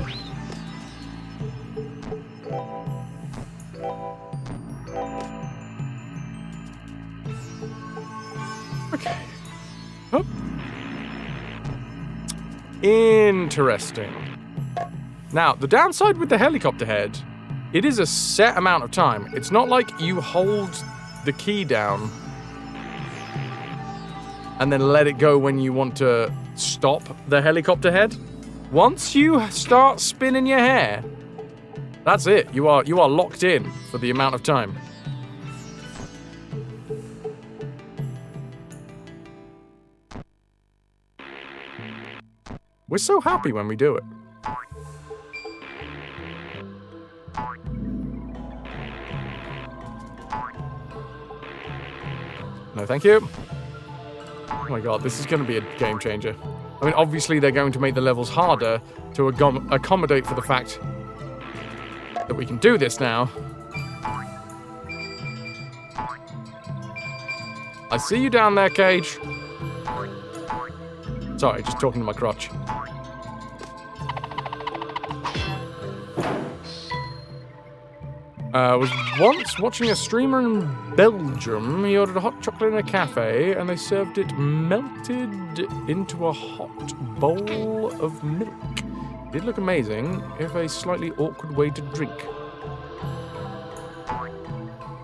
Okay. Oh. Interesting. Now, the downside with the helicopter head, it is a set amount of time. It's not like you hold the key down and then let it go when you want to stop the helicopter head. Once you start spinning your hair, that's it. You are locked in for the amount of time. We're so happy when we do it. No, thank you. Oh my god, this is going to be a game changer. I mean, obviously they're going to make the levels harder to accommodate for the fact that we can do this now. I see you down there, Cage. Sorry, just talking to my crotch. I was once watching a streamer in Belgium. He ordered a hot chocolate in a cafe, and they served it melted into a hot bowl of milk. It did look amazing, if a slightly awkward way to drink.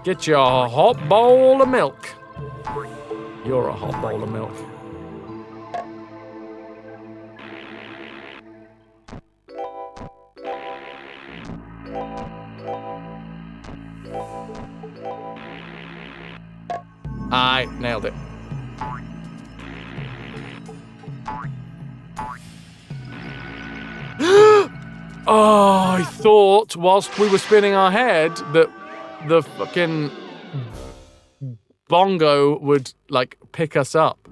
Get your hot bowl of milk. You're a hot bowl of milk. I nailed it. Oh, I thought whilst we were spinning our head that the fucking bongo would, like, pick us up.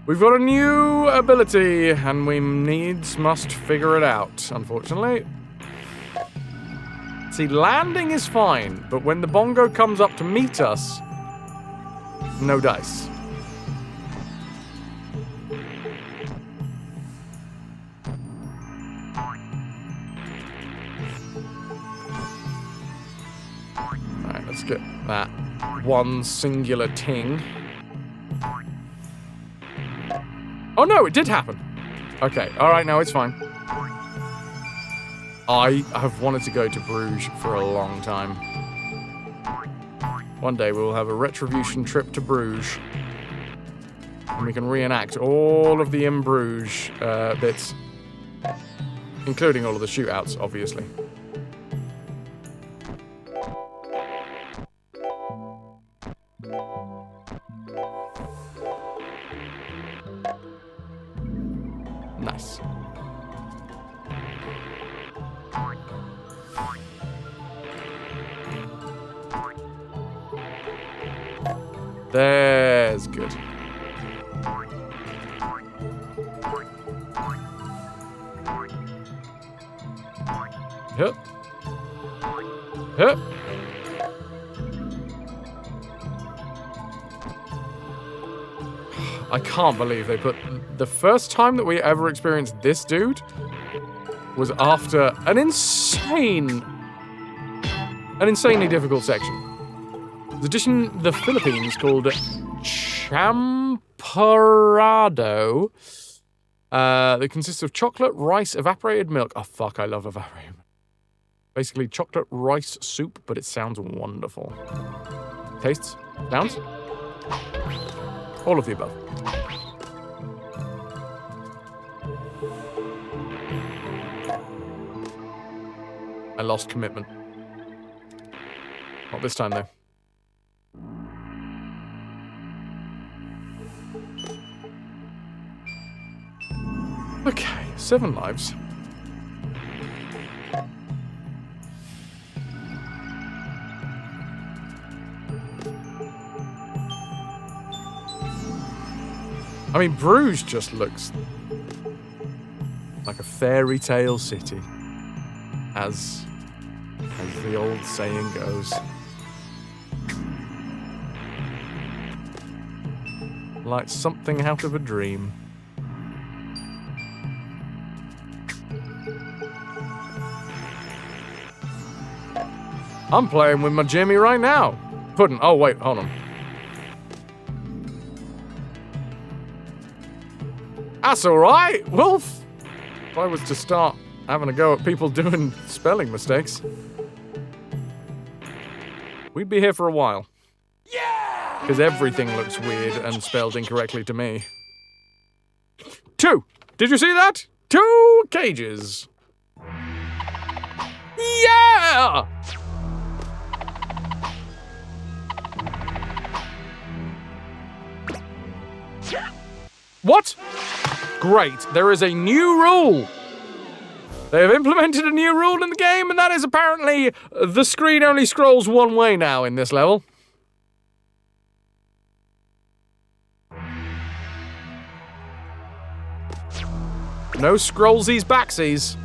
We've got a new ability, and we needs must figure it out, unfortunately. See, landing is fine, but when the bongo comes up to meet us, no dice. Alright, let's get that one singular ting. Oh no, it did happen! Okay, alright, now it's fine. I have wanted to go to Bruges for a long time. One day we will have a RetroVution trip to Bruges. And we can reenact all of the In Bruges bits. Including all of the shootouts, obviously. Nice. There's good. Yep. Yep. I can't believe they put... The first time that we ever experienced this dude was after an insanely difficult section. The dish in the Philippines called champorado. That consists of chocolate, rice, evaporated milk. Oh, fuck, I love evaporated milk. Basically, chocolate rice soup, but it sounds wonderful. Tastes? Sounds? All of the above. I lost commitment. Not this time, though. Okay, 7 lives. I mean, Bruges just looks like a fairy tale city, as the old saying goes. Like something out of a dream. I'm playing with my Jimmy right now. Puddin'. Oh, wait, hold on. That's all right, Wolf. If I was to start having a go at people doing spelling mistakes, we'd be here for a while. Yeah! Because everything looks weird and spelled incorrectly to me. 2. Did you see that? 2 cages. Yeah! What? Great, there is a new rule. They have implemented a new rule in the game, and that is apparently the screen only scrolls one way now in this level. No scrollsies backsies.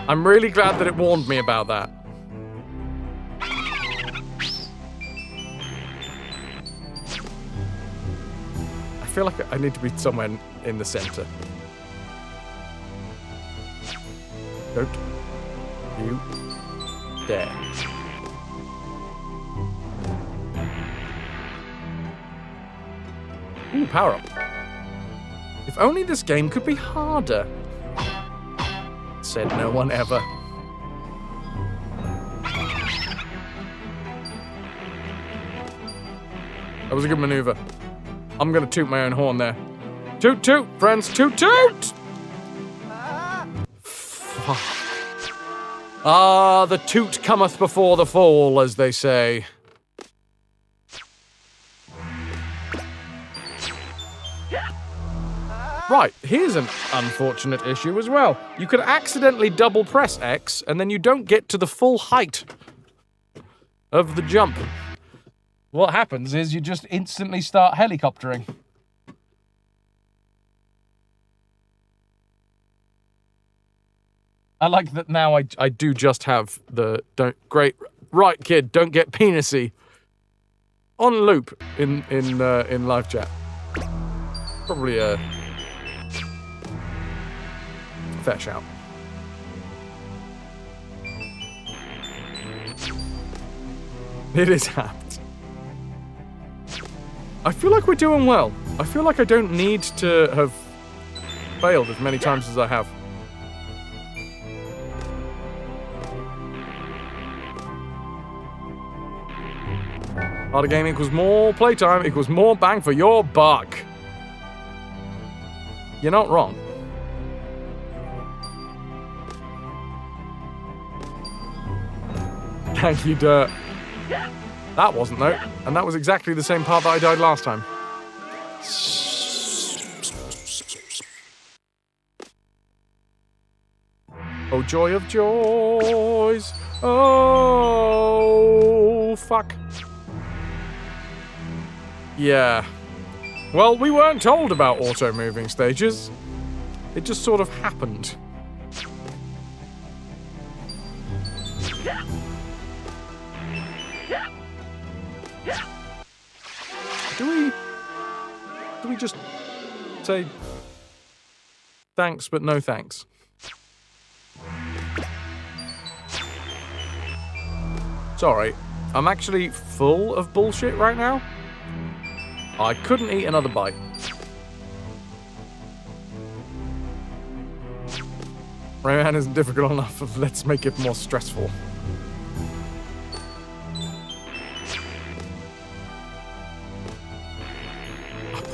I'm really glad that it warned me about that. I feel like I need to be somewhere in the center. Don't you dare. Ooh, power up. If only this game could be harder. Said no one ever. That was a good maneuver. I'm gonna toot my own horn there. Toot toot, friends, toot toot! Ah, the toot cometh before the fall, as they say. Right, here's an unfortunate issue as well. You could accidentally double press X, and then you don't get to the full height of the jump. What happens is you just instantly start helicoptering. I like that now I do just have the right kid, don't get penisy on loop in live chat. Probably a fair shout. It is apt. I feel like we're doing well. I feel like I don't need to have failed as many times as I have. Harder game equals more playtime equals more bang for your buck. You're not wrong. Thank you, Dirt. That wasn't, though. And that was exactly the same part that I died last time. Oh, joy of joys. Oh, fuck. Yeah. Well, we weren't told about auto-moving stages. It just sort of happened. Do we just say thanks but no thanks? Sorry, I'm actually full of bullshit right now. I couldn't eat another bite. Rayman isn't difficult enough, let's make it more stressful.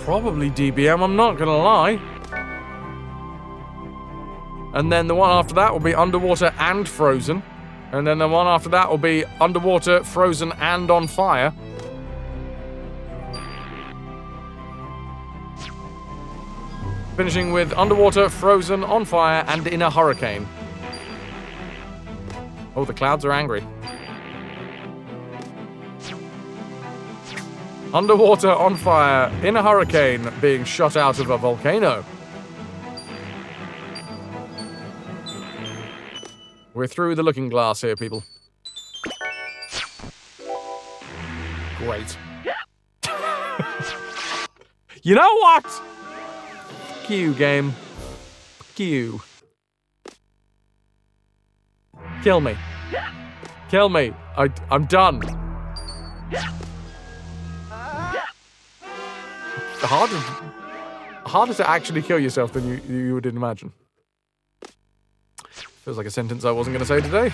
Probably DBM, I'm not gonna lie. And then the one after that will be underwater and frozen. And then the one after that will be underwater, frozen, and on fire. Finishing with underwater, frozen, on fire, and in a hurricane. Oh, the clouds are angry. Underwater, on fire, in a hurricane, being shot out of a volcano. We're through the looking glass here, people. Great. You know what? Fuck you, game. Fuck you. Kill me. Kill me. I'm done. Harder to actually kill yourself than you would imagine. Feels like a sentence I wasn't going to say today.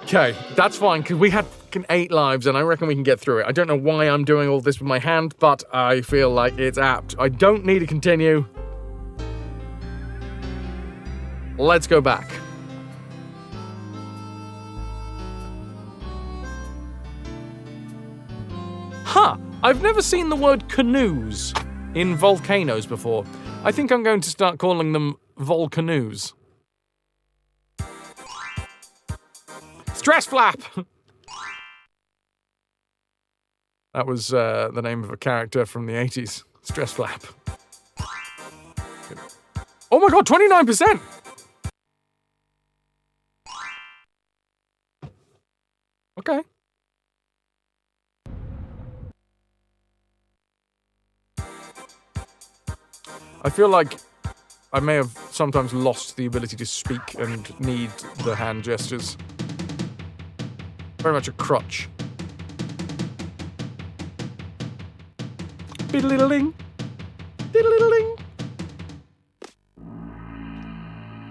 Okay, that's fine, because we had 8 lives, and I reckon we can get through it. I don't know why I'm doing all this with my hand, but I feel like it's apt. I don't need to continue. Let's go back. Huh, I've never seen the word canoes in volcanoes before. I think I'm going to start calling them volcanoes. Stress flap! That was the name of a character from the 80s. Stress flap. Oh my god, 29%! Okay. I feel like I may have sometimes lost the ability to speak and need the hand gestures. Very much a crutch. Diddle-diddle-ding. Diddle-diddle-ding.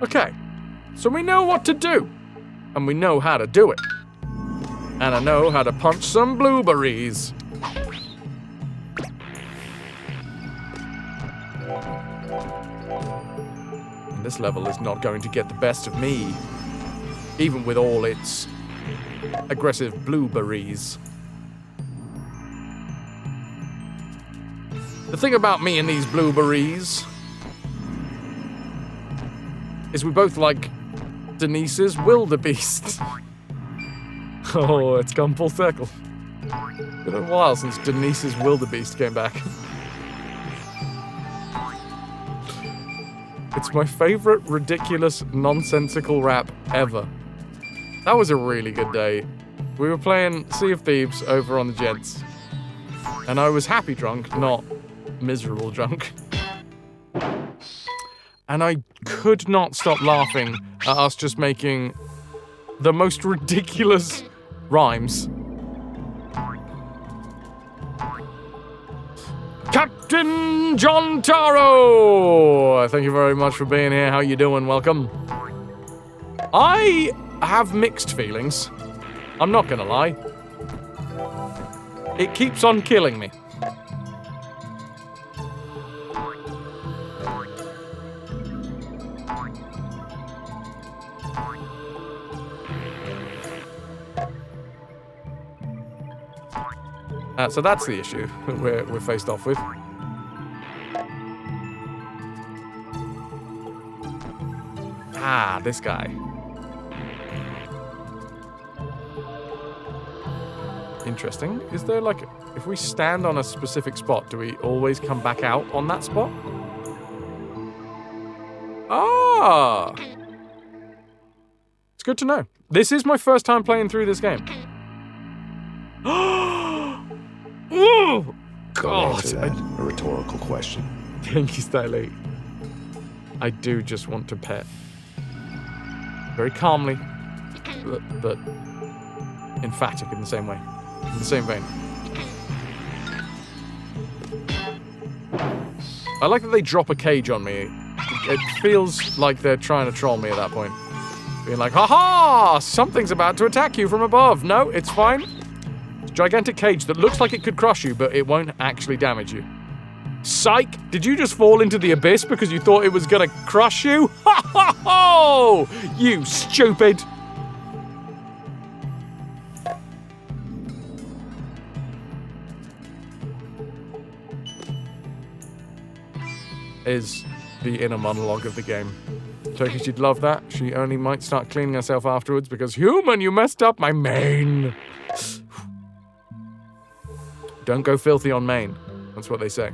Okay, so we know what to do. And we know how to do it. And I know how to punch some blueberries. This level is not going to get the best of me, even with all its aggressive blueberries. The thing about me and these blueberries is we both like Denise's wildebeest. Oh, it's come full circle. It's been a while since Denise's wildebeest came back. It's my favorite ridiculous, nonsensical rap ever. That was a really good day. We were playing Sea of Thieves over on the Gents. And I was happy drunk, not miserable drunk. And I could not stop laughing at us just making the most ridiculous rhymes. Captain John Taro! Thank you very much for being here. How you doing? Welcome. I have mixed feelings. I'm not gonna lie. It keeps on killing me. So that's the issue that we're faced off with. Ah, this guy. Interesting. Is there like, if we stand on a specific spot, do we always come back out on that spot? Ah! It's good to know. This is my first time playing through this game. Oh, God. A rhetorical question. Thank you, Stylee. I do just want to pet. Very calmly, but emphatic in the same way. In the same vein. I like that they drop a cage on me. It feels like they're trying to troll me at that point. Being like, ha-ha! Something's about to attack you from above. No, it's fine. It's a gigantic cage that looks like it could crush you, but it won't actually damage you. Psych! Did you just fall into the abyss because you thought it was gonna crush you? Ha ha ho! You stupid! Is the inner monologue of the game. Turkish, you'd love that. She only might start cleaning herself afterwards because, human, you messed up my mane. Don't go filthy on main. That's what they say.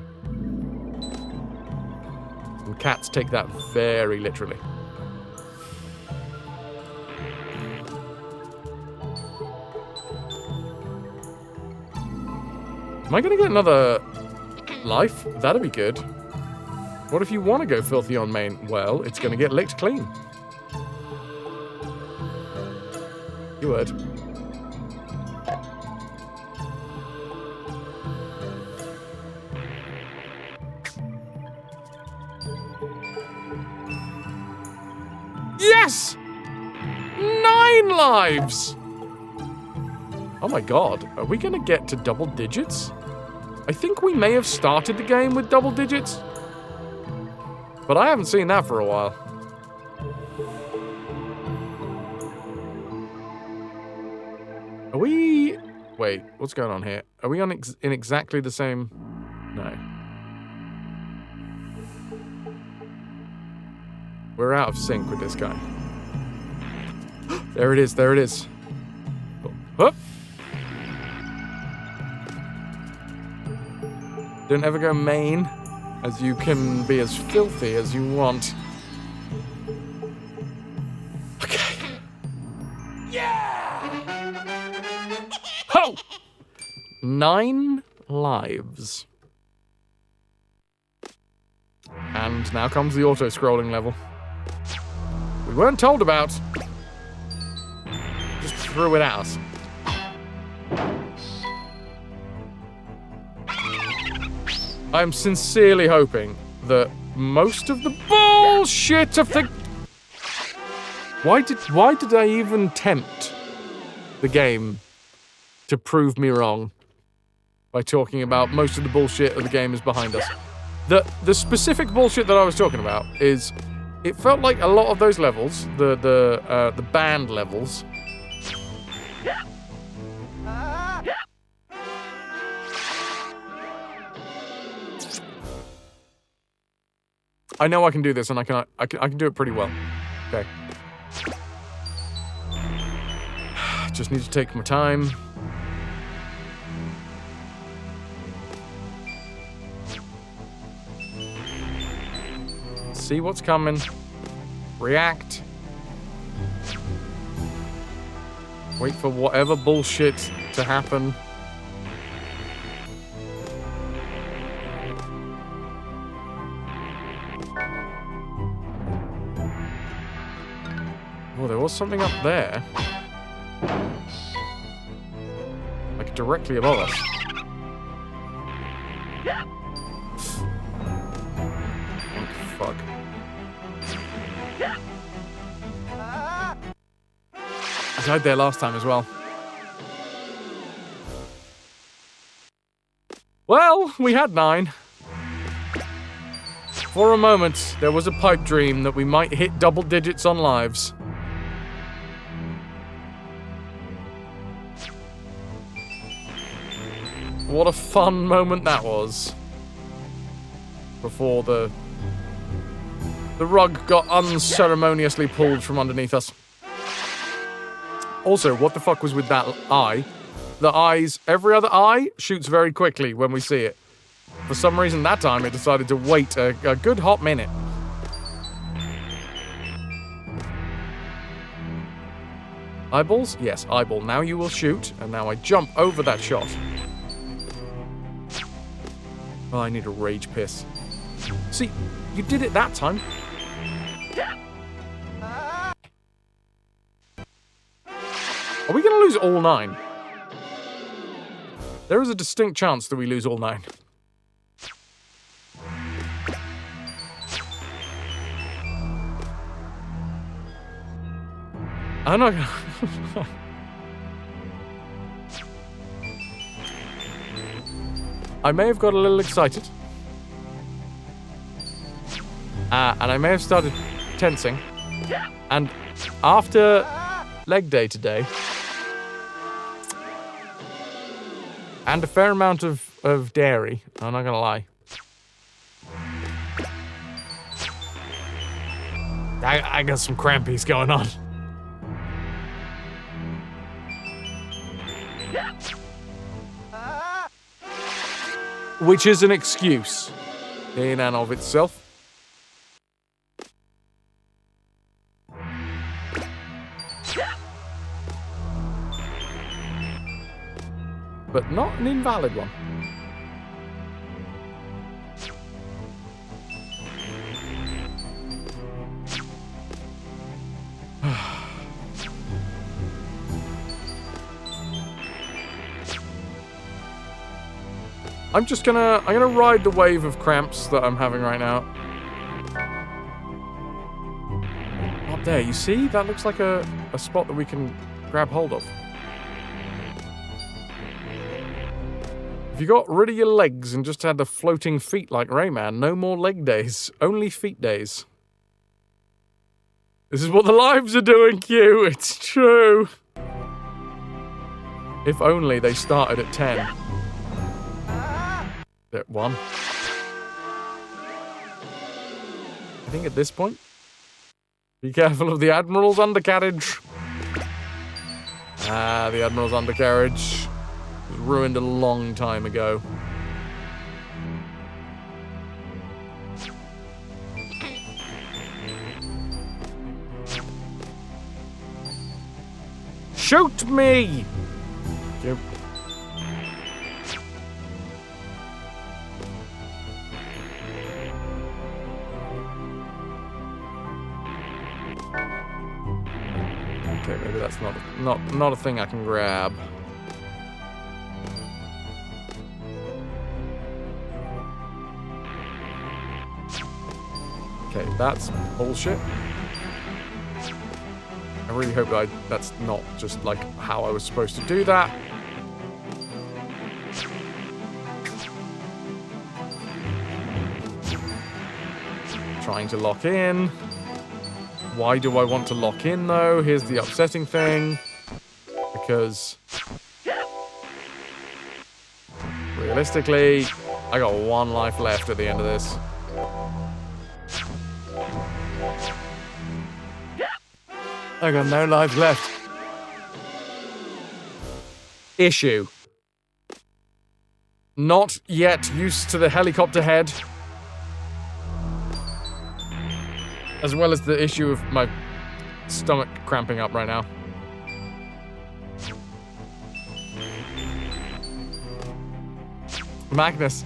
And cats take that very literally. Am I going to get another life? That'd be good. What if you want to go filthy on main? Well, it's going to get licked clean. You would. Yes! 9 lives! Oh my god, are we going to get to double digits? I think we may have started the game with double digits. But I haven't seen that for a while. Are we... Wait, what's going on here? Are we on in exactly the same... No. We're out of sync with this guy. There it is, there it is. Oh. Don't ever go main, as you can be as filthy as you want. Okay. Yeah! Ho! 9 lives. And now comes the auto-scrolling level. We weren't told about. Just threw it at us. I'm sincerely hoping that most of the bullshit of the... Why did I even tempt the game to prove me wrong by talking about most of the bullshit of the game is behind us? The specific bullshit that I was talking about is, it felt like a lot of those levels, the band levels, I know I can do this, and I can do it pretty well. Okay. Just need to take my time. See what's coming. React. Wait for whatever bullshit to happen. Oh, there was something up there. Like directly above us. Oh, fuck. died there last time as well. Well, we had 9. For a moment, there was a pipe dream that we might hit double digits on lives. What a fun moment that was. Before the rug got unceremoniously pulled from underneath us. Also, what the fuck was with that eye? The eyes, every other eye shoots very quickly when we see it. For some reason that time it decided to wait a good hot minute. Eyeballs? Yes, eyeball. Now you will shoot, and now I jump over that shot. Oh, I need a rage piss. See, you did it that time. Are we going to lose all 9? There is a distinct chance that we lose all 9. I'm not gonna... I may have got a little excited. And I may have started tensing. And after leg day today, and a fair amount of dairy, I'm not gonna lie, I got some crampies going on. Which is an excuse in and of itself. But not an invalid one. I'm gonna ride the wave of cramps that I'm having right now. Up there, you see? That looks like a spot that we can grab hold of. If you got rid of your legs and just had the floating feet like Rayman, no more leg days, only feet days. This is what the lives are doing, Q. It's true. If only they started at 10. At 1. I think at this point, be careful of the Admiral's undercarriage. Ah, the Admiral's undercarriage was ruined a long time ago. Shoot me! Yep. Okay, maybe that's not a thing I can grab. Okay, that's bullshit. I really hope that that's not just like how I was supposed to do that. Trying to lock in. Why do I want to lock in though? Here's the upsetting thing. Because realistically, I got 1 life left at the end of this. I got no lives left. Issue. Not yet used to the helicopter head. As well as the issue of my stomach cramping up right now. Magnus,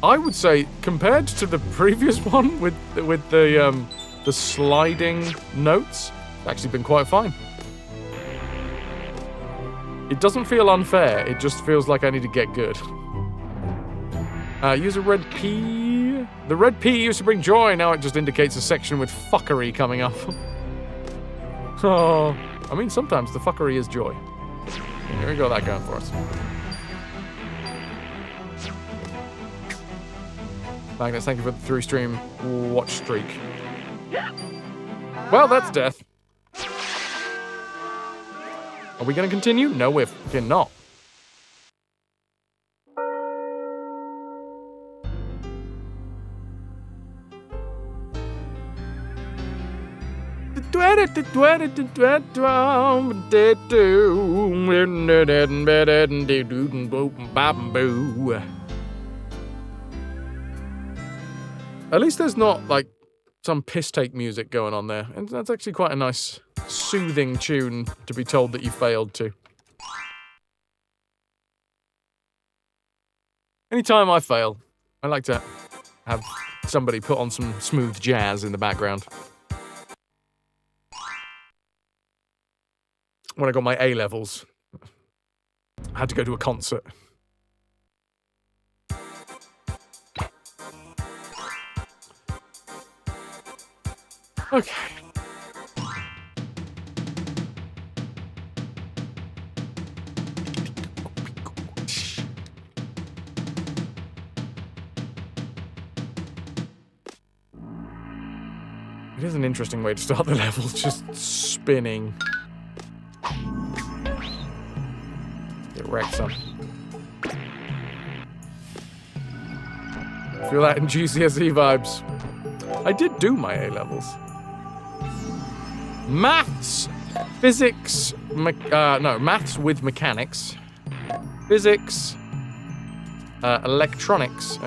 I would say compared to the previous one with the sliding notes, it's actually been quite fine. It doesn't feel unfair, it just feels like I need to get good. Use a red P. The red P used to bring joy, now it just indicates a section with fuckery coming up. Oh. I mean, sometimes the fuckery is joy. Here we got that going for us. Magnus, thank you for the 3-stream watch streak. Well, that's death. Are we going to continue? No, we're fucking not. At least there's not, like, some piss-take music going on there. And that's actually quite a nice, soothing tune to be told that you failed to. Anytime I fail, I like to have somebody put on some smooth jazz in the background. When I got my A-levels, I had to go to a concert. Okay. It is an interesting way to start the level, just spinning. Get wrecked some. Feel that in GCSE vibes. I did do my A-levels. Maths, physics, maths with mechanics, physics, electronics.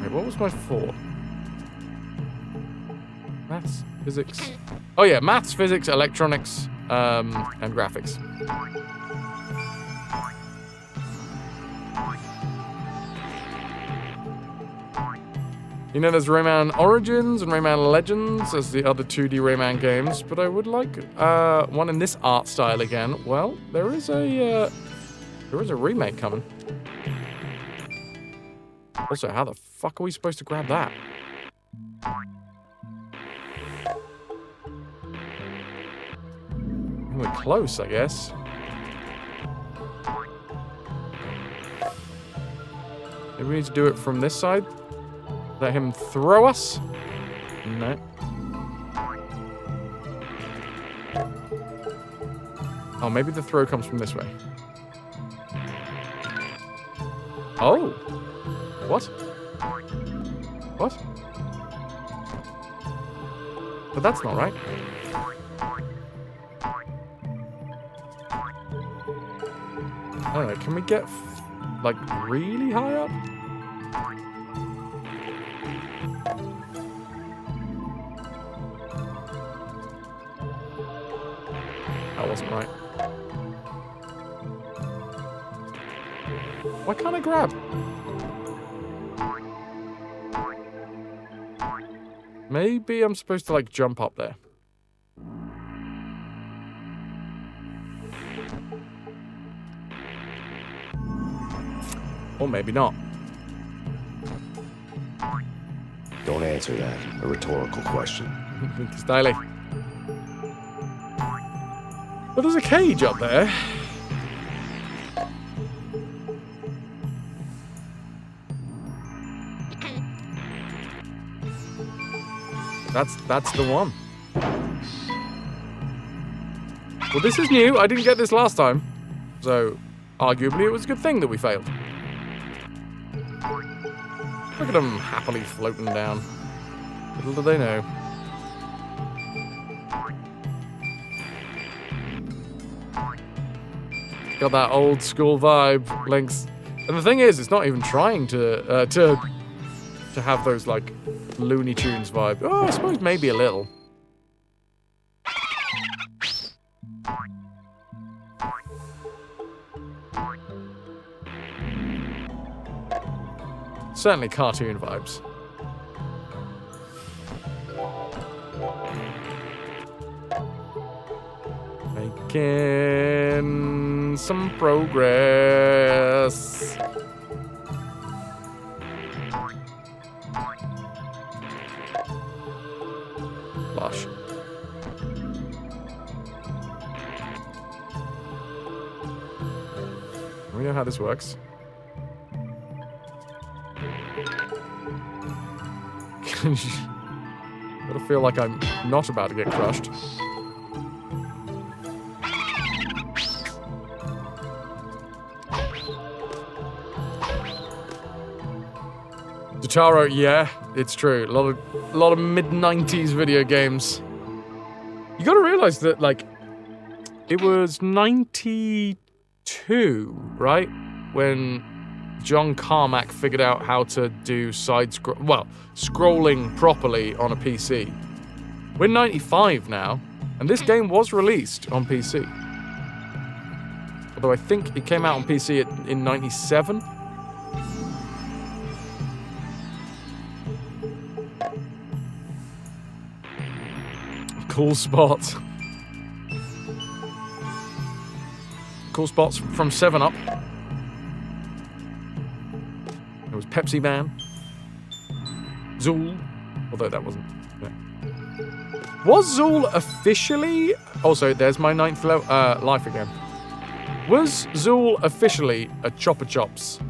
Wait, what was my 4? Maths, physics. Oh yeah, maths, physics, electronics, and graphics. You know, there's Rayman Origins and Rayman Legends as the other 2D Rayman games, but I would like one in this art style again. Well, there is a remake coming. Also, how the fuck are we supposed to grab that? We're close, I guess. Maybe we need to do it from this side? Let him throw us? No. Oh, maybe the throw comes from this way. Oh! What? What? But that's not right. I don't know, can we get, like, really high up? That wasn't right. Why can't I grab? Maybe I'm supposed to, like, jump up there. Or maybe not. Don't answer that. A rhetorical question. Stylish. Well, there's a cage up there. That's the one. Well, this is new. I didn't get this last time. So, arguably, it was a good thing that we failed. Look at them happily floating down. Little do they know. Got that old school vibe, Lynx. And the thing is, it's not even trying to have those, like, Looney Tunes vibe. Oh, I suppose maybe a little. Certainly cartoon vibes. Making some progress. Flush. We know how this works. Gotta feel like I'm not about to get crushed. Taro, yeah, it's true. A lot of mid-90s video games. You gotta realize that, like, it was 92, right? When John Carmack figured out how to do scrolling properly on a PC. We're 95 now, and this game was released on PC. Although I think it came out on PC in 97. Cool spots. Cool spots from 7-Up. There was Pepsi Man. Zool. Although that wasn't... Yeah. Was Zool officially... Also, there's my 9th life again. Was Zool officially a Chopper Chops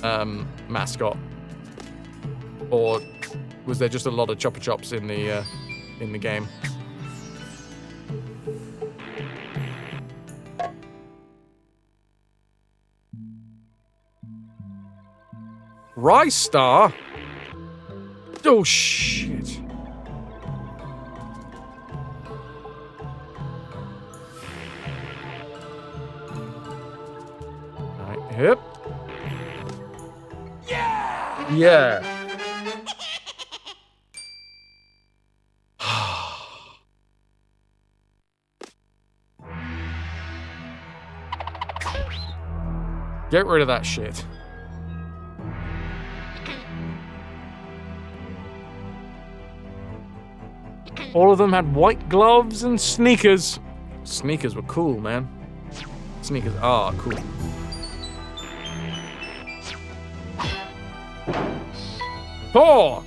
mascot? Or was there just a lot of Chopper Chops in the game? Rice Star? Oh, shit. Alright, hip. Yeah! Yeah. Get rid of that shit. All of them had white gloves and sneakers. Sneakers were cool, man. Sneakers are cool. Four.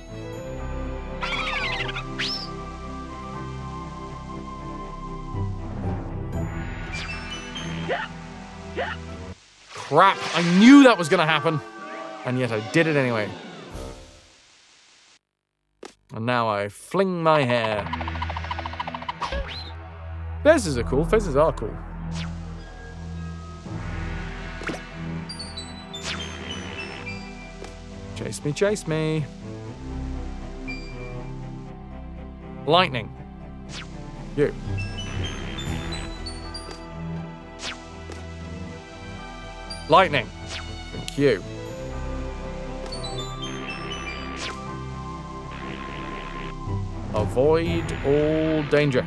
Crap, I knew that was gonna happen. And yet I did it anyway. And now I fling my hair. Fezzes are cool. Fezzes are cool. Chase me, chase me. Lightning. You. Lightning. Thank you. Avoid all danger.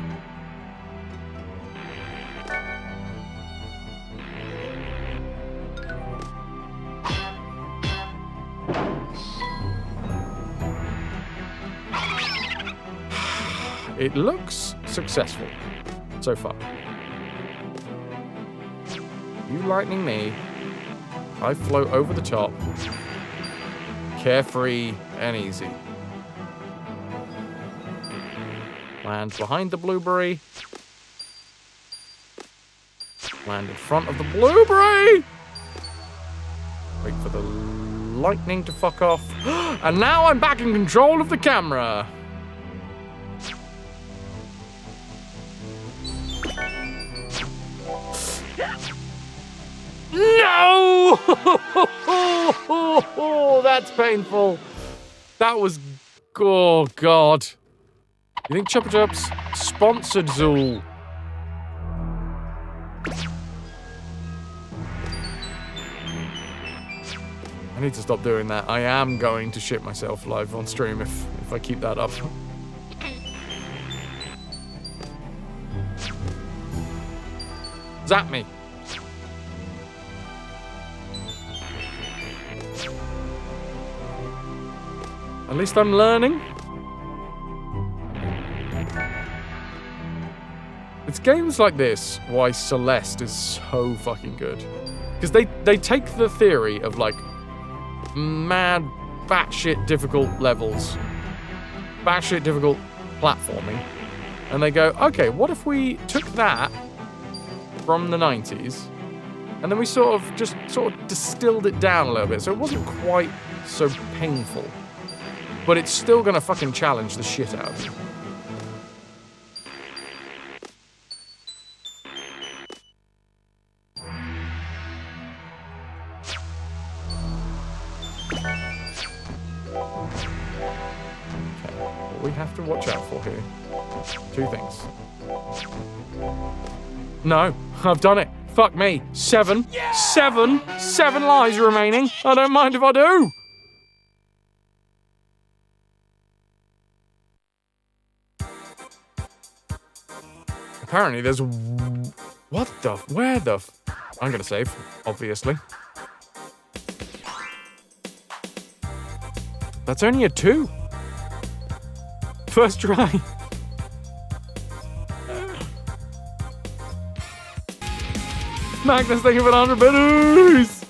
It looks successful so far. You lightning me, I float over the top, carefree and easy. Land behind the blueberry. Land in front of the blueberry. Wait for the lightning to fuck off. And now I'm back in control of the camera. No! That's painful. That was... Oh, God. You think Chopper Chops sponsored Zool? I need to stop doing that. I am going to shit myself live on stream if I keep that up. Zap me. At least I'm learning. It's games like this why Celeste is so fucking good. Because they take the theory of, like, mad, batshit difficult levels, batshit difficult platforming, and they go, okay, what if we took that from the 90s And then we sort of distilled it down a little bit, so it wasn't quite so painful. But it's still gonna fucking challenge the shit out of you. What we have to watch out for here. Two things. No, I've done it. Fuck me. 7. Yeah! 7 lives remaining. I don't mind if I do. Apparently there's... What the... Where the... I'm gonna save, obviously. That's only a 2. First try. Magnus, thank you for the 100 biddies!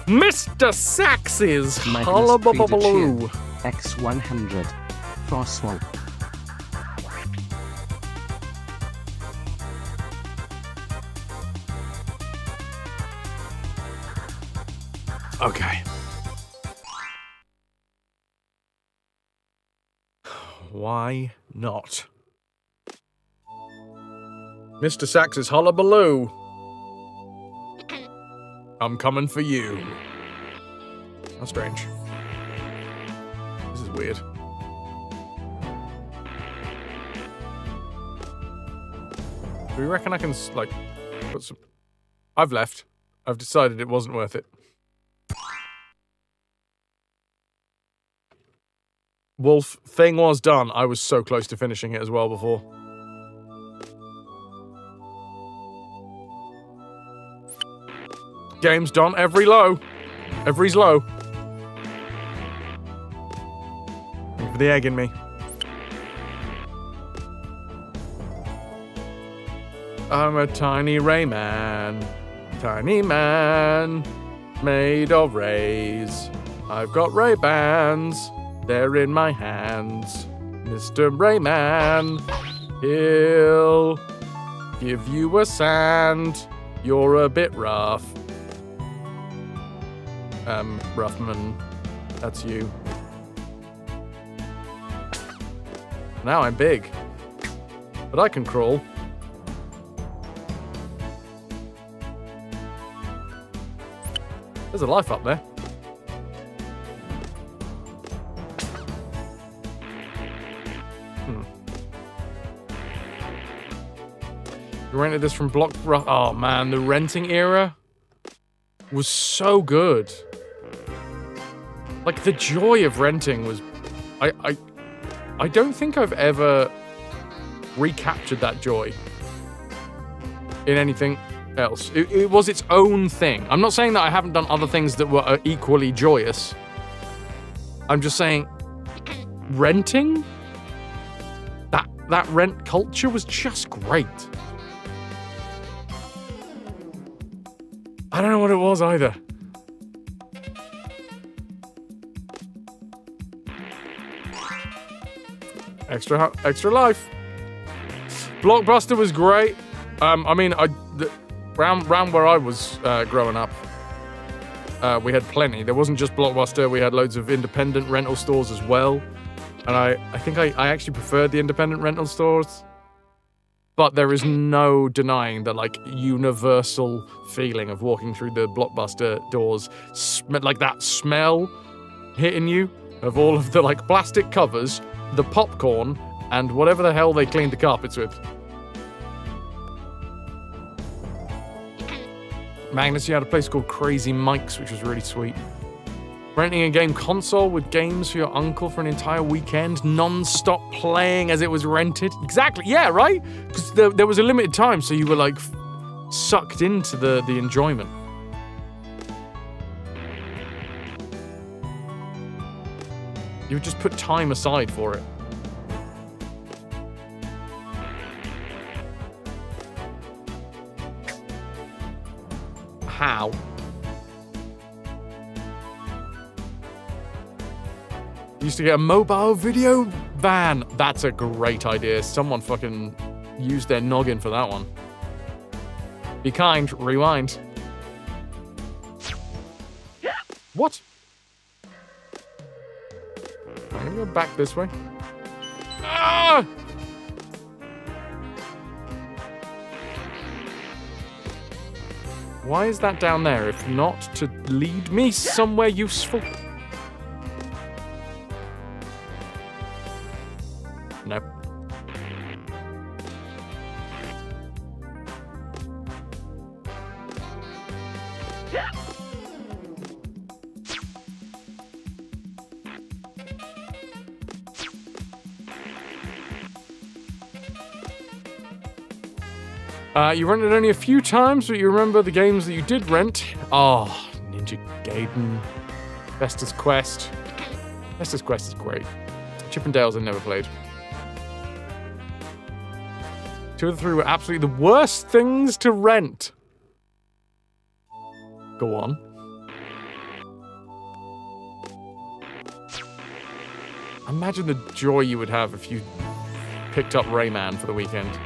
Mr. Sax's Hullabaloo. X100. Crosswalk. Okay. Why not? Mr. Sax's Hullabaloo. I'm coming for you. How strange. This is weird. Do we reckon I can, like, put some... I've left. I've decided it wasn't worth it. Wolf, thing was done. I was so close to finishing it as well before. Game's done. Every's low. Thank you for the egg in me. I'm a tiny Rayman. Tiny man. Made of rays. I've got Ray-Bans. They're in my hands. Mr. Rayman. He'll give you a sand. You're a bit rough. Roughman, that's you. Now I'm big. But I can crawl. There's a life up there. We rented this from Blockbuster. Oh man, the renting era was so good. Like, the joy of renting was... I don't think I've ever recaptured that joy in anything else. It was its own thing. I'm not saying that I haven't done other things that were equally joyous. I'm just saying, renting? That rent culture was just great. I don't know what it was either. Extra life. Blockbuster was great. I mean, round where I was growing up, we had plenty. There wasn't just Blockbuster. We had loads of independent rental stores as well. And I think I actually preferred the independent rental stores. But there is no denying the, like, universal feeling of walking through the Blockbuster doors, like that smell hitting you of all of the, like, plastic covers, the popcorn, and whatever the hell they cleaned the carpets with. Magnus, you had a place called Crazy Mike's, which was really sweet. Renting a game console with games for your uncle for an entire weekend, non-stop playing as it was rented. Exactly, yeah, right? Because there was a limited time, so you were, like, sucked into the enjoyment. You would just put time aside for it. How? Used to get a mobile video van. That's a great idea. Someone fucking used their noggin for that one. Be kind, rewind. What? I'm gonna go back this way. Ah! Why is that down there if not to lead me somewhere useful? No. You rented it only a few times, but you remember the games that you did rent. Oh, Ninja Gaiden, Vestas Quest. Vestas Quest is great. Chip and Dale's I never played. 2 of the 3 were absolutely the worst things to rent. Go on. Imagine the joy you would have if you picked up RAYMAN for the weekend.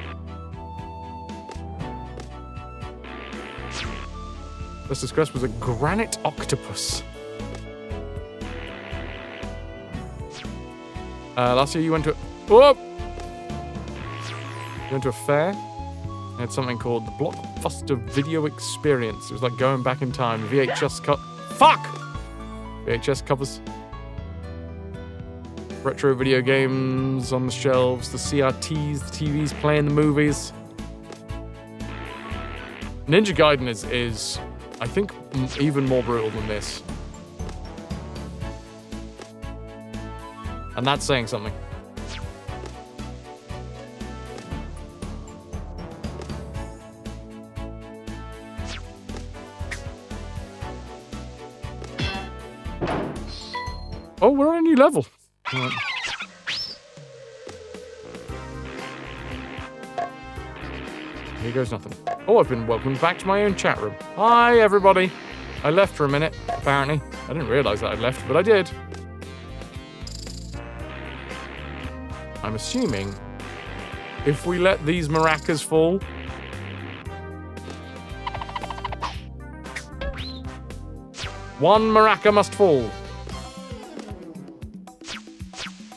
Vestas Quest was a granite octopus. Last year you went to... Whoop! You went to a fair. It had something called the Blockbuster Video Experience. It was like going back in time. VHS cut. Fuck! VHS covers. Retro video games on the shelves. The CRTs, the TVs playing the movies. Ninja Gaiden is I think, even more brutal than this. And that's saying something. Oh, we're on a new level. Right. Here goes nothing. Oh, I've been welcomed back to my own chat room. Hi, everybody. I left for a minute, apparently. I didn't realise that I'd left, but I did. I'm assuming if we let these maracas fall... One maraca must fall.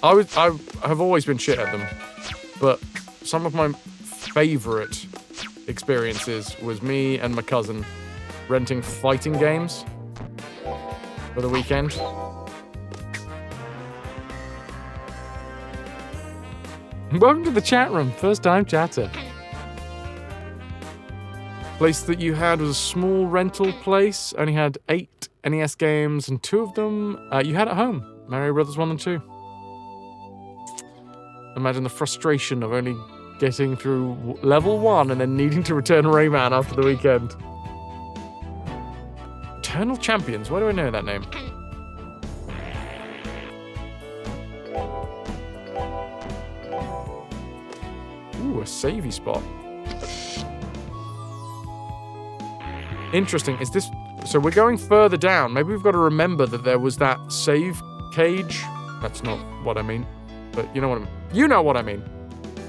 I have always been shit at them, but some of my favourite experiences was me and my cousin renting fighting games for the weekend. Welcome to the chat room, first time chatter. Place that you had was a small rental place, only had 8 NES games, and 2 of them you had at home, Mario Brothers 1 and 2. Imagine the frustration of only getting through level 1 and then needing to return Rayman after the weekend. Eternal Champions, why do I know that name? Ooh, a savey spot. Interesting, is this... So we're going further down. Maybe we've got to remember that there was that save cage. That's not what I mean. But you know what I mean. You know what I mean.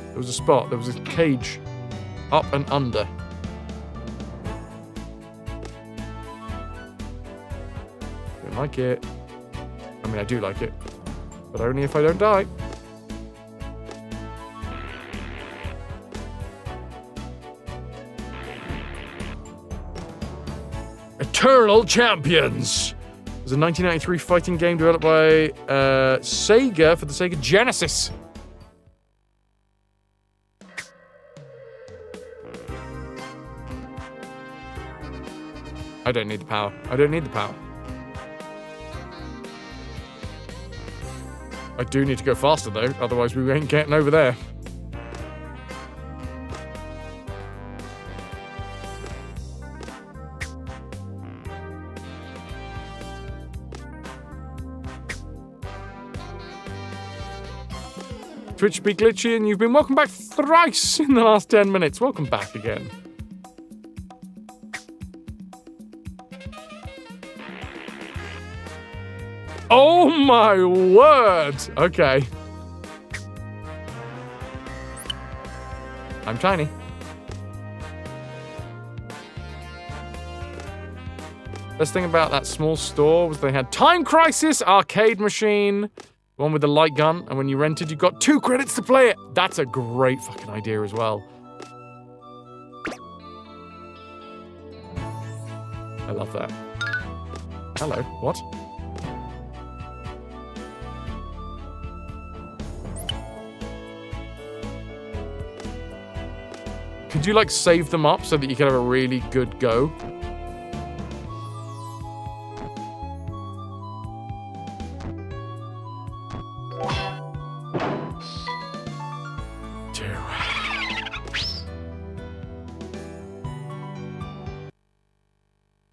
There was a spot. There was a cage up and under. Don't like it. I mean, I do like it. But only if I don't die. Eternal Champions! It was a 1993 fighting game developed by Sega for the Sega Genesis. I don't need the power. I don't need the power. I do need to go faster, though. Otherwise, we ain't getting over there. Twitch be glitchy, and you've been welcome back thrice in the last 10 minutes. Welcome back again. Oh my word! Okay. I'm tiny. Best thing about that small store was they had Time Crisis arcade machine, one with the light gun, and when you rented, you got 2 credits to play it. That's a great fucking idea as well. I love that. Hello, what? Could you, like, save them up so that you could have a really good go?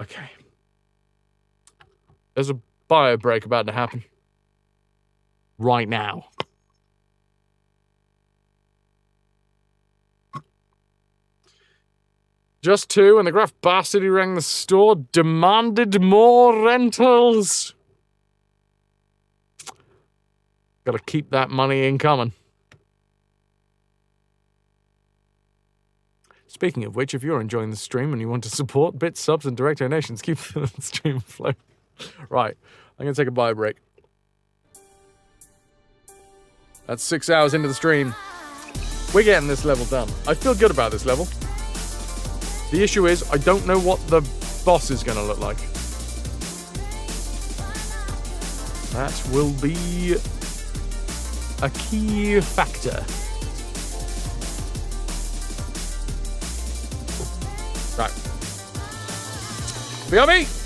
Okay. There's a bio break about to happen. Right now. Just 2, and the gruff bastard who rang the store demanded more rentals. Gotta keep that money in coming. Speaking of which, if you're enjoying the stream and you want to support bits, subs, and direct donations, keep the stream afloat. Right, I'm gonna take a bio break. That's 6 hours into the stream. We're getting this level done. I feel good about this level. The issue is, I don't know what the boss is going to look like. That will be a key factor. Right. BRB!